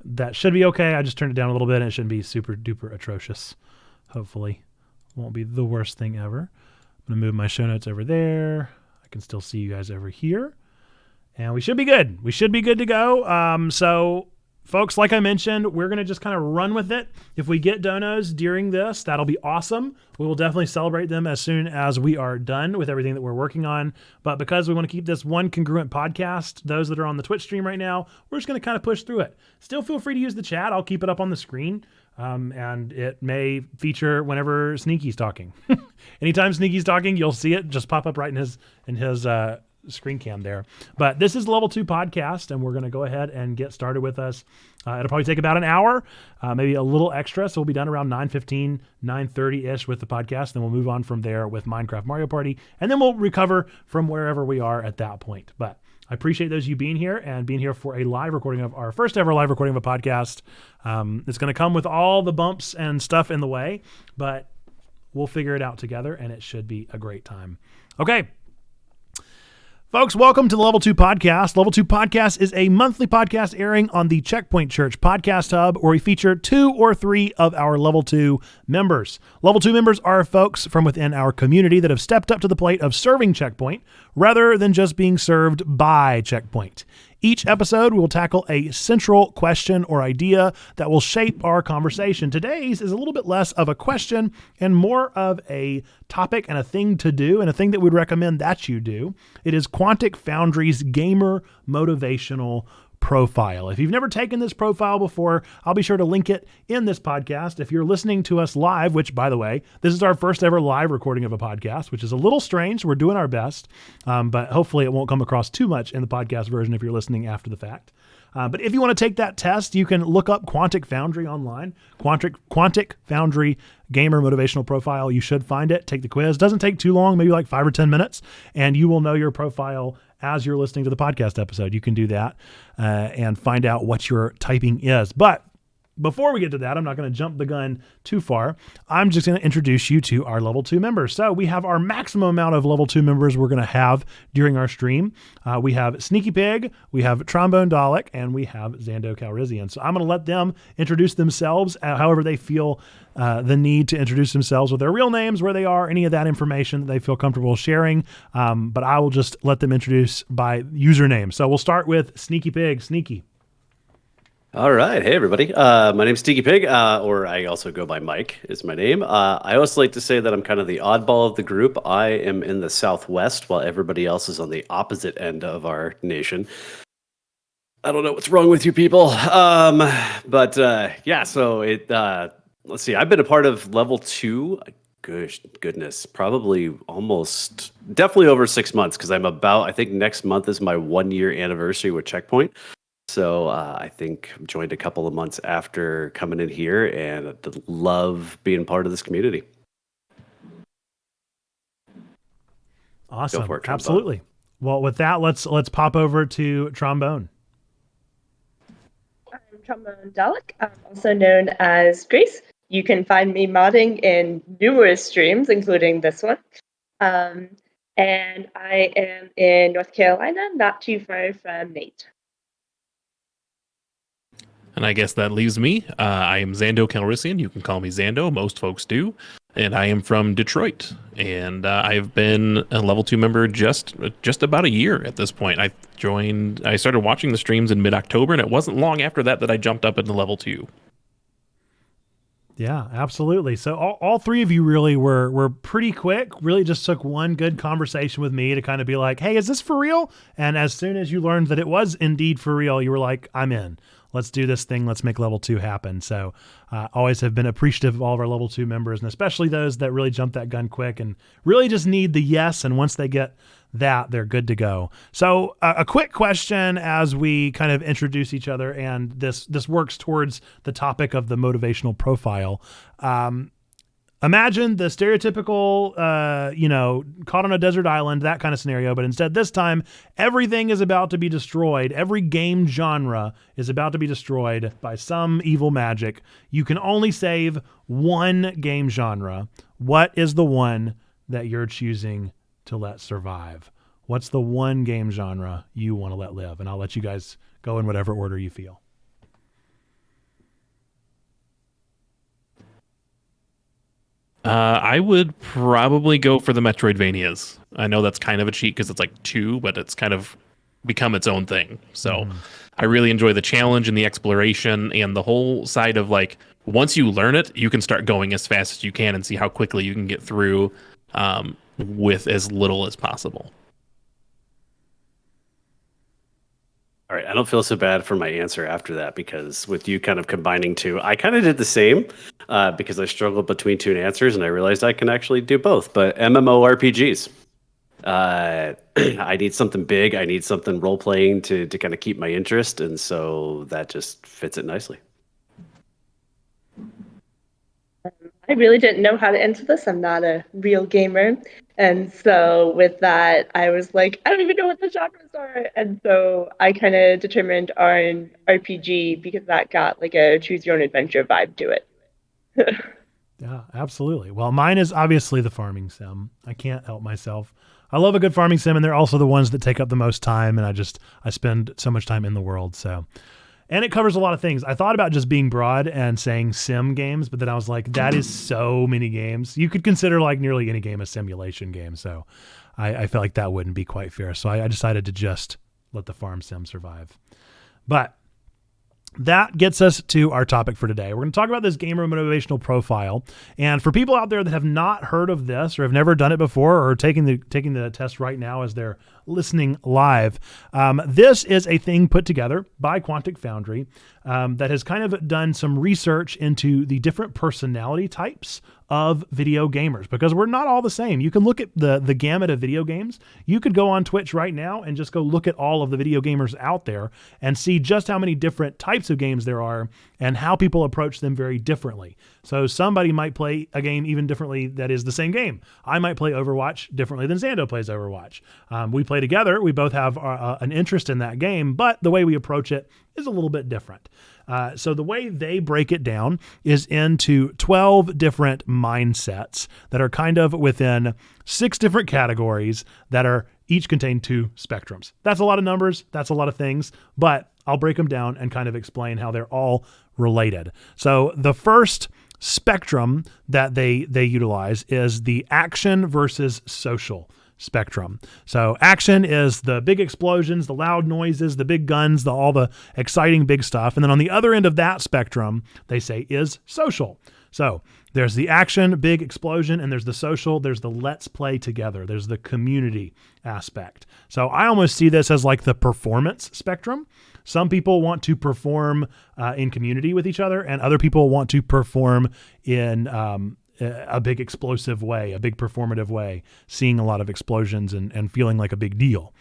that should be okay. I just turned it down a little bit and it shouldn't be super duper atrocious. Hopefully won't be the worst thing ever. I'm going to move my show notes over there. I can still see you guys over here. And we should be good. We should be good to go. So folks, like I mentioned, we're going to just kind of run with it. If we get donos during this, that'll be awesome. We will definitely celebrate them as soon as we are done with everything that we're working on. But because we want to keep this one congruent podcast, those that are on the Twitch stream right now, we're just going to kind of push through it. Still feel free to use the chat. I'll keep it up on the screen. And it may feature whenever Sneaky's talking. Anytime Sneaky's talking, you'll see it just pop up right in his screen cam there. But this is Level 2 Podcast, and we're going to go ahead and get started with us. It'll probably take about an hour, maybe a little extra. So we'll be done around 9:15, 9:30-ish with the podcast. Then we'll move on from there with Minecraft Mario Party, and then we'll recover from wherever we are at that point. But I appreciate those of you being here and being here for a live recording of our first ever live recording of a podcast. It's going to come with all the bumps and stuff in the way, but we'll figure it out together, and it should be a great time. Okay. Folks, welcome to the Level 2 Podcast. Level 2 Podcast is a monthly podcast airing on the Checkpoint Church Podcast Hub, where we feature 2 or 3 of our Level 2 members. Level 2 members are folks from within our community that have stepped up to the plate of serving Checkpoint rather than just being served by Checkpoint. Each episode, we will tackle a central question or idea that will shape our conversation. Today's is a little bit less of a question and more of a topic and a thing to do, and a thing that we'd recommend that you do. It is Quantic Foundry's Gamer Motivational Profile. If you've never taken this profile before, I'll be sure to link it in this podcast. If you're listening to us live, which, by the way, this is our first ever live recording of a podcast, which is a little strange. We're doing our best, but hopefully it won't come across too much in the podcast version if you're listening after the fact. But if you want to take that test, you can look up Quantic Foundry online. Quantic Foundry Gamer Motivational Profile. You should find it. Take the quiz. Doesn't take too long, maybe like 5 or 10 minutes, and you will know your profile as you're listening to the podcast episode. You can do that and find out what your typing is. But before we get to that, I'm not going to jump the gun too far. I'm just going to introduce you to our Level 2 members. So we have our maximum amount of Level 2 members we're going to have during our stream. We have Sneaky Pig, we have Trombone Dalek, and we have Zando Calrissian. So I'm going to let them introduce themselves however they feel the need to introduce themselves with their real names, where they are, any of that information that they feel comfortable sharing. But I will just let them introduce by username. So we'll start with Sneaky Pig. Sneaky. All right. Hey, everybody. My name's Sneaky Pig, or I also go by Mike is my name. I always like to say that I'm kind of the oddball of the group. I am in the Southwest while everybody else is on the opposite end of our nation. I don't know what's wrong with you people. But yeah, so let's see. I've been a part of Level 2. Goodness, probably definitely over 6 months, because I think next month is my 1-year anniversary with Checkpoint. So I think I joined a couple of months after coming in here, and I love being part of this community. Awesome. Go for it, Trombone. Absolutely. Well, with that, let's pop over to Trombone. I'm Trombone Dalek, also known as Grace. You can find me modding in numerous streams, including this one. And I am in North Carolina, not too far from Nate. And I guess that leaves me. I am Zando Calrissian. You can call me Zando. Most folks do. And I am from Detroit. And I've been a Level 2 member just about a year at this point. I started watching the streams in mid-October, and it wasn't long after that I jumped up into Level 2. Yeah, absolutely. So all 3 of you really were pretty quick. Really just took one good conversation with me to kind of be like, hey, is this for real? And as soon as you learned that it was indeed for real, you were like, I'm in. Let's do this thing. Let's make Level 2 happen. So always have been appreciative of all of our Level 2 members, and especially those that really jump that gun quick and really just need the yes. And once they get that, they're good to go. So a quick question as we kind of introduce each other, and this works towards the topic of the motivational profile. Imagine the stereotypical, caught on a desert island, that kind of scenario. But instead, this time, everything is about to be destroyed. Every game genre is about to be destroyed by some evil magic. You can only save one game genre. What is the one that you're choosing to let survive? What's the one game genre you want to let live? And I'll let you guys go in whatever order you feel. I would probably go for the Metroidvanias. I know that's kind of a cheat because it's like 2, but it's kind of become its own thing. So I really enjoy the challenge and the exploration and the whole side of like, once you learn it, you can start going as fast as you can and see how quickly you can get through with as little as possible. All right, I don't feel so bad for my answer after that because with you kind of combining two, I kind of did the same because I struggled between two answers and I realized I can actually do both. But MMORPGs, I need something big. I need something role playing to kind of keep my interest, and so that just fits it nicely. I really didn't know how to answer this. I'm not a real gamer. And so with that, I was like, I don't even know what the genres are. And so I kind of determined on RPG because that got like a choose your own adventure vibe to it. Yeah, absolutely. Well, mine is obviously the farming sim. I can't help myself. I love a good farming sim, and they're also the ones that take up the most time, and I spend so much time in the world. So, and it covers a lot of things. I thought about just being broad and saying sim games, but then I was like, that is so many games. You could consider like nearly any game a simulation game. So I felt like that wouldn't be quite fair. So I decided to just let the farm sim survive. But that gets us to our topic for today. We're going to talk about this gamer motivational profile. And for people out there that have not heard of this or have never done it before or taking the test right now as they're listening live, this is a thing put together by Quantic Foundry that has kind of done some research into the different personality types of video gamers, because we're not all the same. You can look at the gamut of video games. You could go on Twitch right now and just go look at all of the video gamers out there and see just how many different types of games there are and how people approach them very differently. So somebody might play a game even differently that is the same game. I might play Overwatch differently than Zando plays Overwatch. We play together. We both have an interest in that game, but the way we approach it is a little bit different. So the way they break it down is into 12 different mindsets that are kind of within 6 different categories that are each contain 2 spectrums. That's a lot of numbers. That's a lot of things, but I'll break them down and kind of explain how they're all related. So the first spectrum that they utilize is the action versus social spectrum. So action is the big explosions, the loud noises, the big guns, all the exciting big stuff. And then on the other end of that spectrum, they say is social. So there's the action, big explosion, and there's the social, there's the let's play together, there's the community aspect. So I almost see this as like the performance spectrum. Some people want to perform in community with each other, and other people want to perform in a big explosive way, a big performative way, seeing a lot of explosions and feeling like a big deal.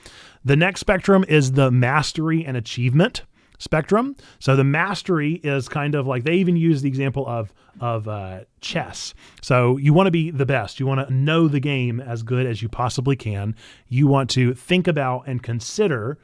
The next spectrum is the mastery and achievement spectrum. So the mastery is kind of like, they even use the example of chess. So you want to be the best. You want to know the game as good as you possibly can. You want to think about and consider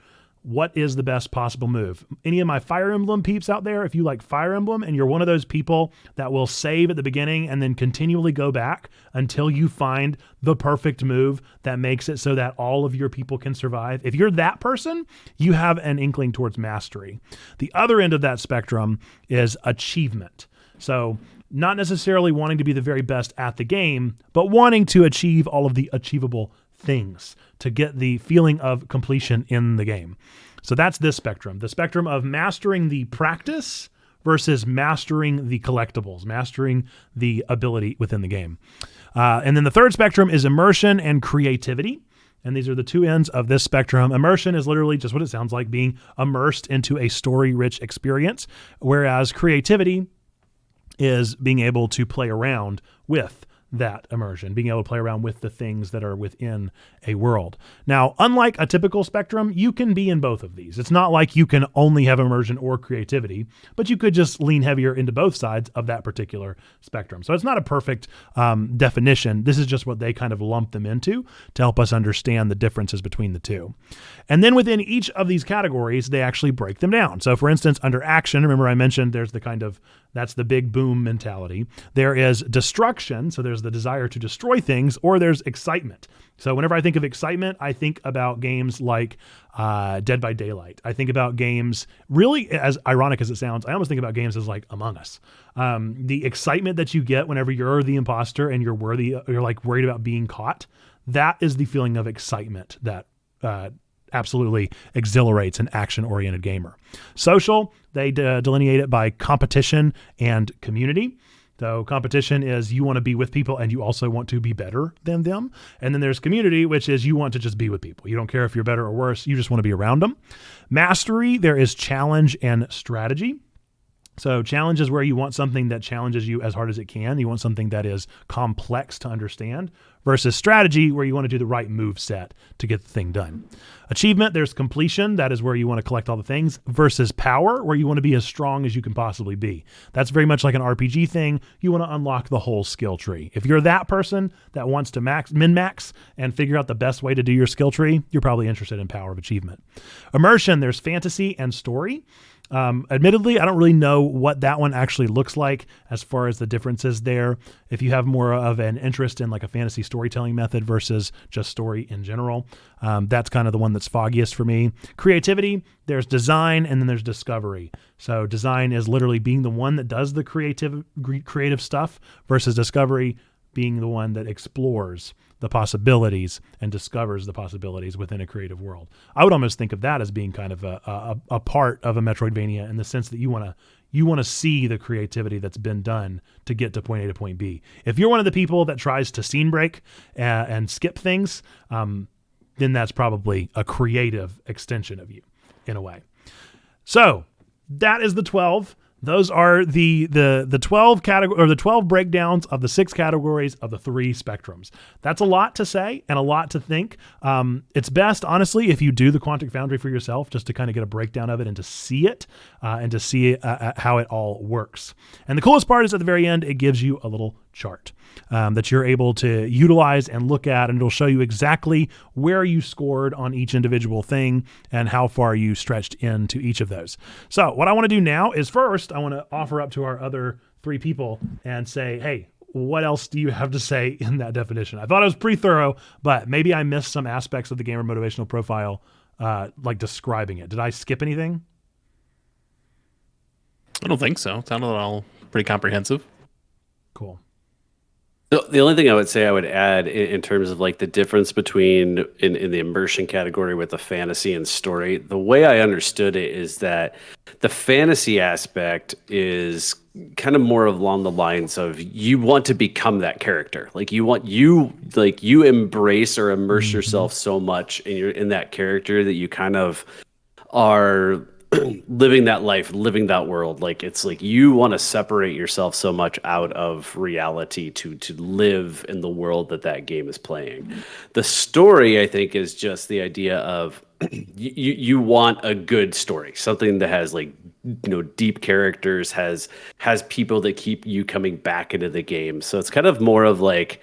what is the best possible move. Any of my Fire Emblem peeps out there, if you like Fire Emblem and you're one of those people that will save at the beginning and then continually go back until you find the perfect move that makes it so that all of your people can survive. If you're that person, you have an inkling towards mastery. The other end of that spectrum is achievement. So not necessarily wanting to be the very best at the game, but wanting to achieve all of the achievable things to get the feeling of completion in the game. So that's this spectrum, the spectrum of mastering the practice versus mastering the collectibles, mastering the ability within the game. And then the third spectrum is immersion and creativity. And these are the 2 ends of this spectrum. Immersion is literally just what it sounds like, being immersed into a story-rich experience, whereas creativity is being able to play around with that immersion, being able to play around with the things that are within a world. Now, unlike a typical spectrum, you can be in both of these. It's not like you can only have immersion or creativity, but you could just lean heavier into both sides of that particular spectrum. So it's not a perfect definition. This is just what they kind of lump them into to help us understand the differences between the two. And then within each of these categories, they actually break them down. So for instance, under action, remember I mentioned there's the kind of, that's the big boom mentality. There is destruction. So there's the desire to destroy things, or there's excitement. So whenever I think of excitement, I think about games like Dead by Daylight. I think about games, really, as ironic as it sounds, I almost think about games as like Among Us. The excitement that you get whenever you're the imposter and you're like worried about being caught, that is the feeling of excitement that absolutely exhilarates an action-oriented gamer. Social, they delineate it by competition and community. So competition is you want to be with people and you also want to be better than them. And then there's community, which is you want to just be with people. You don't care if you're better or worse. You just want to be around them. Mastery, there is challenge and strategy. So challenge is where you want something that challenges you as hard as it can. You want something that is complex to understand, versus strategy where you want to do the right move set to get the thing done. Achievement, there's completion. That is where you want to collect all the things, versus power, where you want to be as strong as you can possibly be. That's very much like an RPG thing. You want to unlock the whole skill tree. If you're that person that wants to min-max and figure out the best way to do your skill tree, you're probably interested in power of achievement. Immersion, there's fantasy and story. Admittedly, I don't really know what that one actually looks like as far as the differences there. If you have more of an interest in like a fantasy storytelling method versus just story in general, that's kind of the one that's foggiest for me. Creativity, there's design, and then there's discovery. So design is literally being the one that does the creative stuff, versus discovery being the one that explores the possibilities and discovers the possibilities within a creative world. I would almost think of that as being kind of a part of a Metroidvania, in the sense that you want to see the creativity that's been done to get to point A to point B. If you're one of the people that tries to scene break and skip things, then that's probably a creative extension of you in a way. So that is the 12. Those are the 12 category, or the 12 breakdowns of the 6 categories of the 3 spectrums. That's a lot to say and a lot to think. It's best, honestly, if you do the Quantic Foundry for yourself, just to kind of get a breakdown of it and to see it and to see how it all works. And the coolest part is at the very end, it gives you a little chart that you're able to utilize and look at, and it'll show you exactly where you scored on each individual thing and how far you stretched into each of those. So what I want to do now is, first, I want to offer up to our other 3 people and say, hey, what else do you have to say in that definition? I thought it was pretty thorough, but maybe I missed some aspects of the gamer motivational profile, like describing it. Did I skip anything? I don't think so. It sounded all pretty comprehensive. Cool. The only thing I would say I would add in terms of like the difference between in the immersion category with the fantasy and story, the way I understood it is that the fantasy aspect is kind of more along the lines of you want to become that character. Like you embrace or immerse yourself so much in that character that you kind of are living that life, living that world. Like it's like you want to separate yourself so much out of reality to live in the world that game is playing. The story, I think, is just the idea of you want a good story, something that has like, deep characters, has people that keep you coming back into the game. So it's kind of more of like,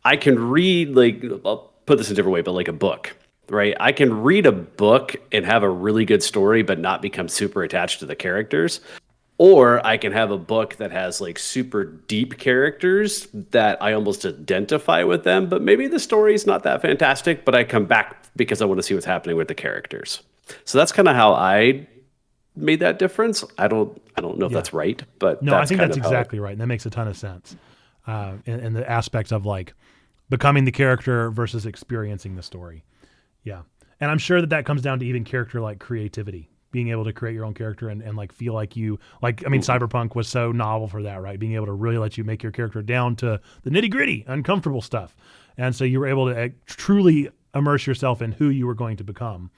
I can read, like, I'll put this in a different way, but like a book. Right? I can read a book and have a really good story, but not become super attached to the characters. Or I can have a book that has like super deep characters that I almost identify with them, but maybe the story's not that fantastic, but I come back because I want to see what's happening with the characters. So that's kind of how I made that difference. I don't know if that's right, but no, I think that's exactly right. And that makes a ton of sense. In the aspects of like becoming the character versus experiencing the story. Yeah. And I'm sure that comes down to even character like creativity, being able to create your own character and like feel like you, like, I mean, Cyberpunk was so novel for that, right? Being able to really let you make your character down to the nitty gritty, uncomfortable stuff. And so you were able to truly immerse yourself in who you were going to become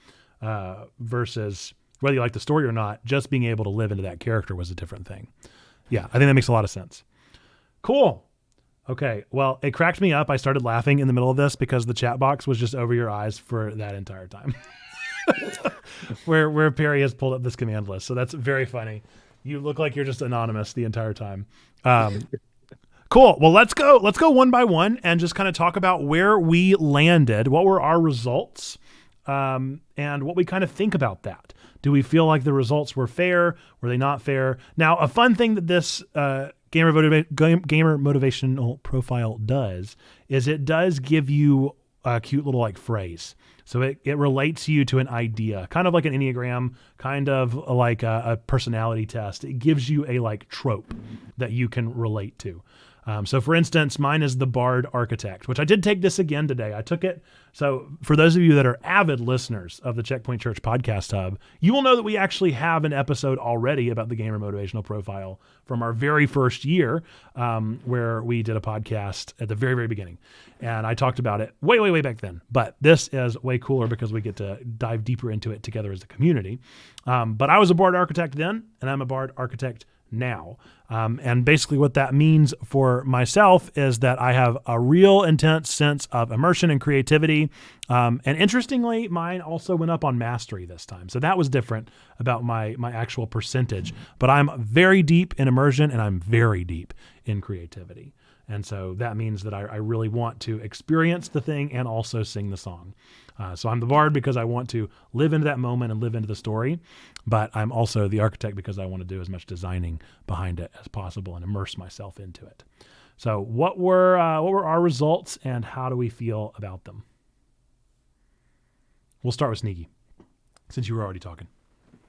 versus whether you like the story or not, just being able to live into that character was a different thing. Yeah. I think that makes a lot of sense. Cool. Okay, well, it cracked me up. I started laughing in the middle of this because the chat box was just over your eyes for that entire time. where Perry has pulled up this command list. So that's very funny. You look like you're just anonymous the entire time. Cool. Well, let's go one by one and just kind of talk about where we landed. What were our results? And what we kind of think about that. Do we feel like the results were fair? Were they not fair? Now, a fun thing that this gamer motivational profile does is it does give you a cute little like phrase. So it relates you to an idea, kind of like an Enneagram, kind of like a personality test. It gives you a like trope that you can relate to. So for instance, mine is the Bard Architect, which I did take this again today. I took it. So for those of you that are avid listeners of the Checkpoint Church Podcast Hub, you will know that we actually have an episode already about the Gamer Motivational Profile from our very first year, where we did a podcast at the very, very beginning. And I talked about it way, way, way back then. But this is way cooler because we get to dive deeper into it together as a community. But I was a Bard Architect then, and I'm a Bard Architect now. And basically what that means for myself is that I have a real intense sense of immersion and creativity. And interestingly, mine also went up on mastery this time. So that was different about my actual percentage, but I'm very deep in immersion and I'm very deep in creativity. And so that means that I really want to experience the thing and also sing the song. So I'm the Bard because I want to live into that moment and live into the story, but I'm also the Architect because I want to do as much designing behind it as possible and immerse myself into it. So what were our results and how do we feel about them? We'll start with Sneaky, since you were already talking.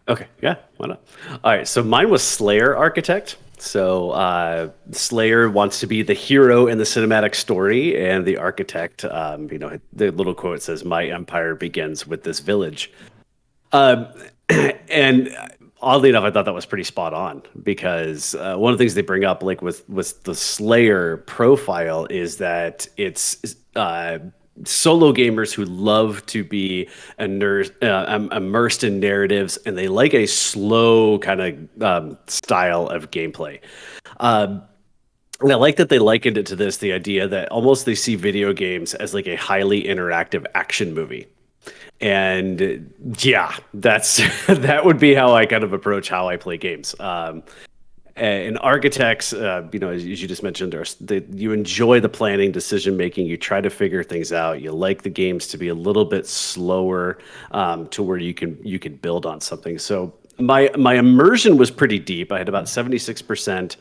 Okay, yeah, why not? All right, so mine was Slayer Architect. So Slayer wants to be the hero in the cinematic story, and the architect, the little quote says, "My empire begins with this village." And oddly enough, I thought that was pretty spot on because one of the things they bring up, like with the Slayer profile, is that it's solo gamers who love to be immersed in narratives, and they like a slow kind of style of gameplay. And I like that they likened it to this, the idea that almost they see video games as like a highly interactive action movie. And yeah, that would be how I kind of approach how I play games. And architects, as you just mentioned, you enjoy the planning, decision making. You try to figure things out. You like the games to be a little bit slower, to where you can build on something. So my immersion was pretty deep. I had about 76%.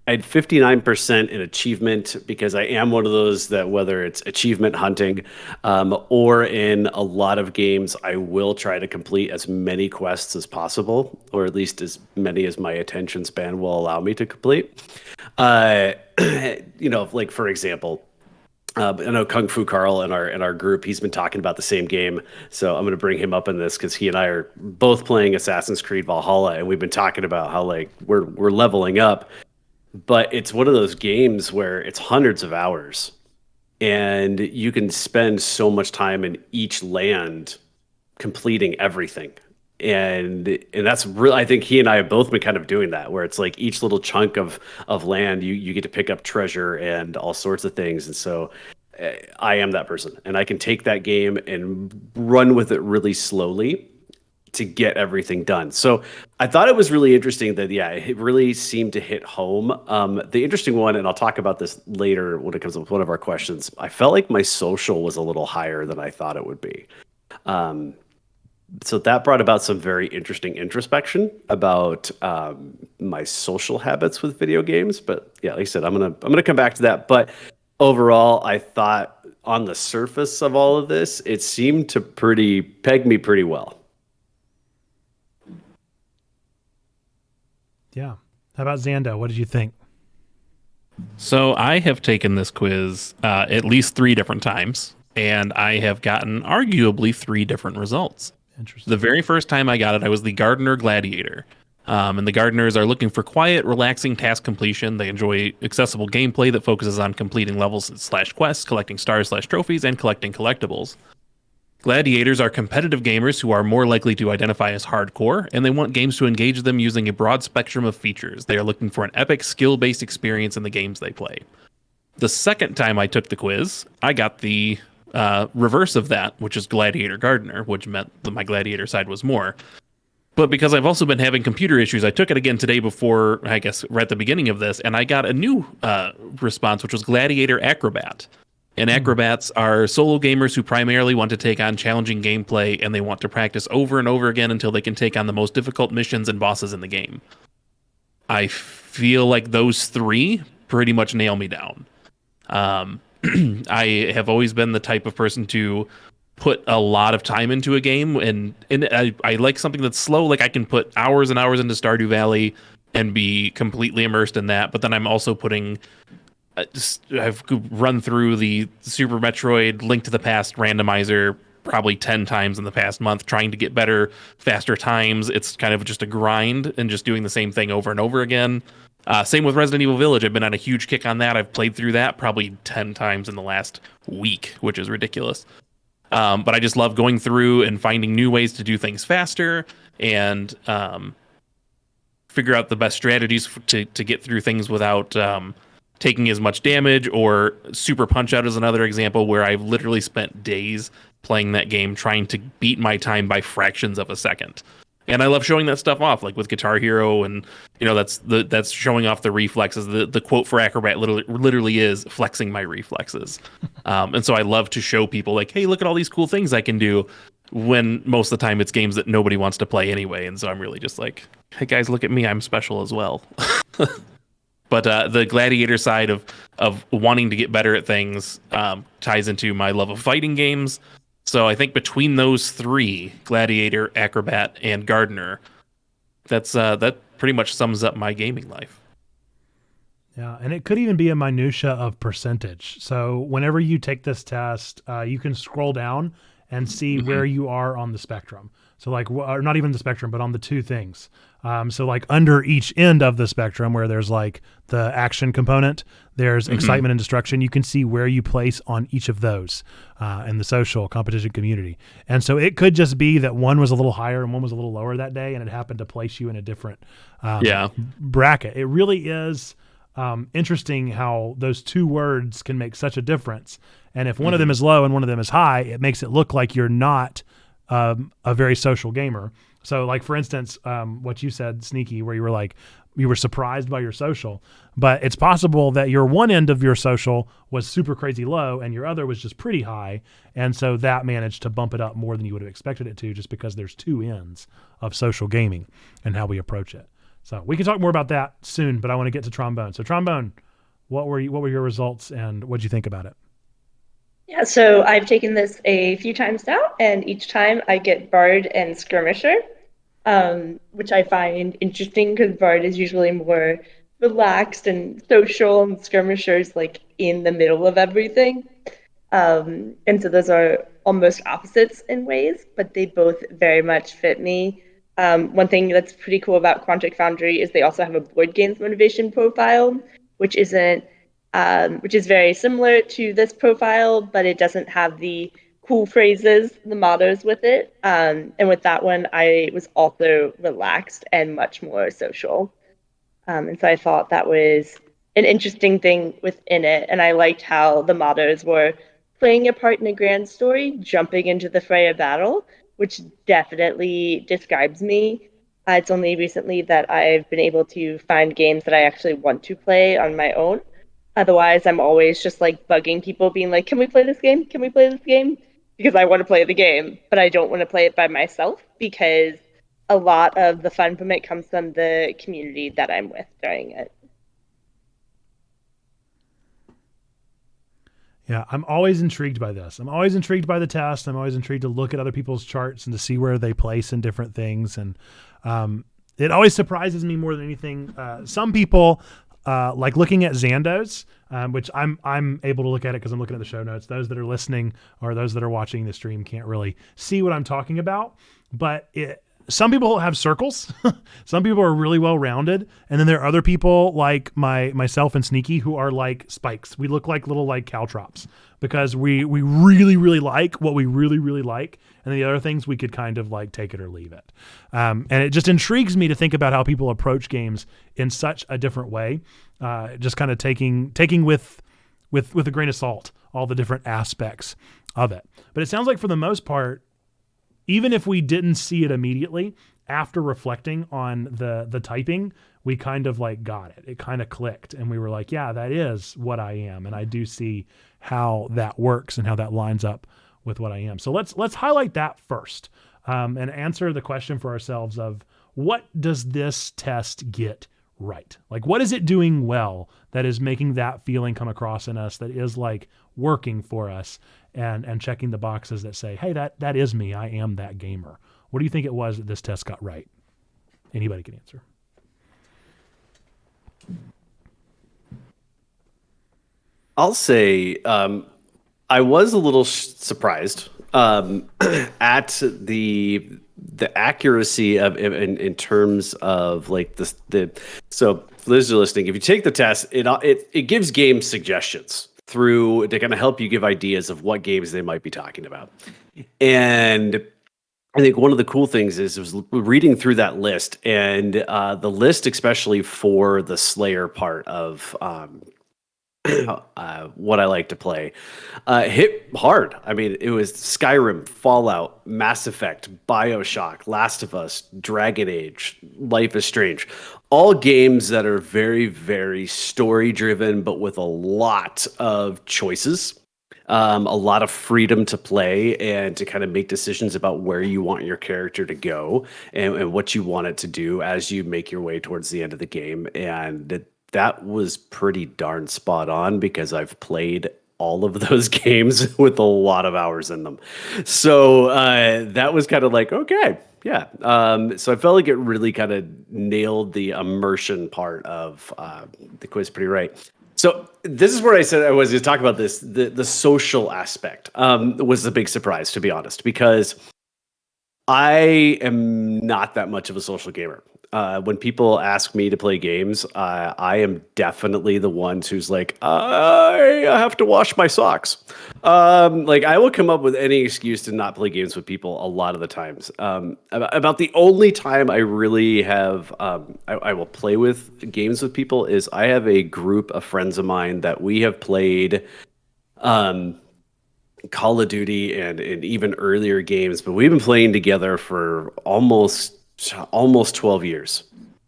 I had 59% in achievement because I am one of those that whether it's achievement hunting or in a lot of games, I will try to complete as many quests as possible, or at least as many as my attention span will allow me to complete. Like for example, I know Kung Fu Carl in our group, he's been talking about the same game. So I'm going to bring him up in this because he and I are both playing Assassin's Creed Valhalla, and we've been talking about how like we're leveling up. But it's one of those games where it's hundreds of hours and you can spend so much time in each land completing everything. And that's really, I think he and I have both been kind of doing that, where it's like each little chunk of land, you get to pick up treasure and all sorts of things. And so I am that person, and I can take that game and run with it really slowly to get everything done. So I thought it was really interesting that, it really seemed to hit home. The interesting one, and I'll talk about this later when it comes up with one of our questions, I felt like my social was a little higher than I thought it would be. So that brought about some very interesting introspection about my social habits with video games. But yeah, like I said, I'm gonna come back to that. But overall, I thought on the surface of all of this, it seemed to peg me pretty well. Yeah. How about Xando? What did you think? So I have taken this quiz at least 3 different times, and I have gotten arguably 3 different results. Interesting. The very first time I got it, I was the Gardener Gladiator. And the Gardeners are looking for quiet, relaxing task completion. They enjoy accessible gameplay that focuses on completing levels / quests, collecting stars / trophies, and collecting collectibles. Gladiators are competitive gamers who are more likely to identify as hardcore, and they want games to engage them using a broad spectrum of features. They are looking for an epic, skill-based experience in the games they play. The second time I took the quiz, I got the reverse of that, which is Gladiator Gardener, which meant that my Gladiator side was more. But because I've also been having computer issues, I took it again today before, I guess, right at the beginning of this, and I got a new response, which was Gladiator Acrobat. And acrobats are solo gamers who primarily want to take on challenging gameplay, and they want to practice over and over again until they can take on the most difficult missions and bosses in the game. I feel like those three pretty much nail me down. I have always been the type of person to put a lot of time into a game, and I like something that's slow. Like I can put hours and hours into Stardew Valley and be completely immersed in that. But then I'm also putting, I've run through the Super Metroid Link to the Past randomizer probably 10 times in the past month, trying to get better, faster times. It's kind of just a grind and just doing the same thing over and over again. Same with Resident Evil Village. I've been on a huge kick on that. I've played through that probably 10 times in the last week, which is ridiculous. But I just love going through and finding new ways to do things faster and figure out the best strategies to get through things without taking as much damage. Or Super Punch-Out is another example where I've literally spent days playing that game trying to beat my time by fractions of a second. And I love showing that stuff off, like with Guitar Hero, and that's showing off the reflexes. The quote for Acrobat literally is flexing my reflexes. And so I love to show people like, hey, look at all these cool things I can do, when most of the time it's games that nobody wants to play anyway. And so I'm really just like, hey guys, look at me, I'm special as well. But the gladiator side of wanting to get better at things ties into my love of fighting games. So I think between those three, Gladiator, Acrobat, and Gardener, that pretty much sums up my gaming life. Yeah, and it could even be a minutia of percentage. So whenever you take this test, you can scroll down and see where you are on the spectrum. So like, or not even the spectrum, but on the two things. So like under each end of the spectrum, where there's like the action component, there's excitement and destruction. You can see where you place on each of those in the social competition community. And so it could just be that one was a little higher and one was a little lower that day, and it happened to place you in a different bracket. It really is interesting how those two words can make such a difference. And if one of them is low and one of them is high, it makes it look like you're not a very social gamer. So like, for instance, what you said, Sneaky, where you were like, you were surprised by your social, but it's possible that your one end of your social was super crazy low and your other was just pretty high. And so that managed to bump it up more than you would have expected it to, just because there's two ends of social gaming and how we approach it. So we can talk more about that soon, but I want to get to Trombone. So Trombone, what were your results and what'd you think about it? Yeah, so I've taken this a few times now, and each time I get Bard and Skirmisher, which I find interesting because Bard is usually more relaxed and social, and Skirmisher is like in the middle of everything. And so those are almost opposites in ways, but they both very much fit me. One thing that's pretty cool about Quantic Foundry is they also have a board games motivation profile, which is very similar to this profile, but it doesn't have the cool phrases, the mottos with it. And with that one, I was also relaxed and much more social. And so I thought that was an interesting thing within it. And I liked how the mottos were playing a part in a grand story, jumping into the fray of battle, which definitely describes me. It's only recently that I've been able to find games that I actually want to play on my own. Otherwise, I'm always just like bugging people, being like, can we play this game? Can we play this game? Because I want to play the game, but I don't want to play it by myself, because a lot of the fun from it comes from the community that I'm with during it. Yeah, I'm always intrigued by this. I'm always intrigued by the test. I'm always intrigued to look at other people's charts and to see where they place in different things. And it always surprises me more than anything. Some people like looking at Zandos, which I'm able to look at it because I'm looking at the show notes. Those that are listening or those that are watching the stream can't really see what I'm talking about. But some people have circles. Some people are really well rounded, and then there are other people like myself and Sneaky who are like spikes. We look like little like caltrops because we really like what we really like, and the other things we could kind of like take it or leave it. And it just intrigues me to think about how people approach games in such a different way. Just kind of taking with a grain of salt all the different aspects of it. But it sounds like for the most part, even if we didn't see it immediately, after reflecting on the typing, we kind of like got it. It kind of clicked, and we were like, yeah, that is what I am. And I do see how that works and how that lines up with what I am. So let's highlight that first and answer the question for ourselves of, what does this test get right? Like, what is it doing well that is making that feeling come across in us, that is like working for us and checking the boxes that say, hey, that is me. I am that gamer. What do you think it was that this test got right? Anybody can answer. I'll say I was a little surprised at the accuracy of in terms of like the so for those who are listening, if you take the test, it gives game suggestions through to kind of help you give ideas of what games they might be talking about. And I think one of the cool things is was reading through that list, and the list, especially for the Slayer part of what I like to play, hit hard. I mean, it was Skyrim, Fallout, Mass Effect, BioShock, Last of Us, Dragon Age, Life is Strange. All games that are very, very story-driven, but with a lot of choices. A lot of freedom to play and to kind of make decisions about where you want your character to go and what you want it to do as you make your way towards the end of the game. And that was pretty darn spot on because I've played all of those games with a lot of hours in them. So that was kind of like, okay, yeah. So I felt like it really kind of nailed the immersion part of the quiz pretty right. So this is where I said I was going to talk about this. The social aspect was the big surprise, to be honest, because I am not that much of a social gamer. When people ask me to play games, I am definitely the one who's like, I have to wash my socks. Like I will come up with any excuse to not play games with people a lot of the times. About the only time I really have, I will play with games with people is I have a group of friends of mine that we have played Call of Duty and even earlier games, but we've been playing together for almost 12 years.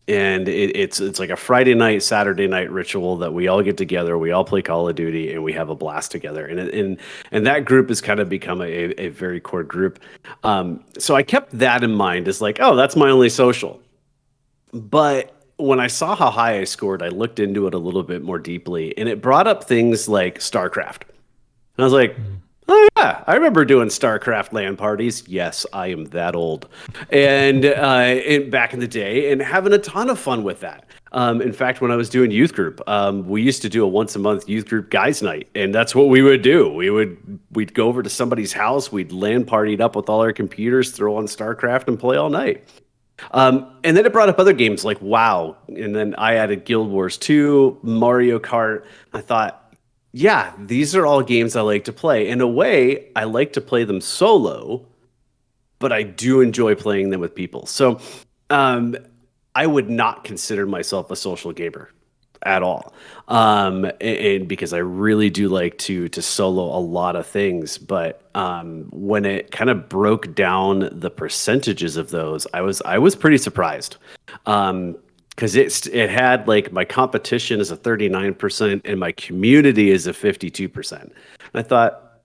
And it's like a Friday night, Saturday night ritual that we all get together, we all play Call of Duty, and we have a blast together. And that group has kind of become a very core group. So I kept that in mind as like, oh, that's my only social. But when I saw how high I scored, I looked into it a little bit more deeply, and it brought up things like StarCraft. And I was like, oh yeah, I remember doing StarCraft LAN parties. Yes, I am that old. And back in the day, and having a ton of fun with that. In fact, when I was doing youth group, we used to do a once a month youth group guys night, and that's what we would do. We'd go over to somebody's house, we'd LAN partied up with all our computers, throw on StarCraft, and play all night. And then it brought up other games like WoW, and then I added Guild Wars 2, Mario Kart. I thought, yeah, these are all games I like to play. In a way, I like to play them solo, but I do enjoy playing them with people. So I would not consider myself a social gamer at all. And because I really do like to solo a lot of things, but when it kind of broke down the percentages of those, I was pretty surprised. Because it had like my competition is a 39% and my community is a 52%. And I thought,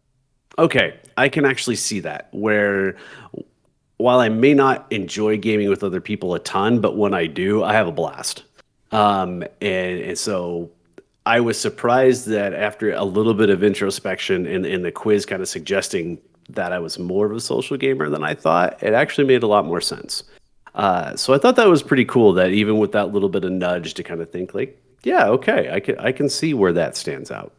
okay, I can actually see that, where while I may not enjoy gaming with other people a ton, but when I do, I have a blast. And so I was surprised that after a little bit of introspection in the quiz kind of suggesting that I was more of a social gamer than I thought, it actually made a lot more sense. So I thought that was pretty cool, that even with that little bit of nudge to kind of think like, yeah, okay, I can see where that stands out.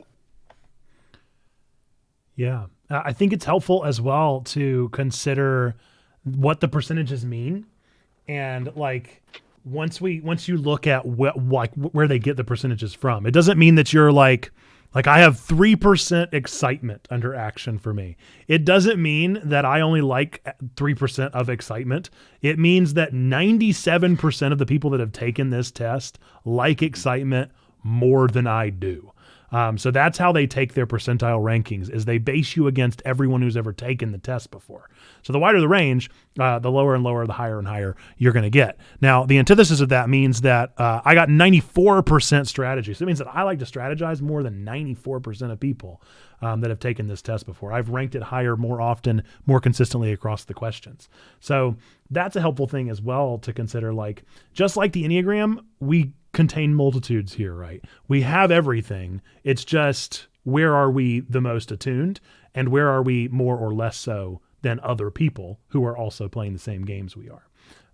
Yeah. I think it's helpful as well to consider what the percentages mean. And like, once you look at where they get the percentages from, it doesn't mean that you're like I have 3% excitement under action for me. It doesn't mean that I only like 3% of excitement. It means that 97% of the people that have taken this test like excitement more than I do. So that's how they take their percentile rankings, is they base you against everyone who's ever taken the test before. So the wider the range, the lower and lower, the higher and higher you're going to get. Now, the antithesis of that means that I got 94% strategy. So it means that I like to strategize more than 94% of people that have taken this test before. I've ranked it higher more often, more consistently across the questions. So that's a helpful thing as well to consider. Like, just like the Enneagram, we contain multitudes here, right? We have everything. It's just, where are we the most attuned, and where are we more or less so than other people who are also playing the same games we are.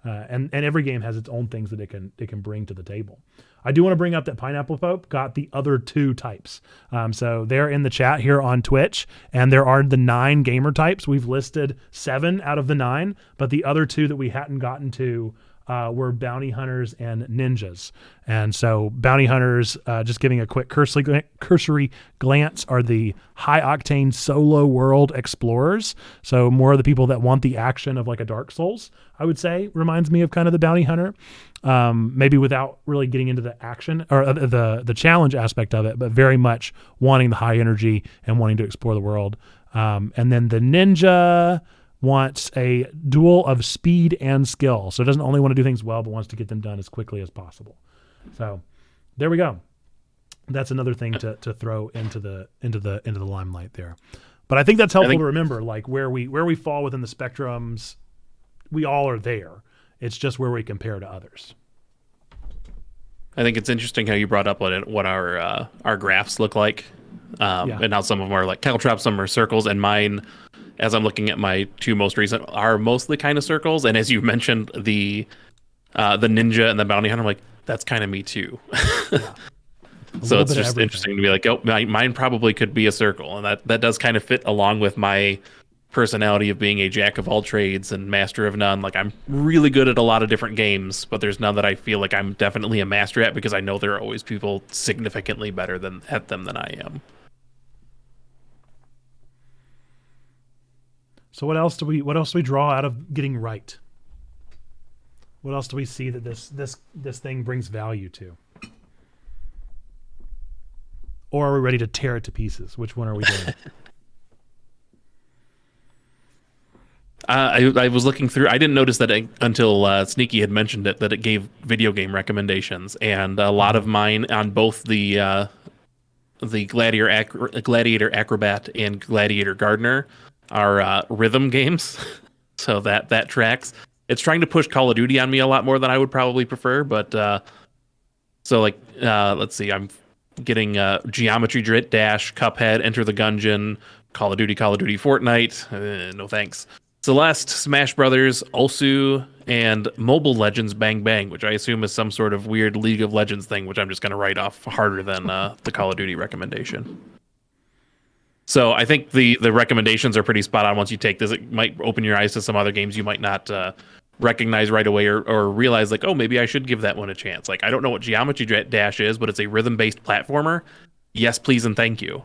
And every game has its own things that it can bring to the table. I do want to bring up that Pineapple Pope got the other 2 types. So they're in the chat here on Twitch, and there are the 9 gamer types. We've listed 7 out of the 9, but the other 2 that we hadn't gotten to were bounty hunters and ninjas. And so bounty hunters, just giving a quick cursory glance, are the high octane solo world explorers. So more of the people that want the action of like a Dark Souls, I would say, reminds me of kind of the bounty hunter. Maybe without really getting into the action or the challenge aspect of it, but very much wanting the high energy and wanting to explore the world. And then the ninja wants a duel of speed and skill. So it doesn't only want to do things well, but wants to get them done as quickly as possible. So there we go. That's another thing to throw into the limelight there. But I think that's helpful to remember, like where we fall within the spectrums. We all are there. It's just where we compare to others. I think it's interesting how you brought up what our graphs look like, and how some of them are like cattle traps, some are circles, and mine, as I'm looking at my 2 most recent, are mostly kind of circles. And as you mentioned, the ninja and the bounty hunter, I'm like, that's kind of me too. So it's just interesting to be like, oh, mine probably could be a circle, and that does kind of fit along with my personality of being a jack of all trades and master of none. Like, I'm really good at a lot of different games, but there's none that I feel like I'm definitely a master at, because I know there are always people significantly better at them than I am. So what else do we draw out of getting right? What else do we see that this thing brings value to? Or are we ready to tear it to pieces? Which one are we doing? I was looking through. I didn't notice that until Sneaky had mentioned it, that it gave video game recommendations, and a lot of mine on both the Gladiator Acrobat and Gladiator Gardener are rhythm games. So that tracks. It's trying to push Call of Duty on me a lot more than I would probably prefer, but let's see. I'm getting Geometry Dash, Cuphead, Enter the Gungeon, Call of Duty, Fortnite. No thanks. Celeste, Smash Brothers, Ulsu, and Mobile Legends Bang Bang, which I assume is some sort of weird League of Legends thing, which I'm just going to write off harder than the Call of Duty recommendation. So I think the recommendations are pretty spot on. Once you take this, it might open your eyes to some other games you might not recognize right away, or realize like, oh, maybe I should give that one a chance. Like, I don't know what Geometry Dash is, but it's a rhythm-based platformer. Yes, please, and thank you.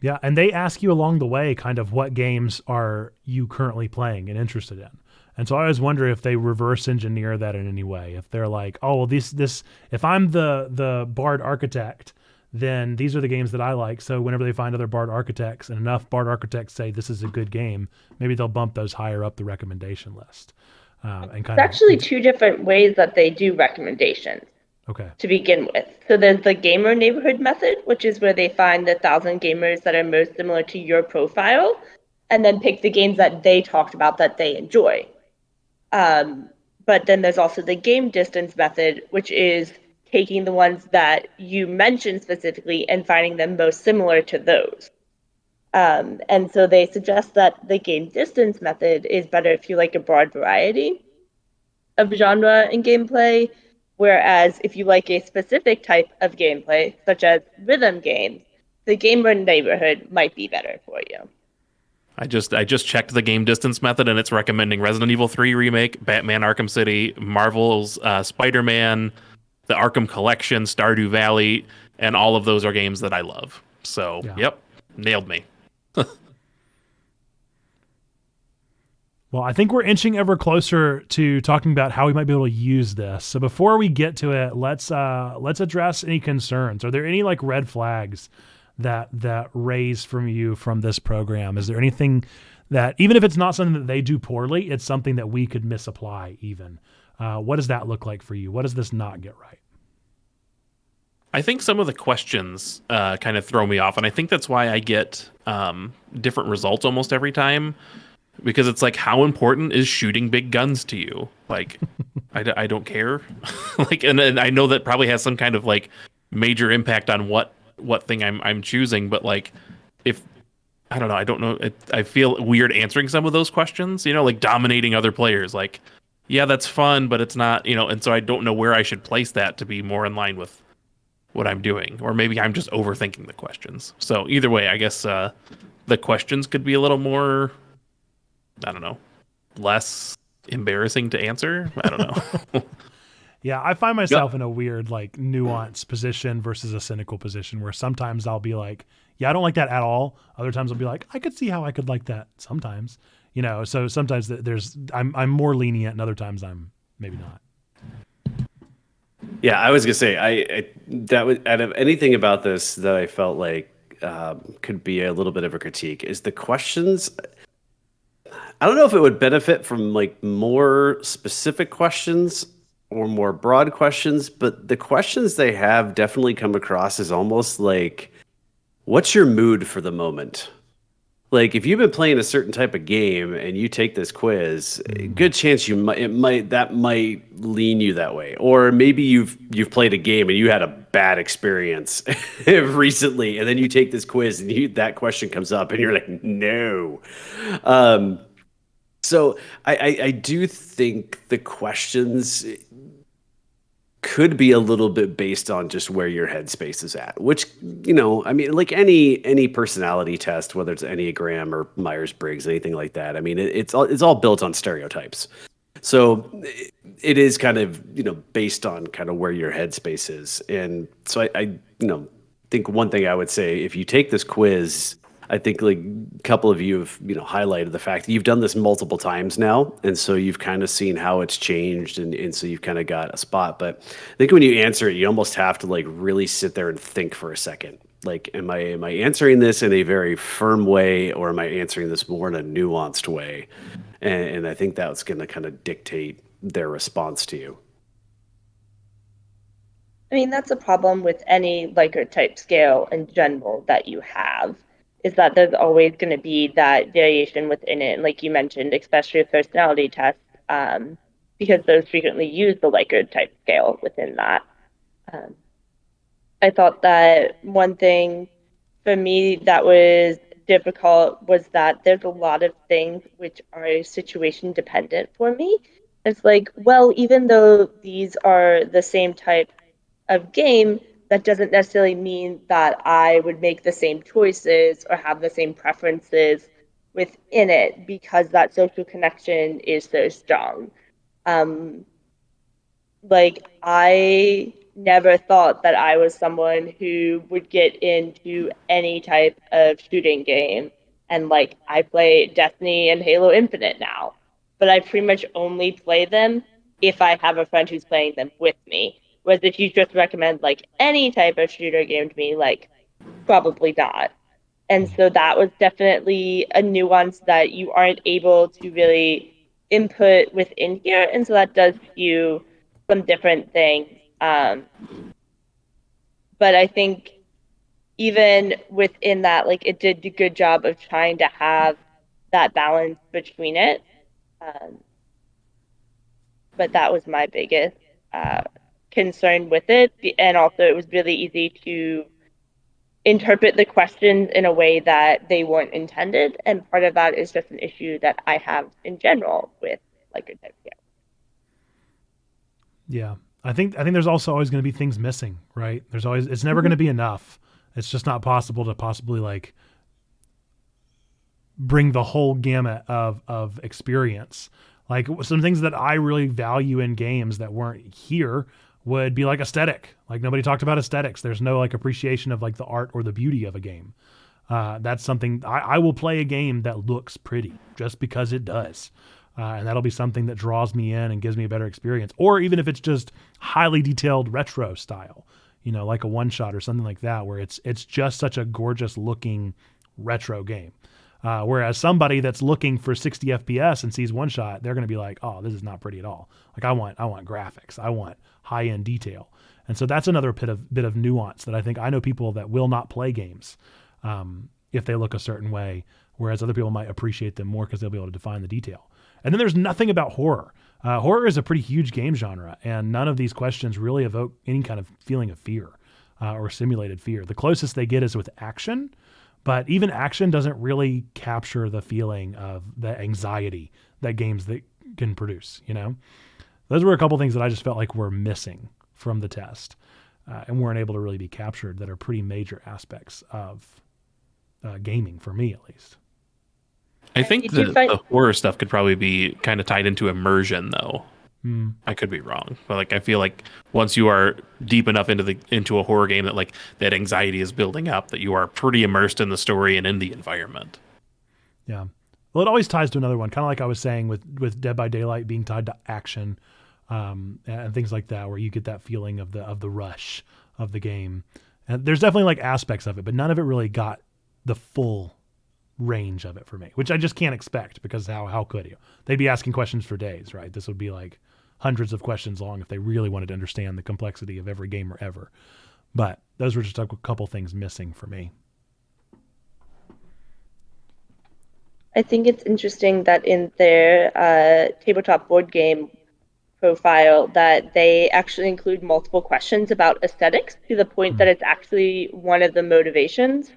Yeah, and they ask you along the way kind of what games are you currently playing and interested in. And so I always wonder if they reverse engineer that in any way. If they're like, oh, well, this if I'm the Bard Architect, then these are the games that I like. So whenever they find other Bard Architects and enough Bard Architects say this is a good game, maybe they'll bump those higher up the recommendation list. And kind It's actually 2 different ways that they do recommendations. Okay. To begin with. So there's the gamer neighborhood method, which is where they find the 1,000 gamers that are most similar to your profile, and then pick the games that they talked about that they enjoy. But then there's also the game distance method, which is taking the ones that you mentioned specifically and finding them most similar to those. And so they suggest that the game distance method is better if you like a broad variety of genre and gameplay, whereas if you like a specific type of gameplay, such as rhythm games, the gamer neighborhood might be better for you. I just checked the game distance method, and it's recommending Resident Evil 3 Remake, Batman Arkham City, Marvel's Spider-Man, the Arkham Collection, Stardew Valley, and all of those are games that I love. So, Yep, nailed me. Well, I think we're inching ever closer to talking about how we might be able to use this. So before we get to it, let's address any concerns. Are there any like red flags that raise from you from this program? Is there anything that, even if it's not something that they do poorly, it's something that we could misapply even? What does that look like for you? What does this not get right? I think some of the questions kind of throw me off, and I think that's why I get different results almost every time. because it's like, how important is shooting big guns to you? Like, I don't care. Like, and I know that probably has some kind of like major impact on what thing I'm choosing, but like, if I don't know, I don't know. I feel weird answering some of those questions, you know, like dominating other players. Like, yeah, that's fun, but it's not, you know, and so I don't know where I should place that to be more in line with what I'm doing. Or maybe I'm just overthinking the questions. So either way, I guess the questions could be a little more, I don't know, less embarrassing to answer. I don't know. Yeah, I find myself in a weird, like, nuanced position versus a cynical position where sometimes I'll be like, yeah, I don't like that at all. Other times I'll be like, I could see how I could like that sometimes. You know, so sometimes I'm more lenient and other times I'm maybe not. Yeah, I was gonna say that was out of anything about this that I felt like could be a little bit of a critique is the questions. I don't know if it would benefit from like more specific questions or more broad questions, but the questions they have definitely come across as almost like, what's your mood for the moment? Like if you've been playing a certain type of game and you take this quiz, good chance that might lean you that way. Or maybe you've played a game and you had a bad experience recently, and then you take this quiz and that question comes up and you're like, no. So I do think the questions could be a little bit based on just where your headspace is at, which, you know, I mean, like any personality test, whether it's Enneagram or Myers-Briggs, anything like that. I mean, it's all built on stereotypes. So it is kind of, you know, based on kind of where your headspace is. And so I you know, think one thing I would say, if you take this quiz, I think like a couple of you have, you know, highlighted the fact that you've done this multiple times now. And so you've kind of seen how it's changed. And so you've kind of got a spot. But I think when you answer it, you almost have to like really sit there and think for a second. Like, am I answering this in a very firm way, or am I answering this more in a nuanced way? And I think that's going to kind of dictate their response to you. I mean, that's a problem with any Likert type scale in general that you have, is that there's always going to be that variation within it. And like you mentioned, especially with personality tests, because those frequently use the Likert type scale within that. I thought that one thing for me that was difficult was that there's a lot of things which are situation dependent for me. It's like, well, even though these are the same type of game, that doesn't necessarily mean that I would make the same choices or have the same preferences within it, because that social connection is so strong. Like, I never thought that I was someone who would get into any type of shooting game. And like, I play Destiny and Halo Infinite now, but I pretty much only play them if I have a friend who's playing them with me. Whereas if you just recommend like any type of shooter game to me, like, probably not. And so that was definitely a nuance that you aren't able to really input within here. And so that does skew some different things. But I think even within that, like, it did a good job of trying to have that balance between it. But that was my biggest concern with it. And also it was really easy to interpret the questions in a way that they weren't intended. And part of that is just an issue that I have in general with Likert type scale. Yeah. I think there's also always going to be things missing, right? It's never going to be enough. It's just not possible to possibly like bring the whole gamut of experience. Like some things that I really value in games that weren't here would be like aesthetic. Like nobody talked about aesthetics. There's no like appreciation of like the art or the beauty of a game. That's something I will play a game that looks pretty just because it does. And that'll be something that draws me in and gives me a better experience. Or even if it's just highly detailed retro style, you know, like a one shot or something like that, where it's just such a gorgeous looking retro game. Whereas somebody that's looking for 60 FPS and sees one shot, they're going to be like, oh, this is not pretty at all. Like I want graphics. I want high end detail. And so that's another bit of nuance that I think I know people that will not play games if they look a certain way whereas other people might appreciate them more because they'll be able to define the detail. And then there's nothing about horror. Horror is a pretty huge game genre, and none of these questions really evoke any kind of feeling of fear or simulated fear. The closest they get is with action, but even action doesn't really capture the feeling of the anxiety that games that can produce, you know? Those were a couple things that I just felt like were missing from the test and weren't able to really be captured that are pretty major aspects of gaming, for me at least. I think the horror stuff could probably be kind of tied into immersion, though. I could be wrong, but like I feel like once you are deep enough into a horror game that like that anxiety is building up, that you are pretty immersed in the story and in the environment. Yeah. Well, it always ties to another one, kind of like I was saying with Dead by Daylight being tied to action and things like that, where you get that feeling of the rush of the game. And there's definitely like aspects of it, but none of it really got the full range of it for me, which I just can't expect because how could you? They'd be asking questions for days, right? This would be like hundreds of questions long if they really wanted to understand the complexity of every gamer ever. But those were just a couple things missing for me. I think it's interesting that in their tabletop board game profile that they actually include multiple questions about aesthetics to the point that it's actually one of the motivations.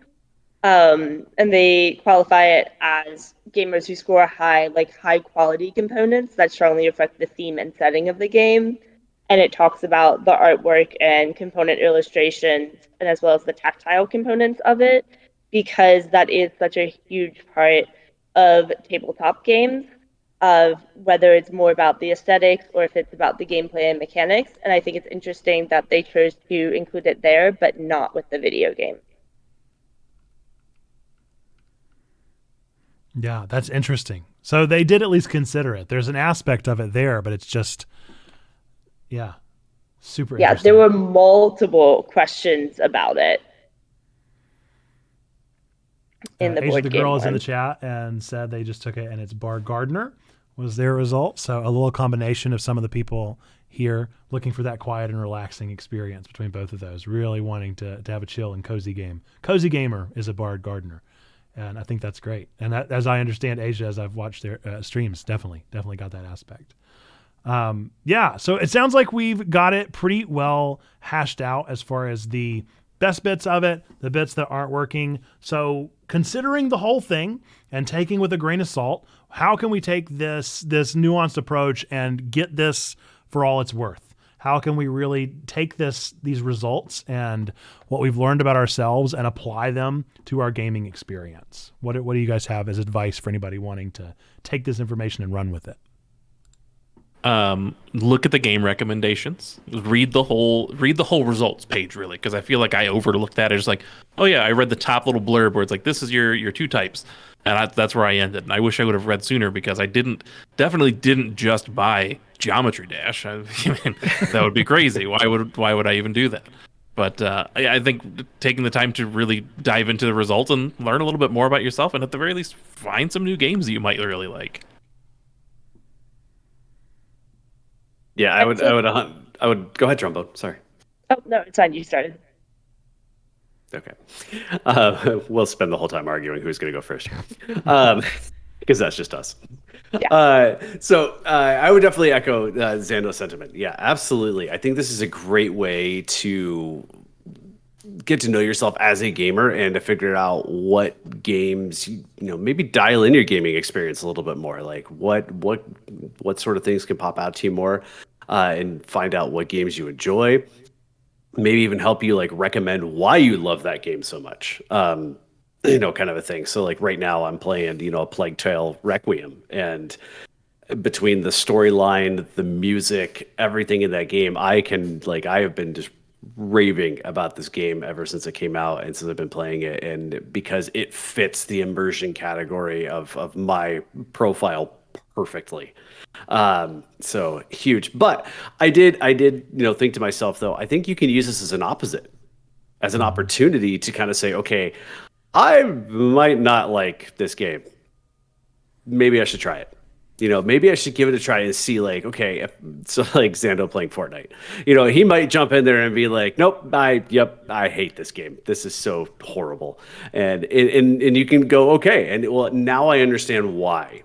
And they qualify it as gamers who score high quality components that strongly affect the theme and setting of the game. And it talks about the artwork and component illustrations, and as well as the tactile components of it, because that is such a huge part of tabletop games, of whether it's more about the aesthetics or if it's about the gameplay and mechanics. And I think it's interesting that they chose to include it there, but not with the video game. Yeah, that's interesting. So they did at least consider it. There's an aspect of it there, but it's just, super interesting. Yeah, there were multiple questions about it in the board the game girl is in one. the chat and said they just took it, and it's Bard Gardner was their result. So a little combination of some of the people here looking for that quiet and relaxing experience between both of those, really wanting to have a chill and cozy game. Cozy gamer is a Bard Gardner. And I think that's great. And that, as I understand Asia, as I've watched their streams, definitely got that aspect. So it sounds like we've got it pretty well hashed out as far as the best bits of it, the bits that aren't working. So considering the whole thing and taking with a grain of salt, how can we take this nuanced approach and get this for all it's worth? How can we really take these results and what we've learned about ourselves and apply them to our gaming experience? What do you guys have as advice for anybody wanting to take this information and run with it? Look at the game recommendations. Read the whole results page, really, because I feel like I overlooked that. It's like, oh yeah, I read the top little blurb where it's like, this is your two types, and that's where I ended. And I wish I would have read sooner because I definitely didn't just buy Geometry Dash. I mean, that would be crazy. Why would I even do that? But I think taking the time to really dive into the results and learn a little bit more about yourself, and at the very least find some new games that you might really like. Yeah, I would go ahead, Trombone. Sorry. Oh no, it's fine. You started. Okay. We'll spend the whole time arguing who's going to go first, because that's just us. Yeah. So I would definitely echo Zando's sentiment. Yeah, absolutely. I think this is a great way to get to know yourself as a gamer and to figure out what games, maybe dial in your gaming experience a little bit more. Like what sort of things can pop out to you more, and find out what games you enjoy. Maybe even help you like recommend why you love that game so much. Kind of a thing. So like right now I'm playing, A Plague Tale Requiem, and between the storyline, the music, everything in that game, I have been just raving about this game ever since it came out and since I've been playing it, and because it fits the immersion category of my profile perfectly. So huge. But I did think to myself, though, I think you can use this as an opportunity to kind of say, okay, I might not like this game. Maybe I should try it. maybe I should give it a try and see like, okay, so like Xando playing Fortnite, he might jump in there and be like, nope, I hate this game. This is so horrible. And you can go, okay. And well, now I understand why.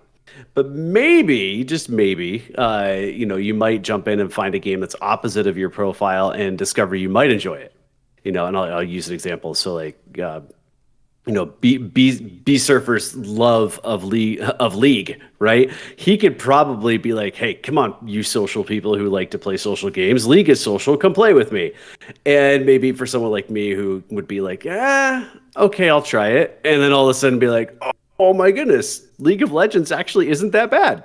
But maybe, just maybe, you might jump in and find a game that's opposite of your profile and discover you might enjoy it. And I'll use an example. So like, B Surfer's love of League, right? He could probably be like, hey, come on, you social people who like to play social games. League is social. Come play with me. And maybe for someone like me who would be like, okay, I'll try it. And then all of a sudden be like, oh my goodness, League of Legends actually isn't that bad.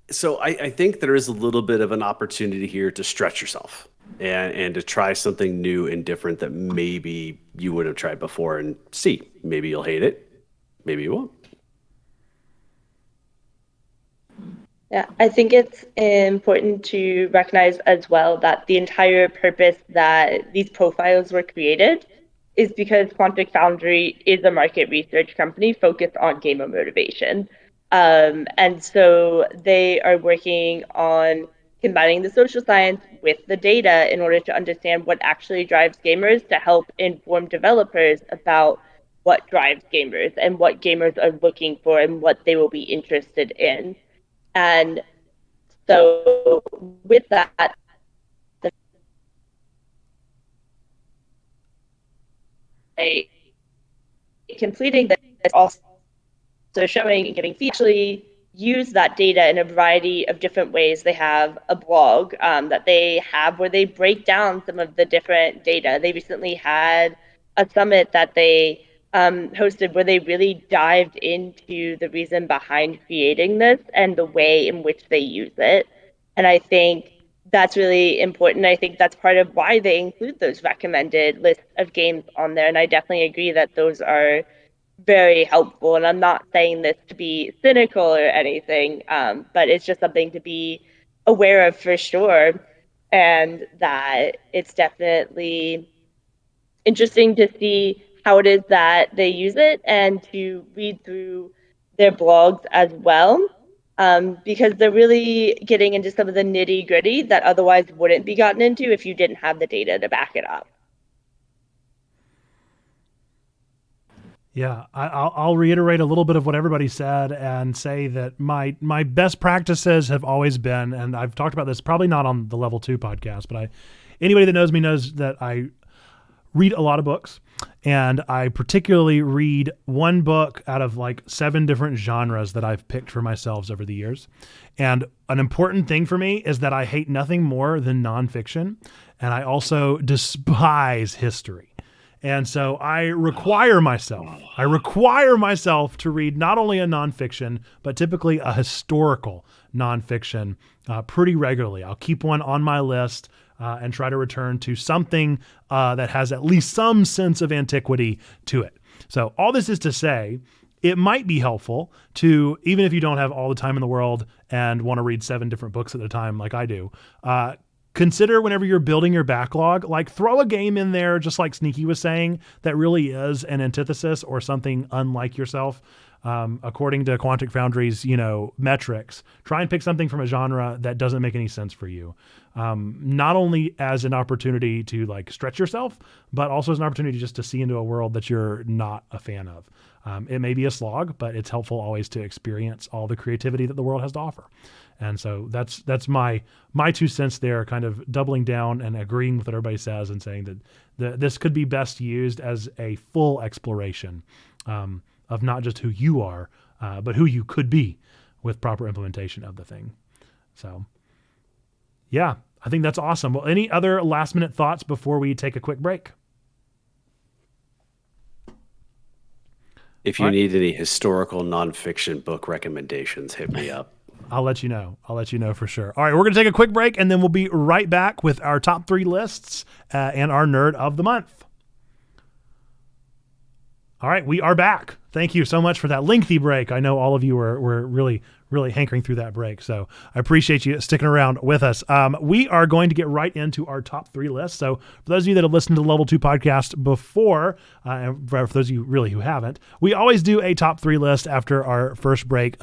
So I think there is a little bit of an opportunity here to stretch yourself and to try something new and different that maybe you would have tried before and see. Maybe you'll hate it. Maybe you won't. Yeah, I think it's important to recognize as well that the entire purpose that these profiles were created is because Quantic Foundry is a market research company focused on gamer motivation. And so they are working on combining the social science with the data in order to understand what actually drives gamers to help inform developers about what drives gamers and what gamers are looking for and what they will be interested in. And so with that, completing this also showing and giving features use that data in a variety of different ways. They have a blog that they have where they break down some of the different data. They recently had a summit that they hosted where they really dived into the reason behind creating this and the way in which they use it. And I think that's really important. I think that's part of why they include those recommended lists of games on there. And I definitely agree that those are very helpful. And I'm not saying this to be cynical or anything, but it's just something to be aware of for sure. And that it's definitely interesting to see how it is that they use it and to read through their blogs as well. Because they're really getting into some of the nitty gritty that otherwise wouldn't be gotten into if you didn't have the data to back it up. Yeah, I'll reiterate a little bit of what everybody said and say that my best practices have always been, and I've talked about this probably not on the Level 2 podcast, but anybody that knows me knows that I read a lot of books, and I particularly read one book out of like 7 different genres that I've picked for myself over the years. And an important thing for me is that I hate nothing more than nonfiction, and I also despise history. And so I require myself to read not only a nonfiction, but typically a historical nonfiction pretty regularly. I'll keep one on my list and try to return to something that has at least some sense of antiquity to it. So all this is to say, it might be helpful to, even if you don't have all the time in the world and want to read 7 different books at a time like I do, consider whenever you're building your backlog, like throw a game in there, just like Sneaky was saying, that really is an antithesis or something unlike yourself. According to Quantic Foundry's, metrics, try and pick something from a genre that doesn't make any sense for you. Not only as an opportunity to like stretch yourself, but also as an opportunity just to see into a world that you're not a fan of. It may be a slog, but it's helpful always to experience all the creativity that the world has to offer. And so that's my 2 cents there, kind of doubling down and agreeing with what everybody says and saying that this could be best used as a full exploration of not just who you are, but who you could be with proper implementation of the thing. So yeah, I think that's awesome. Well, any other last minute thoughts before we take a quick break? If you need any historical nonfiction book recommendations, hit me up. I'll let you know. I'll let you know for sure. All right, we're going to take a quick break, and then we'll be right back with our top 3 lists and our nerd of the month. All right, we are back. Thank you so much for that lengthy break. I know all of you were really, really hankering through that break. So I appreciate you sticking around with us. We are going to get right into our top 3 list. So for those of you that have listened to the Level 2 podcast before, and for those of you really who haven't, we always do a top 3 list after our first break,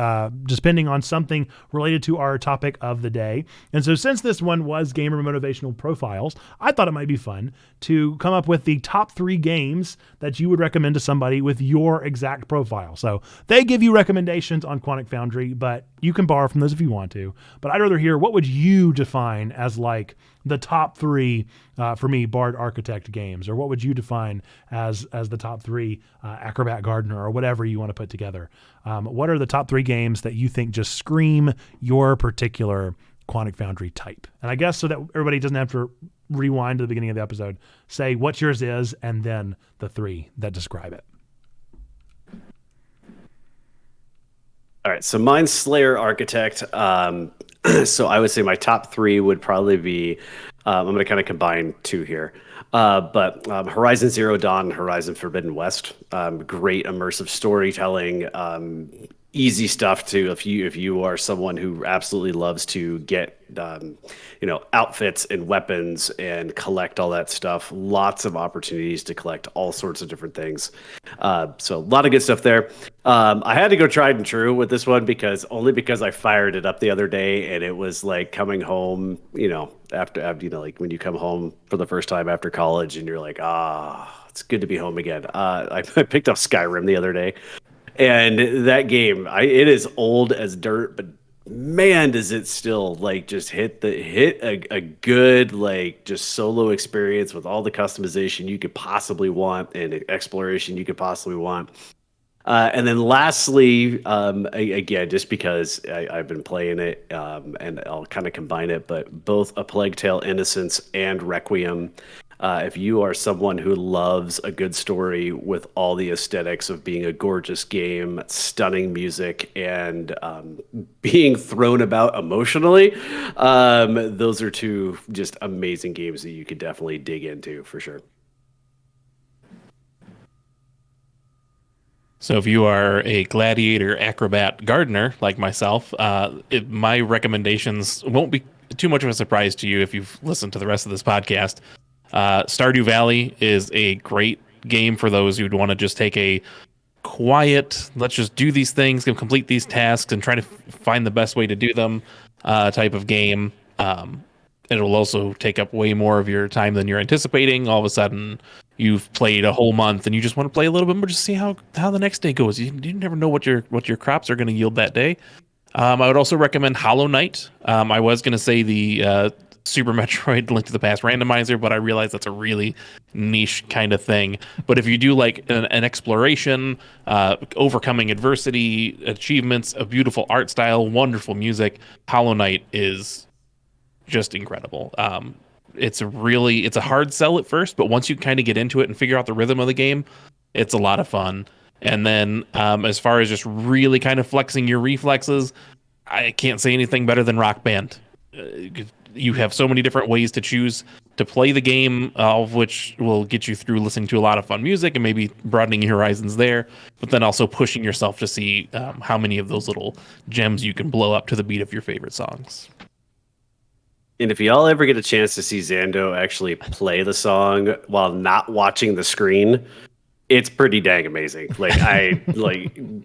depending on something related to our topic of the day. And so since this one was gamer motivational profiles, I thought it might be fun to come up with the top 3 games that you would recommend to somebody with your exact profile. So they give you recommendations on Quantic Foundry, but you can borrow from those if you want to. But I'd rather hear, what would you define as like the top 3 for me Bard Architect games, or what would you define as the top 3 Acrobat Gardener, or whatever you want to put together? What are the top 3 games that you think just scream your particular Quantic Foundry type? And I guess so that everybody doesn't have to rewind to the beginning of the episode, say what yours is and then the 3 that describe it. All right, so mine's Slayer Architect. So I would say my top 3 would probably be, I'm going to kind of combine 2 here, but Horizon Zero Dawn, Horizon Forbidden West. Great immersive storytelling, easy stuff to if you are someone who absolutely loves to get outfits and weapons and collect all that stuff. Lots of opportunities to collect all sorts of different things. So a lot of good stuff there. I had to go tried and true with this one because I fired it up the other day, and it was like coming home, after like when you come home for the first time after college and you're like, it's good to be home again. I picked up Skyrim the other day. And that game, it is old as dirt, but man, does it still like just hit a good like just solo experience with all the customization you could possibly want and exploration you could possibly want. And then lastly, again, just because I've been playing it, and I'll kind of combine it, but both A Plague Tale: Innocence and Requiem. If you are someone who loves a good story with all the aesthetics of being a gorgeous game, stunning music, and being thrown about emotionally, those are 2 just amazing games that you could definitely dig into for sure. So if you are a gladiator acrobat gardener like myself, my recommendations won't be too much of a surprise to you if you've listened to the rest of this podcast. Stardew Valley is a great game for those who'd want to just take a quiet, let's just do these things, complete these tasks, and try to find the best way to do them type of game. It'll also take up way more of your time than you're anticipating. All of a sudden, you've played a whole month and you just want to play a little bit more, just see how the next day goes. You never know what your crops are going to yield that day. I would also recommend Hollow Knight. I was going to say the Super Metroid Link to the Past randomizer, but I realize that's a really niche kind of thing. But if you do like an exploration, overcoming adversity, achievements, a beautiful art style, wonderful music, Hollow Knight is just incredible. It's a hard sell at first, but once you kind of get into it and figure out the rhythm of the game, it's a lot of fun. And then as far as just really kind of flexing your reflexes, I can't say anything better than Rock Band. You have so many different ways to choose to play the game, all of which will get you through listening to a lot of fun music and maybe broadening your horizons there, but then also pushing yourself to see how many of those little gems you can blow up to the beat of your favorite songs. And if y'all ever get a chance to see Xando actually play the song while not watching the screen, it's pretty dang amazing. Like I've gotten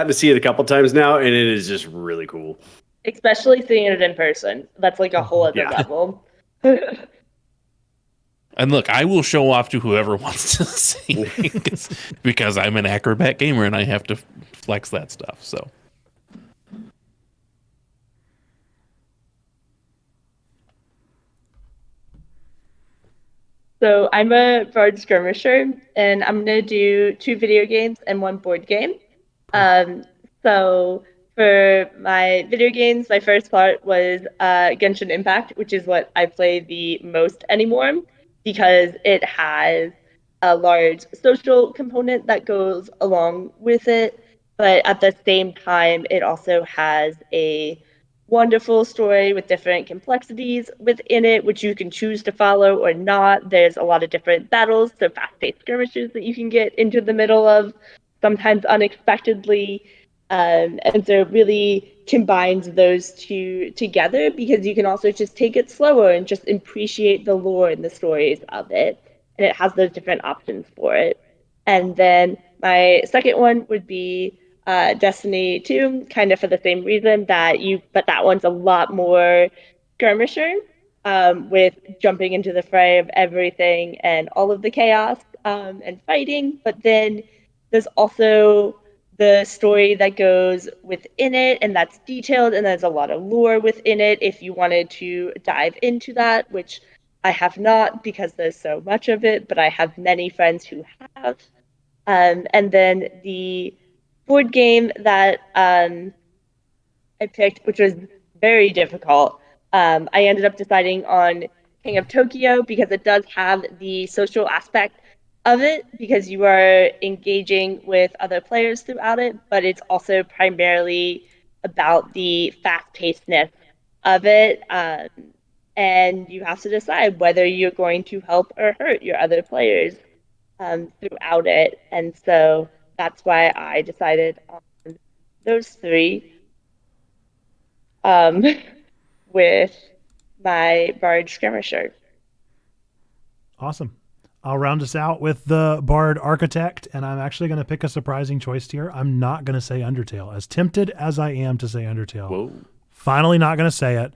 to see it a couple times now, and it is just really cool. Especially seeing it in person. That's like a whole other level. And look, I will show off to whoever wants to see because I'm an acrobat gamer and I have to flex that stuff. So. So I'm a Bard skirmisher, and I'm gonna do 2 video games and 1 board game. So for my video games, my first part was Genshin Impact, which is what I play the most anymore because it has a large social component that goes along with it, but at the same time, it also has a wonderful story with different complexities within it, which you can choose to follow or not. There's a lot of different battles, so fast-paced skirmishes that you can get into the middle of, sometimes unexpectedly. And so it really combines those two together because you can also just take it slower and just appreciate the lore and the stories of it. And it has those different options for it. And then my second one would be Destiny 2, kind of for the same reason but that one's a lot more skirmisher, with jumping into the fray of everything and all of the chaos, and fighting. But then there's also the story that goes within it, and that's detailed, and there's a lot of lore within it if you wanted to dive into that, which I have not because there's so much of it, but I have many friends who have. And then the board game that I picked, which was very difficult, I ended up deciding on King of Tokyo because it does have the social aspect of it because you are engaging with other players throughout it, but it's also primarily about the fast-pacedness of it. And you have to decide whether you're going to help or hurt your other players throughout it. And so that's why I decided on those three, with my Bard Skirmisher. Awesome. I'll round us out with the Bard Architect, and I'm actually going to pick a surprising choice here. I'm not going to say Undertale. As tempted as I am to say Undertale, Whoa. Finally not going to say it,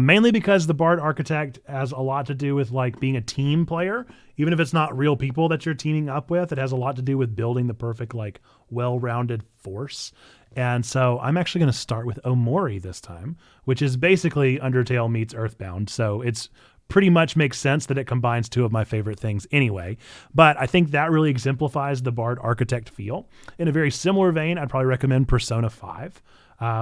mainly because the Bard Architect has a lot to do with like being a team player. Even if it's not real people that you're teaming up with, it has a lot to do with building the perfect, like, well-rounded force. And so I'm actually going to start with Omori this time, which is basically Undertale meets Earthbound. So it's pretty much makes sense that it combines two of my favorite things anyway. But I think that really exemplifies the Bard Architect feel. In a very similar vein, I'd probably recommend Persona 5,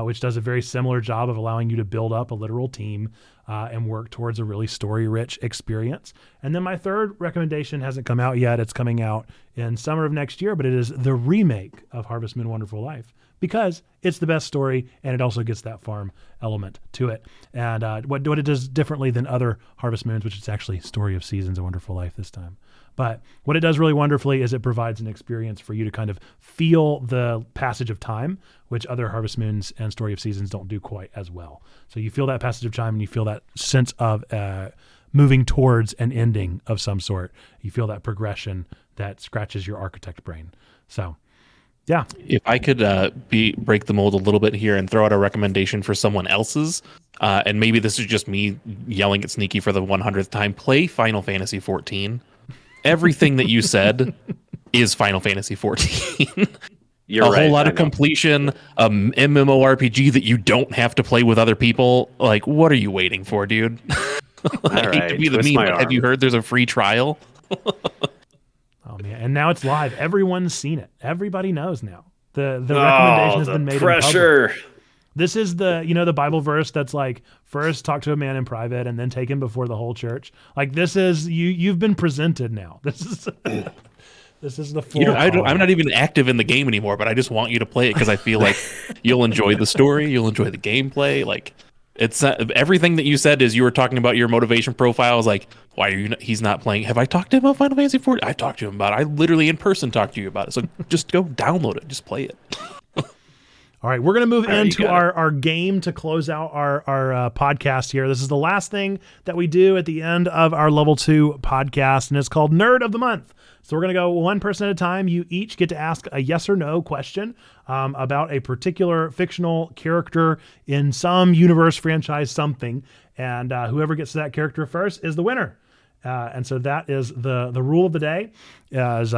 which does a very similar job of allowing you to build up a literal team and work towards a really story-rich experience. And then my third recommendation hasn't come out yet. It's coming out in summer of next year, but it is the remake of Harvest Moon Wonderful Life, because it's the best story and it also gets that farm element to it. And what it does differently than other Harvest Moons, which is actually Story of Seasons, A Wonderful Life this time. But what it does really wonderfully is it provides an experience for you to kind of feel the passage of time, which other Harvest Moons and Story of Seasons don't do quite as well. So you feel that passage of time and you feel that sense of moving towards an ending of some sort. You feel that progression that scratches your architect brain. So yeah. If I could break the mold a little bit here and throw out a recommendation for someone else's, and maybe this is just me yelling at Sneaky for the 100th time, play Final Fantasy 14. Everything that you said is Final Fantasy 14. You're a right, whole lot I of know. completion, MMORPG that you don't have to play with other people. Like, what are you waiting for, dude? I hate to be the twist meme, my but have you arm. heard there's a free trial? Oh man, and now it's live. Everyone's seen it. Everybody knows now. The recommendation has been made pressure. in public. This is the Bible verse that's like, first talk to a man in private and then take him before the whole church. Like, this is you've been presented now. This is this is the full. I'm not even active in the game anymore, but I just want you to play it because I feel like you'll enjoy the story, you'll enjoy the gameplay. Like, it's everything that you said is you were talking about your motivation profile. Is like, why are you? He's not playing. Have I talked to him about Final Fantasy 14? I talked to him about it. I literally in person talked to you about it. So just go download it. Just play it. All right, we're going to move All right, into you got our game to close out our podcast here. This is the last thing that we do at the end of our level 2 podcast, and it's called Nerd of the Month. So we're going to go one person at a time. You each get to ask a yes or no question about a particular fictional character in some universe, franchise, something. And whoever gets to that character first is the winner. And so that is the rule of the day. Is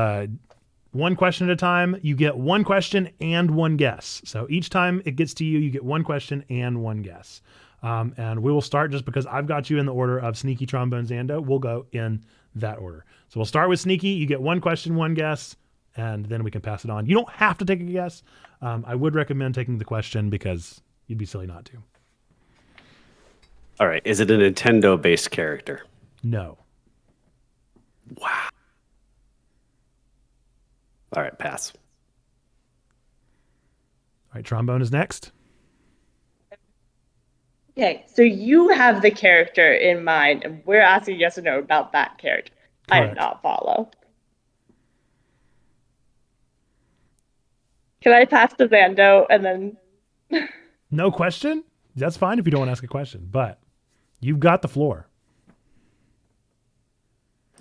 one question at a time. You get one question and one guess. So each time it gets to you, you get one question and one guess. And we will start just because I've got you in the order of Sneaky, Trombone, Zando. We'll go in that order. So we'll start with Sneaky. You get one question, one guess, and then we can pass it on. You don't have to take a guess. I would recommend taking the question because you'd be silly not to. All right. Is it a Nintendo-based character? No. Wow. All right, pass. All right, Trombone is next. Okay, so you have the character in mind, and we're asking yes or no about that character. I Correct. did not follow. Can I pass to Zando and then? No question? That's fine if you don't want to ask a question, but you've got the floor.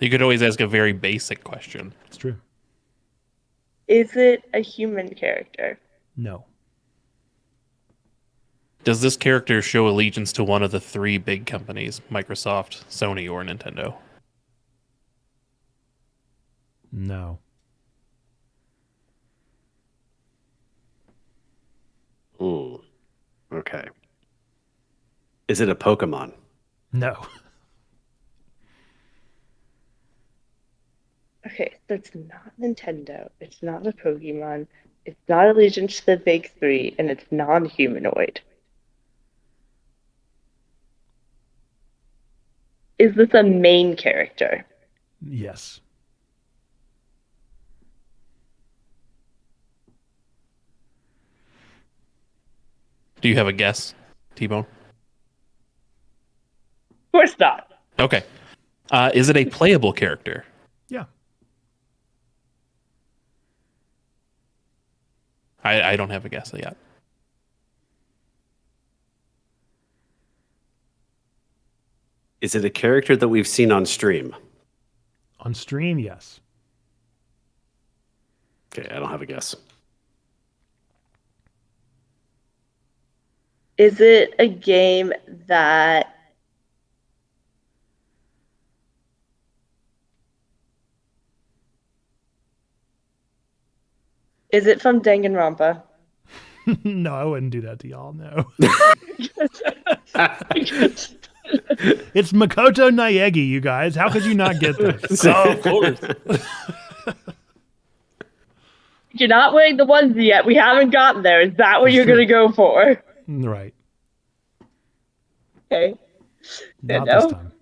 You could always ask a very basic question. It's true. Is it a human character? No. Does this character show allegiance to one of the three big companies, Microsoft, Sony, or Nintendo? No. Ooh. Okay. Is it a Pokemon? No. Okay, so it's not Nintendo. It's not a Pokemon. It's not allegiance to the big three, and it's non-humanoid. Is this a main character? Yes. Do you have a guess, T-Bone? Of course not. Okay. Is it a playable character? Yeah. I don't have a guess yet. Is it a character that we've seen on stream? On stream, yes. Okay, I don't have a guess. Is it a game that is it from Danganronpa? No, I wouldn't do that to y'all, no. It's Makoto Naegi, you guys. How could you not get this? Oh, of course. You're not wearing the onesie yet. We haven't gotten there. Is that what you're going to go for? Right. Okay. Not this time.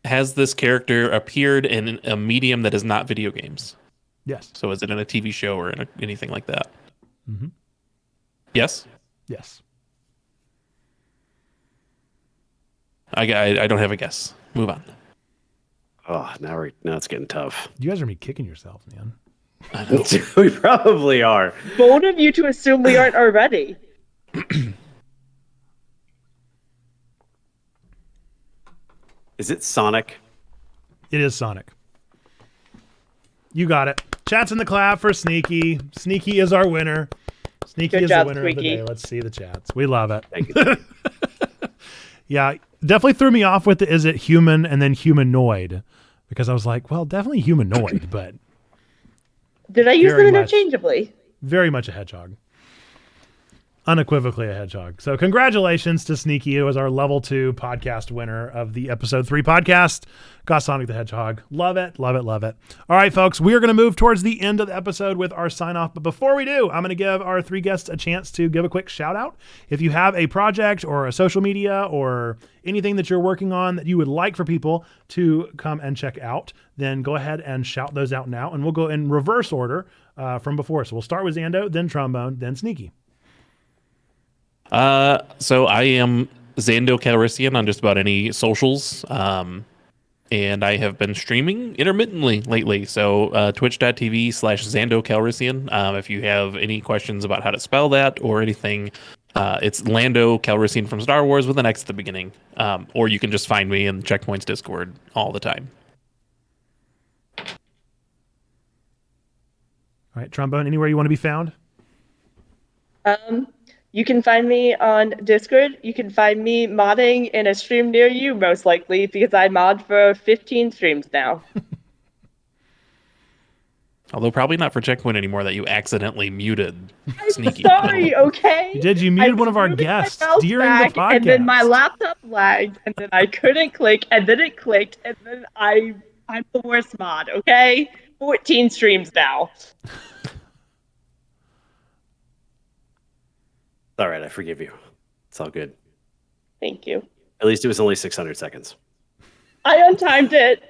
Has this character appeared in a medium that is not video games? Yes. So is it in a TV show or in anything like that? Mm-hmm. Yes? Yes. I don't have a guess. Move on. Oh, now it's getting tough. You guys are me kicking yourselves, man. I know. We probably are. Bold of you to assume we aren't already. Is it Sonic? It is Sonic. You got it. Chats in the clap for Sneaky. Sneaky is our winner. Sneaky Good is job, the winner of the Squeaky. day. Let's see the chats. We love it. Thank you. Yeah, definitely threw me off with the is it human and then humanoid, because I was like, well, definitely humanoid, but Did I use Very them much. interchangeably? very much a hedgehog. Unequivocally a hedgehog. So congratulations to Sneaky, who was our level 2 podcast winner of the episode 3 podcast. Got Sonic the Hedgehog. Love it, love it, love it. All right, folks, we are going to move towards the end of the episode with our sign off. But before we do, I'm going to give our 3 guests a chance to give a quick shout out. If you have a project or a social media or anything that you're working on that you would like for people to come and check out, then go ahead and shout those out now. And we'll go in reverse order from before. So we'll start with Zando, then Trombone, then Sneaky. So I am Zando Calrissian on just about any socials. And I have been streaming intermittently lately. So twitch.tv/Zando Calrissian. If you have any questions about how to spell that or anything, it's Lando Calrissian from Star Wars with an X at the beginning. Or you can just find me in Checkpoint's Discord all the time. All right, Trombone, anywhere you want to be found? You can find me on Discord. You can find me modding in a stream near you, most likely, because I mod for 15 streams now. Although probably not for Checkpoint anymore that you accidentally muted Sneaky. Sorry, okay? You did. You muted one of our guests during the podcast. And then my laptop lagged, and then I couldn't click, and then it clicked, and then I'm the worst mod, okay? 14 streams now. All right, I forgive you. It's all good. Thank you. At least it was only 600 seconds. I untimed it.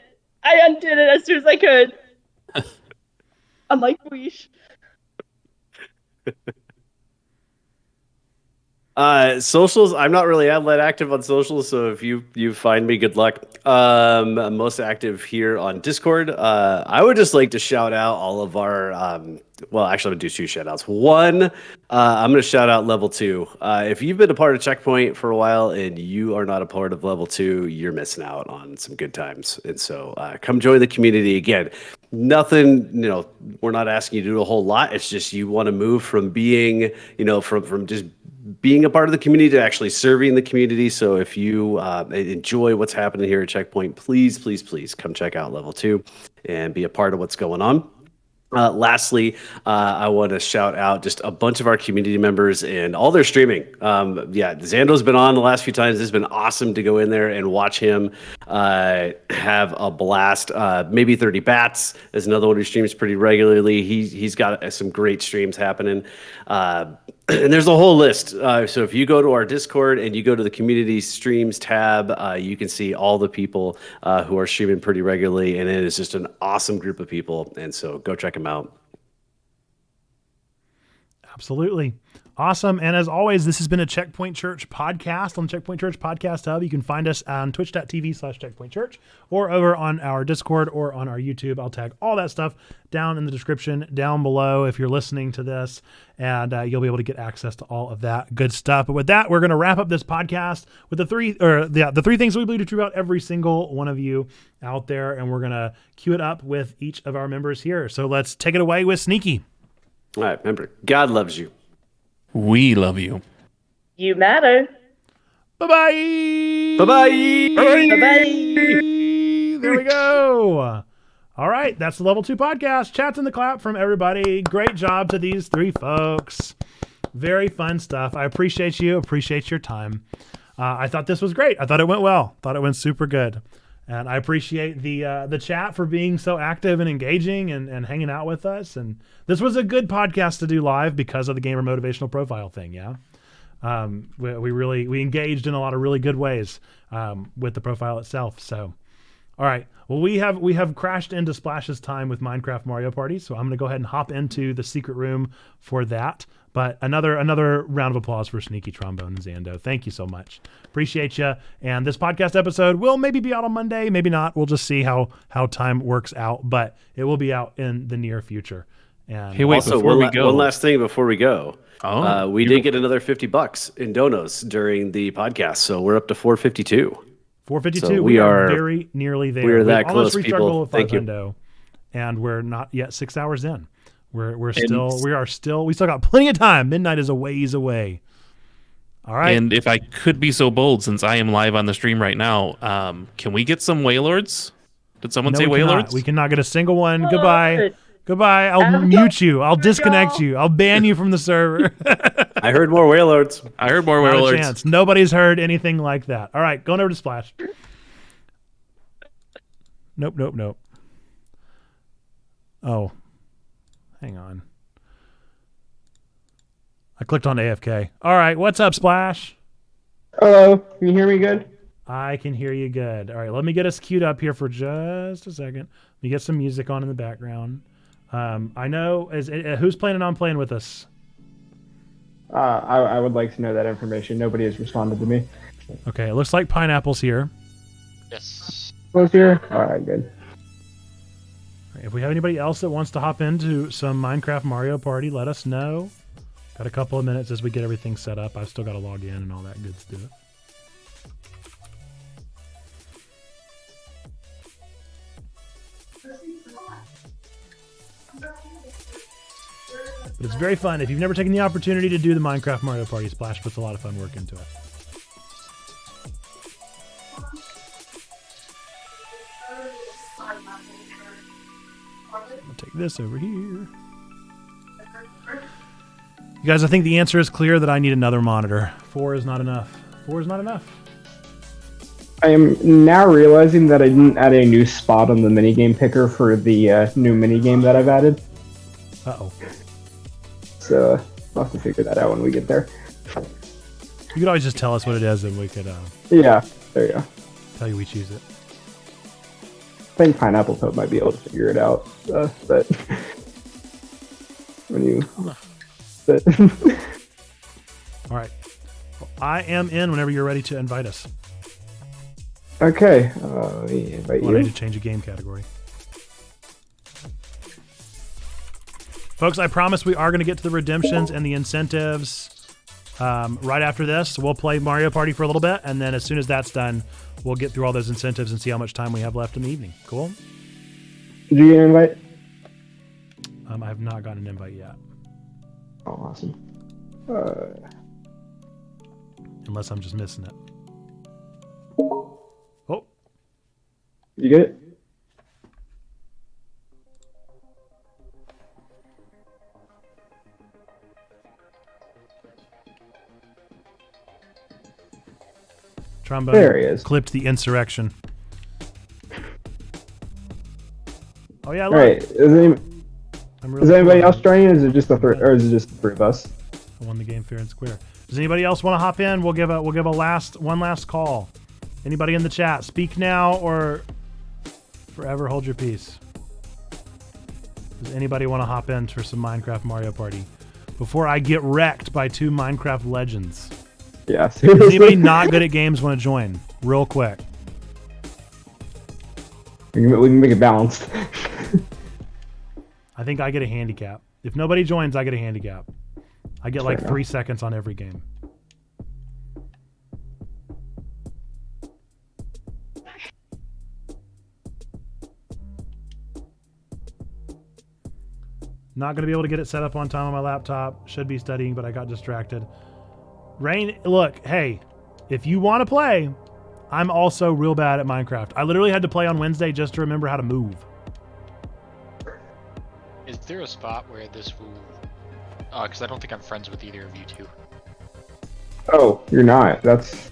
I undid it as soon as I could. Unlike Weesh. Socials, I'm not really that active on socials, so if you find me, good luck. I'm most active here on Discord. I would just like to shout out all of our well, actually, I'm gonna do 2 shout outs. One, I'm gonna shout out level 2. If you've been a part of Checkpoint for a while and you are not a part of level 2, you're missing out on some good times. And so come join the community. Again, nothing, we're not asking you to do a whole lot. It's just you want to move from being, from just being a part of the community to actually serving the community. So if you enjoy what's happening here at Checkpoint, please, please, please come check out level 2 and be a part of what's going on. Lastly, I want to shout out just a bunch of our community members and all their streaming. Zando's been on the last few times. It's been awesome to go in there and watch him have a blast. Maybe 30 Bats is another one who streams pretty regularly. He's got some great streams happening. And there's a whole list. So if you go to our Discord and you go to the community streams tab, you can see all the people who are streaming pretty regularly. And it is just an awesome group of people. And so go check them out. Absolutely. Awesome. And as always, this has been a Checkpoint Church podcast on Checkpoint Church Podcast Hub. You can find us on twitch.tv/Checkpoint Church or over on our Discord or on our YouTube. I'll tag all that stuff down in the description down below if you're listening to this, and you'll be able to get access to all of that good stuff. But with that, we're going to wrap up this podcast with the three things we believe are true about every single one of you out there, and we're going to cue it up with each of our members here. So let's take it away with Sneaky. All right, remember, God loves you. We love you. You matter. Bye-bye. Bye-bye. Bye-bye. There we go. All right, that's the Level 2 podcast. Chats in the clap from everybody. Great job to these 3 folks. Very fun stuff. I appreciate you. Appreciate your time. I thought this was great. I thought it went well. Thought it went super good. And I appreciate the chat for being so active and engaging and hanging out with us. And this was a good podcast to do live because of the gamer motivational profile thing. Yeah. We engaged in a lot of really good ways with the profile itself. So, all right. Well, we have crashed into Splash's time with Minecraft Mario Party. So I'm going to go ahead and hop into the secret room for that. But another round of applause for Sneaky Trombone and Zando. Thank you so much. Appreciate you. And this podcast episode will maybe be out on Monday, maybe not. We'll just see how time works out. But it will be out in the near future. And hey, wait, also, before we go, one last thing before we go. We you did get another $50 in donos during the podcast, so we're up to 452. 452. So we are very nearly there. We are that almost close, reached people. our goal of Thank you. 500, and we're not yet 6 hours in. We still got plenty of time. Midnight is a ways away. All right. And if I could be so bold, since I am live on the stream right now, can we get some Wailords? Did someone say Wailords? We cannot get a single one. Goodbye. Goodbye. I'll mute you. I'll disconnect you. I'll ban you from the server. I heard more Wailords. I heard more Not a Wailords. chance. Nobody's heard anything like that. All right, going over to Splash. Nope. Oh, hang on. I clicked on AFK. All right, what's up, Splash? Hello, can you hear me good? I can hear you good. All right, let me get us queued up here for just a second. Let me get some music on in the background. I know, who's planning on playing with us? I would like to know that information. Nobody has responded to me. Okay, it looks like Pineapple's here. Yes. Close here? Alright, good. If we have anybody else that wants to hop into some Minecraft Mario Party, let us know. Got a couple of minutes as we get everything set up. I've still got to log in and all that good stuff. But it's very fun. If you've never taken the opportunity to do the Minecraft Mario Party, Splash puts a lot of fun work into it. I'll take this over here. You guys, I think the answer is clear that I need another monitor. 4 is not enough. 4 is not enough. I am now realizing that I didn't add a new spot on the minigame picker for the new minigame that I've added. Uh-oh. So I'll have to figure that out when we get there. You could always just tell us what it is and we could yeah, there you go. Tell you we choose it. I think Pineapple Toad might be able to figure it out, but when you... All right. I am in whenever you're ready to invite us. Okay. Let me invite I you. need to change a game category. Folks, I promise we are going to get to the redemptions and the incentives right after this. So we'll play Mario Party for a little bit, and then as soon as that's done, we'll get through all those incentives and see how much time we have left in the evening. Cool? Did you get an invite? I have not gotten an invite yet. Oh, awesome. Unless I'm just missing it. Oh. You get it? Trombone There he is. clipped the insurrection. Oh yeah, look. All right. Is anybody else joining? Is it just the or is it just the three of us? I won the game fair and square. Does anybody else want to hop in? We'll give a one last call. Anybody in the chat? Speak now or forever hold your peace. Does anybody want to hop in for some Minecraft Mario Party before I get wrecked by 2 Minecraft legends? Yeah. Does anybody not good at games want to join? Real quick. We can make it balanced. I think I get a handicap. If nobody joins, I get a handicap. I get like Fair 3 enough. seconds on every game. Not going to be able to get it set up on time on my laptop. Should be studying, but I got distracted. Rain, look, hey, if you want to play, I'm also real bad at Minecraft. I literally had to play on Wednesday just to remember how to move. Is there a spot where this will... because I don't think I'm friends with either of you two. Oh, you're not. That's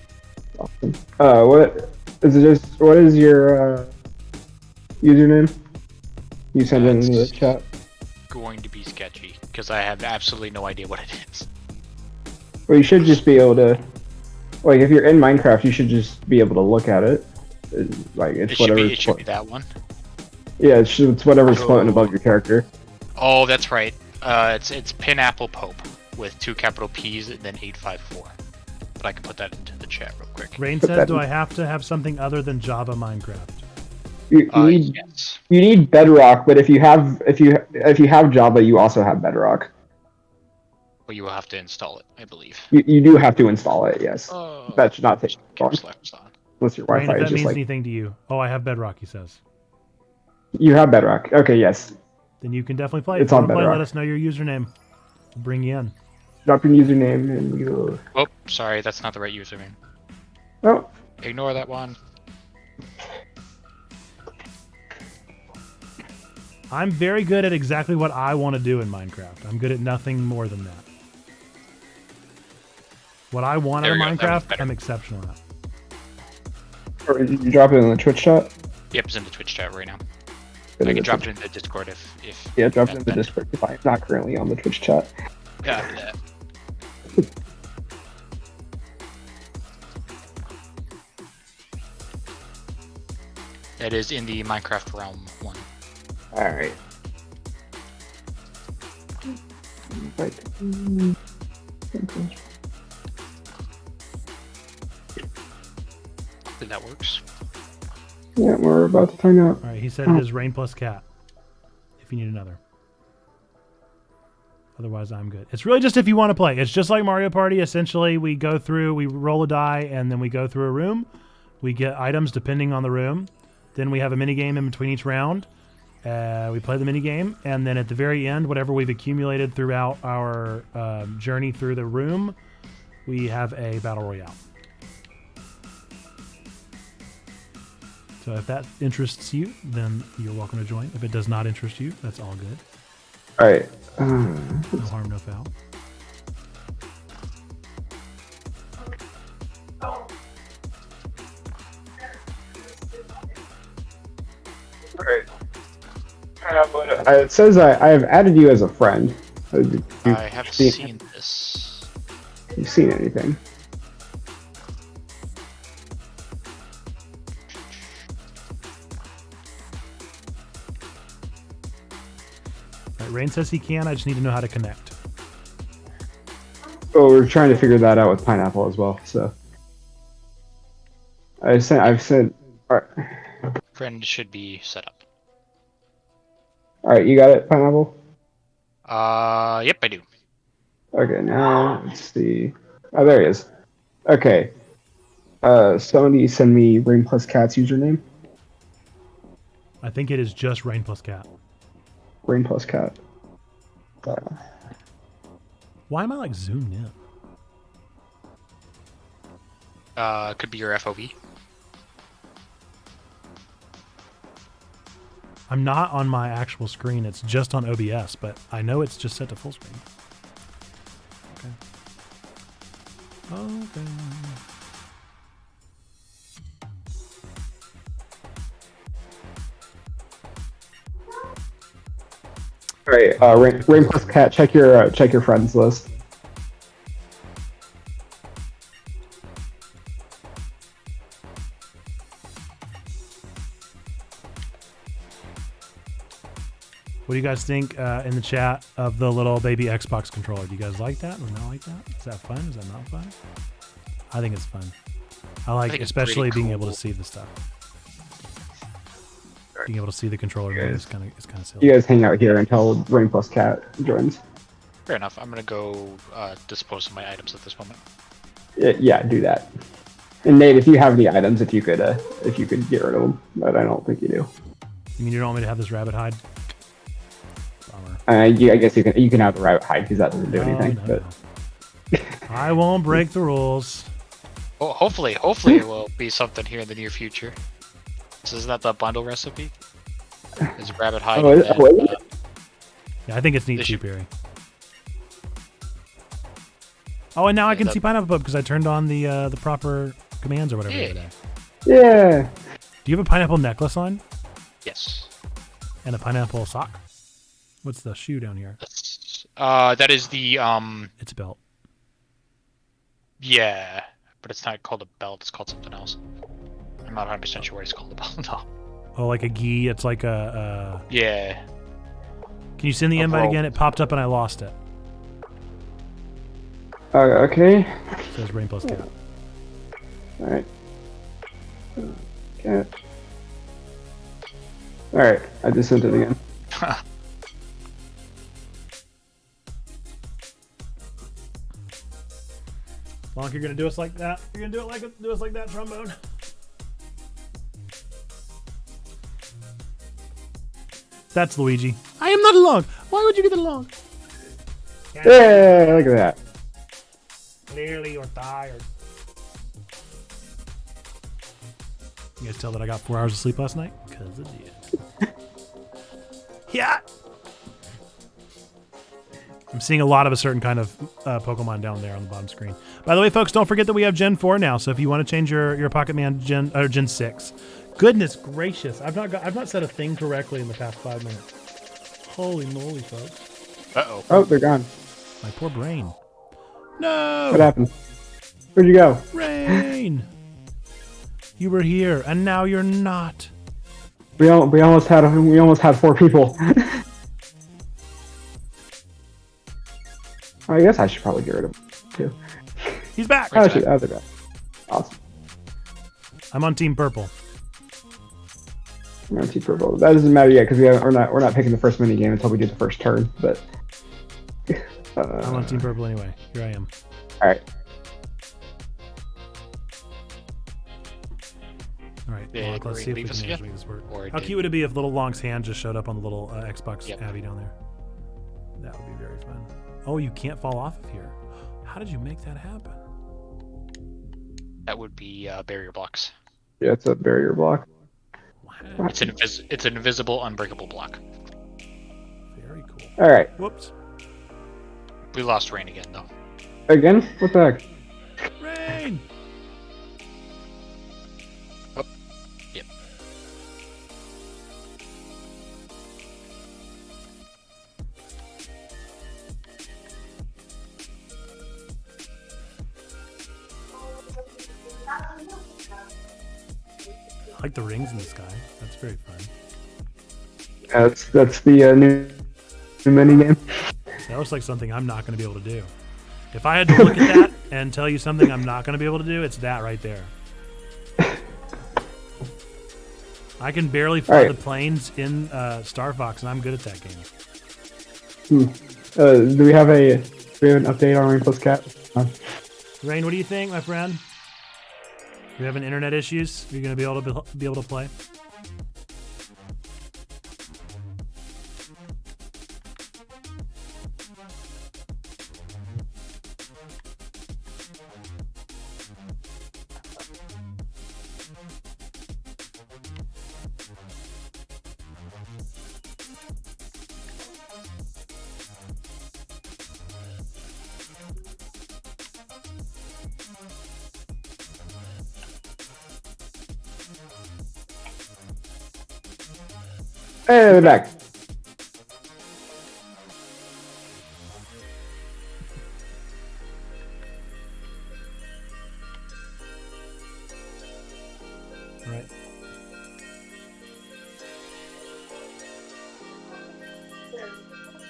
awesome. What is it? Just what is your username? You send it in the chat. Going to be sketchy, because I have absolutely no idea what it is. Well, you should just be able to, like, if you're in Minecraft, you should just be able to look at it. Like, it's whatever. It should be that one. Yeah, it's whatever's floating above your character. Oh, that's right. It's Pineapple Pope with 2 capital P's and then 854. But I can put that into the chat real quick. Rain says, do I have to have something other than Java Minecraft? You need yes. You need Bedrock, but if you have Java, you also have Bedrock. Well, you will have to install it, I believe. You do have to install it. Yes, that should not take long. Unless your Rain, Wi-Fi if is that just means like anything to you. Oh, I have Bedrock, he says. you have Bedrock. Okay, yes. Then you can definitely play. It's If you on want to play, Bedrock. let us know your username. We'll bring you in. Drop your username and you. Oh, sorry, that's not the right username. Oh. Ignore that one. I'm very good at exactly what I want to do in Minecraft. I'm good at nothing more than that. What I want out of There we go, that was Minecraft, better. I'm exceptional at. Or did you drop it in the Twitch chat? Yep, it's in the Twitch chat right now. Put it I in can the drop it Twitch. in the Discord if Yeah, drop it in that's the better. Discord if I'm not currently on the Twitch chat. Got that. It is in the Minecraft Realm one. All right. Hopefully that works. Yeah, we're about to find out. All right, he said it is Rain plus Cat. If you need another. Otherwise, I'm good. It's really just if you want to play. It's just like Mario Party. Essentially, we go through, we roll a die, and then we go through a room. We get items depending on the room. Then we have a mini game in between each round. We play the mini game, and then at the very end, whatever we've accumulated throughout our journey through the room, we have a battle royale. So if that interests you, then you're welcome to join. If it does not interest you, that's all good. All right. No harm, no foul. Alright. It says I have added you as a friend. I have seen this. You've seen anything? All right, Rain says he can. I just need to know how to connect. Oh, we're trying to figure that out with pineapple as well. So I've sent. All right, Friend should be set up. all right, you got it, pineapple. Yep, I do. Okay, now let's see. Oh, there he is. Okay. Somebody send me Rain Plus Cat's username. I think it is just Rain Plus Cat. Rain Plus Cat. Why am I like zoomed in? Could be your FOV. I'm not on my actual screen. It's just on OBS, but I know it's just set to full screen. Okay. All right, Rain Plus Cat. Check your friends list. What do you guys think in the chat of the little baby Xbox controller? Do you guys like that or not like that? Is that fun? Is that not fun? I think it's fun. I like especially being able to see the stuff. Being able to see the controller is kind of silly. You guys hang out here until Rain Plus Cat joins. Fair enough. I'm gonna go dispose of my items at this moment. Yeah, do that. And Nate, if you have any items, if you could get rid of them, but I don't think you do. You mean you don't want me to have this rabbit hide? I guess you can have the rabbit hide because that doesn't do anything. No. I won't break the rules. Well, hopefully it will be something here in the near future. So isn't that the bundle recipe? Is rabbit hide? Yeah, I think it's neat too, Perry. Oh, and now I can see Pineapple because I turned on the proper commands or whatever. Yeah. Yeah. Do you have a pineapple necklace on? Yes. And a pineapple sock? What's the shoe down here? That is the It's a belt. Yeah, but it's not called a belt. It's called something else. I'm not 100% sure what it's called a belt though. Oh, like a gi. It's like a. Yeah. Can you send the invite again? It popped up and I lost it. Okay. It says Rain Plus Cat. All right. Cat. All right. I just sent it again. Lonk, you're gonna do us like that? You're gonna do us like that, trombone? That's Luigi. I am not along. Why would you get along? Yeah, look at that. Clearly you're tired. You guys tell that I got 4 hours of sleep last night? Because it did. Yeah. I'm seeing a lot of a certain kind of Pokemon down there on the bottom screen. By the way, folks, don't forget that we have Gen 4 now. So if you want to change your Pocket Man Gen 6, goodness gracious, I've not said a thing correctly in the past 5 minutes. Holy moly, folks! Uh-oh. Oh, they're gone. My poor brain. No. What happened? Where'd you go? Rain. You were here, and now you're not. We almost had 4 people. I guess I should probably get rid of him too. He's back. Oh, they're back. Awesome. I'm on Team Purple. I'm on Team Purple. That doesn't matter yet because we're not picking the first mini game until we do the first turn. But I'm on Team Purple anyway. Here I am. All right. All right. Yeah, Well, let's see if we can again? make this work. Or How cute would it be if Little Long's hand just showed up on the little Xbox Abby down there? That would be very fun. Oh, you can't fall off of here. How did you make that happen? That would be barrier blocks. Yeah, it's a barrier block. Wow. It's an invisible, unbreakable block. Very cool. All right. Whoops. We lost rain again, though. Again? What the heck? Rain. Oh. Yep. I like the rings in the sky. That's very fun. That's the new mini game. That looks like something I'm not going to be able to do. If I had to look at that and tell you something I'm not going to be able to do, it's that right there. I can barely fly the planes in Star Fox, and I'm good at that game. Do we have an update on Rain Plus Cat? Rain, what do you think, my friend? You having internet issues? Are you going to be able to play? Hey, we're back. Right.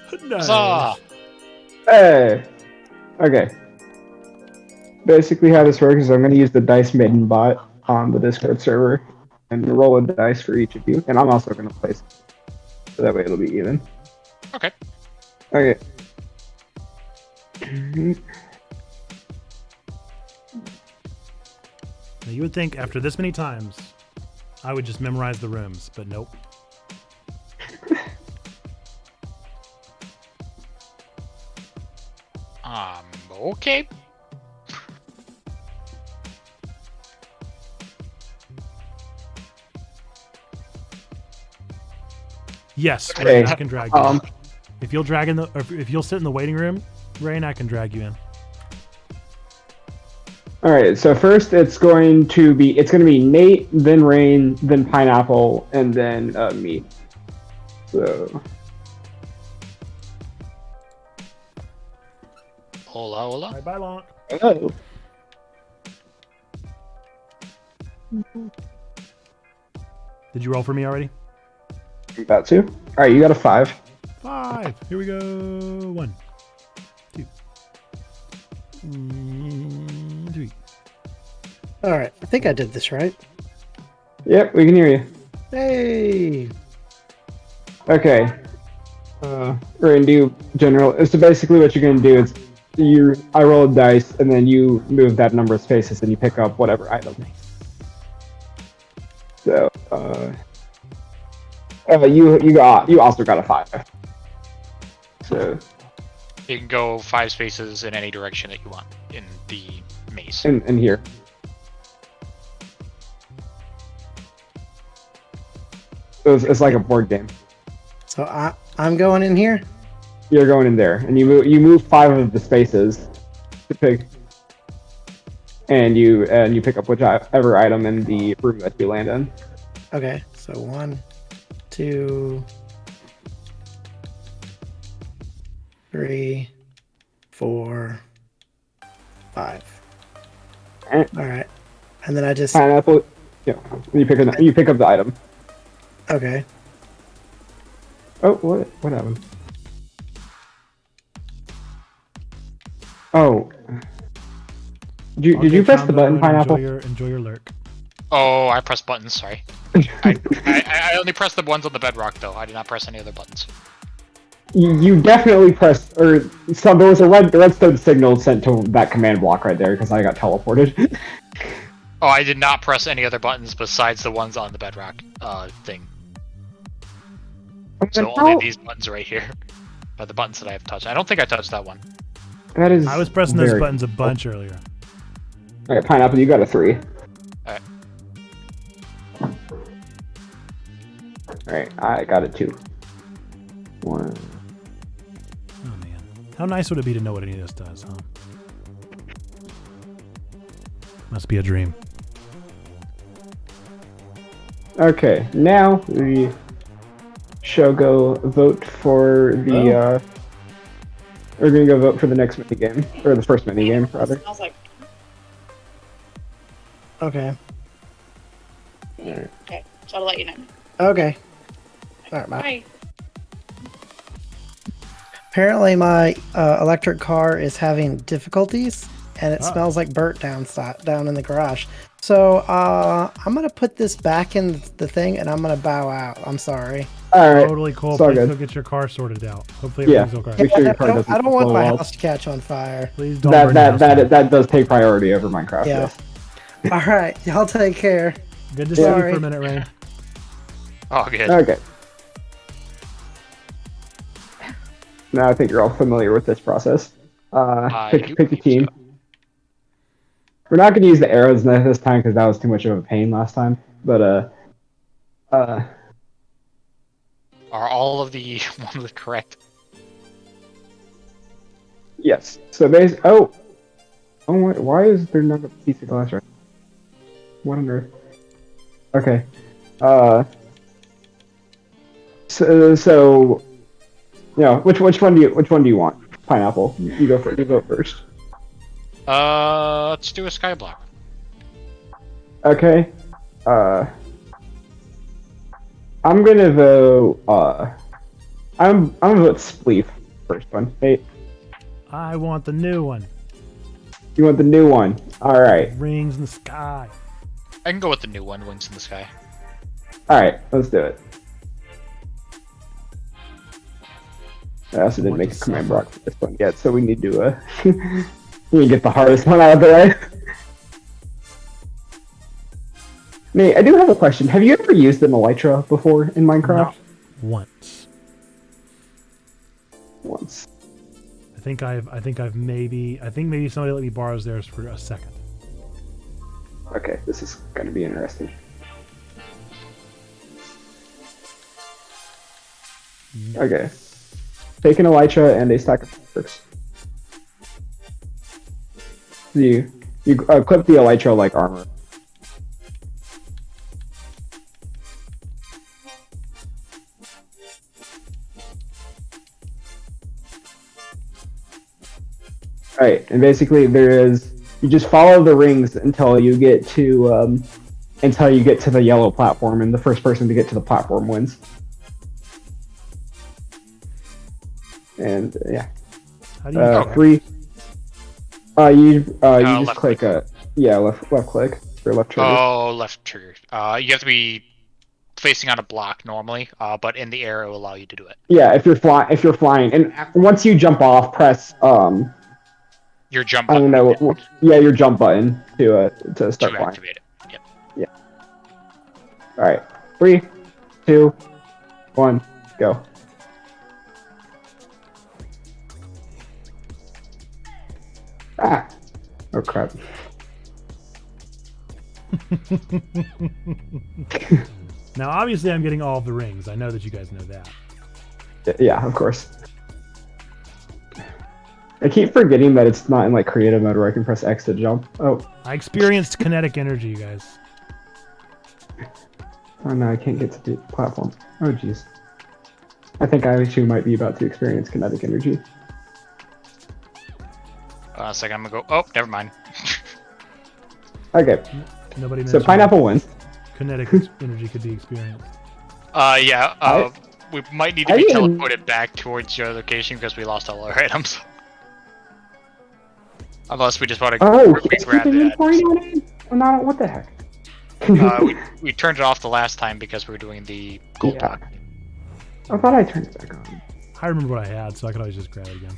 Huzzah! Hey. Okay. Basically, how this works is I'm going to use the Dice Maiden bot on the Discord server and roll a dice for each of you, and I'm also going to place so that way it'll be even. Okay. Okay. Now, you would think after this many times, I would just memorize the rooms, but nope. Okay. Yes, Okay, Rain, I can drag you. If you'll drag in the, or if you'll sit in the waiting room, Rain, I can drag you in. All right. So first, it's going to be Nate, then Rain, then Pineapple, and then me. So. Hola, hola. Bye, Lonk. Hello. Did you roll for me already? I'm about to. All right, you got a 5. 5. Here we go. 1, 2, 3. All right, I think I did this right. Yep, we can hear you. Hey. Okay. We're gonna do general. So basically, what you're gonna do is I roll a dice, and then you move that number of spaces, and you pick up whatever item. So, you also got a 5. So you can go 5 spaces in any direction that you want in the maze. In here. So it's like a board game. So I'm going in here. You're going in there, and you move 5 of the spaces to pick, and you pick up whichever item in the room that you land in. Okay, so 1, 2, 3, 4, 5. All right, and then I just Pineapple. Yeah, you pick up the item. Okay. Oh, what happened? Oh. Did you press the button, Pineapple? Enjoy your lurk. Oh, I pressed buttons, sorry. I only pressed the ones on the bedrock, though. I did not press any other buttons. You definitely pressed, there was a redstone signal sent to that command block right there, because I got teleported. Oh, I did not press any other buttons besides the ones on the bedrock thing. So only these buttons right here are the buttons that I have touched. I don't think I touched that one. That is. I was pressing those buttons a bunch earlier. Alright, Pineapple, you got a 3. Alright. Alright, I got a 2. 1. Oh man, how nice would it be to know what any of this does, huh? Must be a dream. Okay, now we shall go vote for the. We're gonna go vote for the next minigame, or the first minigame, rather. Okay. Okay, so I'll let you know. Okay. All right, bye. Apparently, my electric car is having difficulties, and it smells like burnt down in the garage. So I'm gonna put this back in the thing, and I'm gonna bow out. I'm sorry. All right. Totally cool. It's all Please good. go get your car sorted out. Hopefully Yeah. everything's okay. Make sure your car I doesn't don't want blow my up. house to catch on fire. Please don't burn your house down. That does take priority over Minecraft. Yeah. Yes. All right, y'all take care. Good to see you for a minute, Rain. Oh, good. Okay. Now I think you're all familiar with this process. Pick a team. We're not going to use the arrows this time because that was too much of a pain last time. But Are all of the ones correct? yes. So why is there not a piece of glass right? What on earth? Okay. So you know, which one do you want? Pineapple. You go first. You vote first. Let's do a skyblock. Okay. I'm gonna vote. I'm gonna vote Spleef first one. Hey, I want the new one. you want the new one? All right. Rings in the sky. I can go with the new one, Wings in the Sky. All right. Let's do it. I also didn't make a command block for this one yet, so we need to we need to get the hardest one out of the way. Nate, I do have a question. Have you ever used an elytra before in Minecraft? No. Once. Once. I think maybe somebody let me borrow theirs for a second. Okay, this is going to be interesting. Okay. Take an elytra and a stack of bricks. You equip the elytra like armor. Alright, and basically you just follow the rings until you get to the yellow platform, and the first person to get to the platform wins. And yeah. How do you free. You just left click left click or left trigger. Oh, left trigger. You have to be facing on a block normally, but in the air it will allow you to do it. Yeah, if you're flying, and once you jump off, press your jump button. I don't know. Yeah, your jump button to start flying. Activate it. Yep. Yeah. All right. 3, 2, 1, go. Ah. Oh crap. Now, obviously, I'm getting all of the rings. I know that you guys know that. Yeah, of course. I keep forgetting that it's not in like creative mode where I can press X to jump. Oh. I experienced kinetic energy, you guys. Oh no, I can't get to the platform. Oh jeez. I think I actually might be about to experience kinetic energy. A second, I'm gonna go. Oh, never mind. Okay. Nobody. So pineapple wins. Kinetic energy could be experienced. Yeah. We might need to be teleported back towards your location because we lost all our items. Unless we just want to grab it. Oh, no, what the heck? We turned it off the last time because we were doing the gold block. I thought I turned it back on. I remember what I had, so I could always just grab it again.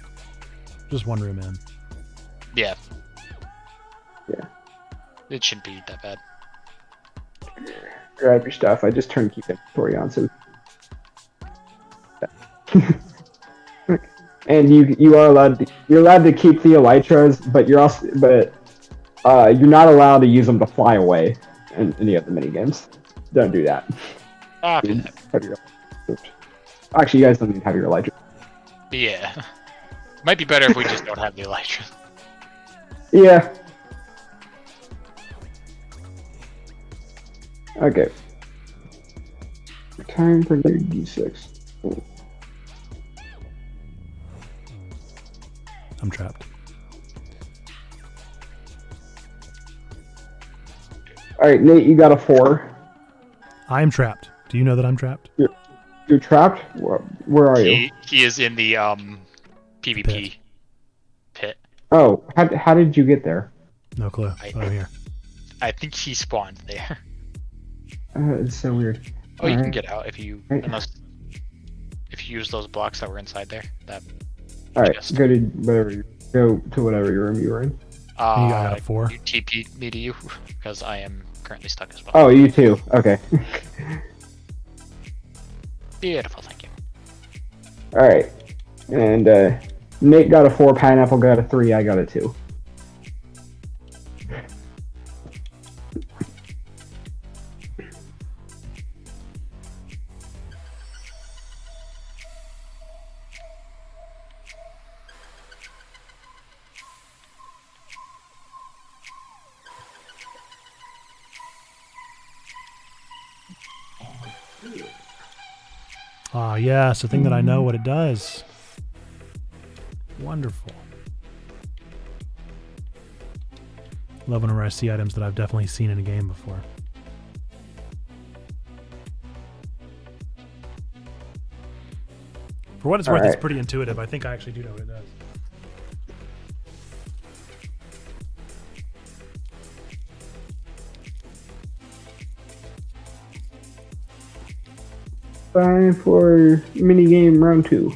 Just one room in. Yeah. Yeah. It shouldn't be that bad. Grab your stuff. I just turned keep inventory on, so. And you're allowed to keep the elytras, but you're not allowed to use them to fly away in any of the mini games. Don't do that. Actually, you guys don't even have your elytra. Yeah. Might be better if we just don't have the elytra. Yeah. Okay. Time for the D6. I'm trapped. Alright, Nate, you got a 4. I am trapped. Do you know that I'm trapped? You're trapped? Where are you? He is in the PvP pit. Oh, how did you get there? No clue. Over here. I think he spawned there. It's so weird. Oh, you can get out if you if you use those blocks that were inside there. All right, go to whatever room you were in. You got 4. You TP me to you because I am currently stuck as well. Oh, you too. Okay. Beautiful, thank you. All right, and Nate got a 4, Pineapple got a 3, I got a 2. Ah, yes, a thing that I know what it does. Wonderful. Love whenever I see items that I've definitely seen in a game before. For what it's worth, it's pretty intuitive. I think I actually do know what it does. Time for minigame round 2.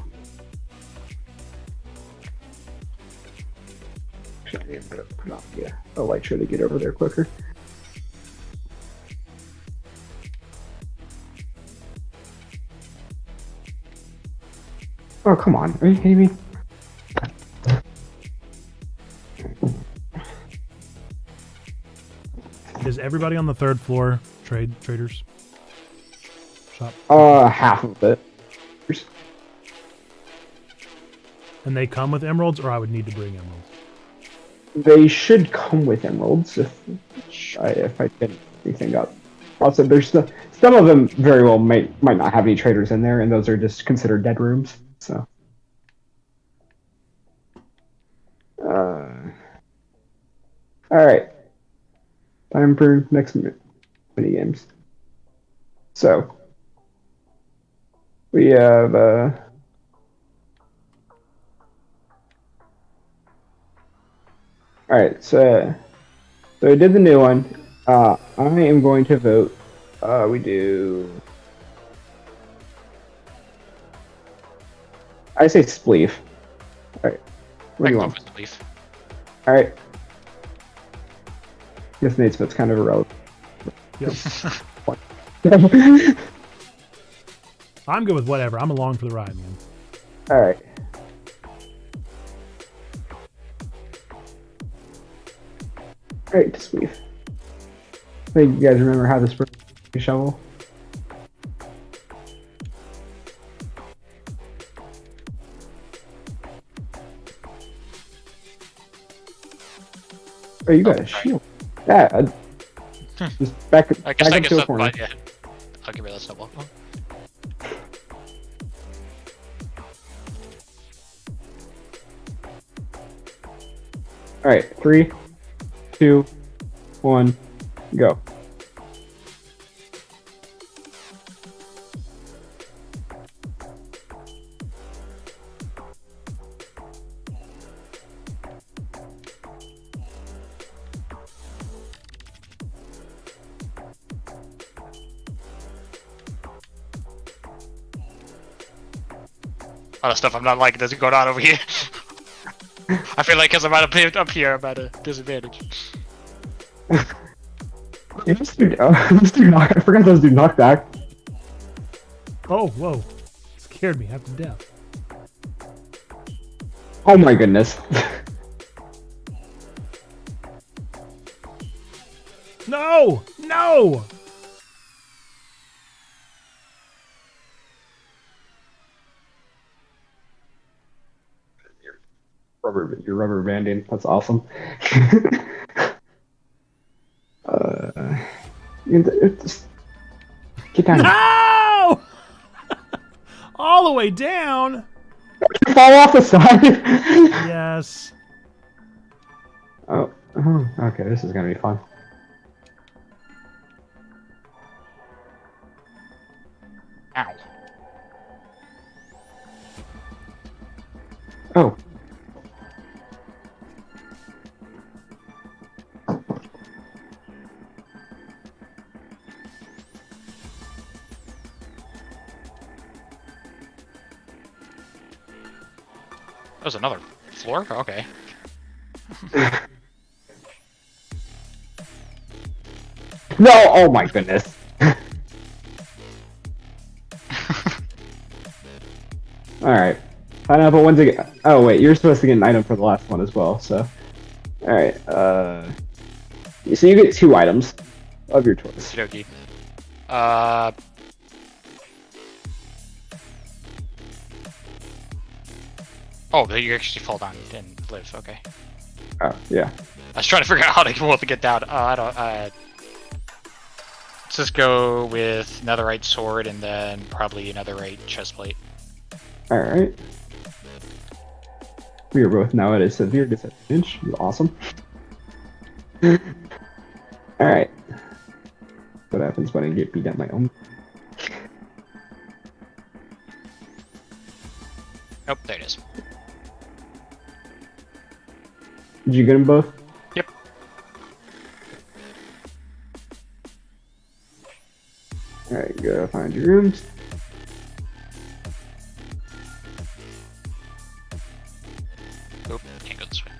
Actually, I'm gonna put on a light show to get over there quicker. Oh, come on. Are you kidding me? Is everybody on the 3rd floor traders? Shop? Half of it. And they come with emeralds, or I would need to bring emeralds? They should come with emeralds if I get anything up. Also, there's some of them very well might not have any traders in there, and those are just considered dead rooms. So, all right, time for next mini games. So, we have all right, so I did the new one. I am going to vote. We do. I say spleef. All right. What do you want? Spleef. All right. Guess Nate's vote's kind of irrelevant. Yep. I'm good with whatever. I'm along for the ride, man. All right. All right, spleef. I think you guys remember how this works. Shovel. Oh, you got a shield. Yeah. Just back I guess up to the that's corner. fine, yeah. I'll give her that snowball. All right, 3, 2, 1, go. A lot of stuff I'm not liking that's going on over here. I feel like because I'm up here, I'm at a disadvantage. Let's do knock. I forgot those do knockback. Oh, whoa. Scared me half to death. Oh my goodness. No! No! You're rubber banding. That's awesome. Get down. No! All the way down. Fall off the side. Yes. Oh, okay. This is gonna be fun. Ow. Oh. That was another floor? Okay. No! Oh my goodness. Alright. Pineapple, once again. Oh wait, you're supposed to get an item for the last one as well, so. Alright, so you get 2 items of your choice. Okey-dokey. Oh, but you actually fall down and live, okay. Oh, yeah. I was trying to figure out how to get down. Let's just go with netherite sword and then probably netherite chestplate. Alright. We are both now at a severe disadvantage. Awesome. Alright. What happens when I get beat at my own? Oh, there it is. Did you get them both? Yep. Alright, go find your rooms. Nope, can't go this way.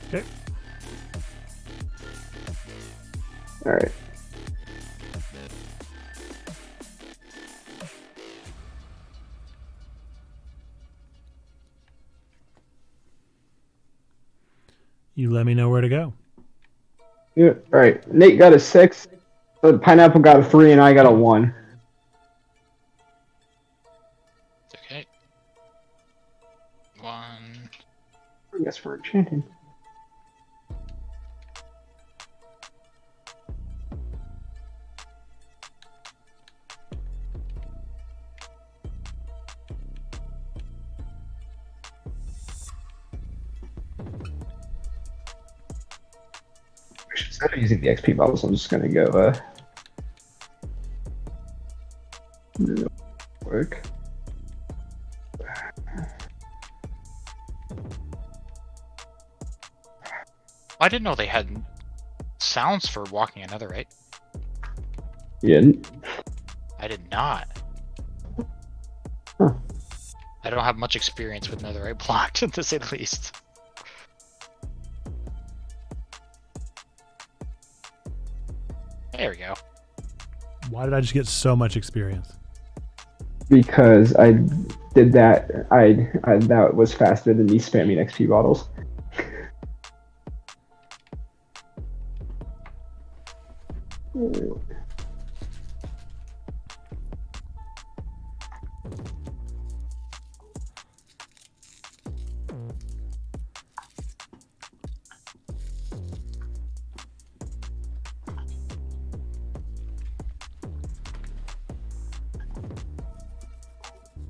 Okay. Alright. You let me know where to go. Yeah. Alright. Nate got a 6. So Pineapple got a 3 and I got a 1. Okay. 1. I guess we're enchanting. Instead of using the XP bottles, I'm just gonna go work. I didn't know they had sounds for walking another, right? You didn't? I did not. Huh. I don't have much experience with netherite block, to say the least. There we go. Why did I just get so much experience? Because I did that. I that was faster than me spamming XP bottles.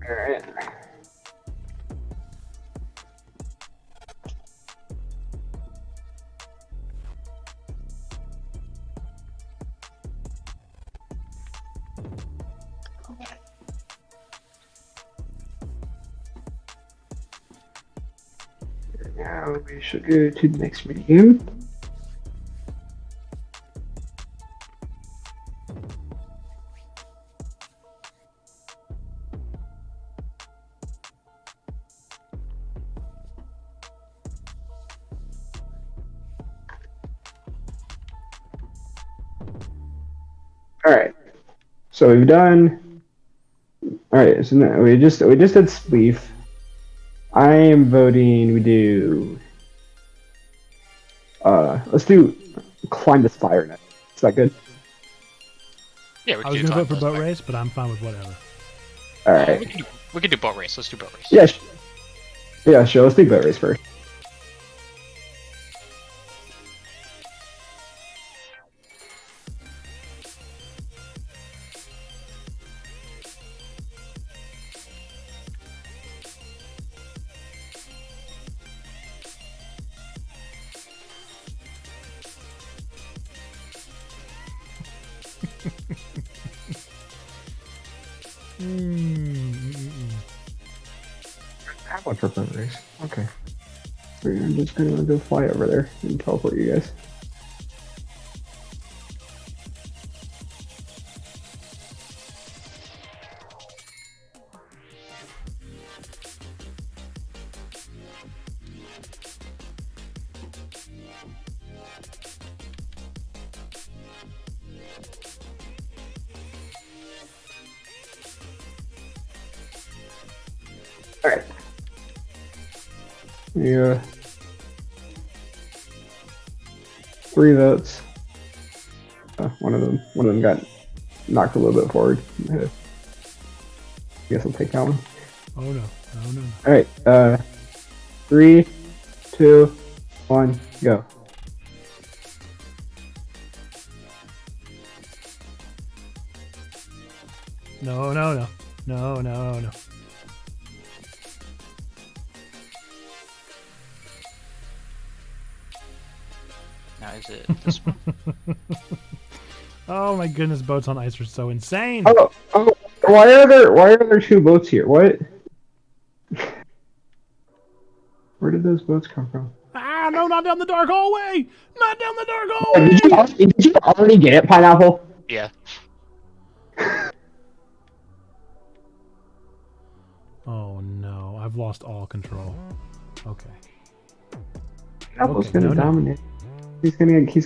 Alright. Now we should go to the next mini game. Alright. So we've done. Alright, so now we just did Spleef. I am voting we do let's do climb the spire net. Is that good? Yeah, we I can was do gonna vote for climb boat race, but I'm fine with whatever. Alright. we can do boat race. Let's do boat race. Yeah, yeah, sure. Let's do boat race first. Have one for boat race. Okay. I'm just gonna go fly over there and teleport you guys. Alright. Yeah. 3 votes. One of them got knocked a little bit forward. I guess I'll take that one. Oh no. Oh no. Alright, 3, 2, 1, go. No, no, no. No, no, no. Now is it this one? Oh my goodness, boats on ice are so insane. Oh, why are there 2 boats here? What? Where did those boats come from? Ah, no, not down the dark hallway! Not down the dark hallway! Did you already get it, Pineapple? Yeah. Oh no, I've lost all control. Okay. Pineapple's Okay, gonna no. dominate. He's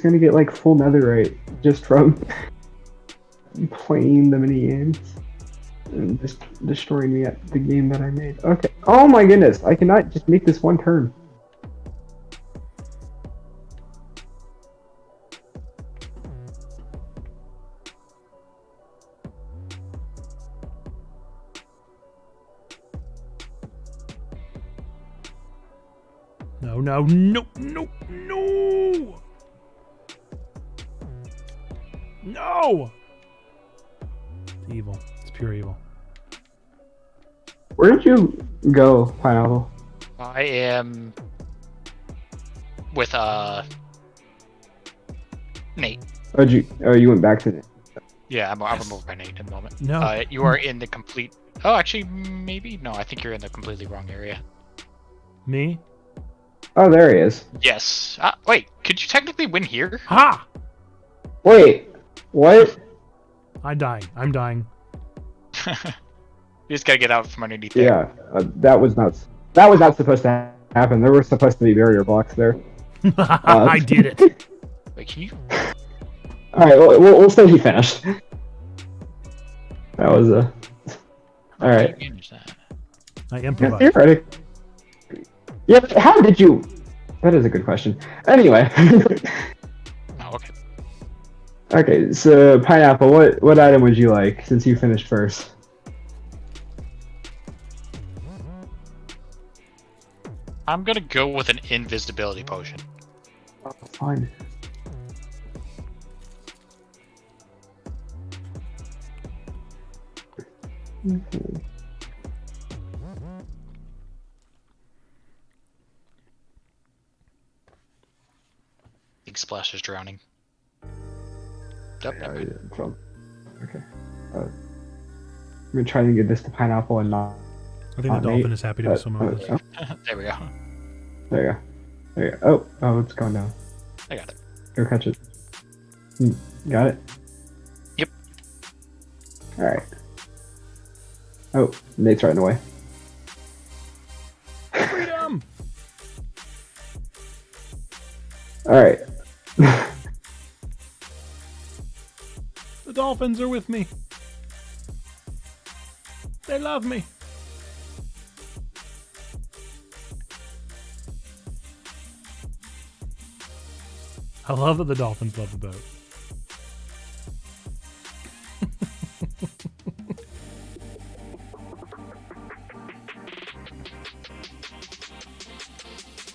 gonna get like full netherite just from playing the mini games and just destroying me at the game that I made. Okay. Oh my goodness! I cannot just make this one turn. No, no, no, no, no! No! It's evil. It's pure evil. Where did you go, Pineapple? I am with Nate. Oh, you went back to the... Yeah, I'm over by Nate in the moment. No. You are in the complete. Oh, actually, maybe no. I think you're in the completely wrong area. Me? Oh, there he is. Yes. Wait, could you technically win here? Ha! Wait, what? I'm dying. I'm dying. You just gotta get out from underneath there. Yeah, that was not supposed to happen. There were supposed to be barrier blocks there. I did it. Wait, can you? All right, we'll say he finished. That was a. All right. I Yeah, improvised. theoretically. Yeah, but how did you? That is a good question. Anyway. Oh, okay. Okay, so Pineapple, what item would you like since you finished first? I'm gonna go with an invisibility potion. Fine. Okay. Big Splash is drowning. Yep, never mind. Okay. I'm gonna try to get this to Pineapple and not. I think the dolphin is happy to be someone else. There we go. There you go. There you go. Oh, it's going down. I got it. Go catch it. Got it? Yep. Alright. Oh, Nate's right in the way. Freedom! Alright. The dolphins are with me. They love me. I love that the dolphins love the boat.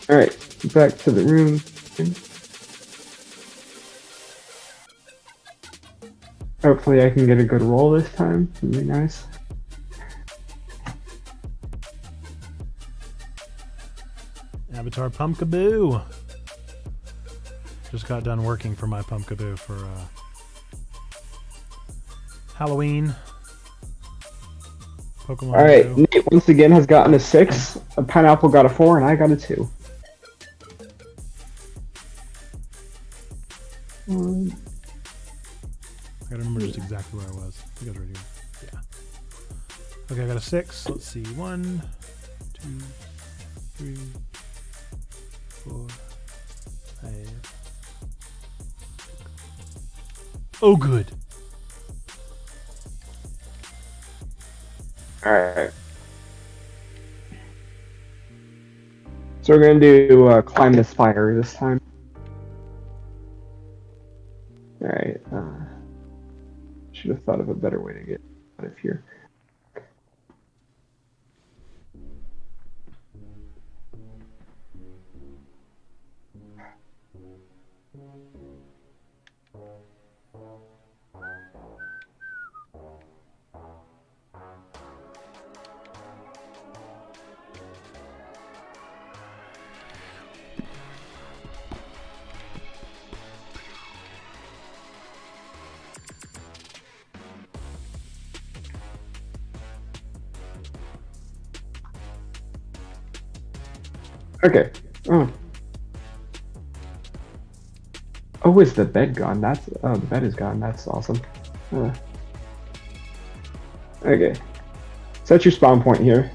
Alright, back to the room. Hopefully I can get a good roll this time. It'd be nice. Avatar Pumpkaboo. Just got done working for my Pumpkaboo for Halloween. Pokemon All right, Go. Nate once again has gotten a 6. A Pineapple got a 4, and I got a 2. I gotta remember just exactly where I was. I think I was right here. Yeah. Okay, I got a 6. Let's see. 1, 2, 3, 4, 5. Oh, good. Alright. So we're gonna do climb the spire this time. Alright. Should have thought of a better way to get out of here. Okay. Oh. Oh, is the bed gone? The bed is gone. That's awesome. Okay. Set your spawn point here.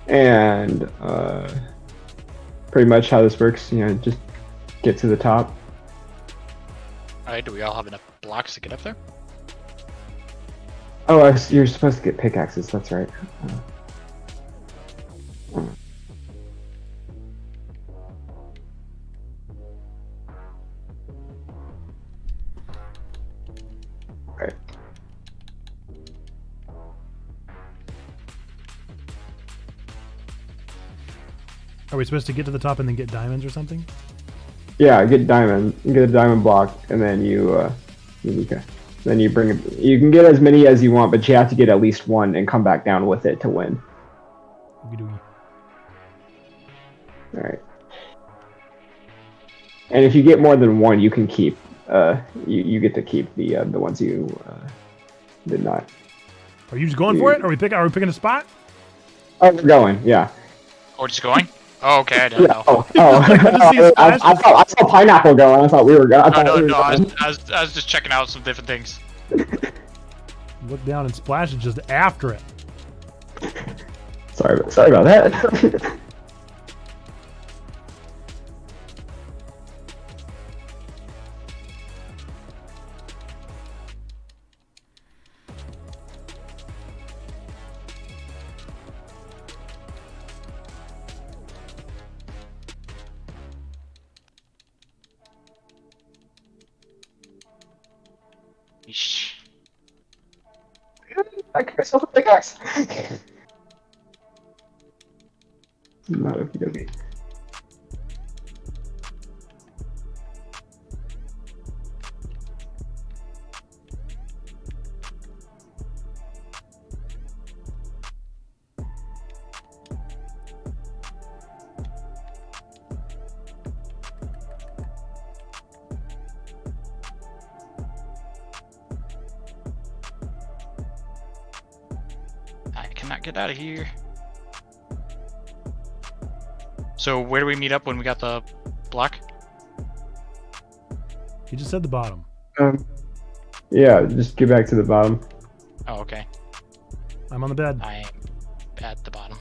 And pretty much how this works, just get to the top. Alright, do we all have enough blocks to get up there? Oh, you're supposed to get pickaxes, that's right. Right. Are we supposed to get to the top and then get diamonds or something? Yeah, get diamond. You get a diamond block, and then then you bring it. You can get as many as you want, but you have to get at least one and come back down with it to win. All right. And if you get more than one, you can keep. You get to keep the ones you did not. Are you just going for it? Are we picking a spot? Oh, we're going. Yeah. Oh, we're just going? Oh, okay, I didn't know. I saw pineapple going. I thought we were going. I was just checking out some different things. Look down and Splash is just after it. Sorry about that. I got myself a pickaxe. Not okay. Cannot get out of here. So where do we meet up when we got the block? You just said the bottom. Yeah, just get back to the bottom. Oh, okay. I'm on the bed. I'm at the bottom.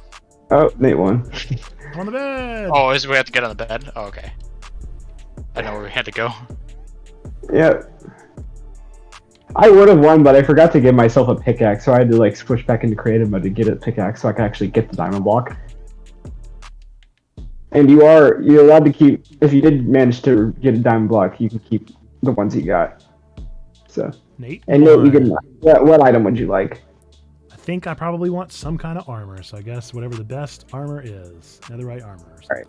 Oh, Nate won. I'm on the bed. Oh, we have to get on the bed? Oh, okay. I know where we had to go. Yeah. I would have won, but I forgot to give myself a pickaxe, so I had to switch back into creative mode to get a pickaxe so I could actually get the diamond block. And you're allowed to keep, if you did manage to get a diamond block, you can keep the ones you got. So. Nate? And Nate, you can, what item would you like? I think I probably want some kind of armor, so I guess whatever the best armor is. Netherite armor. Alright.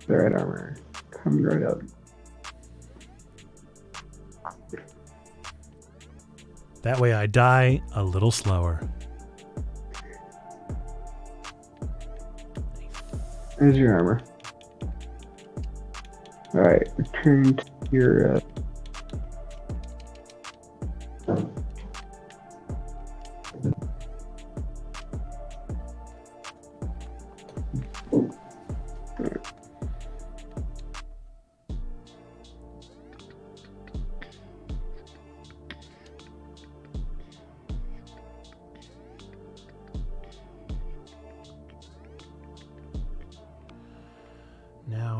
Netherite armor. Coming right up. That way I die a little slower. There's your armor. Alright, return to your...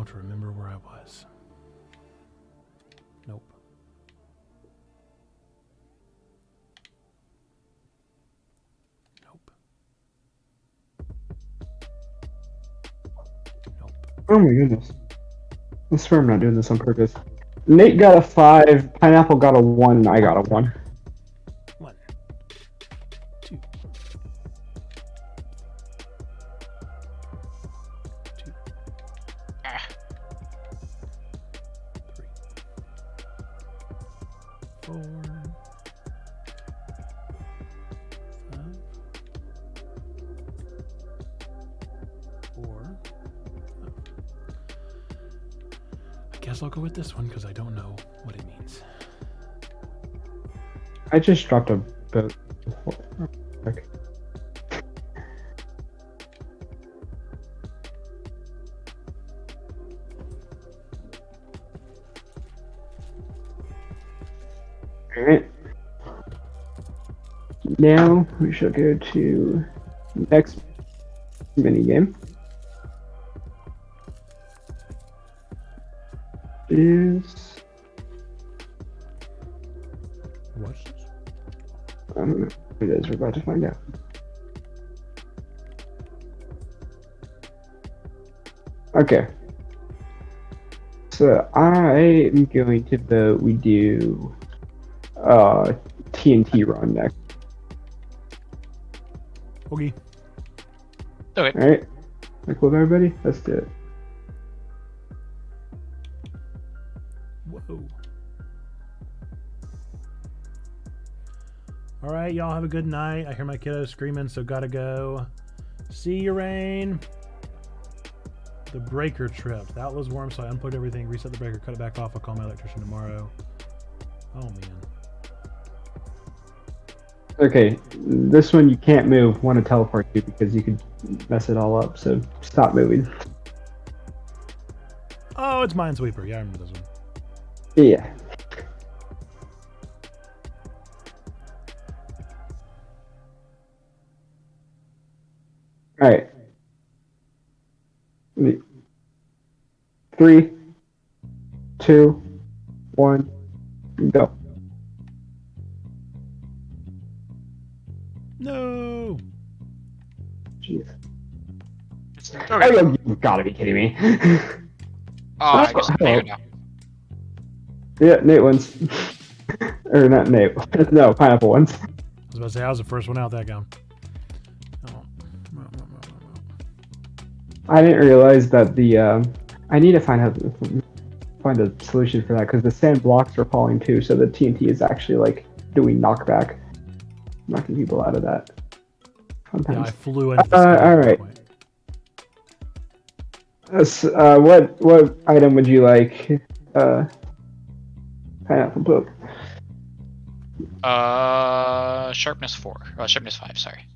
don't remember where I was. Nope. Oh my goodness. I swear I'm not doing this on purpose. Nate got a 5, Pineapple got a 1, and I got a 1. 1, 2, 2, 3, 4, 5, 4. I guess I'll go with this one because I don't know what it means. I just dropped a boat. Okay. Alright. Now we shall go to next mini game. Is what's this? I don't know what it is. We're about to find out. Okay. So I am going to vote we do TNT run next. Okay. Okay. Alright. Like with everybody? Let's do it. Whoa. All right, y'all have a good night. I hear my kiddos screaming, so gotta go. See you, Rain. The breaker tripped. That was warm, so I unplugged everything, reset the breaker, cut it back off. I'll call my electrician tomorrow. Oh, man. Okay, this one you can't move. Want to teleport you because you could mess it all up, so stop moving. Oh, it's Minesweeper. Yeah, I remember this one. Yeah. Alright. 3, 2, 1, go. No. Jeez. Okay. Oh, you've got to be kidding me. Oh, I guess I'm playing now. Yeah, Nate wins. Or not Nate. No, Pineapple wins. I was about to say, I was the first one out that game. Oh. I didn't realize that the I need to find a solution for that because the sand blocks are falling too, so the TNT is actually like doing knockback, knocking people out of that. Sometimes. Yeah, I flew into the sky. All right. What item would you like? Pineapple poop. Sharpness 4. Sharpness 5. Sorry.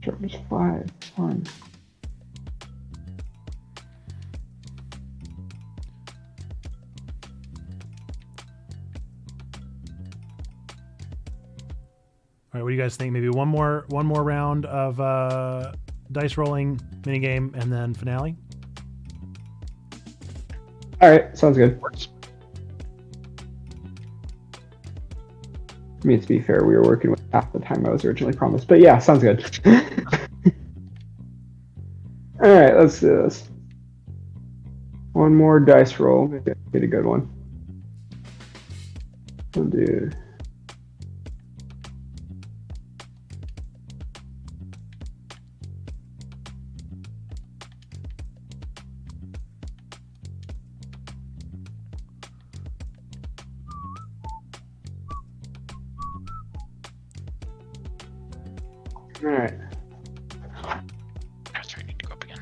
Sharpness 5. Fine. All right, what do you guys think? Maybe one more round of dice rolling minigame and then finale? All right, sounds good. I mean, to be fair, we were working with half the time I was originally promised, but yeah, sounds good. All right, let's do this. One more dice roll. Maybe I get a good one. We'll do. All right. That's right. I need to go up again.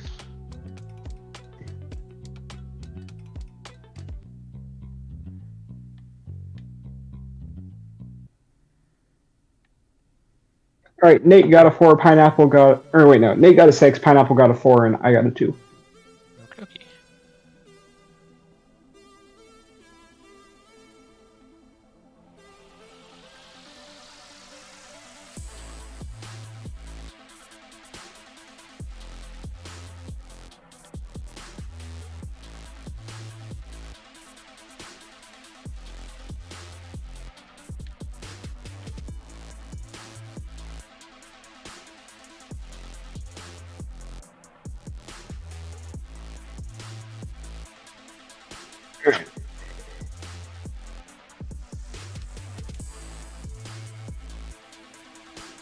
All right, Nate got a 4, Pineapple got, or wait, no, Nate got a 6, Pineapple got a 4, and I got a 2. Okay.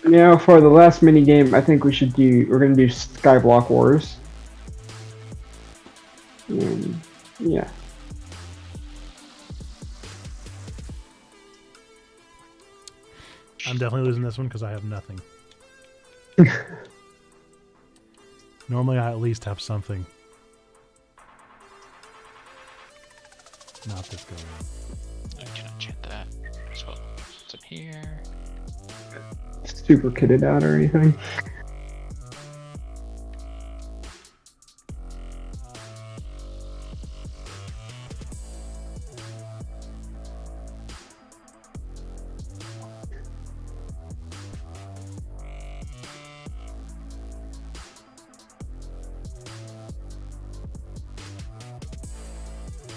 Now for the last mini game, I think we're gonna do Skyblock Wars. Yeah. I'm definitely losing this one because I have nothing. Normally I at least have something. Not this go around. I cannot chant that. So it's in here. Super kitted out or anything.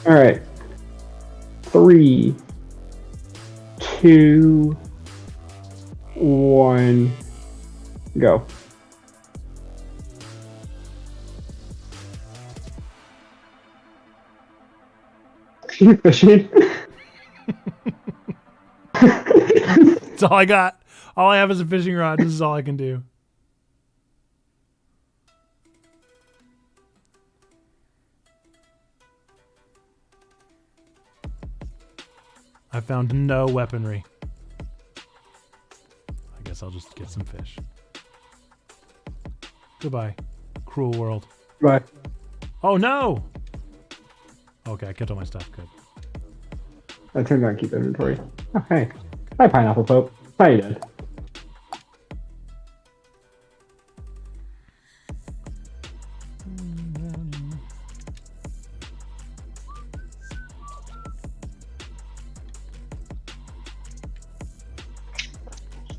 All right. 3, 2, 1, go. You fishing? That's all I got. All I have is a fishing rod. This is all I can do. I found no weaponry. I guess I'll just get some fish. Goodbye, cruel world. Bye. Oh no! Okay, I kept all my stuff. Good. I turned on keep inventory. Oh, hey. Hi, Pineapple Pope. How you doing?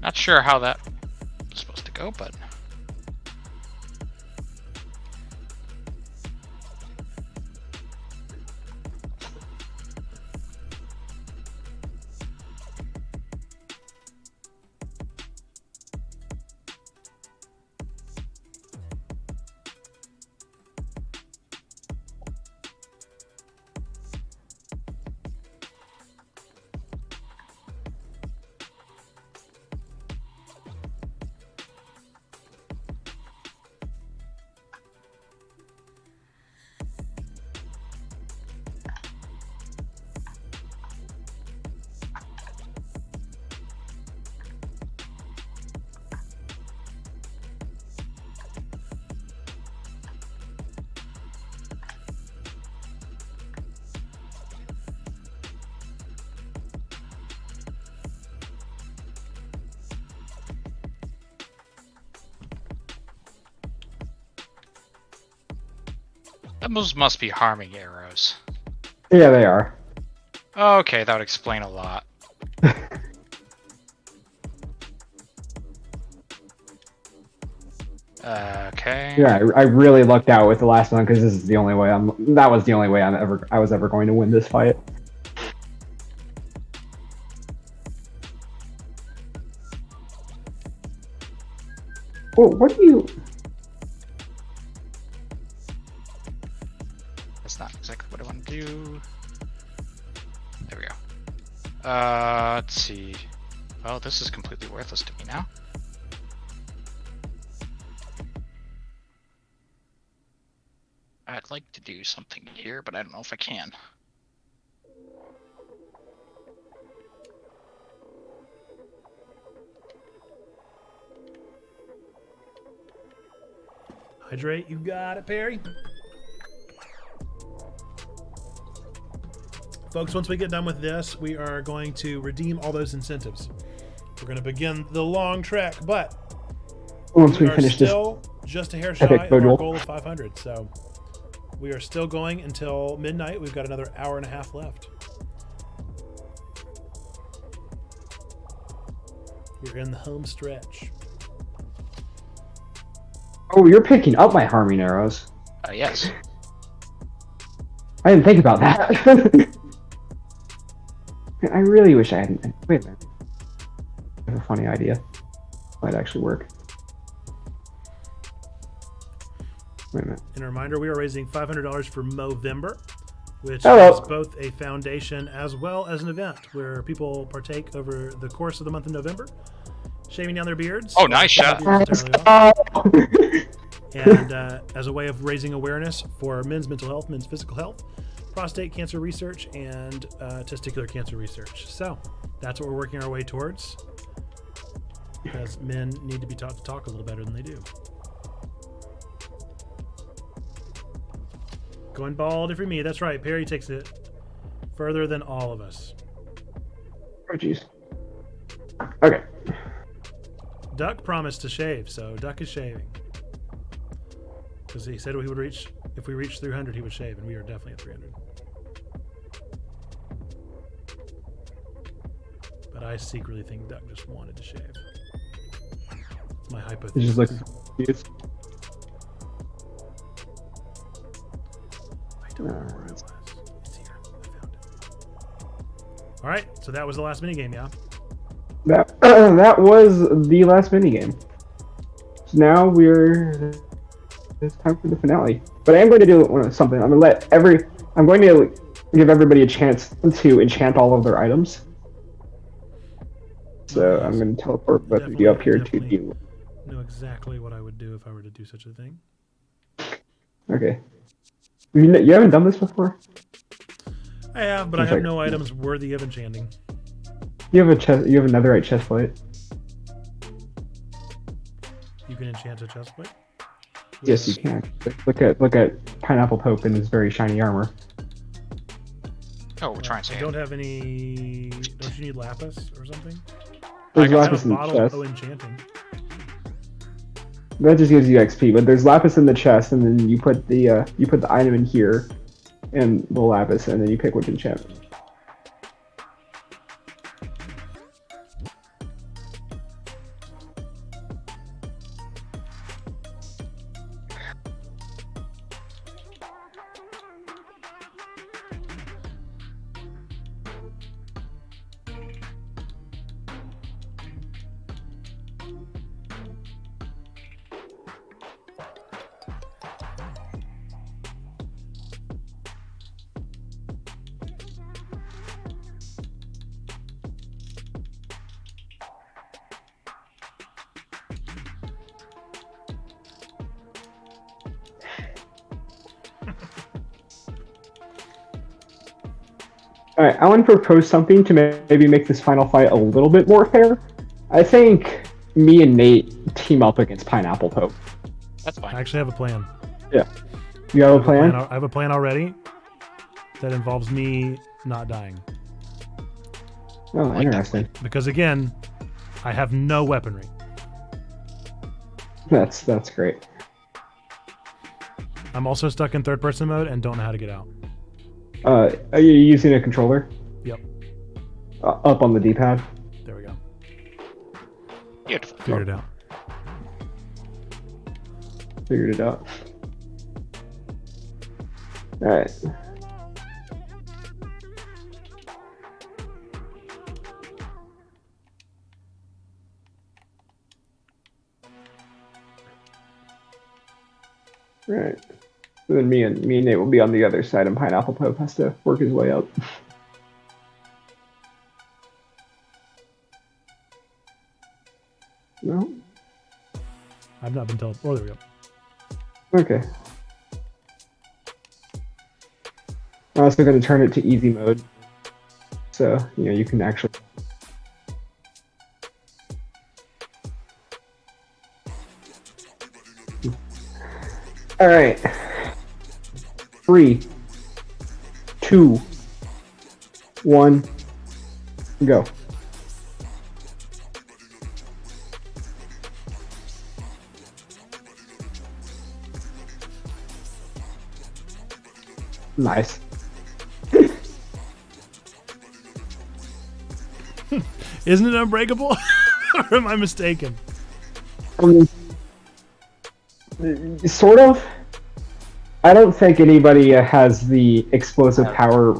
Not sure how that was supposed to go, but those must be harming arrows. Yeah, they are. Okay, that would explain a lot. Okay. Yeah, I really lucked out with the last one because this is the only way that was the only way I was ever going to win this fight. Well, what do you? That's not exactly what I want to do. There we go. Let's see. Oh, this is completely worthless to me now. I'd like to do something here, but I don't know if I can. Hydrate, you got it, Perry. Folks, once we get done with this, we are going to redeem all those incentives. We're going to begin the long trek, but once we are finish this, still just a hair shy of our goal of 500. So we are still going until midnight. We've got another hour and a half left. We're in the home stretch. Oh, you're picking up my harming arrows. Yes. I didn't think about that. I really wish I hadn't. Wait a minute. I have a funny idea. Might actually work. Wait a minute. And a reminder, we are raising $500 for Movember. which Hello. is both a foundation as well as an event where people partake over the course of the month of November, shaving down their beards. Oh, nice shot. And as a way of raising awareness for men's mental health, men's physical health, prostate cancer research, and testicular cancer research. So that's what we're working our way towards, because men need to be taught to talk a little better than they do. Going bald if you're me. That's right. Perry takes it further than all of us. Oh, jeez. Okay. Duck promised to shave, so Duck is shaving. Because he said he would reach, if we reach 300, he would shave, and we are definitely at 300. But I secretly think Duck just wanted to shave. It's my hypothesis. He's just looking confused. I don't know where it was. It's here. I found it. All right, so that was the last minigame, yeah? That was the last minigame. So now it's time for the finale. But I am going to do something. I'm going to give everybody a chance to enchant all of their items. So I'm going to teleport both of you up here to you. Know exactly what I would do if I were to do such a thing. Okay. You haven't done this before? I have, but I have no items worthy of enchanting. You have a netherite chest plate. You can enchant a chest plate? Yes, you can. Look at Pineapple Pope in his very shiny armor. Oh, we're trying to. I don't have any. Don't you need lapis or something? There's I lapis have in a the bottle chest. of enchanting. That just gives you XP, but there's lapis in the chest, and then you put the item in here, and the lapis, and then you pick which enchantment. Alright, I want to propose something to maybe make this final fight a little bit more fair. I think me and Nate team up against Pineapple Pope. That's fine. I actually have a plan. Yeah. You have a plan? I have a plan already that involves me not dying. Oh, interesting. Because again, I have no weaponry. That's great. I'm also stuck in third-person mode and don't know how to get out. Are you using a controller? Yep. Up on the D-pad? There we go. Beautiful. Figured it out. Figured it out. Alright. Right. And then me and Nate will be on the other side, and Pineapple Pope has to work his way up. No? I've not been told. Oh, there we go. Okay. I'm also going to turn it to easy mode. So, you can actually... Alright. 3, 2, 1, go. Nice. Isn't it unbreakable? Or am I mistaken? Sort of. I don't think anybody has the explosive power.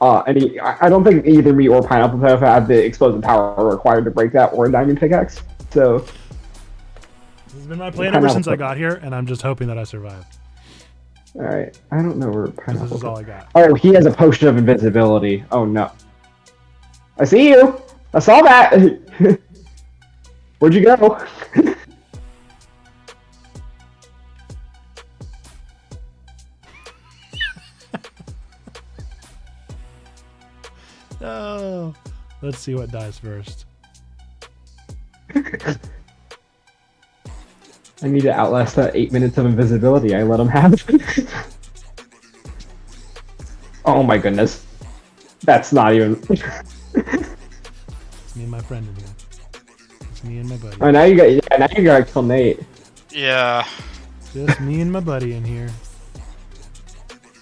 I don't think either me or Pineapple have had the explosive power required to break that or a diamond pickaxe. So this has been my plan ever since I got here, and I'm just hoping that I survive. Alright, I don't know where pineapple. This is all I got. Oh, he has a potion of invisibility. Oh no. I see you! I saw that! Where'd you go? Oh, let's see what dies first. I need to outlast that 8 minutes of invisibility I let him have. Oh my goodness. That's not even... It's me and my friend in here. It's me and my buddy. Oh, now you gotta kill Nate. Yeah. Just me and my buddy in here.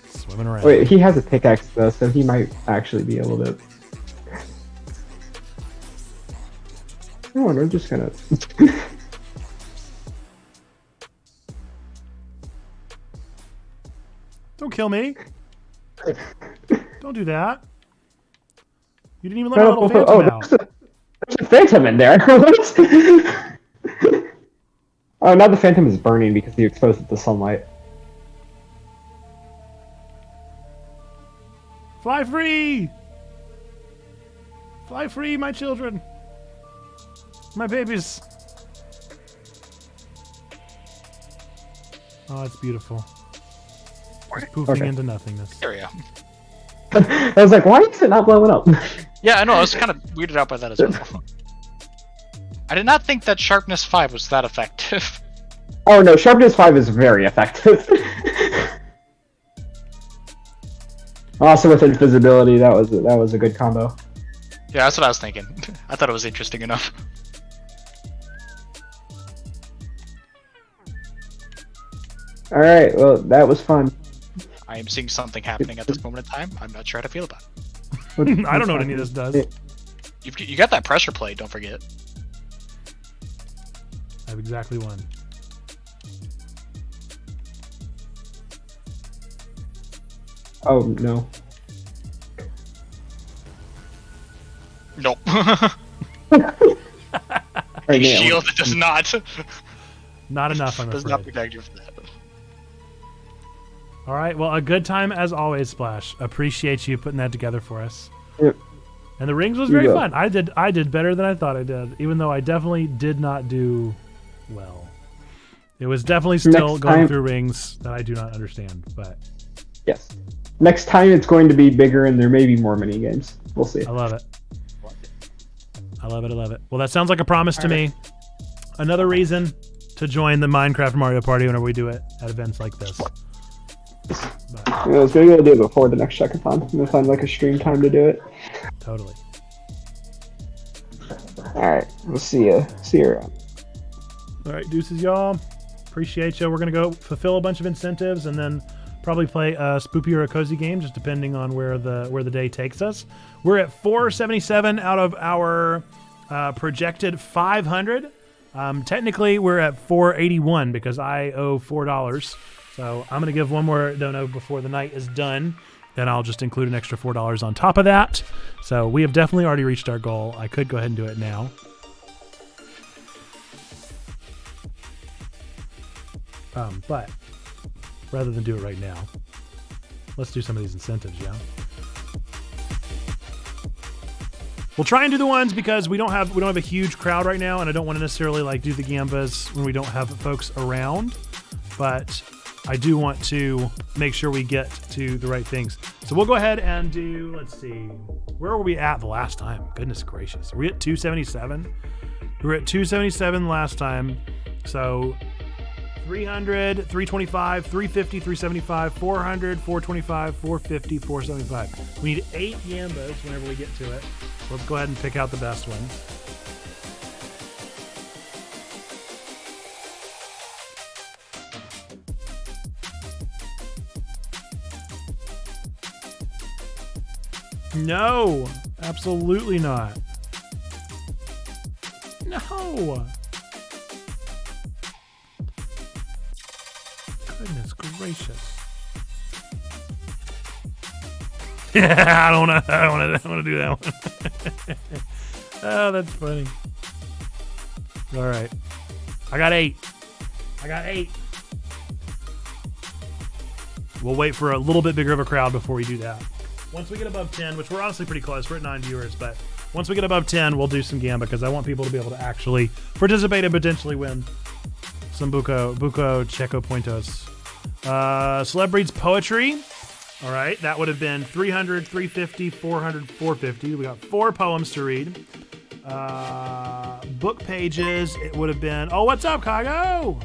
Swimming around. Wait, he has a pickaxe though, so he might actually be able to... Oh, and I'm just gonna... Don't kill me. Don't do that. You didn't even let my little phantom out. There's a phantom in there. Oh, now the phantom is burning because he exposed it to sunlight. Fly free! Fly free, my children! My babies! Oh, it's beautiful. Just poofing into nothingness. There we go. I was like, why is it not blowing up? Yeah, I know. I was kind of weirded out by that as well. I did not think that Sharpness 5 was that effective. Oh no, Sharpness 5 is very effective. Also with invisibility, that was a good combo. Yeah, that's what I was thinking. I thought it was interesting enough. Alright, well, that was fun. I am seeing something happening at this moment in time. I'm not sure how to feel about it. I don't know what any of this does. You got that pressure plate, don't forget. I have exactly one. Oh, no. Nope. A shield that does not. Not enough, I'm does afraid. not protect you from that. All right, well, a good time as always, Splash. Appreciate you putting that together for us. Yep. And the rings was very fun. I did better than I thought I did, even though I definitely did not do well. It was definitely still going through rings that I do not understand, but yes. Next time it's going to be bigger and there may be more mini games. We'll see. I love it. I love it. I love it. Well, that sounds like a promise to me. Another reason to join the Minecraft Mario Party whenever we do it at events like this. I was going to do it before the next Check-A-Thon. I'm going to find like a stream time to do it. Totally. Alright, we'll see you. See you around. Alright, deuces, y'all. Appreciate you. We're going to go fulfill a bunch of incentives and then probably play a spoopy or a cozy game, just depending on where the day takes us. We're at 477 out of our projected 500. Technically, we're at 481 because I owe $4. So I'm going to give one more dono before the night is done. Then I'll just include an extra $4 on top of that. So we have definitely already reached our goal. I could go ahead and do it now. But rather than do it right now, let's do some of these incentives, yeah? We'll try and do the ones because we don't have a huge crowd right now, and I don't want to necessarily like do the gambas when we don't have folks around. But I do want to make sure we get to the right things. So we'll go ahead and do, let's see, where were we at the last time? Goodness gracious. Are we at 277? We were at 277 last time. So 300, 325, 350, 375, 400, 425, 450, 475. We need 8 Yambos whenever we get to it. Let's go ahead and pick out the best one. No, absolutely not. No. Goodness gracious. Yeah, I don't want to do that one. Oh, that's funny. All right. I got 8. We'll wait for a little bit bigger of a crowd before we do that. Once we get above 10, which we're honestly pretty close, we're at 9 viewers, but once we get above 10, we'll do some Gamba because I want people to be able to actually participate and potentially win some Buco Checo Pointos. Celeb Breeds Poetry. All right, that would have been 300, 350, 400, 450. We got 4 poems to read. Book pages, it would have been... Oh, what's up, Kago?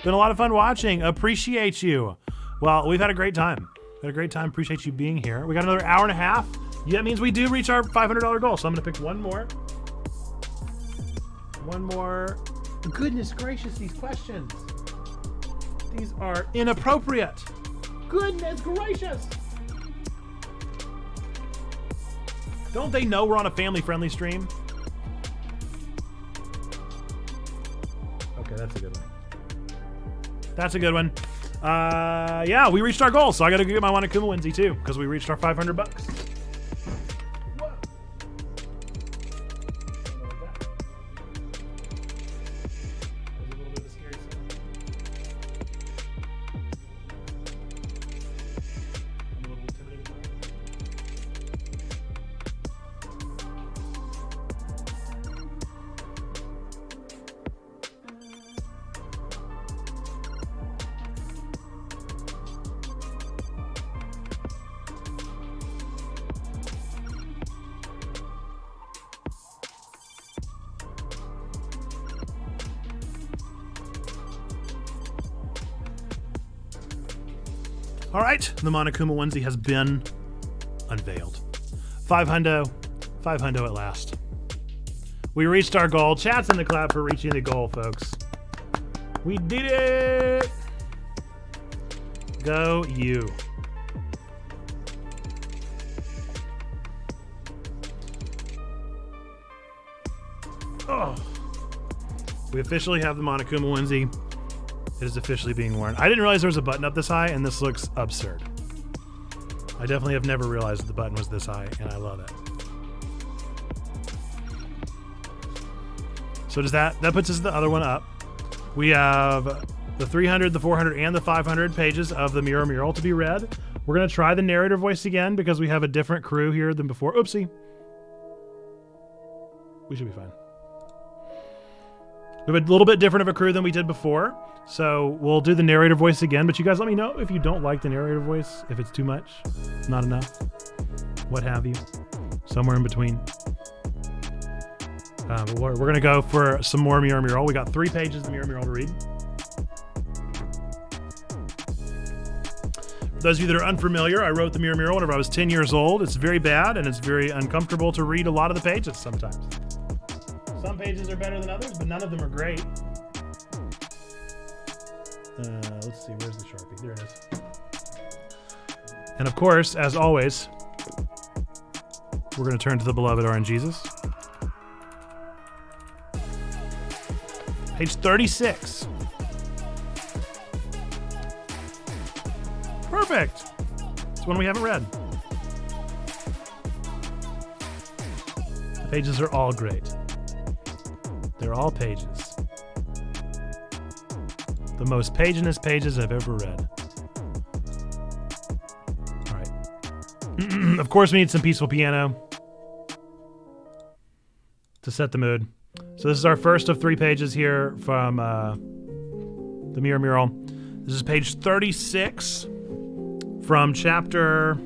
Been a lot of fun watching. Appreciate you. Well, we've had a great time. Had a great time. Appreciate you being here. We got another hour and a half. Yeah, that means we do reach our $500 goal. So I'm going to pick one more. One more. Goodness gracious, these questions. These are inappropriate. Goodness gracious. Don't they know we're on a family-friendly stream? Okay, that's a good one. That's a good one. Yeah, we reached our goal, so I got to go get my Wanakuma Winsy too, because we reached our $500. All right, the Monokuma onesie has been unveiled. 500 at last. We reached our goal. Chat's in the clap for reaching the goal, folks. We did it! Go you. Oh. We officially have the Monokuma onesie. It is officially being worn. I didn't realize there was a button up this high, and this looks absurd. I definitely have never realized that the button was this high, and I love it. So does that puts us the other one up. We have the 300, the 400, and the 500 pages of the Mirror Mural to be read. We're going to try the narrator voice again because we have a different crew here than before. Oopsie. We should be fine. We have a little bit different of a crew than we did before. So we'll do the narrator voice again, but you guys let me know if you don't like the narrator voice, if it's too much, not enough, what have you, somewhere in between. But we're going to go for some more Mirror Mural. We got 3 pages of Mirror Mural to read. For those of you that are unfamiliar, I wrote the Mirror Mural whenever I was 10 years old. It's very bad, and it's very uncomfortable to read a lot of the pages sometimes. Some pages are better than others, but none of them are great. Let's see, where's the Sharpie? There it is. And of course, as always, we're going to turn to the beloved RN Jesus. Page 36. Perfect. It's one we haven't read. The pages are all great. They're all pages. The most paginest pages I've ever read. All right. Of course, we need some peaceful piano to set the mood. So this is our first of 3 pages here from the Mirror Mural. This is page 36 from chapter...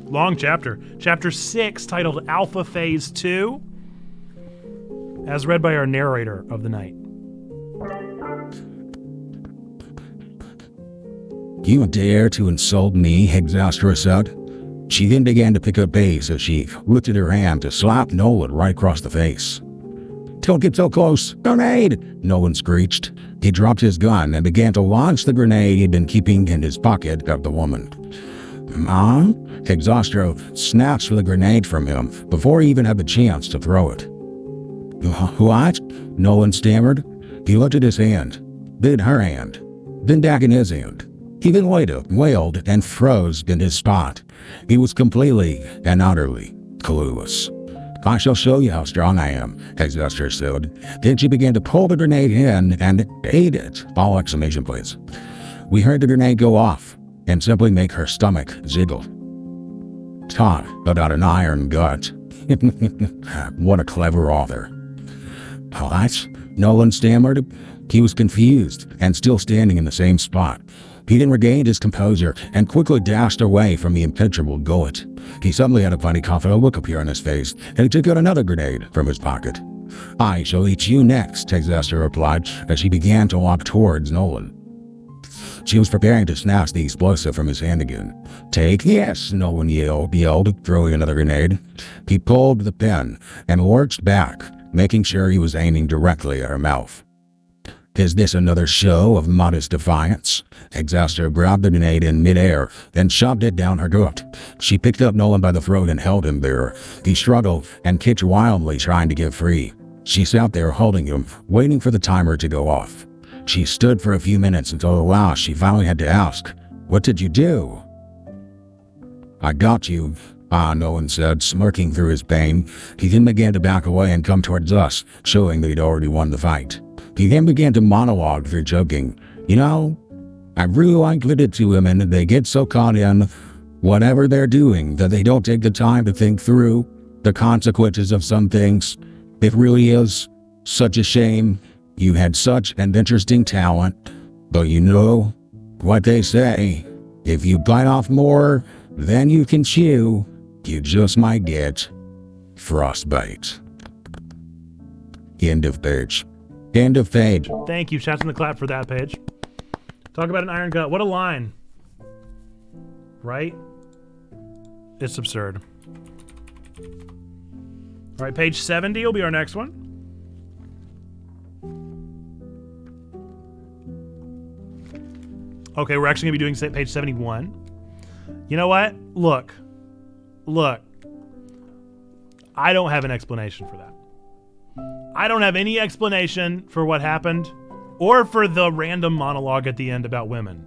Long chapter. Chapter 6, titled Alpha Phase 2, as read by our narrator of the night. You dare to insult me, Hexastrosud? She then began to pick up pace as she lifted her hand to slap Nolan right across the face. Don't get so close. Grenade! Nolan screeched. He dropped his gun and began to launch the grenade he'd been keeping in his pocket of the woman. Mom? Hexastro snatched the grenade from him before he even had the chance to throw it. What? Nolan stammered. He looked at his hand, then her hand, then back in his hand. He then wailed and froze in his spot. He was completely and utterly clueless. I shall show you how strong I am, Exester said. Then she began to pull the grenade in and ate it. All exclamation points. We heard the grenade go off and simply make her stomach jiggle. Talk about an iron gut. What a clever author. What? Nolan stammered. He was confused and still standing in the same spot. He then regained his composure and quickly dashed away from the impenetrable gullet. He suddenly had a funny confident look appear on his face, and he took out another grenade from his pocket. I shall eat you next, Exester replied as she began to walk towards Nolan. She was preparing to snatch the explosive from his hand again. Take yes, Nolan yelled, throwing another grenade. He pulled the pin and lurched back, making sure he was aiming directly at her mouth. Is this another show of modest defiance? Exester grabbed the grenade in midair, then shoved it down her throat. She picked up Nolan by the throat and held him there. He struggled and kicked wildly, trying to get free. She sat there holding him, waiting for the timer to go off. She stood for a few minutes until at last she finally had to ask, "What did you do?" I got you, Nolan said, smirking through his pain. He then began to back away and come towards us, showing that he'd already won the fight. He then began to monologue through joking. You know, I really like literature women. They get so caught in whatever they're doing that they don't take the time to think through the consequences of some things. It really is such a shame. You had such an interesting talent, but you know what they say. If you bite off more than you can chew, you just might get frostbite. End of page. End of page. Thank you. Shouts in the clap for that page. Talk about an iron gut. What a line. Right? It's absurd. All right, page 70 will be our next one. Okay, we're actually going to be doing page 71. You know what? Look. I don't have an explanation for that. I don't have any explanation for what happened or for the random monologue at the end about women.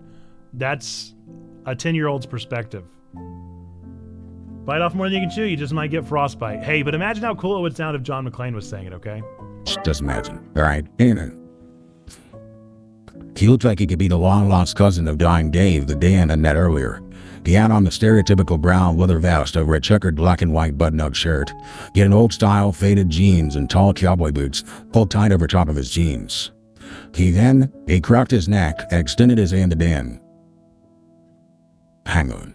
That's a 10-year-old's perspective. Bite off more than you can chew, you just might get frostbite. Hey, but imagine how cool it would sound if John McClane was saying it, okay? Just imagine. All right. He looked like he could be the long-lost cousin of dying Dave that Dan had met earlier. He had on the stereotypical brown leather vest over a checkered black and white button-up shirt. He had an old-style faded jeans and tall cowboy boots pulled tight over top of his jeans. He cracked his neck and extended his hand to Dan. Hang on.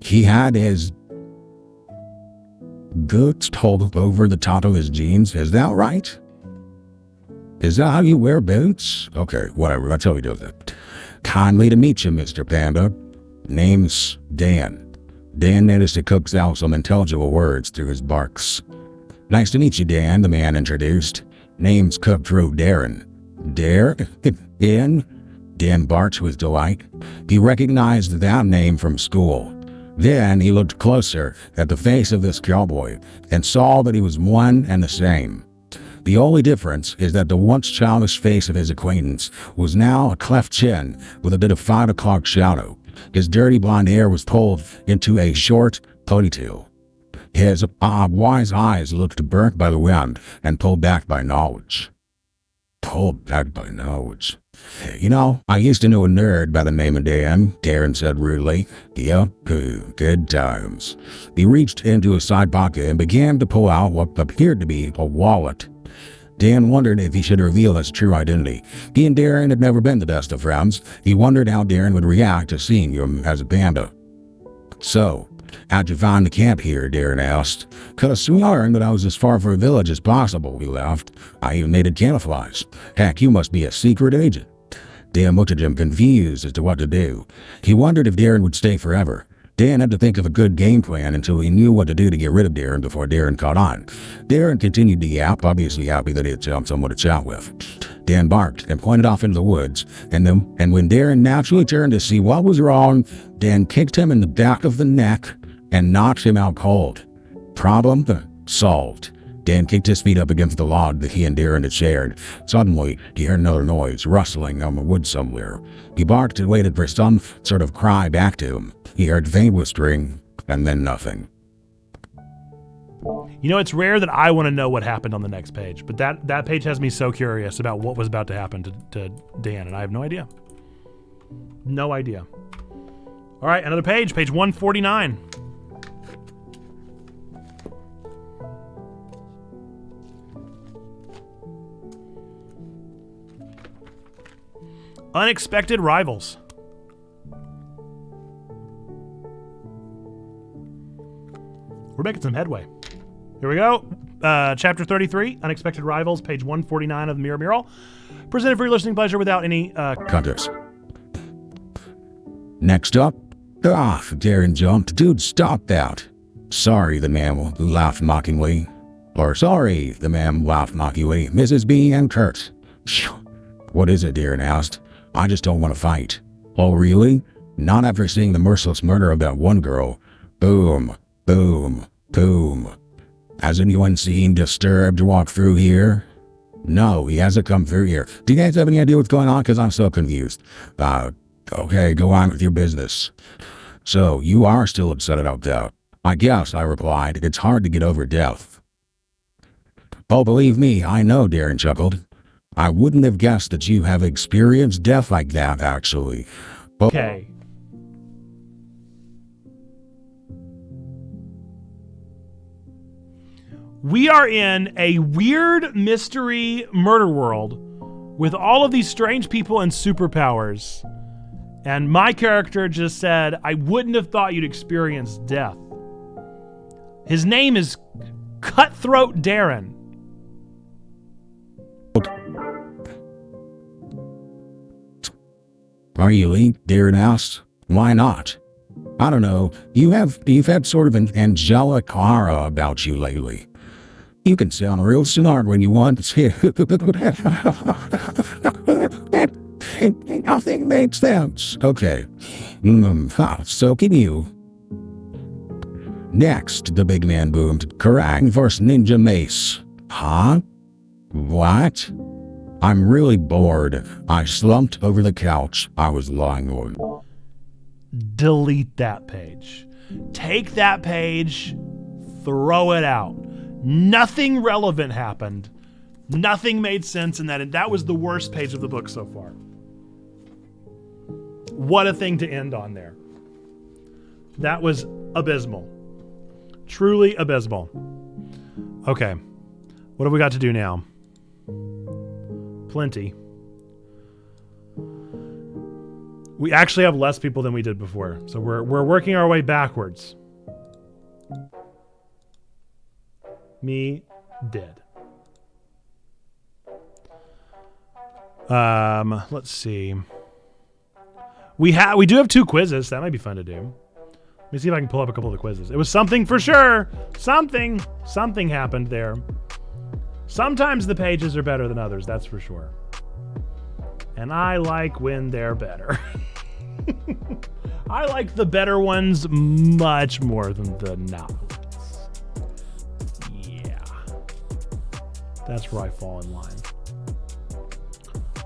He had his boots pulled over the top of his jeans. Is that right? Is that how you wear boots? Okay, whatever. That's how he does it. Kindly to meet you, Mr. Panda. Name's Dan. Dan managed to coax out some intelligible words through his barks. Nice to meet you, Dan, the man introduced. Name's Cutthroat Darren. Dan? Dan barked with delight. He recognized that name from school. Then he looked closer at the face of this cowboy and saw that he was one and the same. The only difference is that the once childish face of his acquaintance was now a cleft chin with a bit of 5 o'clock shadow. His dirty blonde hair was pulled into a short ponytail. His wise eyes looked burnt by the wind and pulled back by knowledge. Pulled back by knowledge. You know, I used to know a nerd by the name of Dan, Darren said rudely. Yep, good times. He reached into his side pocket and began to pull out what appeared to be a wallet. Dan wondered if he should reveal his true identity. He and Darren had never been the best of friends. He wondered how Darren would react to seeing him as a panda. So, how'd you find the camp here? Darren asked. Could have sworn that I was as far from a village as possible, he laughed. I even made it camouflage. Heck, you must be a secret agent. Dan looked at him confused as to what to do. He wondered if Darren would stay forever. Dan had to think of a good game plan until he knew what to do to get rid of Darren before Darren caught on. Darren continued to yap, obviously happy that he had found someone to chat with. Dan barked and pointed off into the woods, and when Darren naturally turned to see what was wrong, Dan kicked him in the back of the neck and knocked him out cold. Problem solved. Dan kicked his feet up against the log that he and Darren had shared. Suddenly, he heard another noise, rustling on the wood somewhere. He barked and waited for some sort of cry back to him. He heard faint whispering, and then nothing. You know, it's rare that I want to know what happened on the next page, but that page has me so curious about what was about to happen to Dan, and I have no idea. No idea. All right, another page, page 149. Unexpected rivals. We're making some headway. Here we go. Chapter 33, Unexpected Rivals, page 149 of the Mirror Mural. Presented for your listening pleasure without any... Cutters. Next up, Darren jumped. Dude, stop that. Sorry, the man laughed mockingly. Or sorry, the man laughed mockingly. Mrs. B and Kurt. What is it, Darren asked. I just don't want to fight. Oh, really? Not after seeing the merciless murder of that one girl. Boom, boom, boom. Has anyone seen Disturbed walk through here? No, he hasn't come through here. Do you guys have any idea what's going on? Because I'm so confused. Okay, go on with your business. So, you are still upset about death. I guess, I replied. It's hard to get over death. Oh, believe me, I know, Darren chuckled. I wouldn't have guessed that you have experienced death like that, actually. Okay. We are in a weird mystery murder world with all of these strange people and superpowers. And my character just said, I wouldn't have thought you'd experience death. His name is Cutthroat Darren. Are you late? Darren asked. Why not? I don't know. You've had sort of an angelic aura about you lately. You can sound real smart when you want to. Nothing makes sense. Okay. So can you. Next, the big man boomed. Kerrang! First ninja mace. Huh? What? I'm really bored. I slumped over the couch I was lying on. Delete that page. Take that page, throw it out. Nothing relevant happened. Nothing made sense in that, and that was the worst page of the book so far. What a thing to end on there. That was abysmal. Truly abysmal. Okay. What have we got to do now? Plenty. We actually have less people than we did before, so we're working our way backwards. Me dead. Let's see. We do have 2 quizzes. That might be fun to do. Let me see if I can pull up a couple of the quizzes. It was something for sure. Something happened there. Sometimes the pages are better than others, that's for sure. And I like when they're better. I like the better ones much more than the not ones. Yeah. That's where I fall in line.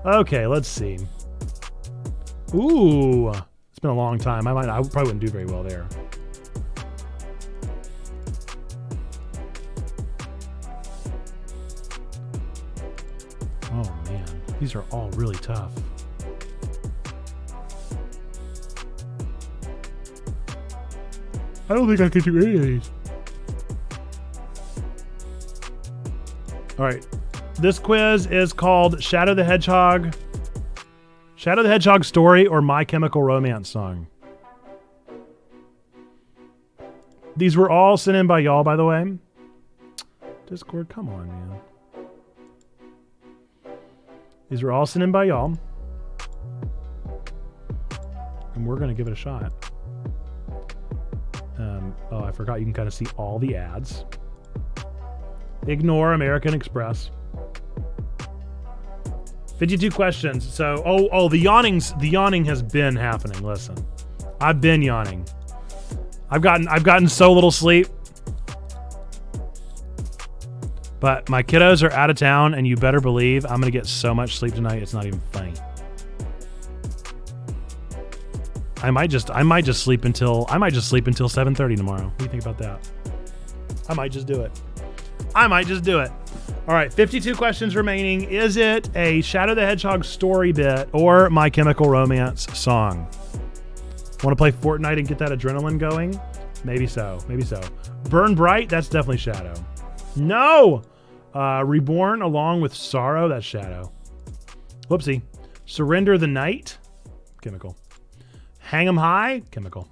Okay, let's see. Ooh, it's been a long time. I probably wouldn't do very well there. Oh man, these are all really tough. I don't think I could do any of these. All right, this quiz is called Shadow the Hedgehog. Shadow the Hedgehog story or My Chemical Romance song. These were all sent in by y'all, by the way. Discord, come on, man. These were all sent in by y'all. And we're going to give it a shot. Oh, I forgot you can kind of see all the ads. Ignore American Express. 52 questions. So, the yawning has been happening. Listen, I've been yawning. I've gotten so little sleep. But my kiddos are out of town, and you better believe I'm gonna get so much sleep tonight. It's not even funny. I might just sleep until 7:30 tomorrow. What do you think about that? I might just do it. I might just do it. All right, 52 questions remaining. Is it a Shadow the Hedgehog story bit or My Chemical Romance song? Want to play Fortnite and get that adrenaline going? Maybe so. Maybe so. Burn Bright? That's definitely Shadow. No! Reborn Along with Sorrow? That's Shadow. Whoopsie. Surrender the Night? Chemical. Hang 'em High? Chemical.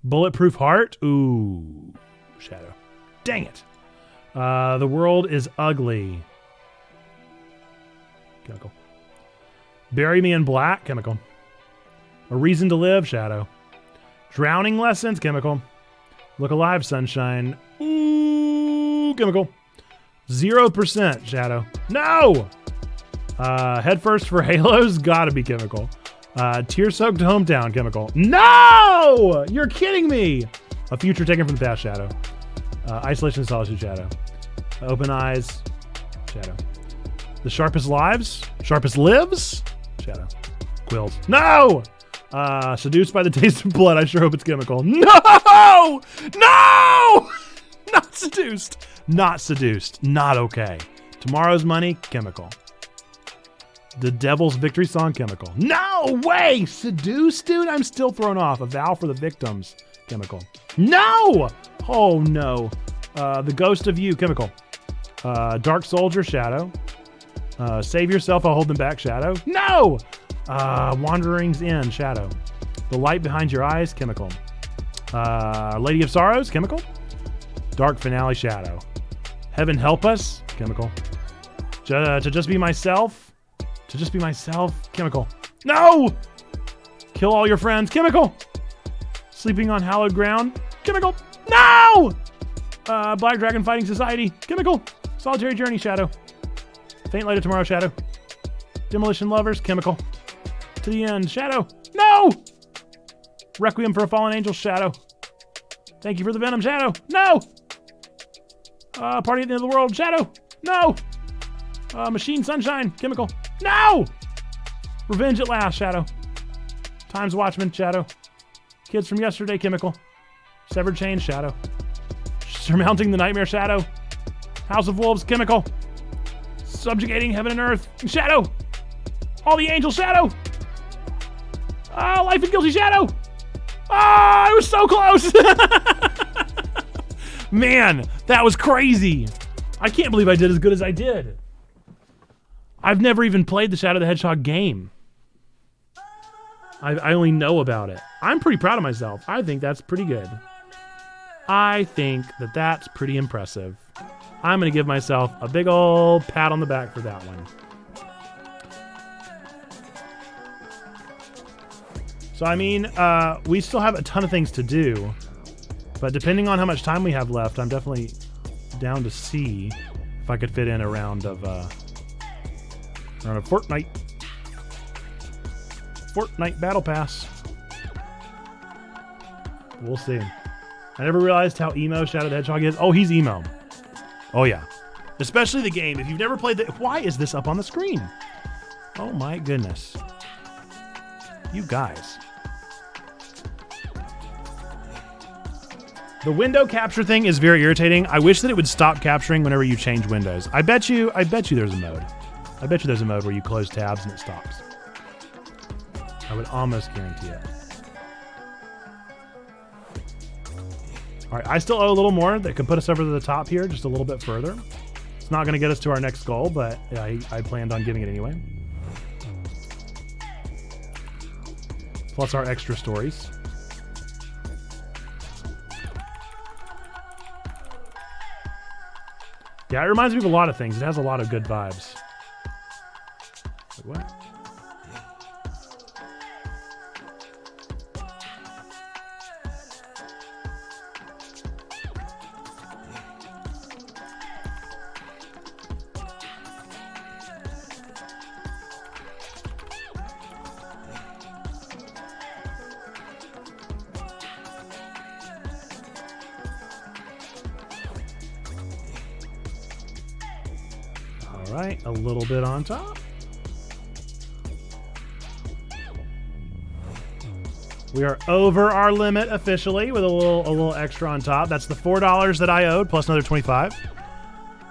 Bulletproof Heart? Ooh. Shadow. Dang it. The World is Ugly. Chemical. Bury Me in Black? Chemical. A Reason to Live? Shadow. Drowning Lessons? Chemical. Look Alive, Sunshine. Ooh, Chemical. 0% Shadow. No! Head First for Halos? Gotta be Chemical. Tear-Soaked Hometown? Chemical. No! You're kidding me! A Future Taken from the Past? Shadow. Isolation and Solitude? Shadow. Open Eyes? Shadow. The Sharpest Lives? Sharpest Lives? Shadow. Quills? No! Seduced by the Taste of Blood? I sure hope it's Chemical. No! No! Not Seduced. Not Seduced. Not okay. Tomorrow's Money? Chemical. The Devil's Victory Song? Chemical. No way! Seduced, dude? I'm still thrown off. A Vow for the Victims? Chemical. No! Oh, no. The Ghost of You? Chemical. Dark Soldier? Shadow. Save Yourself, I'll Hold Them Back? Shadow. No! Wandering's End? Shadow. The Light Behind Your Eyes? Chemical. Lady of Sorrows? Chemical. Dark Finale? Shadow. Heaven Help Us? Chemical. To Just Be Myself? To Just Be Myself? Chemical. No! Kill All Your Friends? Chemical. Sleeping on Hallowed Ground? Chemical. No! Black Dragon Fighting Society? Chemical. Solitary Journey? Shadow. Faint Light of Tomorrow? Shadow. Demolition Lovers? Chemical. To the End? Shadow. No! Requiem for a Fallen Angel? Shadow. Thank You for the Venom? Shadow. No! Party at the End of the World? Shadow. No! Machine Sunshine? Chemical. No! Revenge at Last? Shadow. Time's Watchman? Shadow. Kids from Yesterday? Chemical. Severed Chains? Shadow. Surmounting the Nightmare? Shadow. House of Wolves? Chemical. Subjugating Heaven and Earth? Shadow. All the Angels? Shadow. Life and Guilty? Shadow. I was so close. Man, that was crazy. I can't believe I did as good as I did. I've never even played the Shadow the Hedgehog game. I only know about it. I'm pretty proud of myself. I think that's pretty good. I think that that's pretty impressive. I'm going to give myself a big old pat on the back for that one. So, I mean, we still have a ton of things to do. But depending on how much time we have left, I'm definitely down to see if I could fit in a round of Fortnite. Fortnite Battle Pass. We'll see. I never realized how emo Shadow the Hedgehog is. Oh, he's emo. Oh, yeah. Especially the game. If you've never played the... Why is this up on the screen? Oh, my goodness. You guys. The window capture thing is very irritating. I wish that it would stop capturing whenever you change windows. I bet you there's a mode. I bet you there's a mode where you close tabs and it stops. I would almost guarantee it. All right, I still owe a little more that could put us over to the top here just a little bit further. It's not going to get us to our next goal, but I planned on giving it anyway. Plus our extra stories. Yeah, it reminds me of a lot of things. It has a lot of good vibes. Wait, what? Right, a little bit on top. We are over our limit officially with a little extra on top. That's the $4 that I owed plus another 25.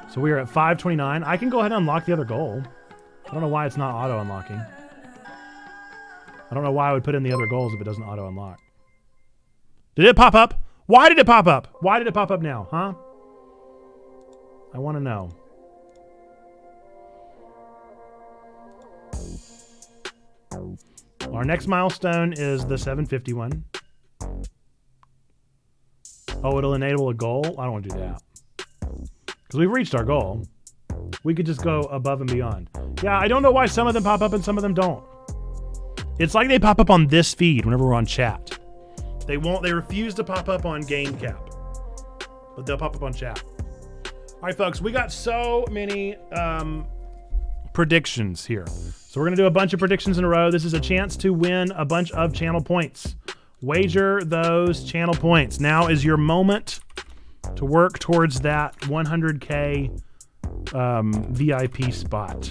So we are at 529. I can go ahead and unlock the other goal. I don't know why it's not auto unlocking. I don't know why I would put in the other goals if it doesn't auto unlock. Did it pop up? Why did it pop up? Why did it pop up now, huh? I want to know. Our next milestone is the 751. Oh, it'll enable a goal? I don't want to do that. Because we've reached our goal. We could just go above and beyond. Yeah, I don't know why some of them pop up and some of them don't. It's like they pop up on this feed whenever we're on chat. They refuse to pop up on game cap. But they'll pop up on chat. All right, folks, we got so many predictions here. So we're going to do a bunch of predictions in a row. This is a chance to win a bunch of channel points. Wager those channel points. Now is your moment to work towards that 100K VIP spot.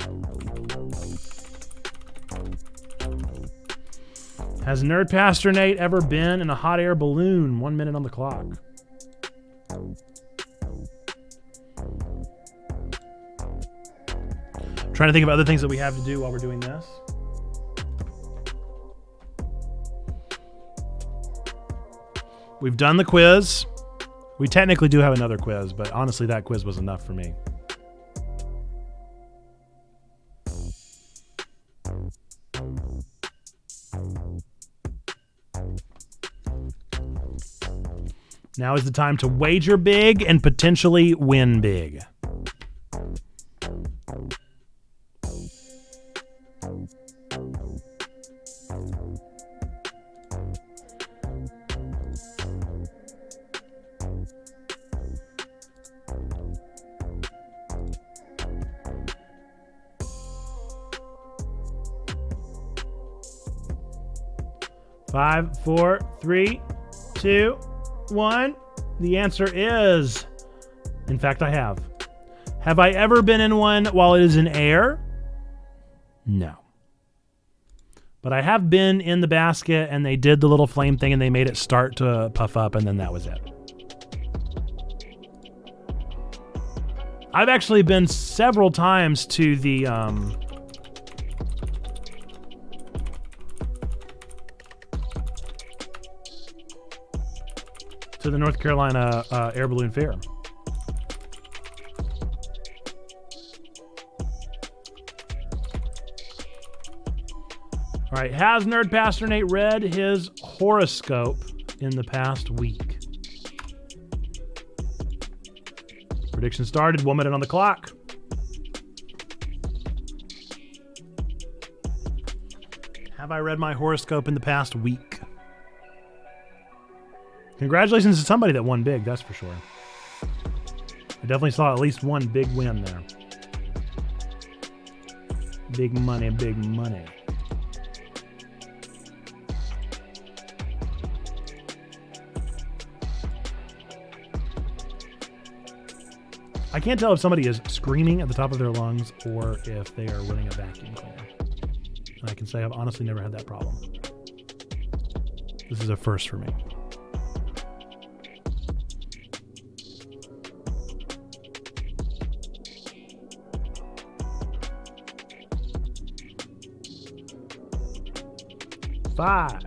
Has Nerd Pastor Nate ever been in a hot air balloon? 1 minute on the clock. Trying to think of other things that we have to do while we're doing this. We've done the quiz. We technically do have another quiz, but honestly, that quiz was enough for me. Now is the time to wager big and potentially win big. Five, four, three, two, one. The answer is, in fact, I have. Have I ever been in one while it is in air? No. But I have been in the basket and they did the little flame thing and they made it start to puff up and then that was it. I've actually been several times to the North Carolina Air Balloon Fair. All right, has Nerd Pastor Nate read his horoscope in the past week? Prediction started, 1 minute on the clock. Have I read my horoscope in the past week? Congratulations to somebody that won big, that's for sure. I definitely saw at least one big win there. Big money, big money. I can't tell if somebody is screaming at the top of their lungs or if they are winning a vacuum cleaner. And I can say I've honestly never had that problem. This is a first for me. Five,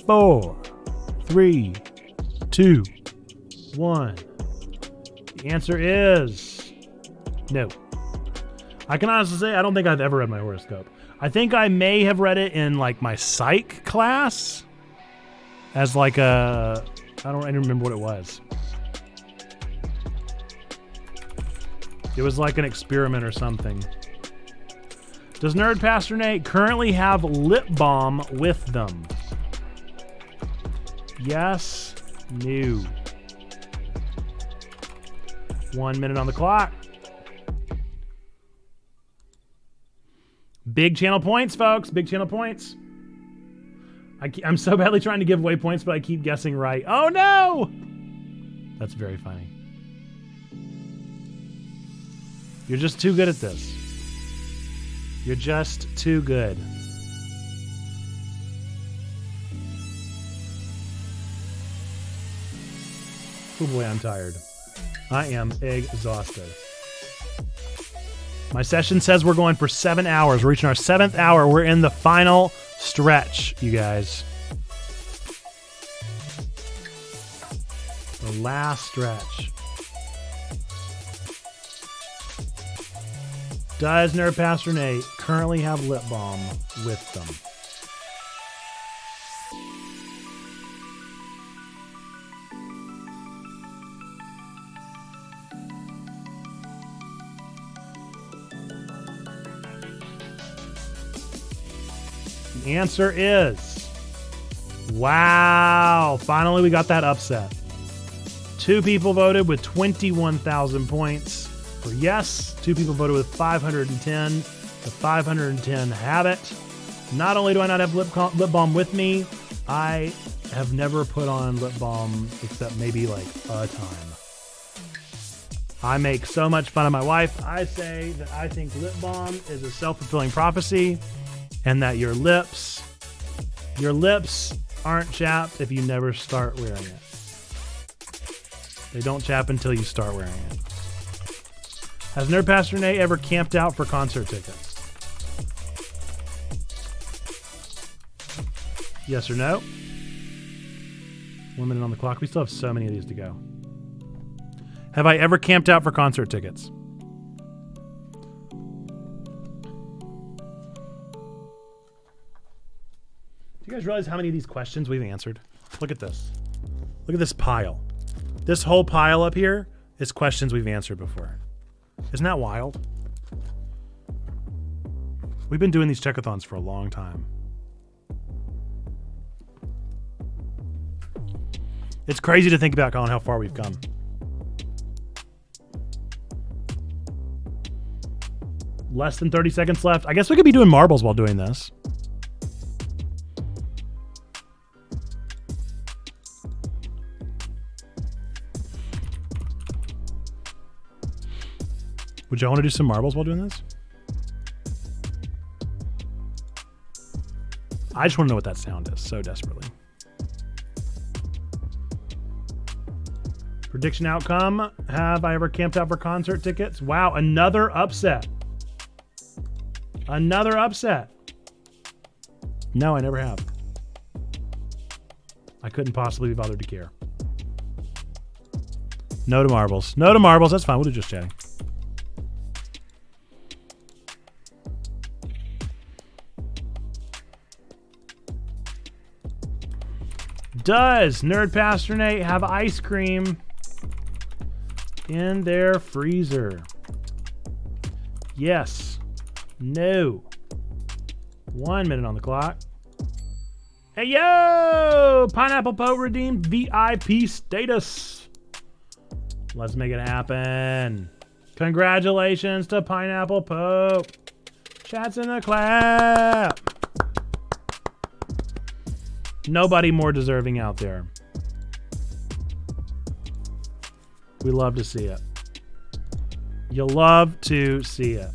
four, three, two, one. The answer is no. I can honestly say I don't think I've ever read my horoscope. I think I may have read it in like my psych class as like a, I don't remember what it was. It was like an experiment or something. Does Nerd Pastor Nate currently have lip balm with them? Yes, no. 1 minute on the clock. Big channel points, folks. Big channel points. I'm so badly trying to give away points, but I keep guessing right. Oh, no! That's very funny. You're just too good at this. You're just too good. Oh boy, I'm tired. I am exhausted. My session says we're going for 7 hours. We're reaching our 7th hour. We're in the final stretch, you guys. The last stretch. Does Nerd Pastor Nate currently have lip balm with them? The answer is, wow, finally we got that upset. 2 people voted with 21,000 points for yes. 2 people voted with 510. The 510 have it. Not only do I not have lip balm with me, I have never put on lip balm except maybe like a time. I make so much fun of my wife. I say that I think lip balm is a self-fulfilling prophecy, and that your lips aren't chapped if you never start wearing it. They don't chap until you start wearing it. Has Nerd Pastor Nate ever camped out for concert tickets? Yes or no? 1 minute on the clock. We still have so many of these to go. Have I ever camped out for concert tickets? Do you guys realize how many of these questions we've answered? Look at this. Look at this pile. This whole pile up here is questions we've answered before. Isn't that wild? We've been doing these Check-A-Thons for a long time. It's crazy to think about, Colin, how far we've come. Less than 30 seconds left. I guess we could be doing marbles while doing this. Would y'all want to do some marbles while doing this? I just want to know what that sound is so desperately. Prediction outcome. Have I ever camped out for concert tickets? Wow, another upset. Another upset. No, I never have. I couldn't possibly be bothered to care. No to marbles. No to marbles. That's fine. We'll do just chatting. Does Nerd Pastor Nate have ice cream in their freezer? Yes. No. 1 minute on the clock. Hey, yo! Pineapple Pope redeemed VIP status. Let's make it happen. Congratulations to Pineapple Pope. Chats in the clap. Nobody more deserving out there. We love to see it. You love to see it.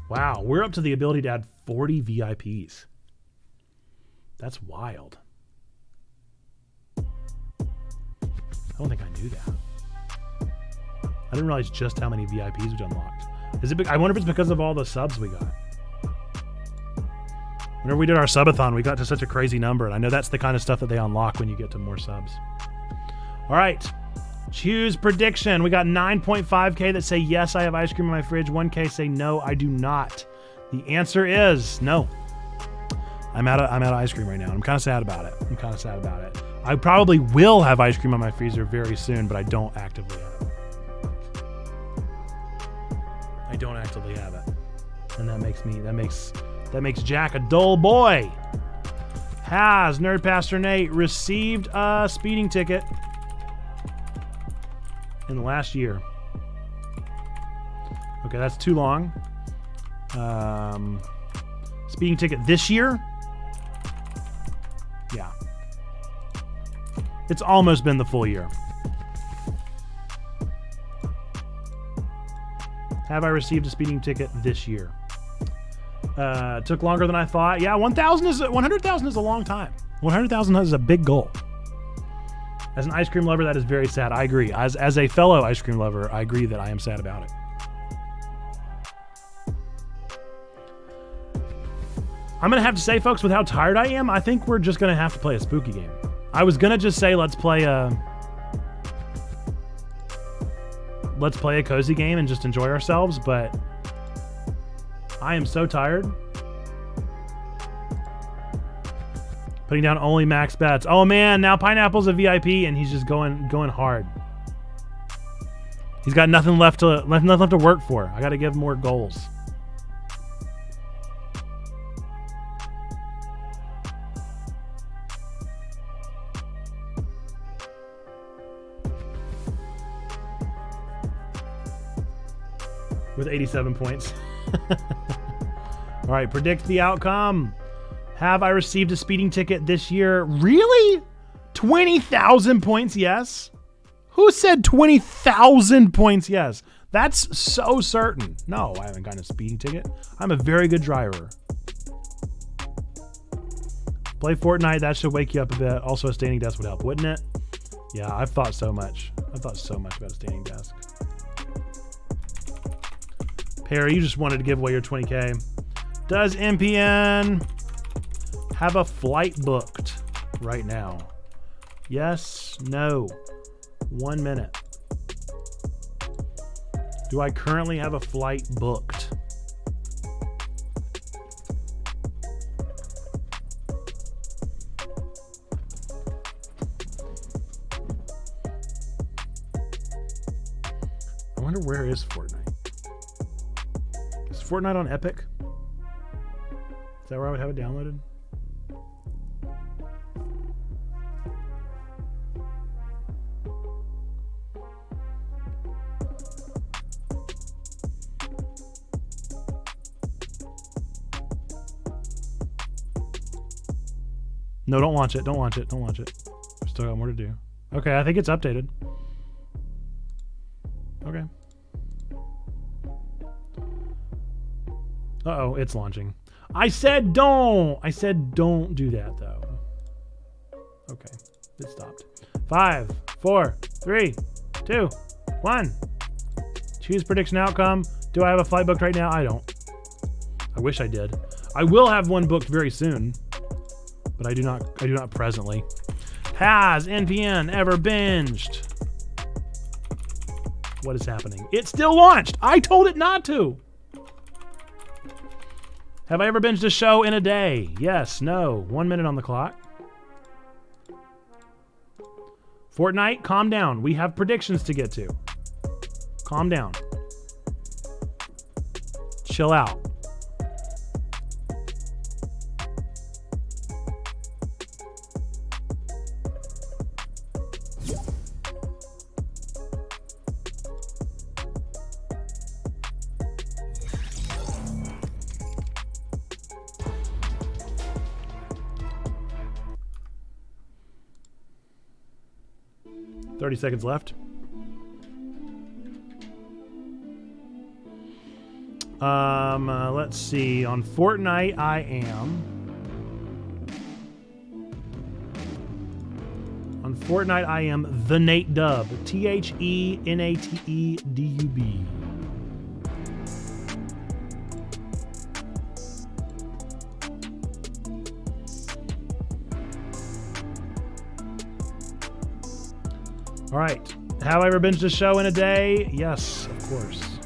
Wow, we're up to the ability to add 40 VIPs. That's wild. I don't think I knew that. I didn't realize just how many VIPs we'd unlocked. Is it? I wonder if it's because of all the subs we got. Whenever we did our subathon, we got to such a crazy number, and I know that's the kind of stuff that they unlock when you get to more subs. All right. Choose prediction. We got 9.5K that say yes, I have ice cream in my fridge. 1K say no, I do not. The answer is no. I'm out of ice cream right now. I'm kind of sad about it. I probably will have ice cream on my freezer very soon, but I don't actively have it. I don't actively have it. And that makes Jack a dull boy. Has Nerd Pastor Nate received a speeding ticket in the last year? Okay, that's too long. Speeding ticket this year? Yeah. It's almost been the full year. Have I received a speeding ticket this year? Took longer than I thought. Yeah, 100,000 is a long time. 100,000 is a big goal. As an ice cream lover, that is very sad. I agree. As a fellow ice cream lover, I agree that I am sad about it. I'm going to have to say, folks, with how tired I am, I think we're just going to have to play a spooky game. I was going to just say, let's play a cozy game and just enjoy ourselves, but I am so tired. Putting down only max bets. Oh man, now Pineapple's a VIP and he's just going hard. He's got nothing left to work for. I got to give him more goals. With 87 points. All right, predict the outcome. Have I received a speeding ticket this year? Really? 20,000 points, yes? Who said 20,000 points, yes? That's so certain. No, I haven't gotten a speeding ticket. I'm a very good driver. Play Fortnite, that should wake you up a bit. Also, a standing desk would help, wouldn't it? Yeah, I've thought so much. I've thought so much about a standing desk. Perry, you just wanted to give away your 20K. Does MPN have a flight booked right now? Yes, no. 1 minute. Do I currently have a flight booked? I wonder where is Fortnite? Is Fortnite on Epic? Is that where I would have it downloaded? No, don't launch it. Don't launch it. Don't launch it. We still got more to do. Okay, I think it's updated. Okay. Uh-oh, it's launching. I said don't do that, though. Okay, it stopped. 5, 4, 3, 2, 1. Choose prediction outcome. Do I have a flight booked right now? I don't. I wish I did. I will have one booked very soon, but I do not presently. Has NPN ever binged? What is happening? It still launched. I told it not to. Have I ever binged a show in a day? Yes, no. 1 minute on the clock. Fortnite, calm down. We have predictions to get to. Calm down. Chill out. $30 seconds left. Let's see. On Fortnite, I am. On Fortnite, I am the Nate Dub. TheNatedub. All right. Have I ever binged a show in a day? Yes, of course.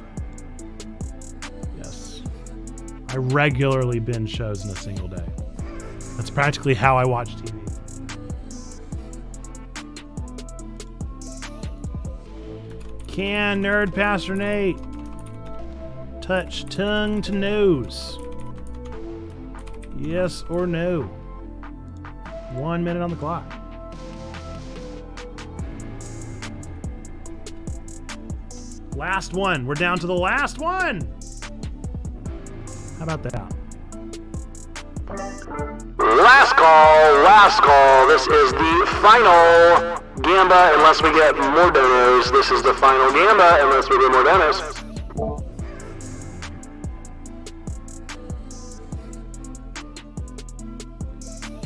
Yes. I regularly binge shows in a single day. That's practically how I watch TV. Can Nerd Pastor Nate touch tongue to nose? Yes or no? 1 minute on the clock. Last one. We're down to the last one. How about that? Last call. This is the final gamba unless we get more donors. This is the final gamba unless we get more donors.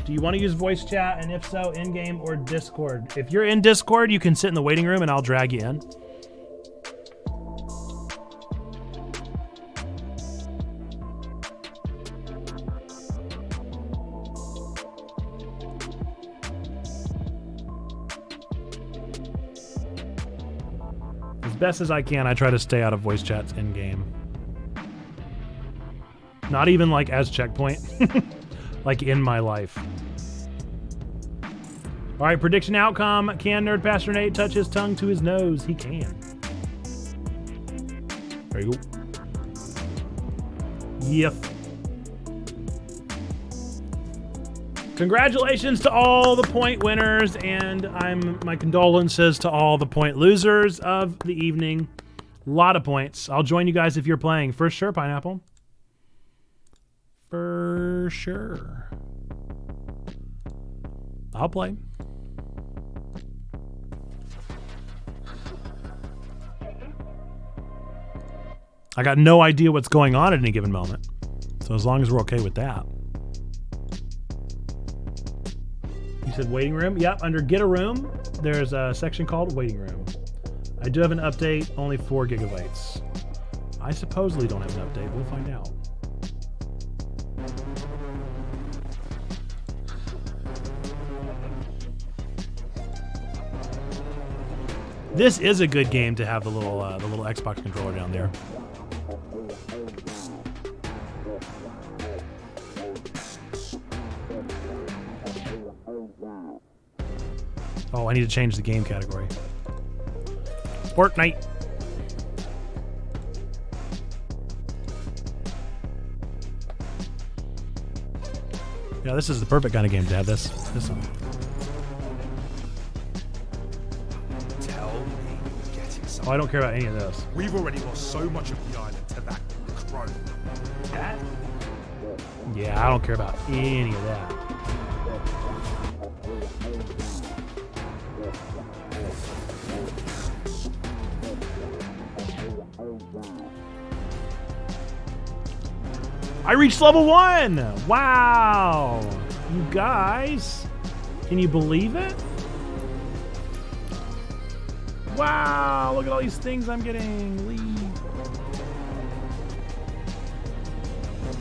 Do you want to use voice chat? And if so, in-game or Discord? If you're in Discord, you can sit in the waiting room and I'll drag you in. As best as I can, I try to stay out of voice chats in-game. Not even like as checkpoint. Like in my life. All right, prediction outcome. Can Nerd Pastor Nate touch his tongue to his nose? He can. There you go. Yep. Congratulations to all the point winners, and my condolences to all the point losers of the evening. A lot of points. I'll join you guys if you're playing. For sure, Pineapple. For sure. I'll play. I got no idea what's going on at any given moment. So as long as we're okay with that. You said waiting room? Yep, under get a room, there's a section called waiting room. I do have an update, only 4 gigabytes. I supposedly don't have an update. We'll find out. This is a good game to have the little Xbox controller down there. Oh, I need to change the game category. Fortnite. Yeah, this is the perfect kind of game to have this one. Oh, I don't care about any of this. We've already lost so much of the island to that crone. Yeah, I don't care about any of that. I reached level 1! Wow! You guys, can you believe it? Wow, look at all these things I'm getting. Leave.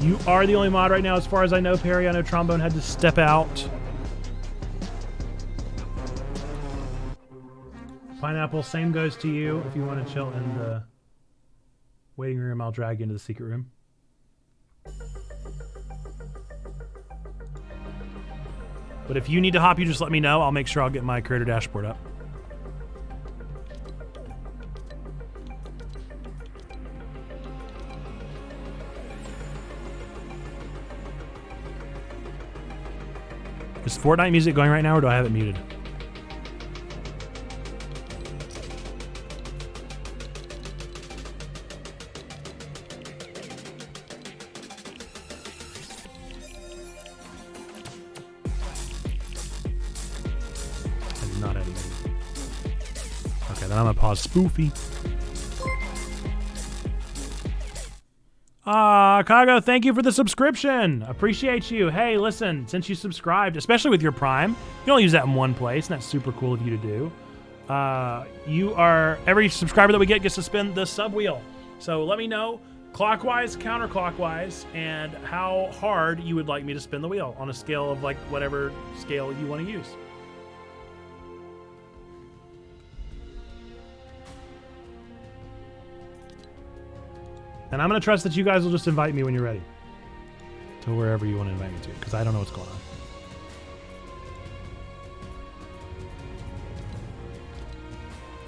You are the only mod right now, as far as I know, Perry. I know Trombone had to step out. Pineapple, same goes to you. If you want to chill in the waiting room, I'll drag you into the secret room. But if you need to hop, you just let me know. I'll make sure I'll get my creator dashboard up. Is Fortnite music going right now, or do I have it muted? I did not have it muted. Okay, then I'm gonna pause Spoofy. Kago, thank you for the subscription. Appreciate you. Hey, listen, since you subscribed, especially with your Prime, you only use that in one place, and that's super cool of you to do. Every subscriber that we get gets to spin the sub wheel. So let me know, clockwise, counterclockwise, and how hard you would like me to spin the wheel on a scale of like whatever scale you want to use. And I'm going to trust that you guys will just invite me when you're ready. To wherever you want to invite me to, because I don't know what's going on.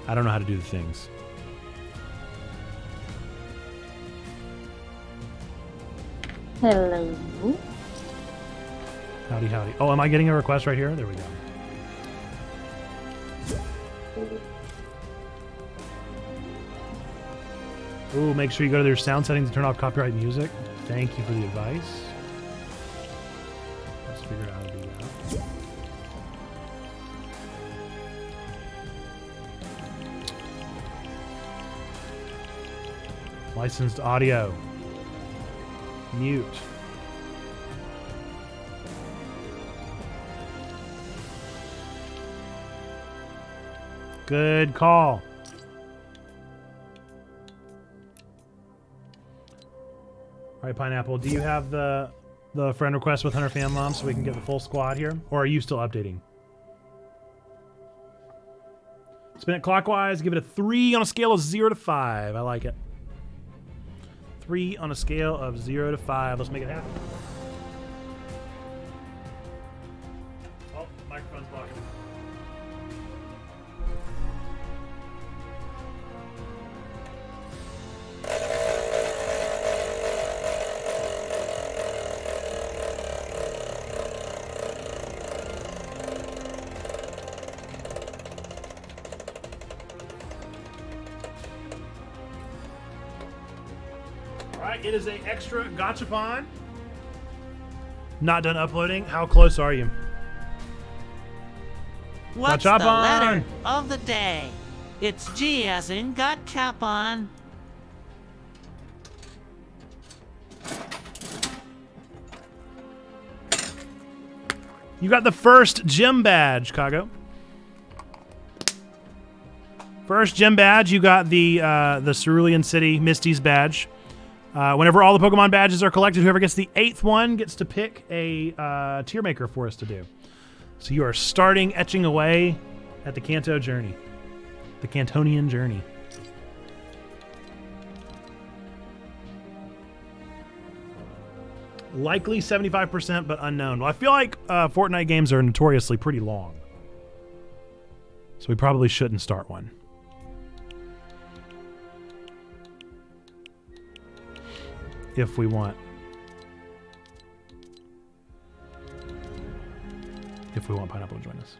I don't know how to do the things. Hello. Howdy, howdy. Oh, am I getting a request right here? There we go. Ooh, make sure you go to their sound settings and turn off copyright music. Thank you for the advice. Let's figure out how to do that. Licensed audio. Mute. Good call. All right, Pineapple, do you have the friend request with Hunter Fan Mom so we can get the full squad here? Or are you still updating? Spin it clockwise, give it a 3 on a scale of 0 to 5. I like it. 3 on a scale of 0 to 5. Let's make it happen. Oh, microphone's blocking. It is a extra gachapon. Not done uploading. How close are you? What's the Gachapon! letter of the day? It's G as in gachapon. You got the first gym badge, Kago. First gym badge, you got the Cerulean City Misty's badge. Whenever all the Pokemon badges are collected, whoever gets the 8th one gets to pick a tier maker for us to do. So you are starting etching away at the Kanto journey. The Cantonian journey. Likely 75%, but unknown. Well, I feel like Fortnite games are notoriously pretty long. So we probably shouldn't start one. If we want Pineapple to join us.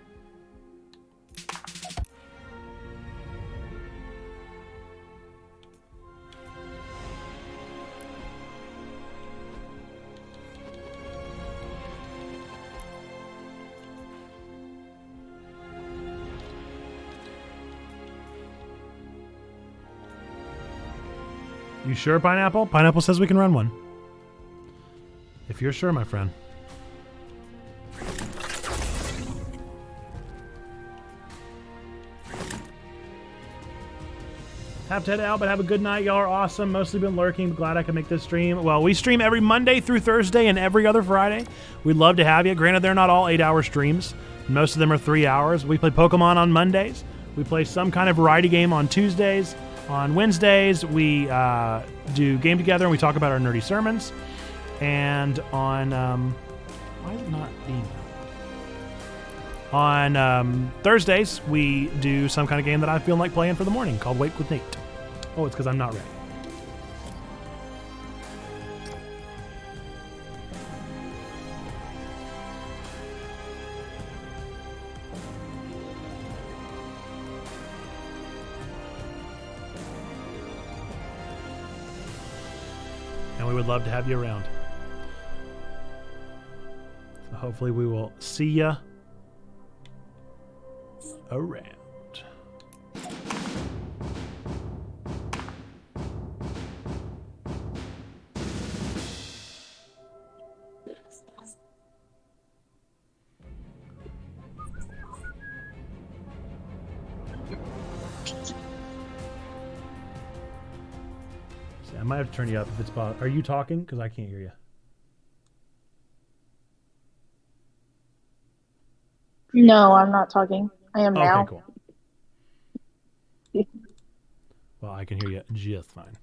You sure, Pineapple? Pineapple says we can run one. If you're sure, my friend. Have to head out, but have a good night. Y'all are awesome. Mostly been lurking. Glad I could make this stream. Well, we stream every Monday through Thursday and every other Friday. We'd love to have you. Granted, they're not all 8-hour streams. Most of them are 3 hours. We play Pokemon on Mondays. We play some kind of variety game on Tuesdays. On Wednesdays, we do Game Together and we talk about our nerdy sermons. And on why is it not being on Thursdays, we do some kind of game that I feel like playing for the morning called Wake with Nate. Oh, it's because I'm not ready. And we would love to have you around. So hopefully we will see ya around. See, I might have to turn you up if it's are you talking? Because I can't hear you. No, I'm not talking. I am now. Okay, cool. Well, I can hear you just fine.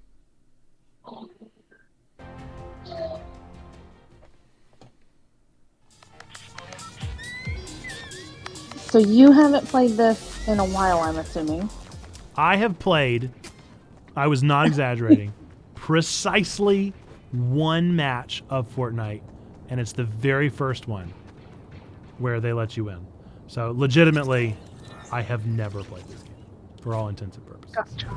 So you haven't played this in a while, I'm assuming. I have played, I was not exaggerating, precisely one match of Fortnite, and it's the very first one where they let you in. So legitimately, I have never played this game for all intents and purposes. Gotcha.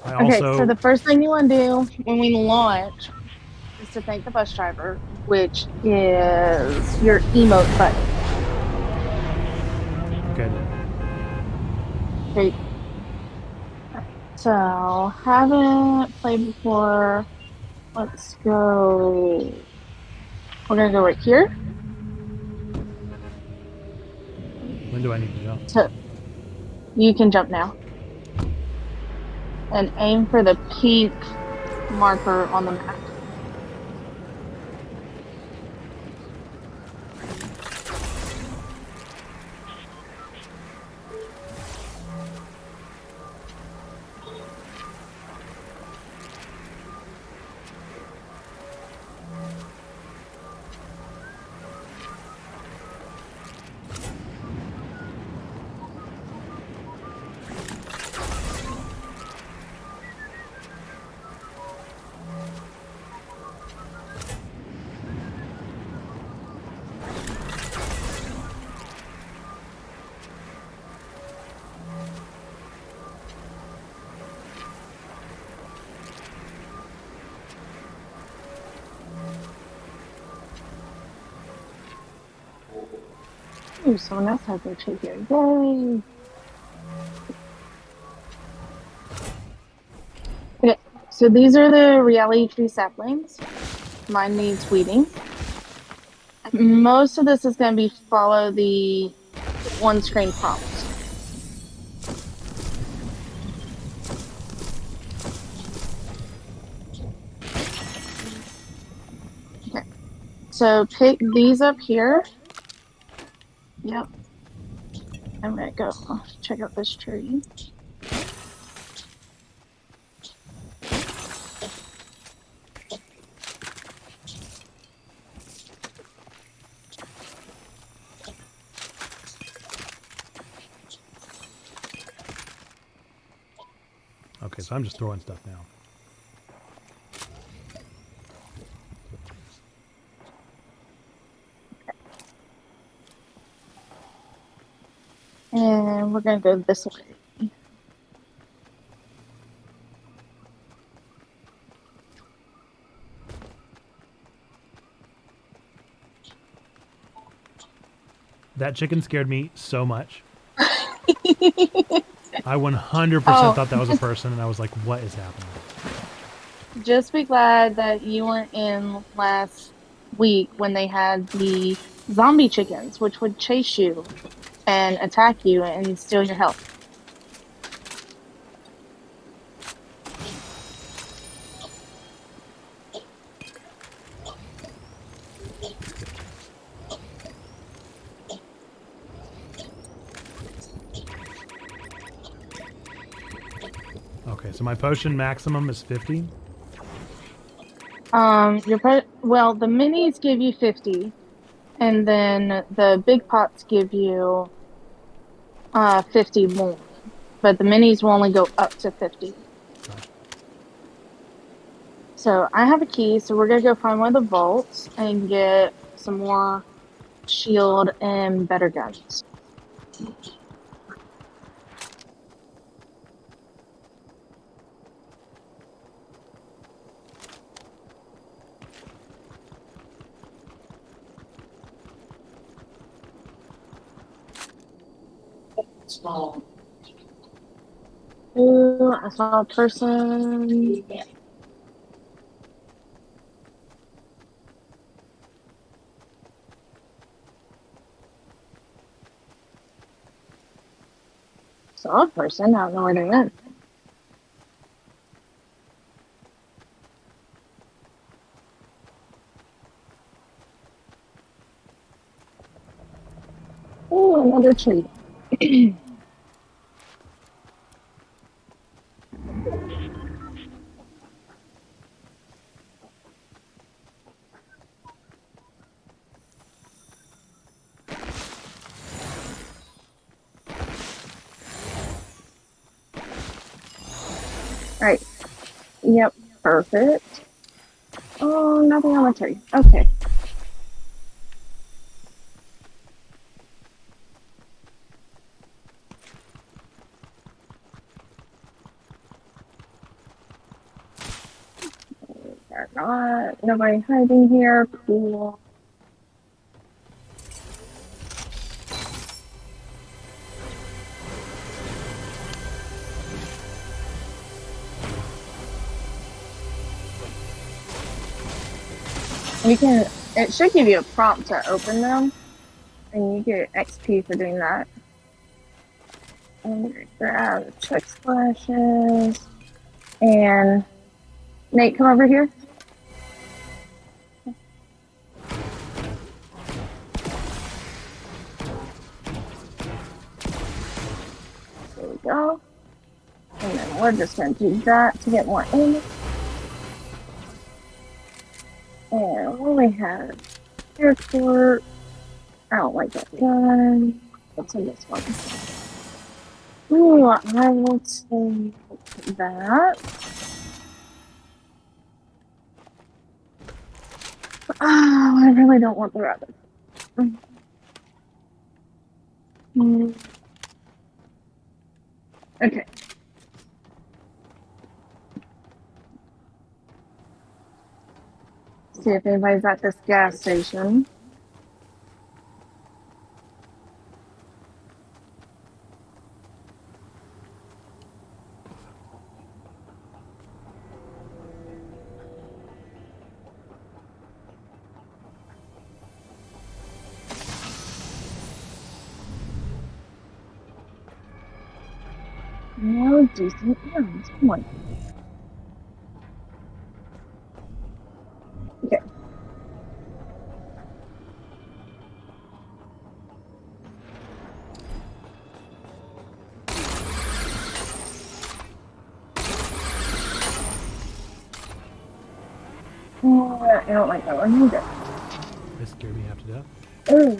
Okay, so the first thing you want to do when we launch is to thank the bus driver, which is your emote button. Okay, then. Okay. So, haven't played before. Let's go. We're gonna go right here. When do I need to jump? So you can jump now. And aim for the pink marker on the map. Ooh, someone else has their tree here. Yay! Okay, so these are the reality tree saplings. Mine needs weeding. Most of this is going to be follow the one-screen prompt. Okay, so pick these up here. Yep. I'm gonna go check out this tree. Okay, so I'm just throwing stuff now. And we're gonna go this way. That chicken scared me so much. I 100% thought that was a person, and I was like, what is happening? Just be glad that you weren't in last week when they had the zombie chickens, which would chase you and attack you and steal your health. Okay, so my potion maximum is 50. Well, the minis give you 50, and then the big pots give you 50 more, but the minis will only go up to 50. So I have a key, so we're gonna go find one of the vaults and get some more shield and better guns. Ooh, I saw a person. Saw a person. I don't know where they went. Oh, another tree. Right. Yep. Perfect. Oh, nothing on the tree. Okay. There's not nobody hiding here. Cool. You can. It should give you a prompt to open them, and you get XP for doing that. And grab check splashes. And Nate, come over here. There we go. And then we're just going to do that to get more ammo. And what we have? Airport. I don't like that gun. What's in this one? Ooh, I will take that. Oh, I really don't want the rabbit. Okay. See if anybody's at this gas station. No decent rounds. Come on. Okay. I don't like that one either. This scared me half to death. Ooh.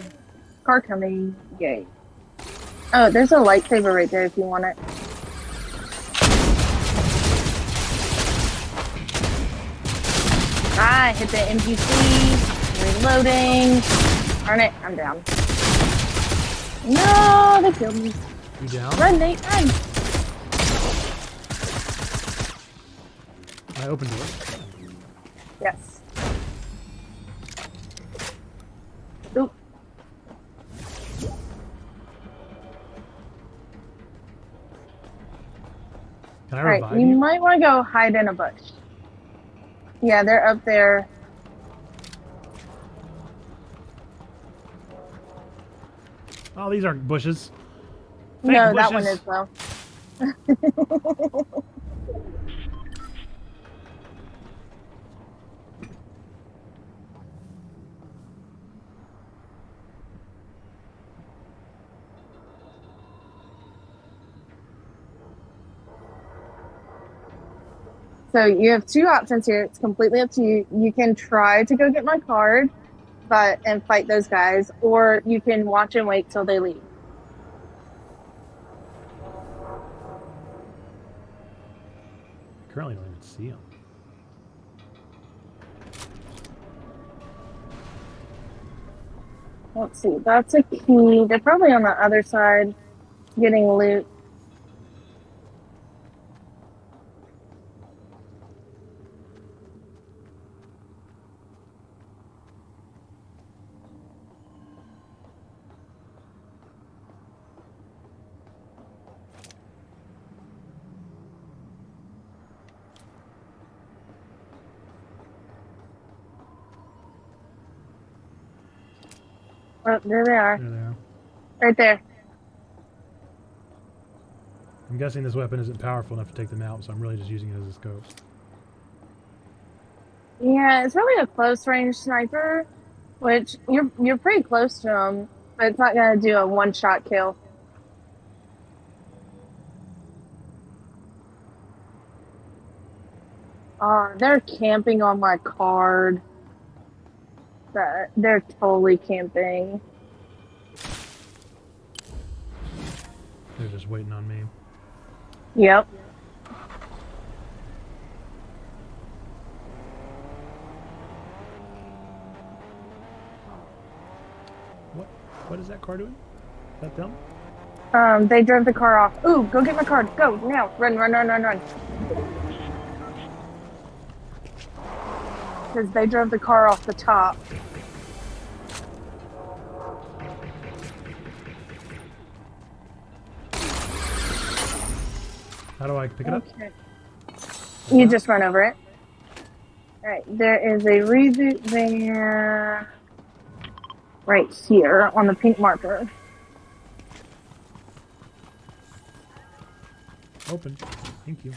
Car coming. Yay. Oh, there's a lightsaber right there if you want it. Ah, hit the NPC. Reloading. Darn it, I'm down. No, they killed me. You down? Run, Nate, run. I opened it. Yes. Oop. Can I Alright, revive you you? might want to go hide in a bush. Yeah, they're up there. Oh, these aren't bushes. Fake No, bushes. that one is though. So you have two options here. It's completely up to you. You can try to go get my card, and fight those guys, or you can watch and wait till they leave. Currently don't even see them. Let's see. That's a key. They're probably on the other side getting loot. Oh, there they are. There they are. Right there. I'm guessing this weapon isn't powerful enough to take them out, so I'm really just using it as a scope. Yeah, it's really a close range sniper, which you're pretty close to them, but it's not gonna do a one-shot kill. They're camping on my card. They're totally camping. They're just waiting on me. Yep. What is that car doing? Is that them? They drove the car off. Ooh, go get my card. Go, now. Run, run, run, run, run. Because they drove the car off the top. How do I pick it up? Okay. You just run over it. Alright, there is a reboot van right here on the pink marker. Open. Thank you.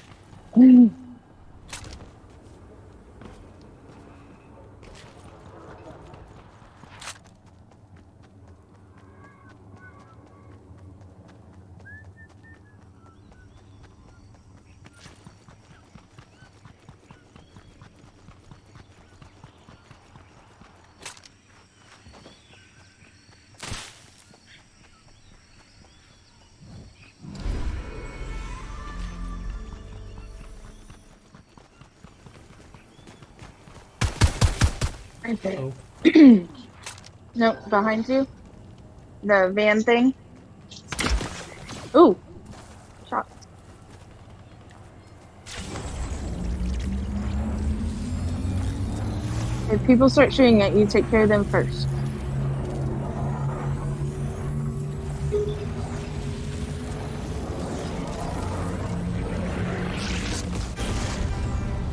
Right there. Nope, behind you. The van thing. Ooh. Shot. If people start shooting at you, take care of them first.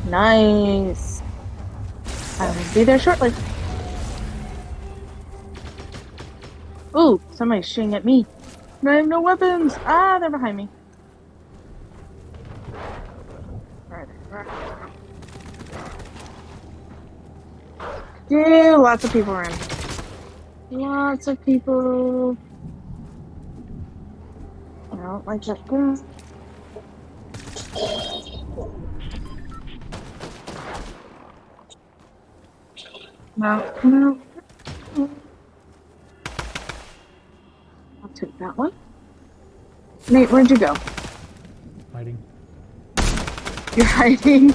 Nice. I will be there shortly. Ooh, somebody's shooting at me. I have no weapons. Ah, they're behind me. Right. Yeah, lots of people around. Lots of people. I don't like that gun. No. I'll take that one. Nate, where'd you go? Hiding. You're hiding.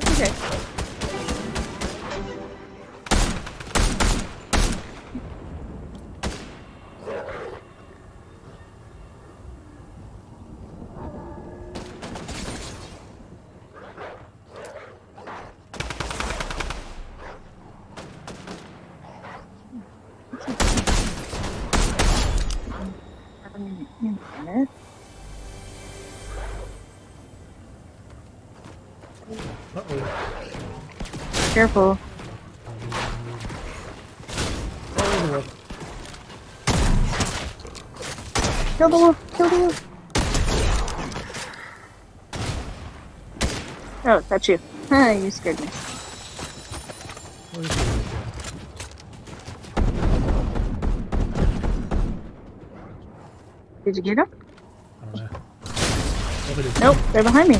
Okay. Careful. Kill the wolf! Kill the wolf! Oh, that's you. You scared me. Did you get him? I don't know. Nope, they're behind me.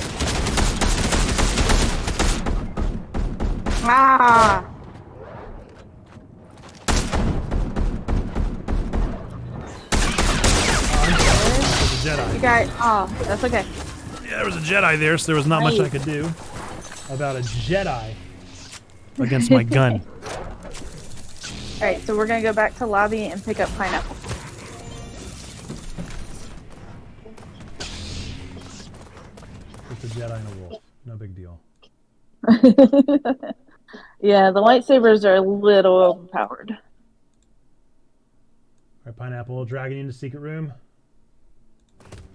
Ah! Jedi. You got. Oh, that's okay. Yeah, there was a Jedi there, so there was not much I could do about a Jedi against my gun. Alright, so we're gonna go back to lobby and pick up pineapple. It's a Jedi and a wolf. No big deal. Yeah, the lightsabers are a little overpowered. Alright, pineapple, dragging you into secret room.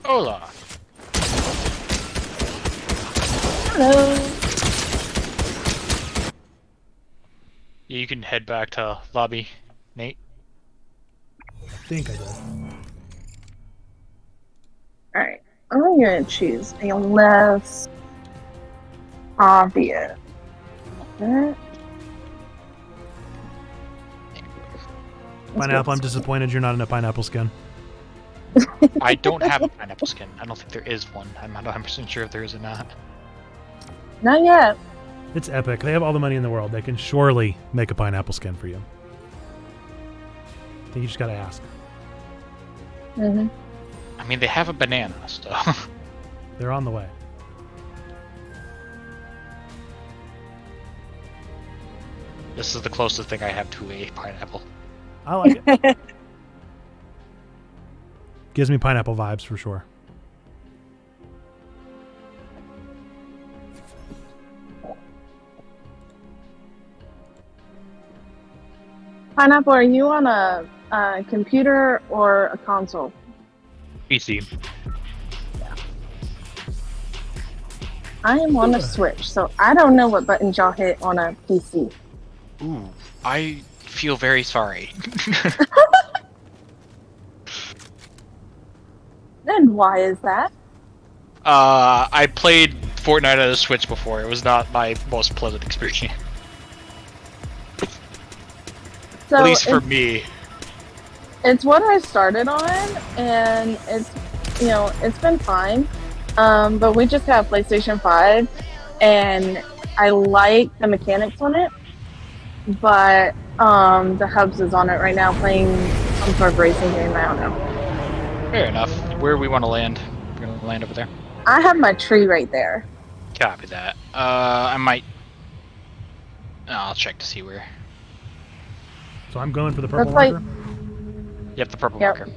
Hola. Hello. Yeah, you can head back to lobby, Nate. I think I did. Alright, I'm gonna choose a less obvious. Pineapple, I'm disappointed you're not in a pineapple skin. I don't have a pineapple skin. I don't think there is one. I'm not 100% sure if there is or not. Not yet. It's epic. They have all the money in the world. They can surely make a pineapple skin for you. I think you just gotta ask. Mm-hmm. I mean, they have a banana, so... They're on the way. This is the closest thing I have to a pineapple. I like it. Gives me pineapple vibes for sure. Pineapple, are you on a computer or a console? PC. I am on a Switch, so I don't know what buttons y'all hit on a PC. Ooh, I feel very sorry. And why is that? I played Fortnite on a Switch before. It was not my most pleasant experience. So At least for me. It's what I started on, and it's, you know, it's been fine. But we just got a PlayStation 5, and I like the mechanics on it, but the Hubs is on it right now playing some sort of racing game, I don't know. Fair enough. Where we want to land? We're gonna land over there. I have my tree right there. Copy that. I might... I'll check to see where. So I'm going for the purple Looks like- marker. Yep, the purple Yep. marker.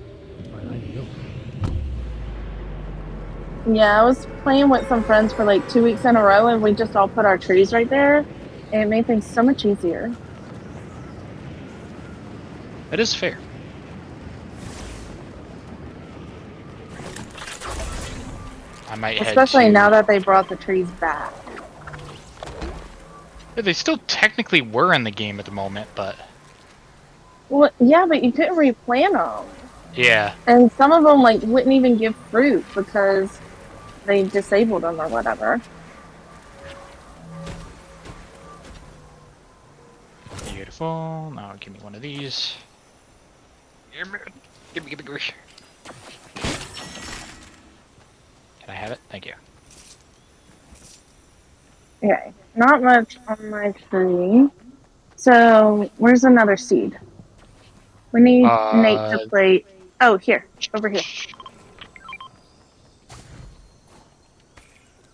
Yeah, I was playing with some friends for like 2 weeks in a row, and we just all put our trees right there, and it made things so much easier. It is fair. I might head Especially to... now that they brought the trees back. Yeah, they still technically were in the game at the moment, but... Well, yeah, but you couldn't replant them. Yeah. And some of them like wouldn't even give fruit because they disabled them or whatever. Beautiful. Now give me one of these. Give me. Can I have it? Thank you. Okay, not much on my tree. So, where's another seed? We need Nate to play. Oh, here. Over here.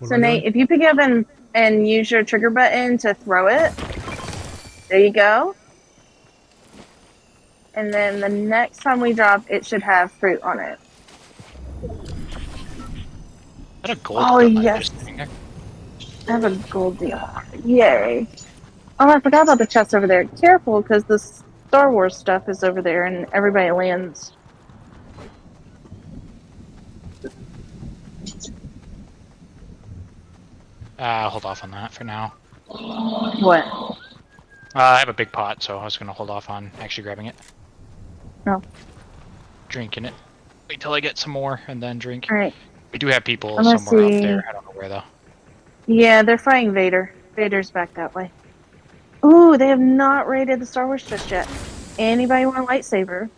So, Nate, if you pick it up and use your trigger button to throw it, there you go. And then the next time we drop, it should have fruit on it. Is that a gold Oh, gun yes. just sitting there? I have a gold deal. Yay. Oh, I forgot about the chest over there. Careful, because the Star Wars stuff is over there and everybody lands. Hold off on that for now. What? I have a big pot, so I was gonna hold off on actually grabbing it. Oh. Drinking it. Wait till I get some more and then drink. Alright. We do have people I'm gonna somewhere see. out there. I don't know where though. Yeah, they're fighting Vader. Vader's back that way. Ooh, they have not raided the Star Wars just yet. Anybody want a lightsaber?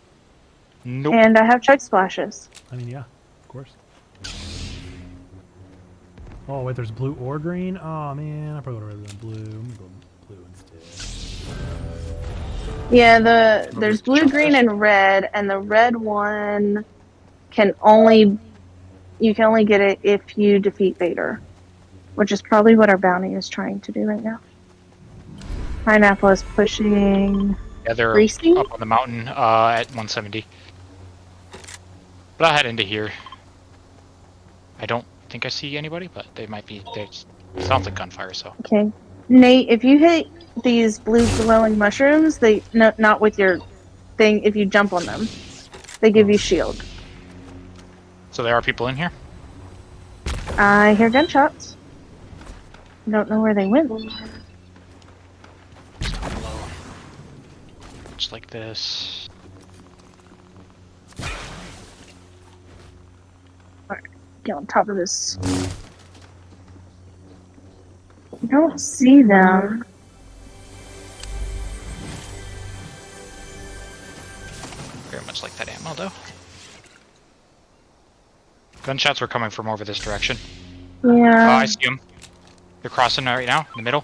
Nope. And I have chug splashes. I mean, yeah, of course. Oh, wait, there's blue or green? Oh, man, I probably would have rather than blue. I'm going to go blue instead. Yeah, there's blue, green, and red, and the red one can only... You can only get it if you defeat Vader. Which is probably what our bounty is trying to do right now. Pineapple is pushing... Yeah, they're Greasy? up on the mountain at 170. But I'll head into here. I don't think I see anybody, but they might be. It sounds like gunfire, so. Okay. Nate, if you hit these blue glowing mushrooms, they... No, not with your thing, if you jump on them. They give you shield. So there are people in here? I hear gunshots. Don't know where they went. Just like this. Alright, get on top of this. I don't see them. Very much like that ammo, though. Gunshots were coming from over this direction. Yeah. Oh, I see them. They're crossing right now, in the middle.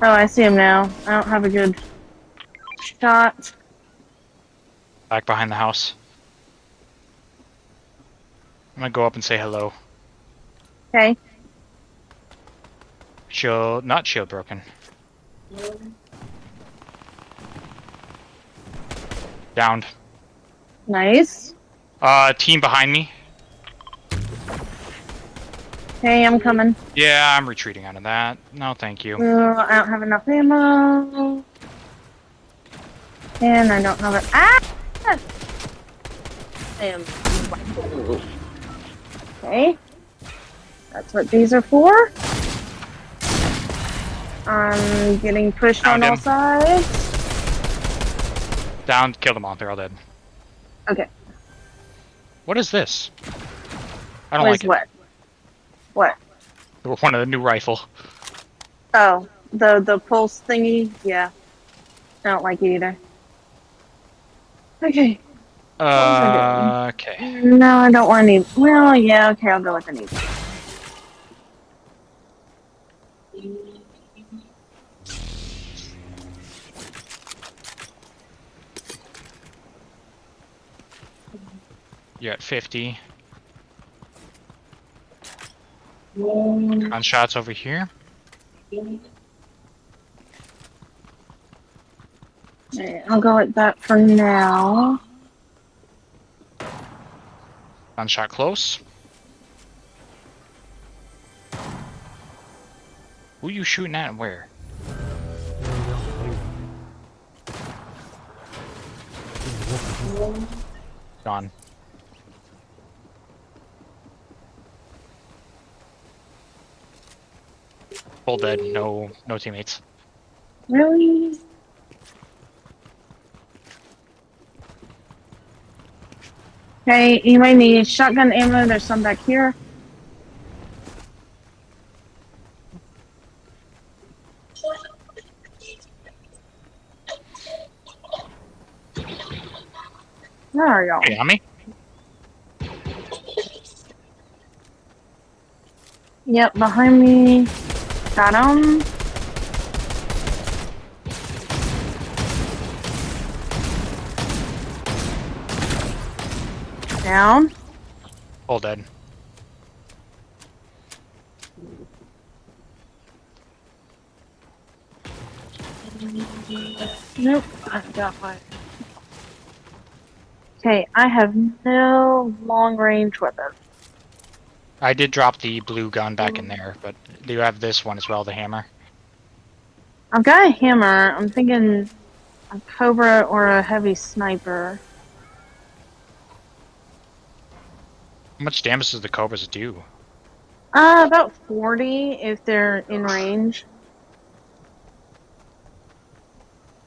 Oh, I see him now. I don't have a good shot. Back behind the house. I'm gonna go up and say hello. Okay. Shield, not shield broken. Downed. Nice. Team behind me. Hey, I'm coming. Yeah, I'm retreating out of that. No, thank you. I don't have enough ammo. And I don't have it. Ah! am. Okay. That's what these are for. I'm getting pushed Found on all him. sides. Down, kill them all. They're all dead. Okay. What is this? I don't What like is it. what? What? One of the new rifle. Oh, the pulse thingy? Yeah. I don't like it either. Okay. What was I doing? Okay. No, I don't want any. Well, yeah, okay, I'll go with the needle. You're at 50. Gunshots over here. Alright, I'll go with that for now. Gunshot close. Who you shooting at and where? Gone. Full dead. No teammates. Really? Okay, you might need shotgun ammo. There's some back here. Where are y'all? Hey, on me? Yep, behind me. Got him. Down. Full dead. Nope, I got one. Okay, I have no long range weapon. I did drop the blue gun back in there, but do you have this one as well, the hammer? I've got a hammer. I'm thinking a cobra or a heavy sniper. How much damage does the cobras do? About 40 if they're in range.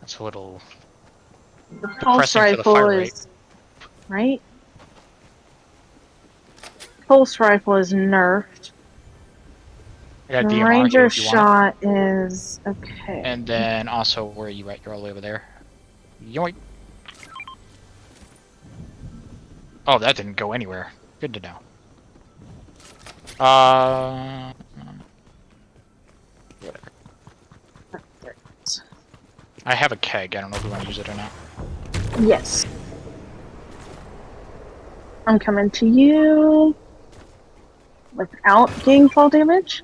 That's a little The pulse depressing for the rifle fire rate. is right. Pulse rifle is nerfed. I got The DMR ranger here if you want. shot is okay. And then also, where are you at? You're all the way over there. Yoink. Oh, that didn't go anywhere. Good to know. Whatever. I have a keg. I don't know if we want to use it or not. Yes. I'm coming to you without getting fall damage.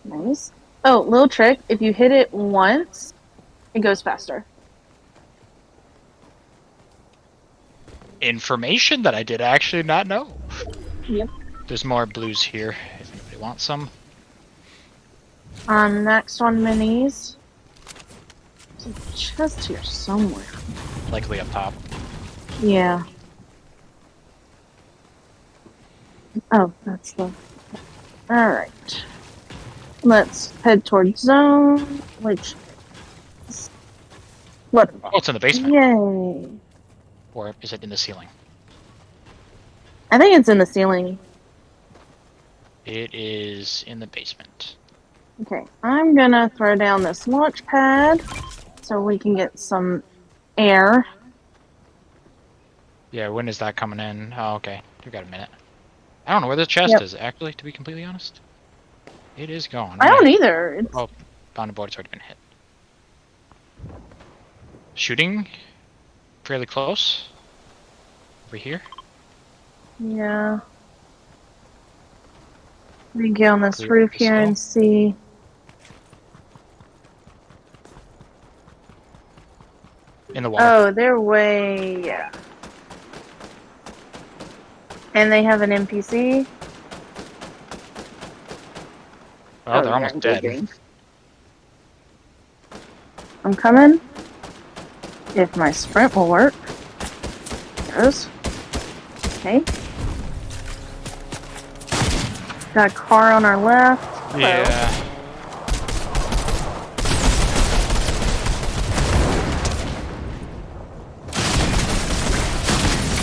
Nice. Oh, little trick. If you hit it once, it goes faster. Information that I did actually not know. Yep. There's more blues here if anybody wants some. I'm next on minis. There's a chest here somewhere. Likely up top. Yeah. Oh, that's the... Alright. Let's head towards zone, which... What? Oh, it's in the basement. Yay. Or is it in the ceiling? I think it's in the ceiling. It is in the basement. Okay, I'm gonna throw down this launch pad so we can get some air. Yeah, when is that coming in? Oh, okay. We got a minute. I don't know where the chest Yep. is, actually, to be completely honest. It is gone. I don't either. It's... Oh, bounded board's already been hit. Shooting? Fairly close. Over here. Yeah. Let me get on this Clear roof the here and skull. see. In the water. Oh, they're way... yeah. And they have an NPC. Oh, they're yeah, almost dead. engaging. I'm coming. If my sprint will work. Goes. Okay. Got a car on our left. Hello. Yeah.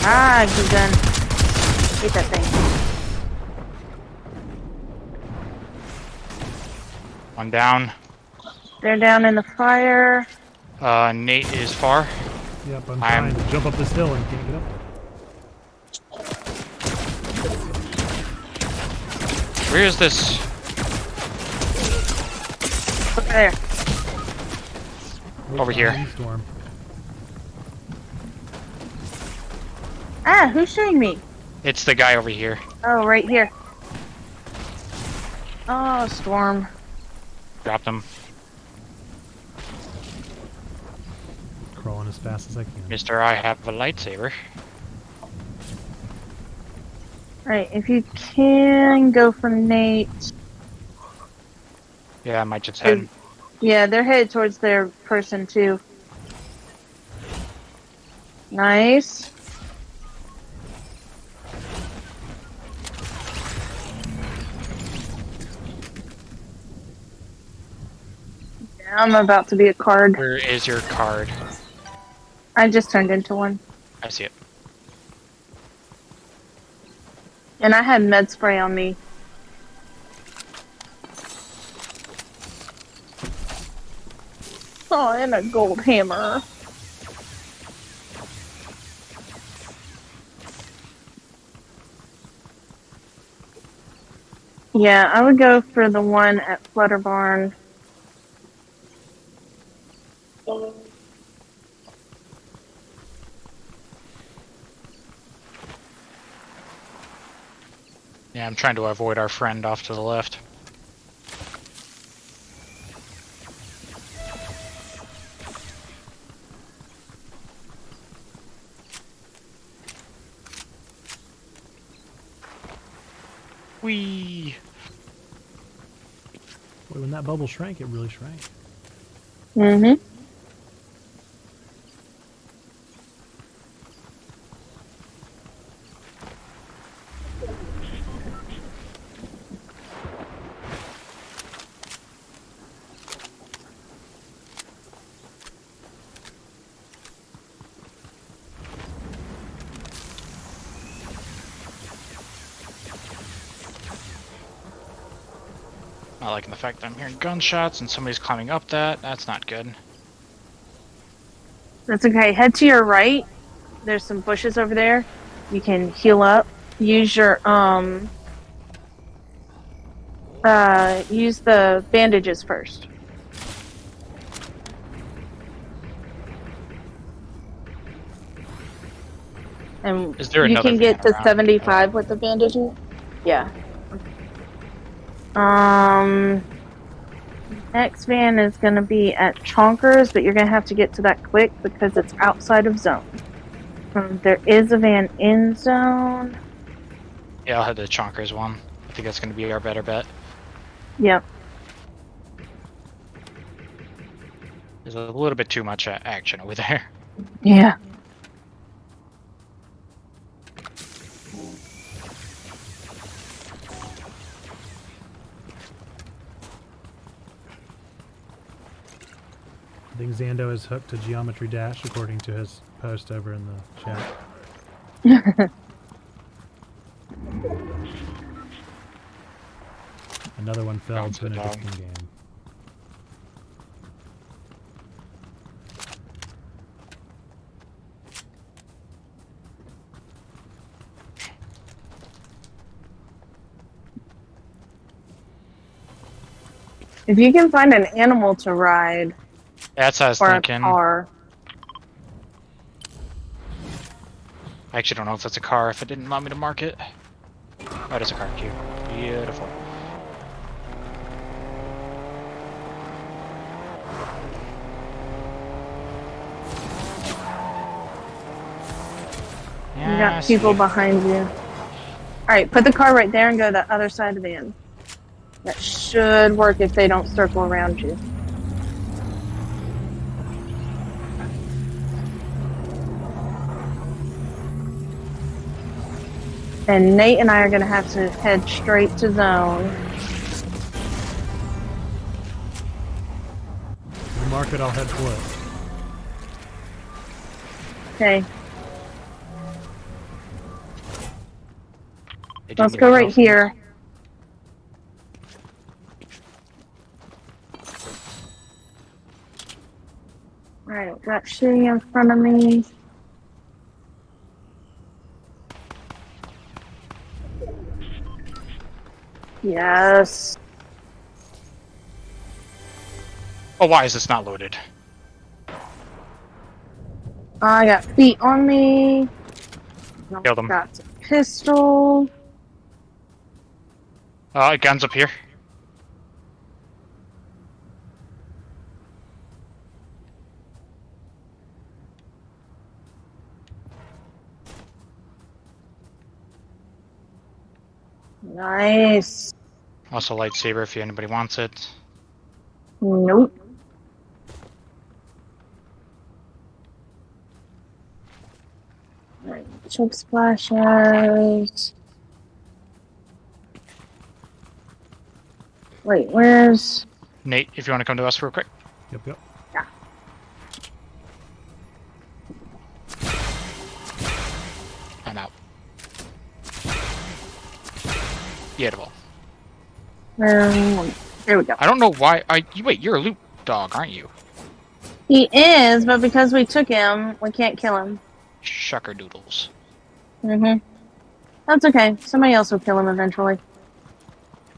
Ah, good gun. Hate that thing. One down. They're down in the fire. Nate is far. Yep, I'm trying to jump up this hill and can't get up. Where is this? Over there. Over here. Storm. Ah, who's shooting me? It's the guy over here. Oh, right here. Oh, storm. Dropped him. Crawling as fast as I can. Mister, I have a lightsaber. Right, if you can go for Nate. Yeah, I might just head. Yeah, they're headed towards their person too. Nice. Yeah, I'm about to be a card. Where is your card? I just turned into one. I see it. And I had med spray on me. Oh, and a gold hammer. Yeah, I would go for the one at Flutter Barn. Yeah, I'm trying to avoid our friend off to the left. Whee! Boy, when that bubble shrank, it really shrank. Mm-hmm. Not liking the fact that I'm hearing gunshots and somebody's climbing up that. That's not good. That's okay. Head to your right. There's some bushes over there. You can heal up. Use your use the bandages first. And Is there you another can get van to around? 75 with the bandages. Yeah. Next van is going to be at Chonkers, but you're going to have to get to that quick because it's outside of zone. There is a van in zone. Yeah, I'll head to the Chonkers one. I think that's going to be our better bet. Yep. There's a little bit too much action over there. Yeah. I think Zando is hooked to Geometry Dash, according to his post over in the chat. Another one fell to an addicting game. If you can find an animal to ride, That's what I was or thinking. a car. I actually don't know if that's a car, if it didn't want me to mark it. Oh, it is a car queue. Beautiful. You got people behind you. Alright, put the car right there and go to the other side of the van. That should work if they don't circle around you. And Nate and I are gonna have to head straight to zone. You mark it, I'll head for it. Okay. Let's go right here. Alright, got shooting in front of me. Yes. Oh, why is this not loaded? I got feet on me. Killed him. Got a pistol. Guns up here. Nice. Also lightsaber if anybody wants it. Nope. Right, choke splashes. Wait, where's... Nate, if you want to come to us real quick. Yep. Yeah. I'm out. Yeah, the ball. There we go. I don't know why. Wait, you're a loot dog, aren't you? He is, but because we took him, we can't kill him. Shucker doodles. That's okay. Somebody else will kill him eventually.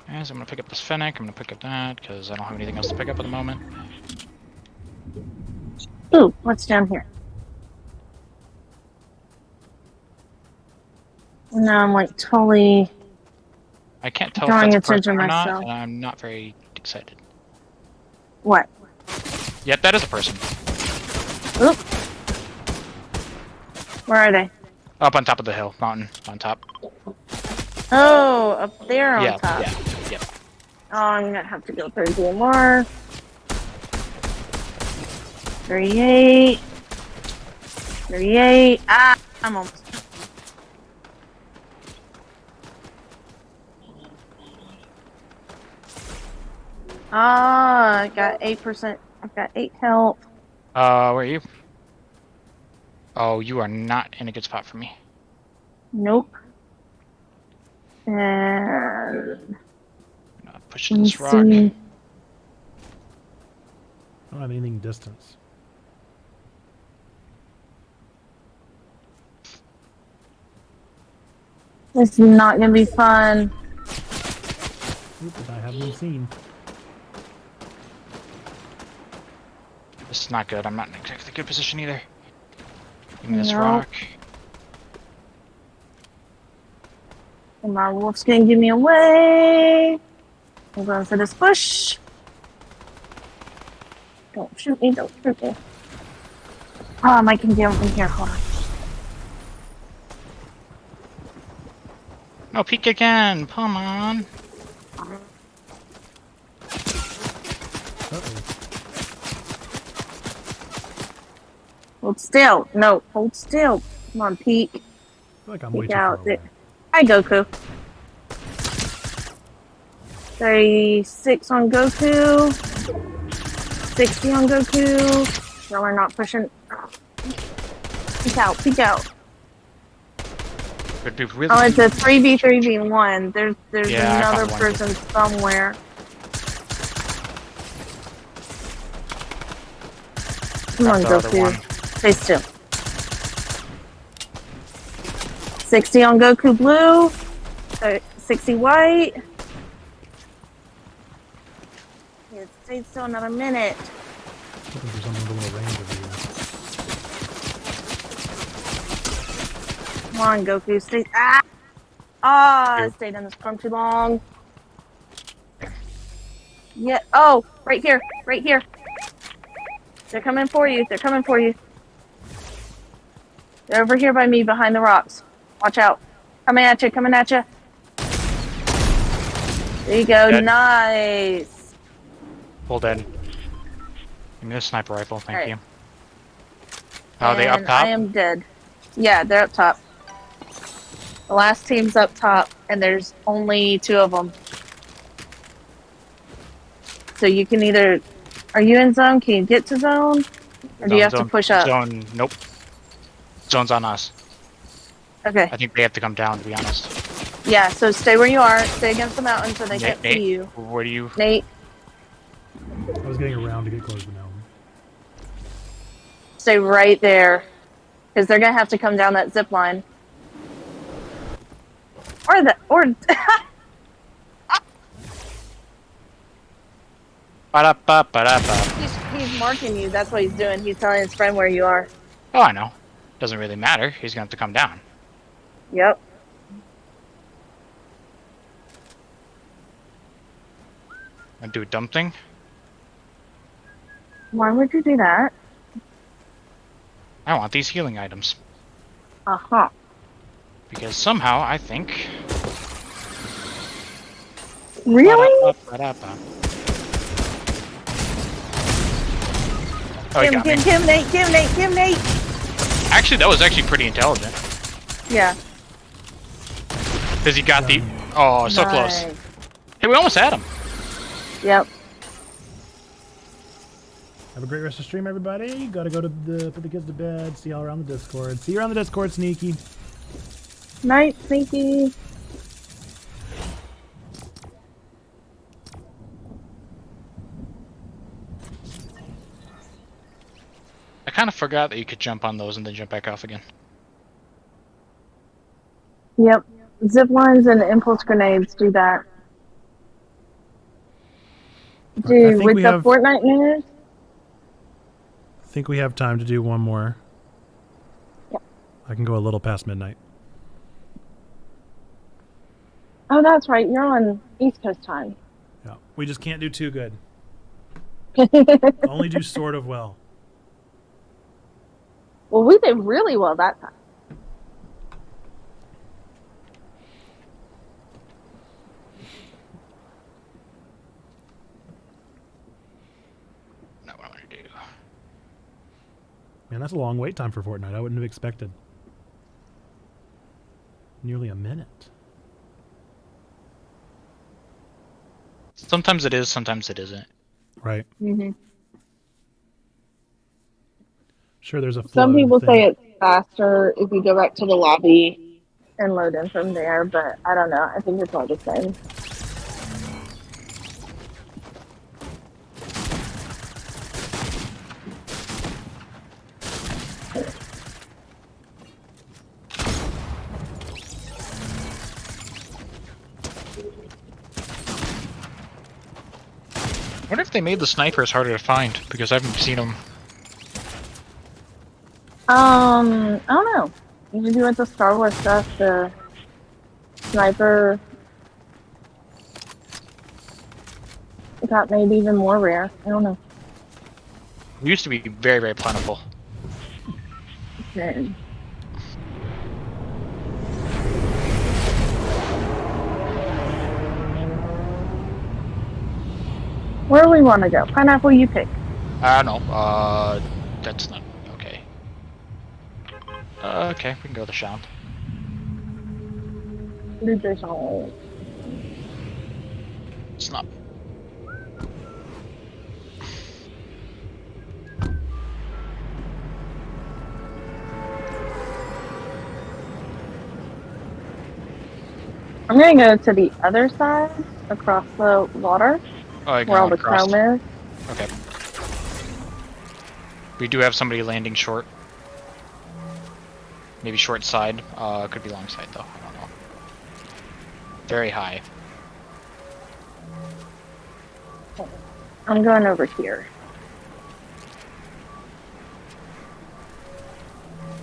Yes, I'm gonna pick up this fennec. I'm gonna pick up that because I don't have anything else to pick up at the moment. Ooh, what's down here? Now I'm like totally I can't tell drawing if that's a attention person or myself. not, and I'm not very excited. What? Yep, that is a person. Oop. Where are they? Up on top of the hill, mountain, on top. Oh, up there on Yeah, top. yeah. Oh, I'm gonna have to go 30 more. 38. 38. Ah, I'm almost. Ah, I got 8%. I've got 8 health. Where are you? Oh, you are not in a good spot for me. Nope. And push this rock. I don't have anything distance. This is not gonna be fun. Oop, I haven't been seen. This is not good. I'm not in exactly good position either. Give me this Nope. rock. And my wolf's gonna give me away. I'm going for this bush. Don't shoot me, don't shoot me. Oh, I can get him from here. Hold on. No, peek again. Come on. Hold still. No, hold still. Come on, peek. I feel like I'm way Peek too far out. away. Hi, Goku. 36 on Goku. 60 on Goku. No, we're not pushing. Peek out, peek out. Would be really Oh, it's a 3v3v1. There's Yeah, I another found one. person somewhere. Come on, Got the other one. Goku. Stay still. 60 on Goku blue. 60 white. Yeah, stay still another minute. Looking for someone with a little range over here. Come on, Goku. Stay. Ah! Ah! I stayed in this farm too long. Yeah. Oh, right here. Right here. They're coming for you. They're coming for you. They're over here by me, behind the rocks. Watch out. Coming at you. Coming at you. There you go. Dead. Nice. Hold in. Give me the sniper rifle, thank Alright. you. Oh, they up And top? I am dead. Yeah, they're up top. The last team's up top, and there's only 2 of them. So you can either... Are you in zone? Can you get to zone? Or do you have to push up? Zone, nope. Zone's on us. Okay. I think they have to come down, to be honest. Yeah, so stay where you are. Stay against the mountain so they can't see you. Where do you... Nate. I was getting around to get close to the mountain. Stay right there. Because they're going to have to come down that zip line. Or he's marking you. That's what he's doing. He's telling his friend where you are. Oh, I know. Doesn't really matter. He's gonna have to come down. Yep. And do a dumb thing. Why would you do that? I want these healing items. Uh-huh. Because somehow I think... Really? Oh, he got me. Kim, Nate. Actually, that was actually pretty intelligent. Yeah. Because he got the... Oh, so close. Hey, we almost had him. Yep. Have a great rest of the stream, everybody. Gotta go to put the kids to bed. See y'all around the Discord. See you around the Discord, Sneaky. Night, Sneaky. I kind of forgot that you could jump on those and then jump back off again. Yep. Zip lines and impulse grenades do that. Dude, with the Fortnite news? I think we have time to do one more. Yep. I can go a little past midnight. Oh, that's right. You're on East Coast time. Yeah. We just can't do too good. Only do sort of well. Well, we did really well that time. Not what I want to do. Man, that's a long wait time for Fortnite. I wouldn't have expected. Nearly a minute. Sometimes it is, sometimes it isn't. Right. Mm-hmm. Sure, there's a flow. Some people thing. say it's faster if you go back to the lobby and load in from there, but I don't know. I think it's all the same. I wonder if they made the snipers harder to find, because I haven't seen them. I don't know. Usually with the Star Wars stuff, the sniper got made even more rare. I don't know. It used to be very, very plentiful. Okay. Where do we want to go? Pineapple, you pick. I don't know. That's not okay. Okay, we can go to Sean. It's not. I'm gonna go to the other side, across the water, Oh, where all the chrome is. Okay. We do have somebody landing short. Maybe short side. Could be long side though. I don't know. Very high. I'm going over here.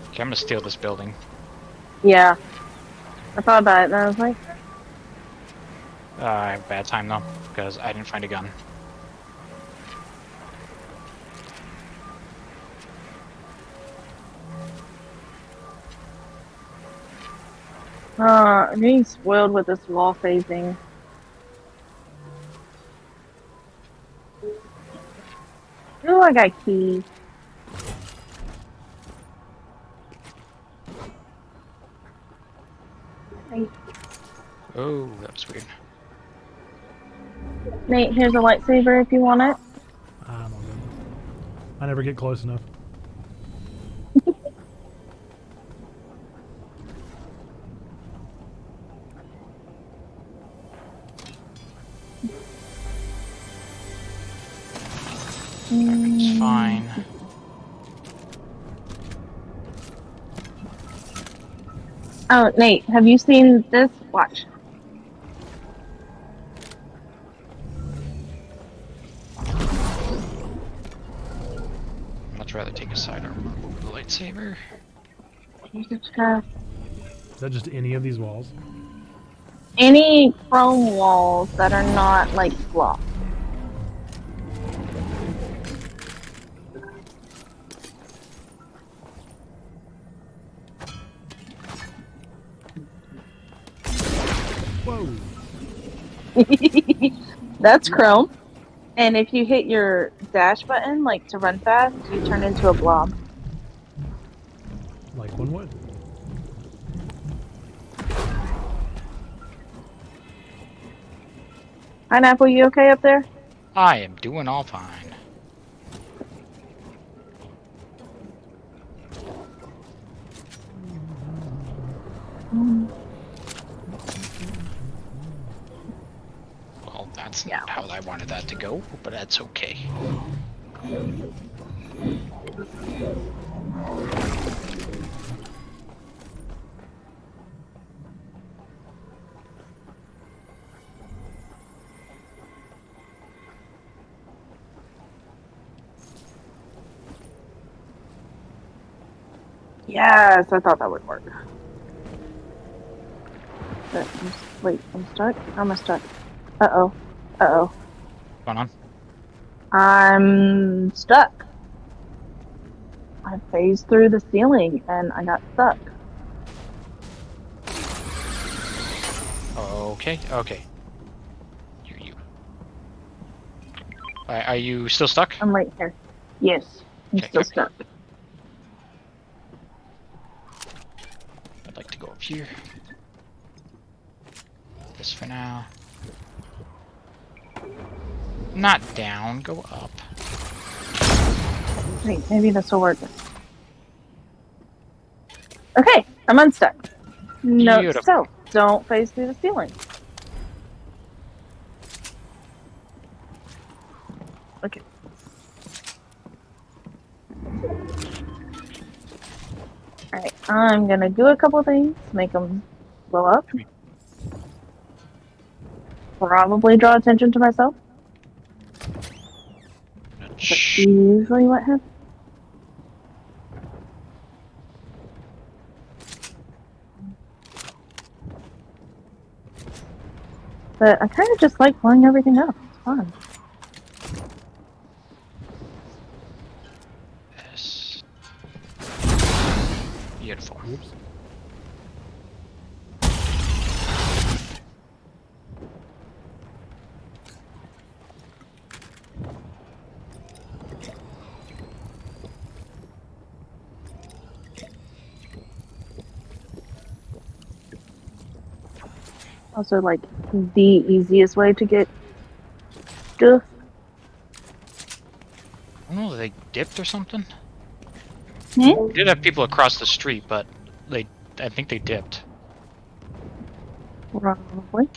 Okay, I'm gonna steal this building. Yeah. I thought about it and I was like, I have a bad time though, because I didn't find a gun. I'm getting spoiled with this wall phasing. Ooh, I got keys. Oh, that was weird. Nate, here's a lightsaber if you want it. I'm all good. I never get close enough. It's fine. Oh, Nate, have you seen this? Watch. Much rather take a sidearm over the lightsaber. Here's the chest. Is that just any of these walls? Any chrome walls that are not like fluff. Whoa. That's chrome. And if you hit your dash button, like to run fast, you turn into a blob. Like one would. Pineapple, you okay up there? I am doing all fine. Well, that's not how I wanted that to go, but that's okay. Yes, I thought that would work. But wait, I'm stuck? How am I stuck? Uh-oh. Uh-oh. What's going on? I'm stuck. I phased through the ceiling and I got stuck. Okay, okay. You. Are you still stuck? I'm right here. Yes, I'm still stuck. I'd like to go up here. This for now. Not down, go up. Wait, maybe this will work. Okay, I'm unstuck. No, Beautiful. so don't phase through the ceiling. Okay. Alright, I'm gonna do a couple things, make them blow up. Probably draw attention to myself. That's usually what happens. But I kind of just like blowing everything up. It's fun. Yes. Beautiful. Oops. Also, like, the easiest way to get stuff. I don't know, they dipped or something? Hmm? We did have people across the street, but I think they dipped. Probably.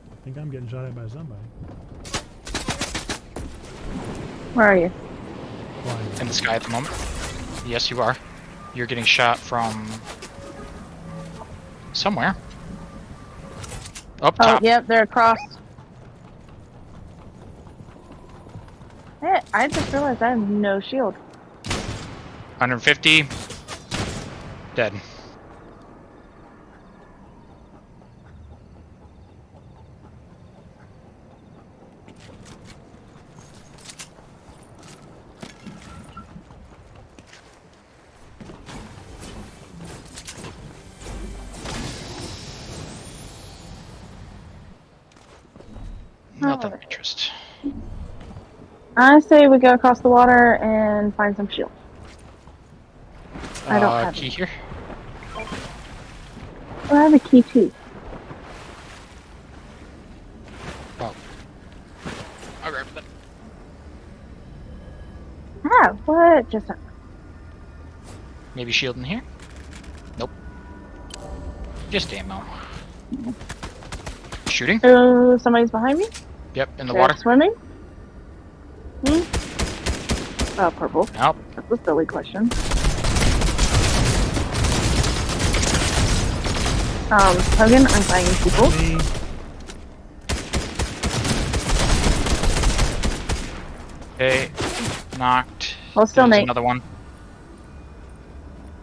I think I'm getting shot at by somebody. Where are you? In the sky at the moment. Yes, you are. You're getting shot from somewhere. Up Oh, top. yep, they're across. Hey, I just realized I have no shield. 150. Dead. Nothing of interest. I say we go across the water and find some shield. I don't have key it. here. Oh, I have a key too. Oh. I'll grab that. Ah, what? Just a... Maybe shield in here? Nope. Just ammo. Shooting? Oh, somebody's behind me? Yep, in the They're water. Swimming? Hmm? Oh, purple. Nope. That's a silly question. Hogan, I'm finding people. Okay. Knocked. Well, still There's Nate. another one.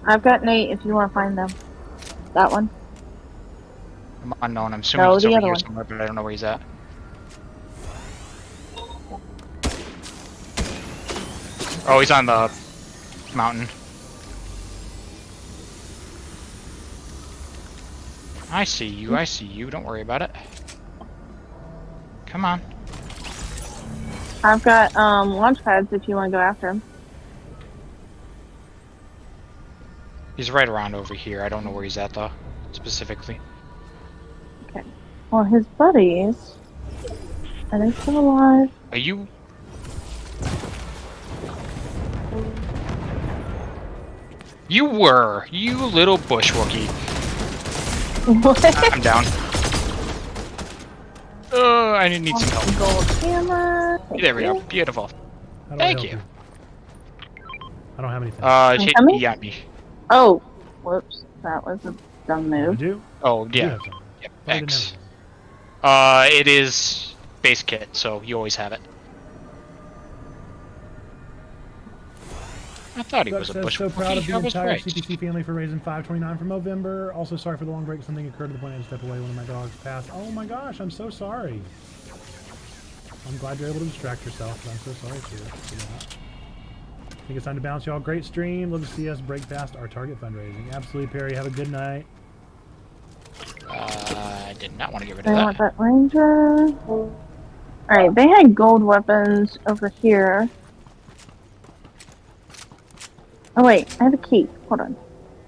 I've got Nate if you want to find them. That one. I'm unknown. I'm assuming No, he's the over other here one. somewhere, but I don't know where he's at. Oh, he's on the mountain. I see you, I see you. Don't worry about it. Come on. I've got launch pads if you want to go after him. He's right around over here. I don't know where he's at though, specifically. Okay. Well, his buddies. Are they still alive? Are you? You were, you little bush Wookie. What? I'm down. Oh, I need some help. Gold hammer. There we go. Beautiful. How do I Thank help you. I don't have anything. Hit coming? E on me. Oh, whoops. That was a dumb move. do? Oh, You yeah. have some. Yep, I didn't X. have It is base kit, so you always have it. I thought he Doug was a says, bush so proud of Wookie. the I was entire right. CPC family for raising 529 for Movember. Also sorry for the long break. Something occurred to the point I had to step away. One of my dogs passed. Oh my gosh, I'm so sorry. I'm glad you're able to distract yourself, but I'm so sorry for that. I think it's time to bounce, y'all. Great stream. Love to see us break past our target fundraising. Absolutely, Perry. Have a good night. I did not want to get rid I of want that. that ranger. Alright, they had gold weapons over here. Oh wait, I have a key. Hold on.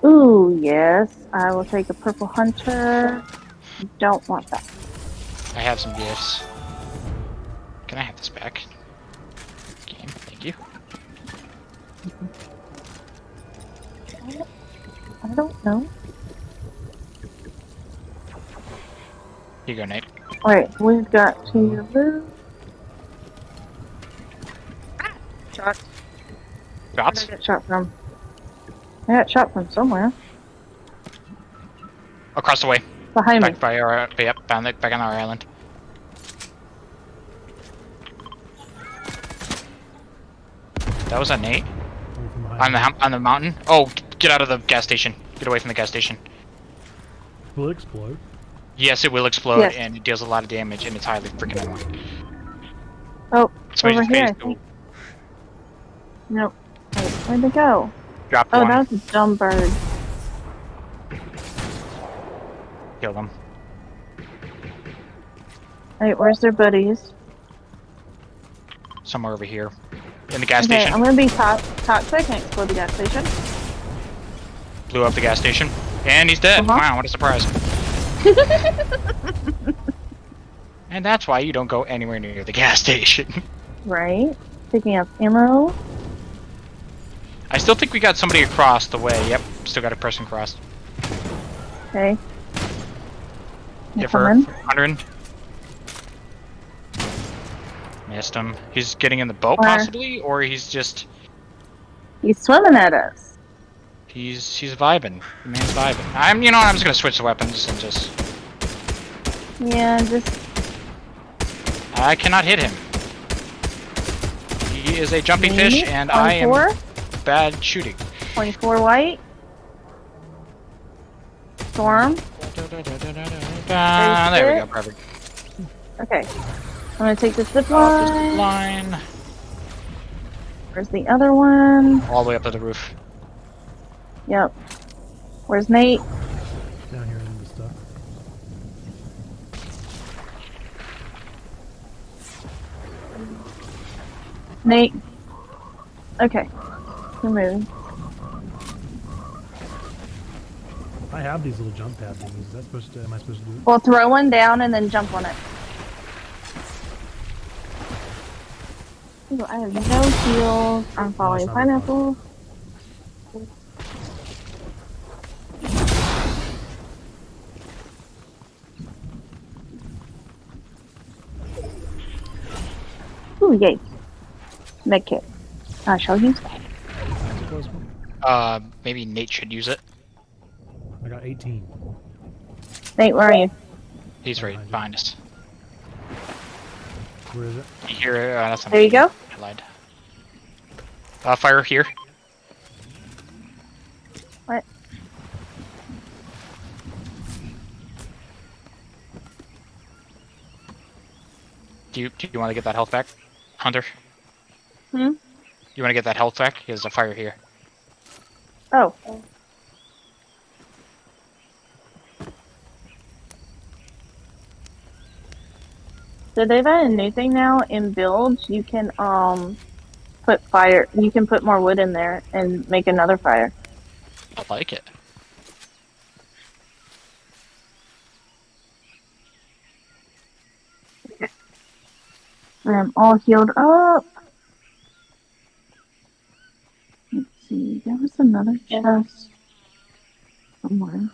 Ooh, yes. I will take a purple hunter. Don't want that. I have some gifts. Can I have this back? Game, thank you. I don't know. Here you go, Nate. Alright, we've got to move. Shot. Where Shots? did I get shot from? I got shot from somewhere. Across the way. Behind back me. By our, yep, back on our island. That was a Nate? On the mountain? Oh, get out of the gas station. Get away from the gas station. Will it explode? Yes, it will explode, Yes. and it deals a lot of damage, and it's highly freaking annoying. Oh, Somebody over just here, I phased think. Nope. Wait, where'd they go? Dropped Oh, one. that was a dumb bird. Kill them. Alright, where's their buddies? Somewhere over here. In the gas Okay, station. I'm gonna be toxic and explode the gas station. Blew up the gas station. And he's dead. Wow, what a surprise. And that's why you don't go anywhere near the gas station. Right. Picking up ammo. I still think we got somebody across the way. Yep, still got a person crossed. Okay. Give her Coming. 100. Missed him. He's getting in the boat, Where? possibly? Or he's just... He's swimming at us. He's vibing. The man's vibing. I'm just gonna switch the weapons and just... Yeah, just... I cannot hit him. He is a jumpy fish, Maybe? and I am 24? bad shooting. 24 white. Storm. There we go, perfect. Okay. I'm gonna take the zip Line. line. Where's the other one? All the way up to the roof. Yep. Where's Nate? Down here in the stuff. Nate. Okay. We're moving. I have these little jump pad things. Is that supposed to? Am I supposed to do it? Well, throw one down and then jump on it. Ooh, I have no heals. I'm following pineapple. Ooh, yay. Medkit. I shall use that. Maybe Nate should use it. I got 18. Nate, where are you? He's right behind us. Where is it? You hear it? That's There you go. I lied. Fire here. What? Do you want to get that health back, Hunter? Hmm? You want to get that health back? There's a fire here. Oh. So they've added a new thing now in builds. You can put fire. You can put more wood in there and make another fire. I like it. I'm all healed up. Let's see. There was another chest somewhere.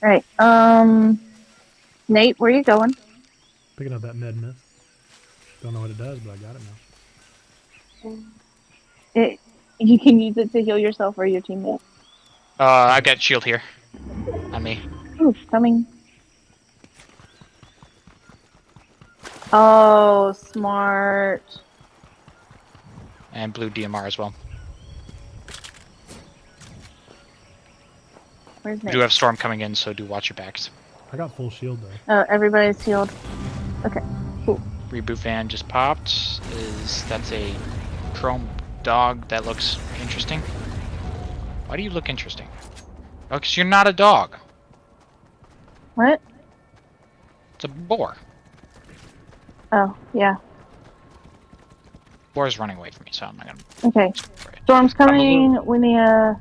Alright, Nate, where are you going? Picking up that med myth. Don't know what it does, but I got it now. You can use it to heal yourself or your teammate. I've got shield here. On me. Ooh, coming. Oh, smart. And blue DMR as well. Where's We Nate? do have storm coming in, so do watch your backs. I got full shield though. Oh, everybody's healed. Okay, cool. Reboot van just popped. That's a chrome dog that looks interesting? Why do you look interesting? Oh, 'cause you're not a dog. What? It's a boar. Oh, yeah. Boar's running away from me, so I'm not gonna. Okay. Storm's coming. We need a.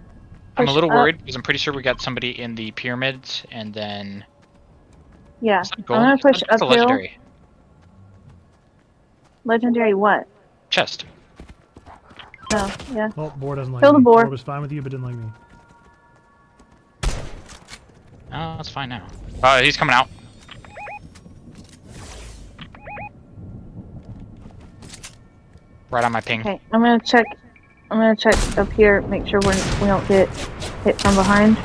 I'm a little up. worried because I'm pretty sure we got somebody in the pyramids, and then. Yeah. Is that I'm gold? gonna push That's a uphill. legendary Legendary what? chest. Oh, yeah. Oh, boar doesn't like Kill me. the boar. Boar was fine with you, but didn't like me. Oh, that's fine now. He's coming out. Right on my ping. Okay, I'm gonna check. I'm gonna check up here, make sure we don't get hit from behind.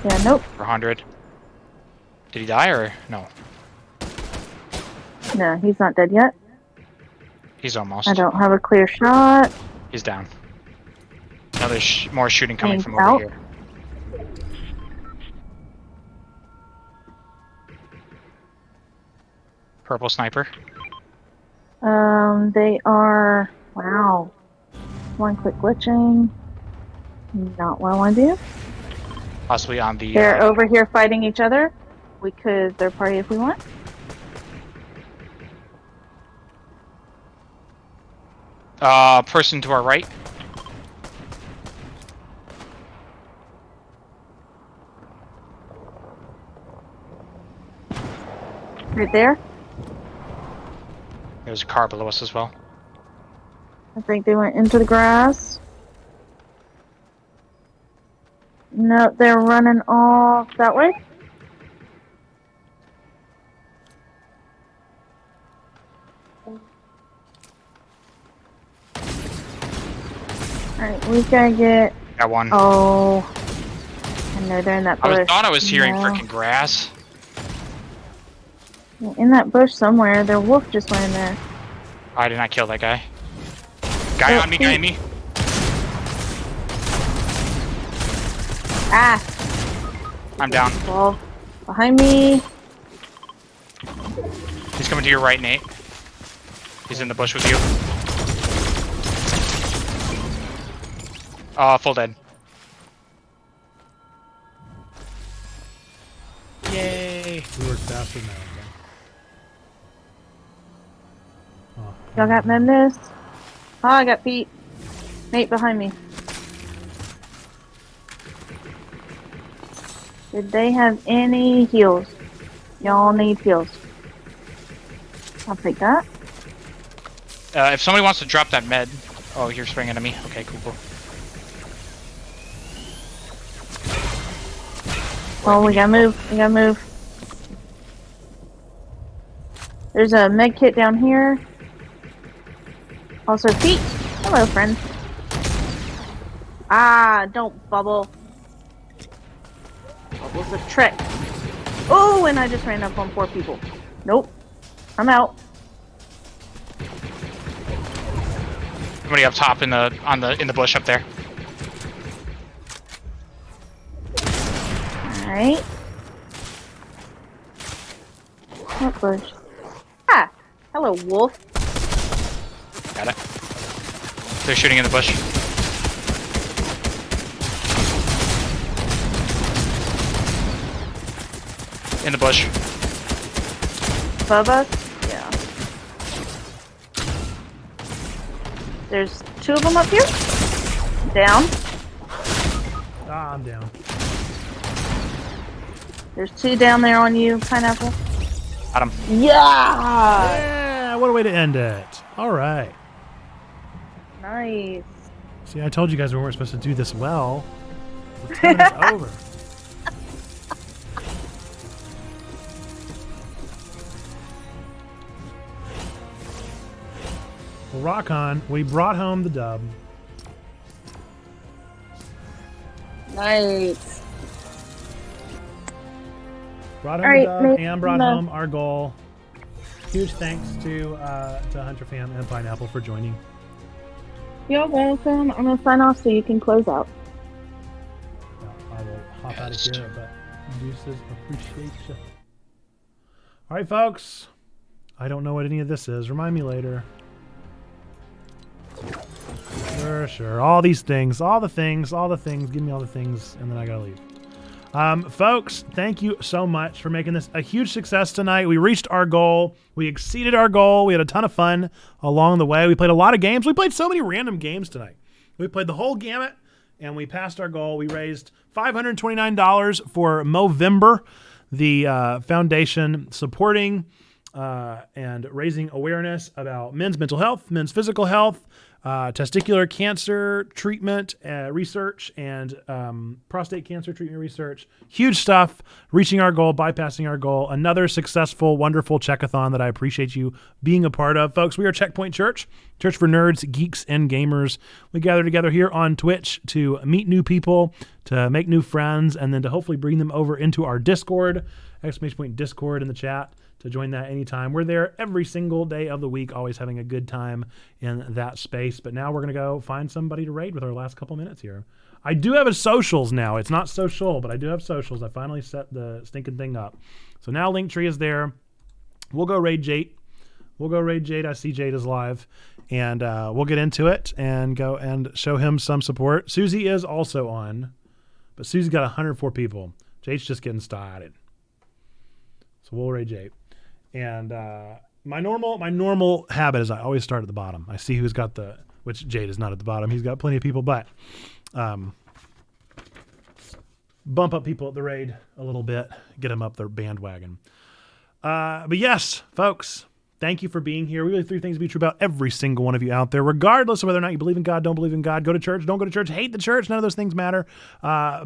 Yeah, nope. 400. Did he die or no? No, he's not dead yet. He's almost. I don't have a clear shot. He's down. Now there's more shooting coming He's from out. over here. Purple sniper. They are. Wow. One click glitching. Not what I want to do. Possibly on the. They're over here fighting each other. We could third party if we want. Person to our right. Right there. There's a car below us as well. I think they went into the grass. No, they're running off that way. Alright, we gotta get. Got one. Oh. I know they're in that bush. thought I was hearing No. freaking grass. In that bush somewhere. Their wolf just went in there. I did not kill that guy. Guy on me, guy on me. Ah! I'm down. Wolf. Behind me. He's coming to your right, Nate. He's in the bush with you. Full dead. Yay! We work faster now. Oh, Y'all got members? Oh, I got feet. Nate behind me. Did they have any heals? Y'all need heals. I'll take that. If somebody wants to drop that med. Oh, you're swinging at me. Okay, cool. Oh, we gotta move. There's a med kit down here. Also feet. Hello, friend. Ah, don't bubble. Bubble's a trick. Oh, and I just ran up on 4 people. Nope. I'm out. Somebody up top in the bush up there. Alright. What bush? Ah! Hello, wolf. Got it. They're shooting in the bush. In the bush. Above us? Yeah. There's 2 of them up here. Down. Ah, I'm down. There's 2 down there on you, Pineapple. Got him. Yeah! Yeah, what a way to end it. All right. Nice. See, I told you guys we weren't supposed to do this well. The 10 minutes over. Well, rock on. We brought home the dub. Nice. Brought home the dub and brought home our goal. Huge thanks to Hunter Fam and Pineapple for joining. You're welcome. I'm gonna sign off so you can close out. I will hop out of here, but deuces, appreciate you. All right, folks. I don't know what any of this is. Remind me later. Sure. All these things, all the things. Give me all the things, and then I gotta leave. Folks, thank you so much for making this a huge success tonight. We reached our goal. We exceeded our goal. We had a ton of fun along the way. We played a lot of games. We played so many random games tonight. We played the whole gamut, and we passed our goal. We raised $529 for Movember, the foundation supporting and raising awareness about men's mental health, men's physical health, testicular cancer treatment research, and prostate cancer treatment research. Huge stuff. Reaching our goal, bypassing our goal. Another successful, wonderful Check-A-Thon that I appreciate you being a part of. Folks, we are Checkpoint Church, church for nerds, geeks, and gamers. We gather together here on Twitch to meet new people, to make new friends, and then to hopefully bring them over into our Discord, !Discord in the chat, to join that anytime. We're there every single day of the week, always having a good time in that space. But now we're going to go find somebody to raid with our last couple minutes here. I do have a socials now. It's not social, but I do have socials. I finally set the stinking thing up. So now Linktree is there. We'll go raid Jade. I see Jade is live. And we'll get into it and go and show him some support. Susie is also on. But Susie's got 104 people. Jade's just getting started. So we'll raid Jade. And my normal habit is I always start at the bottom. I see who's got which Jade is not at the bottom. He's got plenty of people, but bump up people at the raid a little bit, get them up their bandwagon. But yes, folks, thank you for being here. We really have 3 things to be true about every single one of you out there, regardless of whether or not you believe in God, don't believe in God, go to church, don't go to church, hate the church. None of those things matter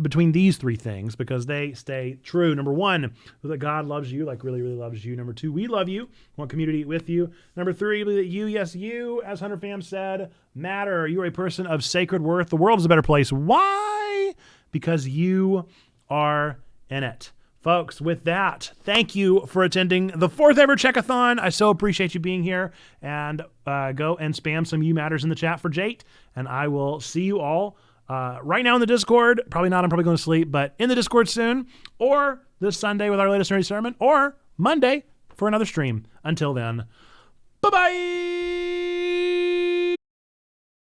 between these 3 things because they stay true. Number 1, that God loves you, like really, really loves you. Number 2, we love you, want community with you. Number 3, that you, yes, you, as Hunter Fam said, matter. You are a person of sacred worth. The world is a better place. Why? Because you are in it. Folks, with that, thank you for attending the 4th ever Check-A-Thon. I so appreciate you being here. And go and spam some You Matters in the chat for Jate. And I will see you all right now in the Discord. Probably not. I'm probably going to sleep. But in the Discord soon. Or this Sunday with our latest nerdy sermon. Or Monday for another stream. Until then, bye-bye.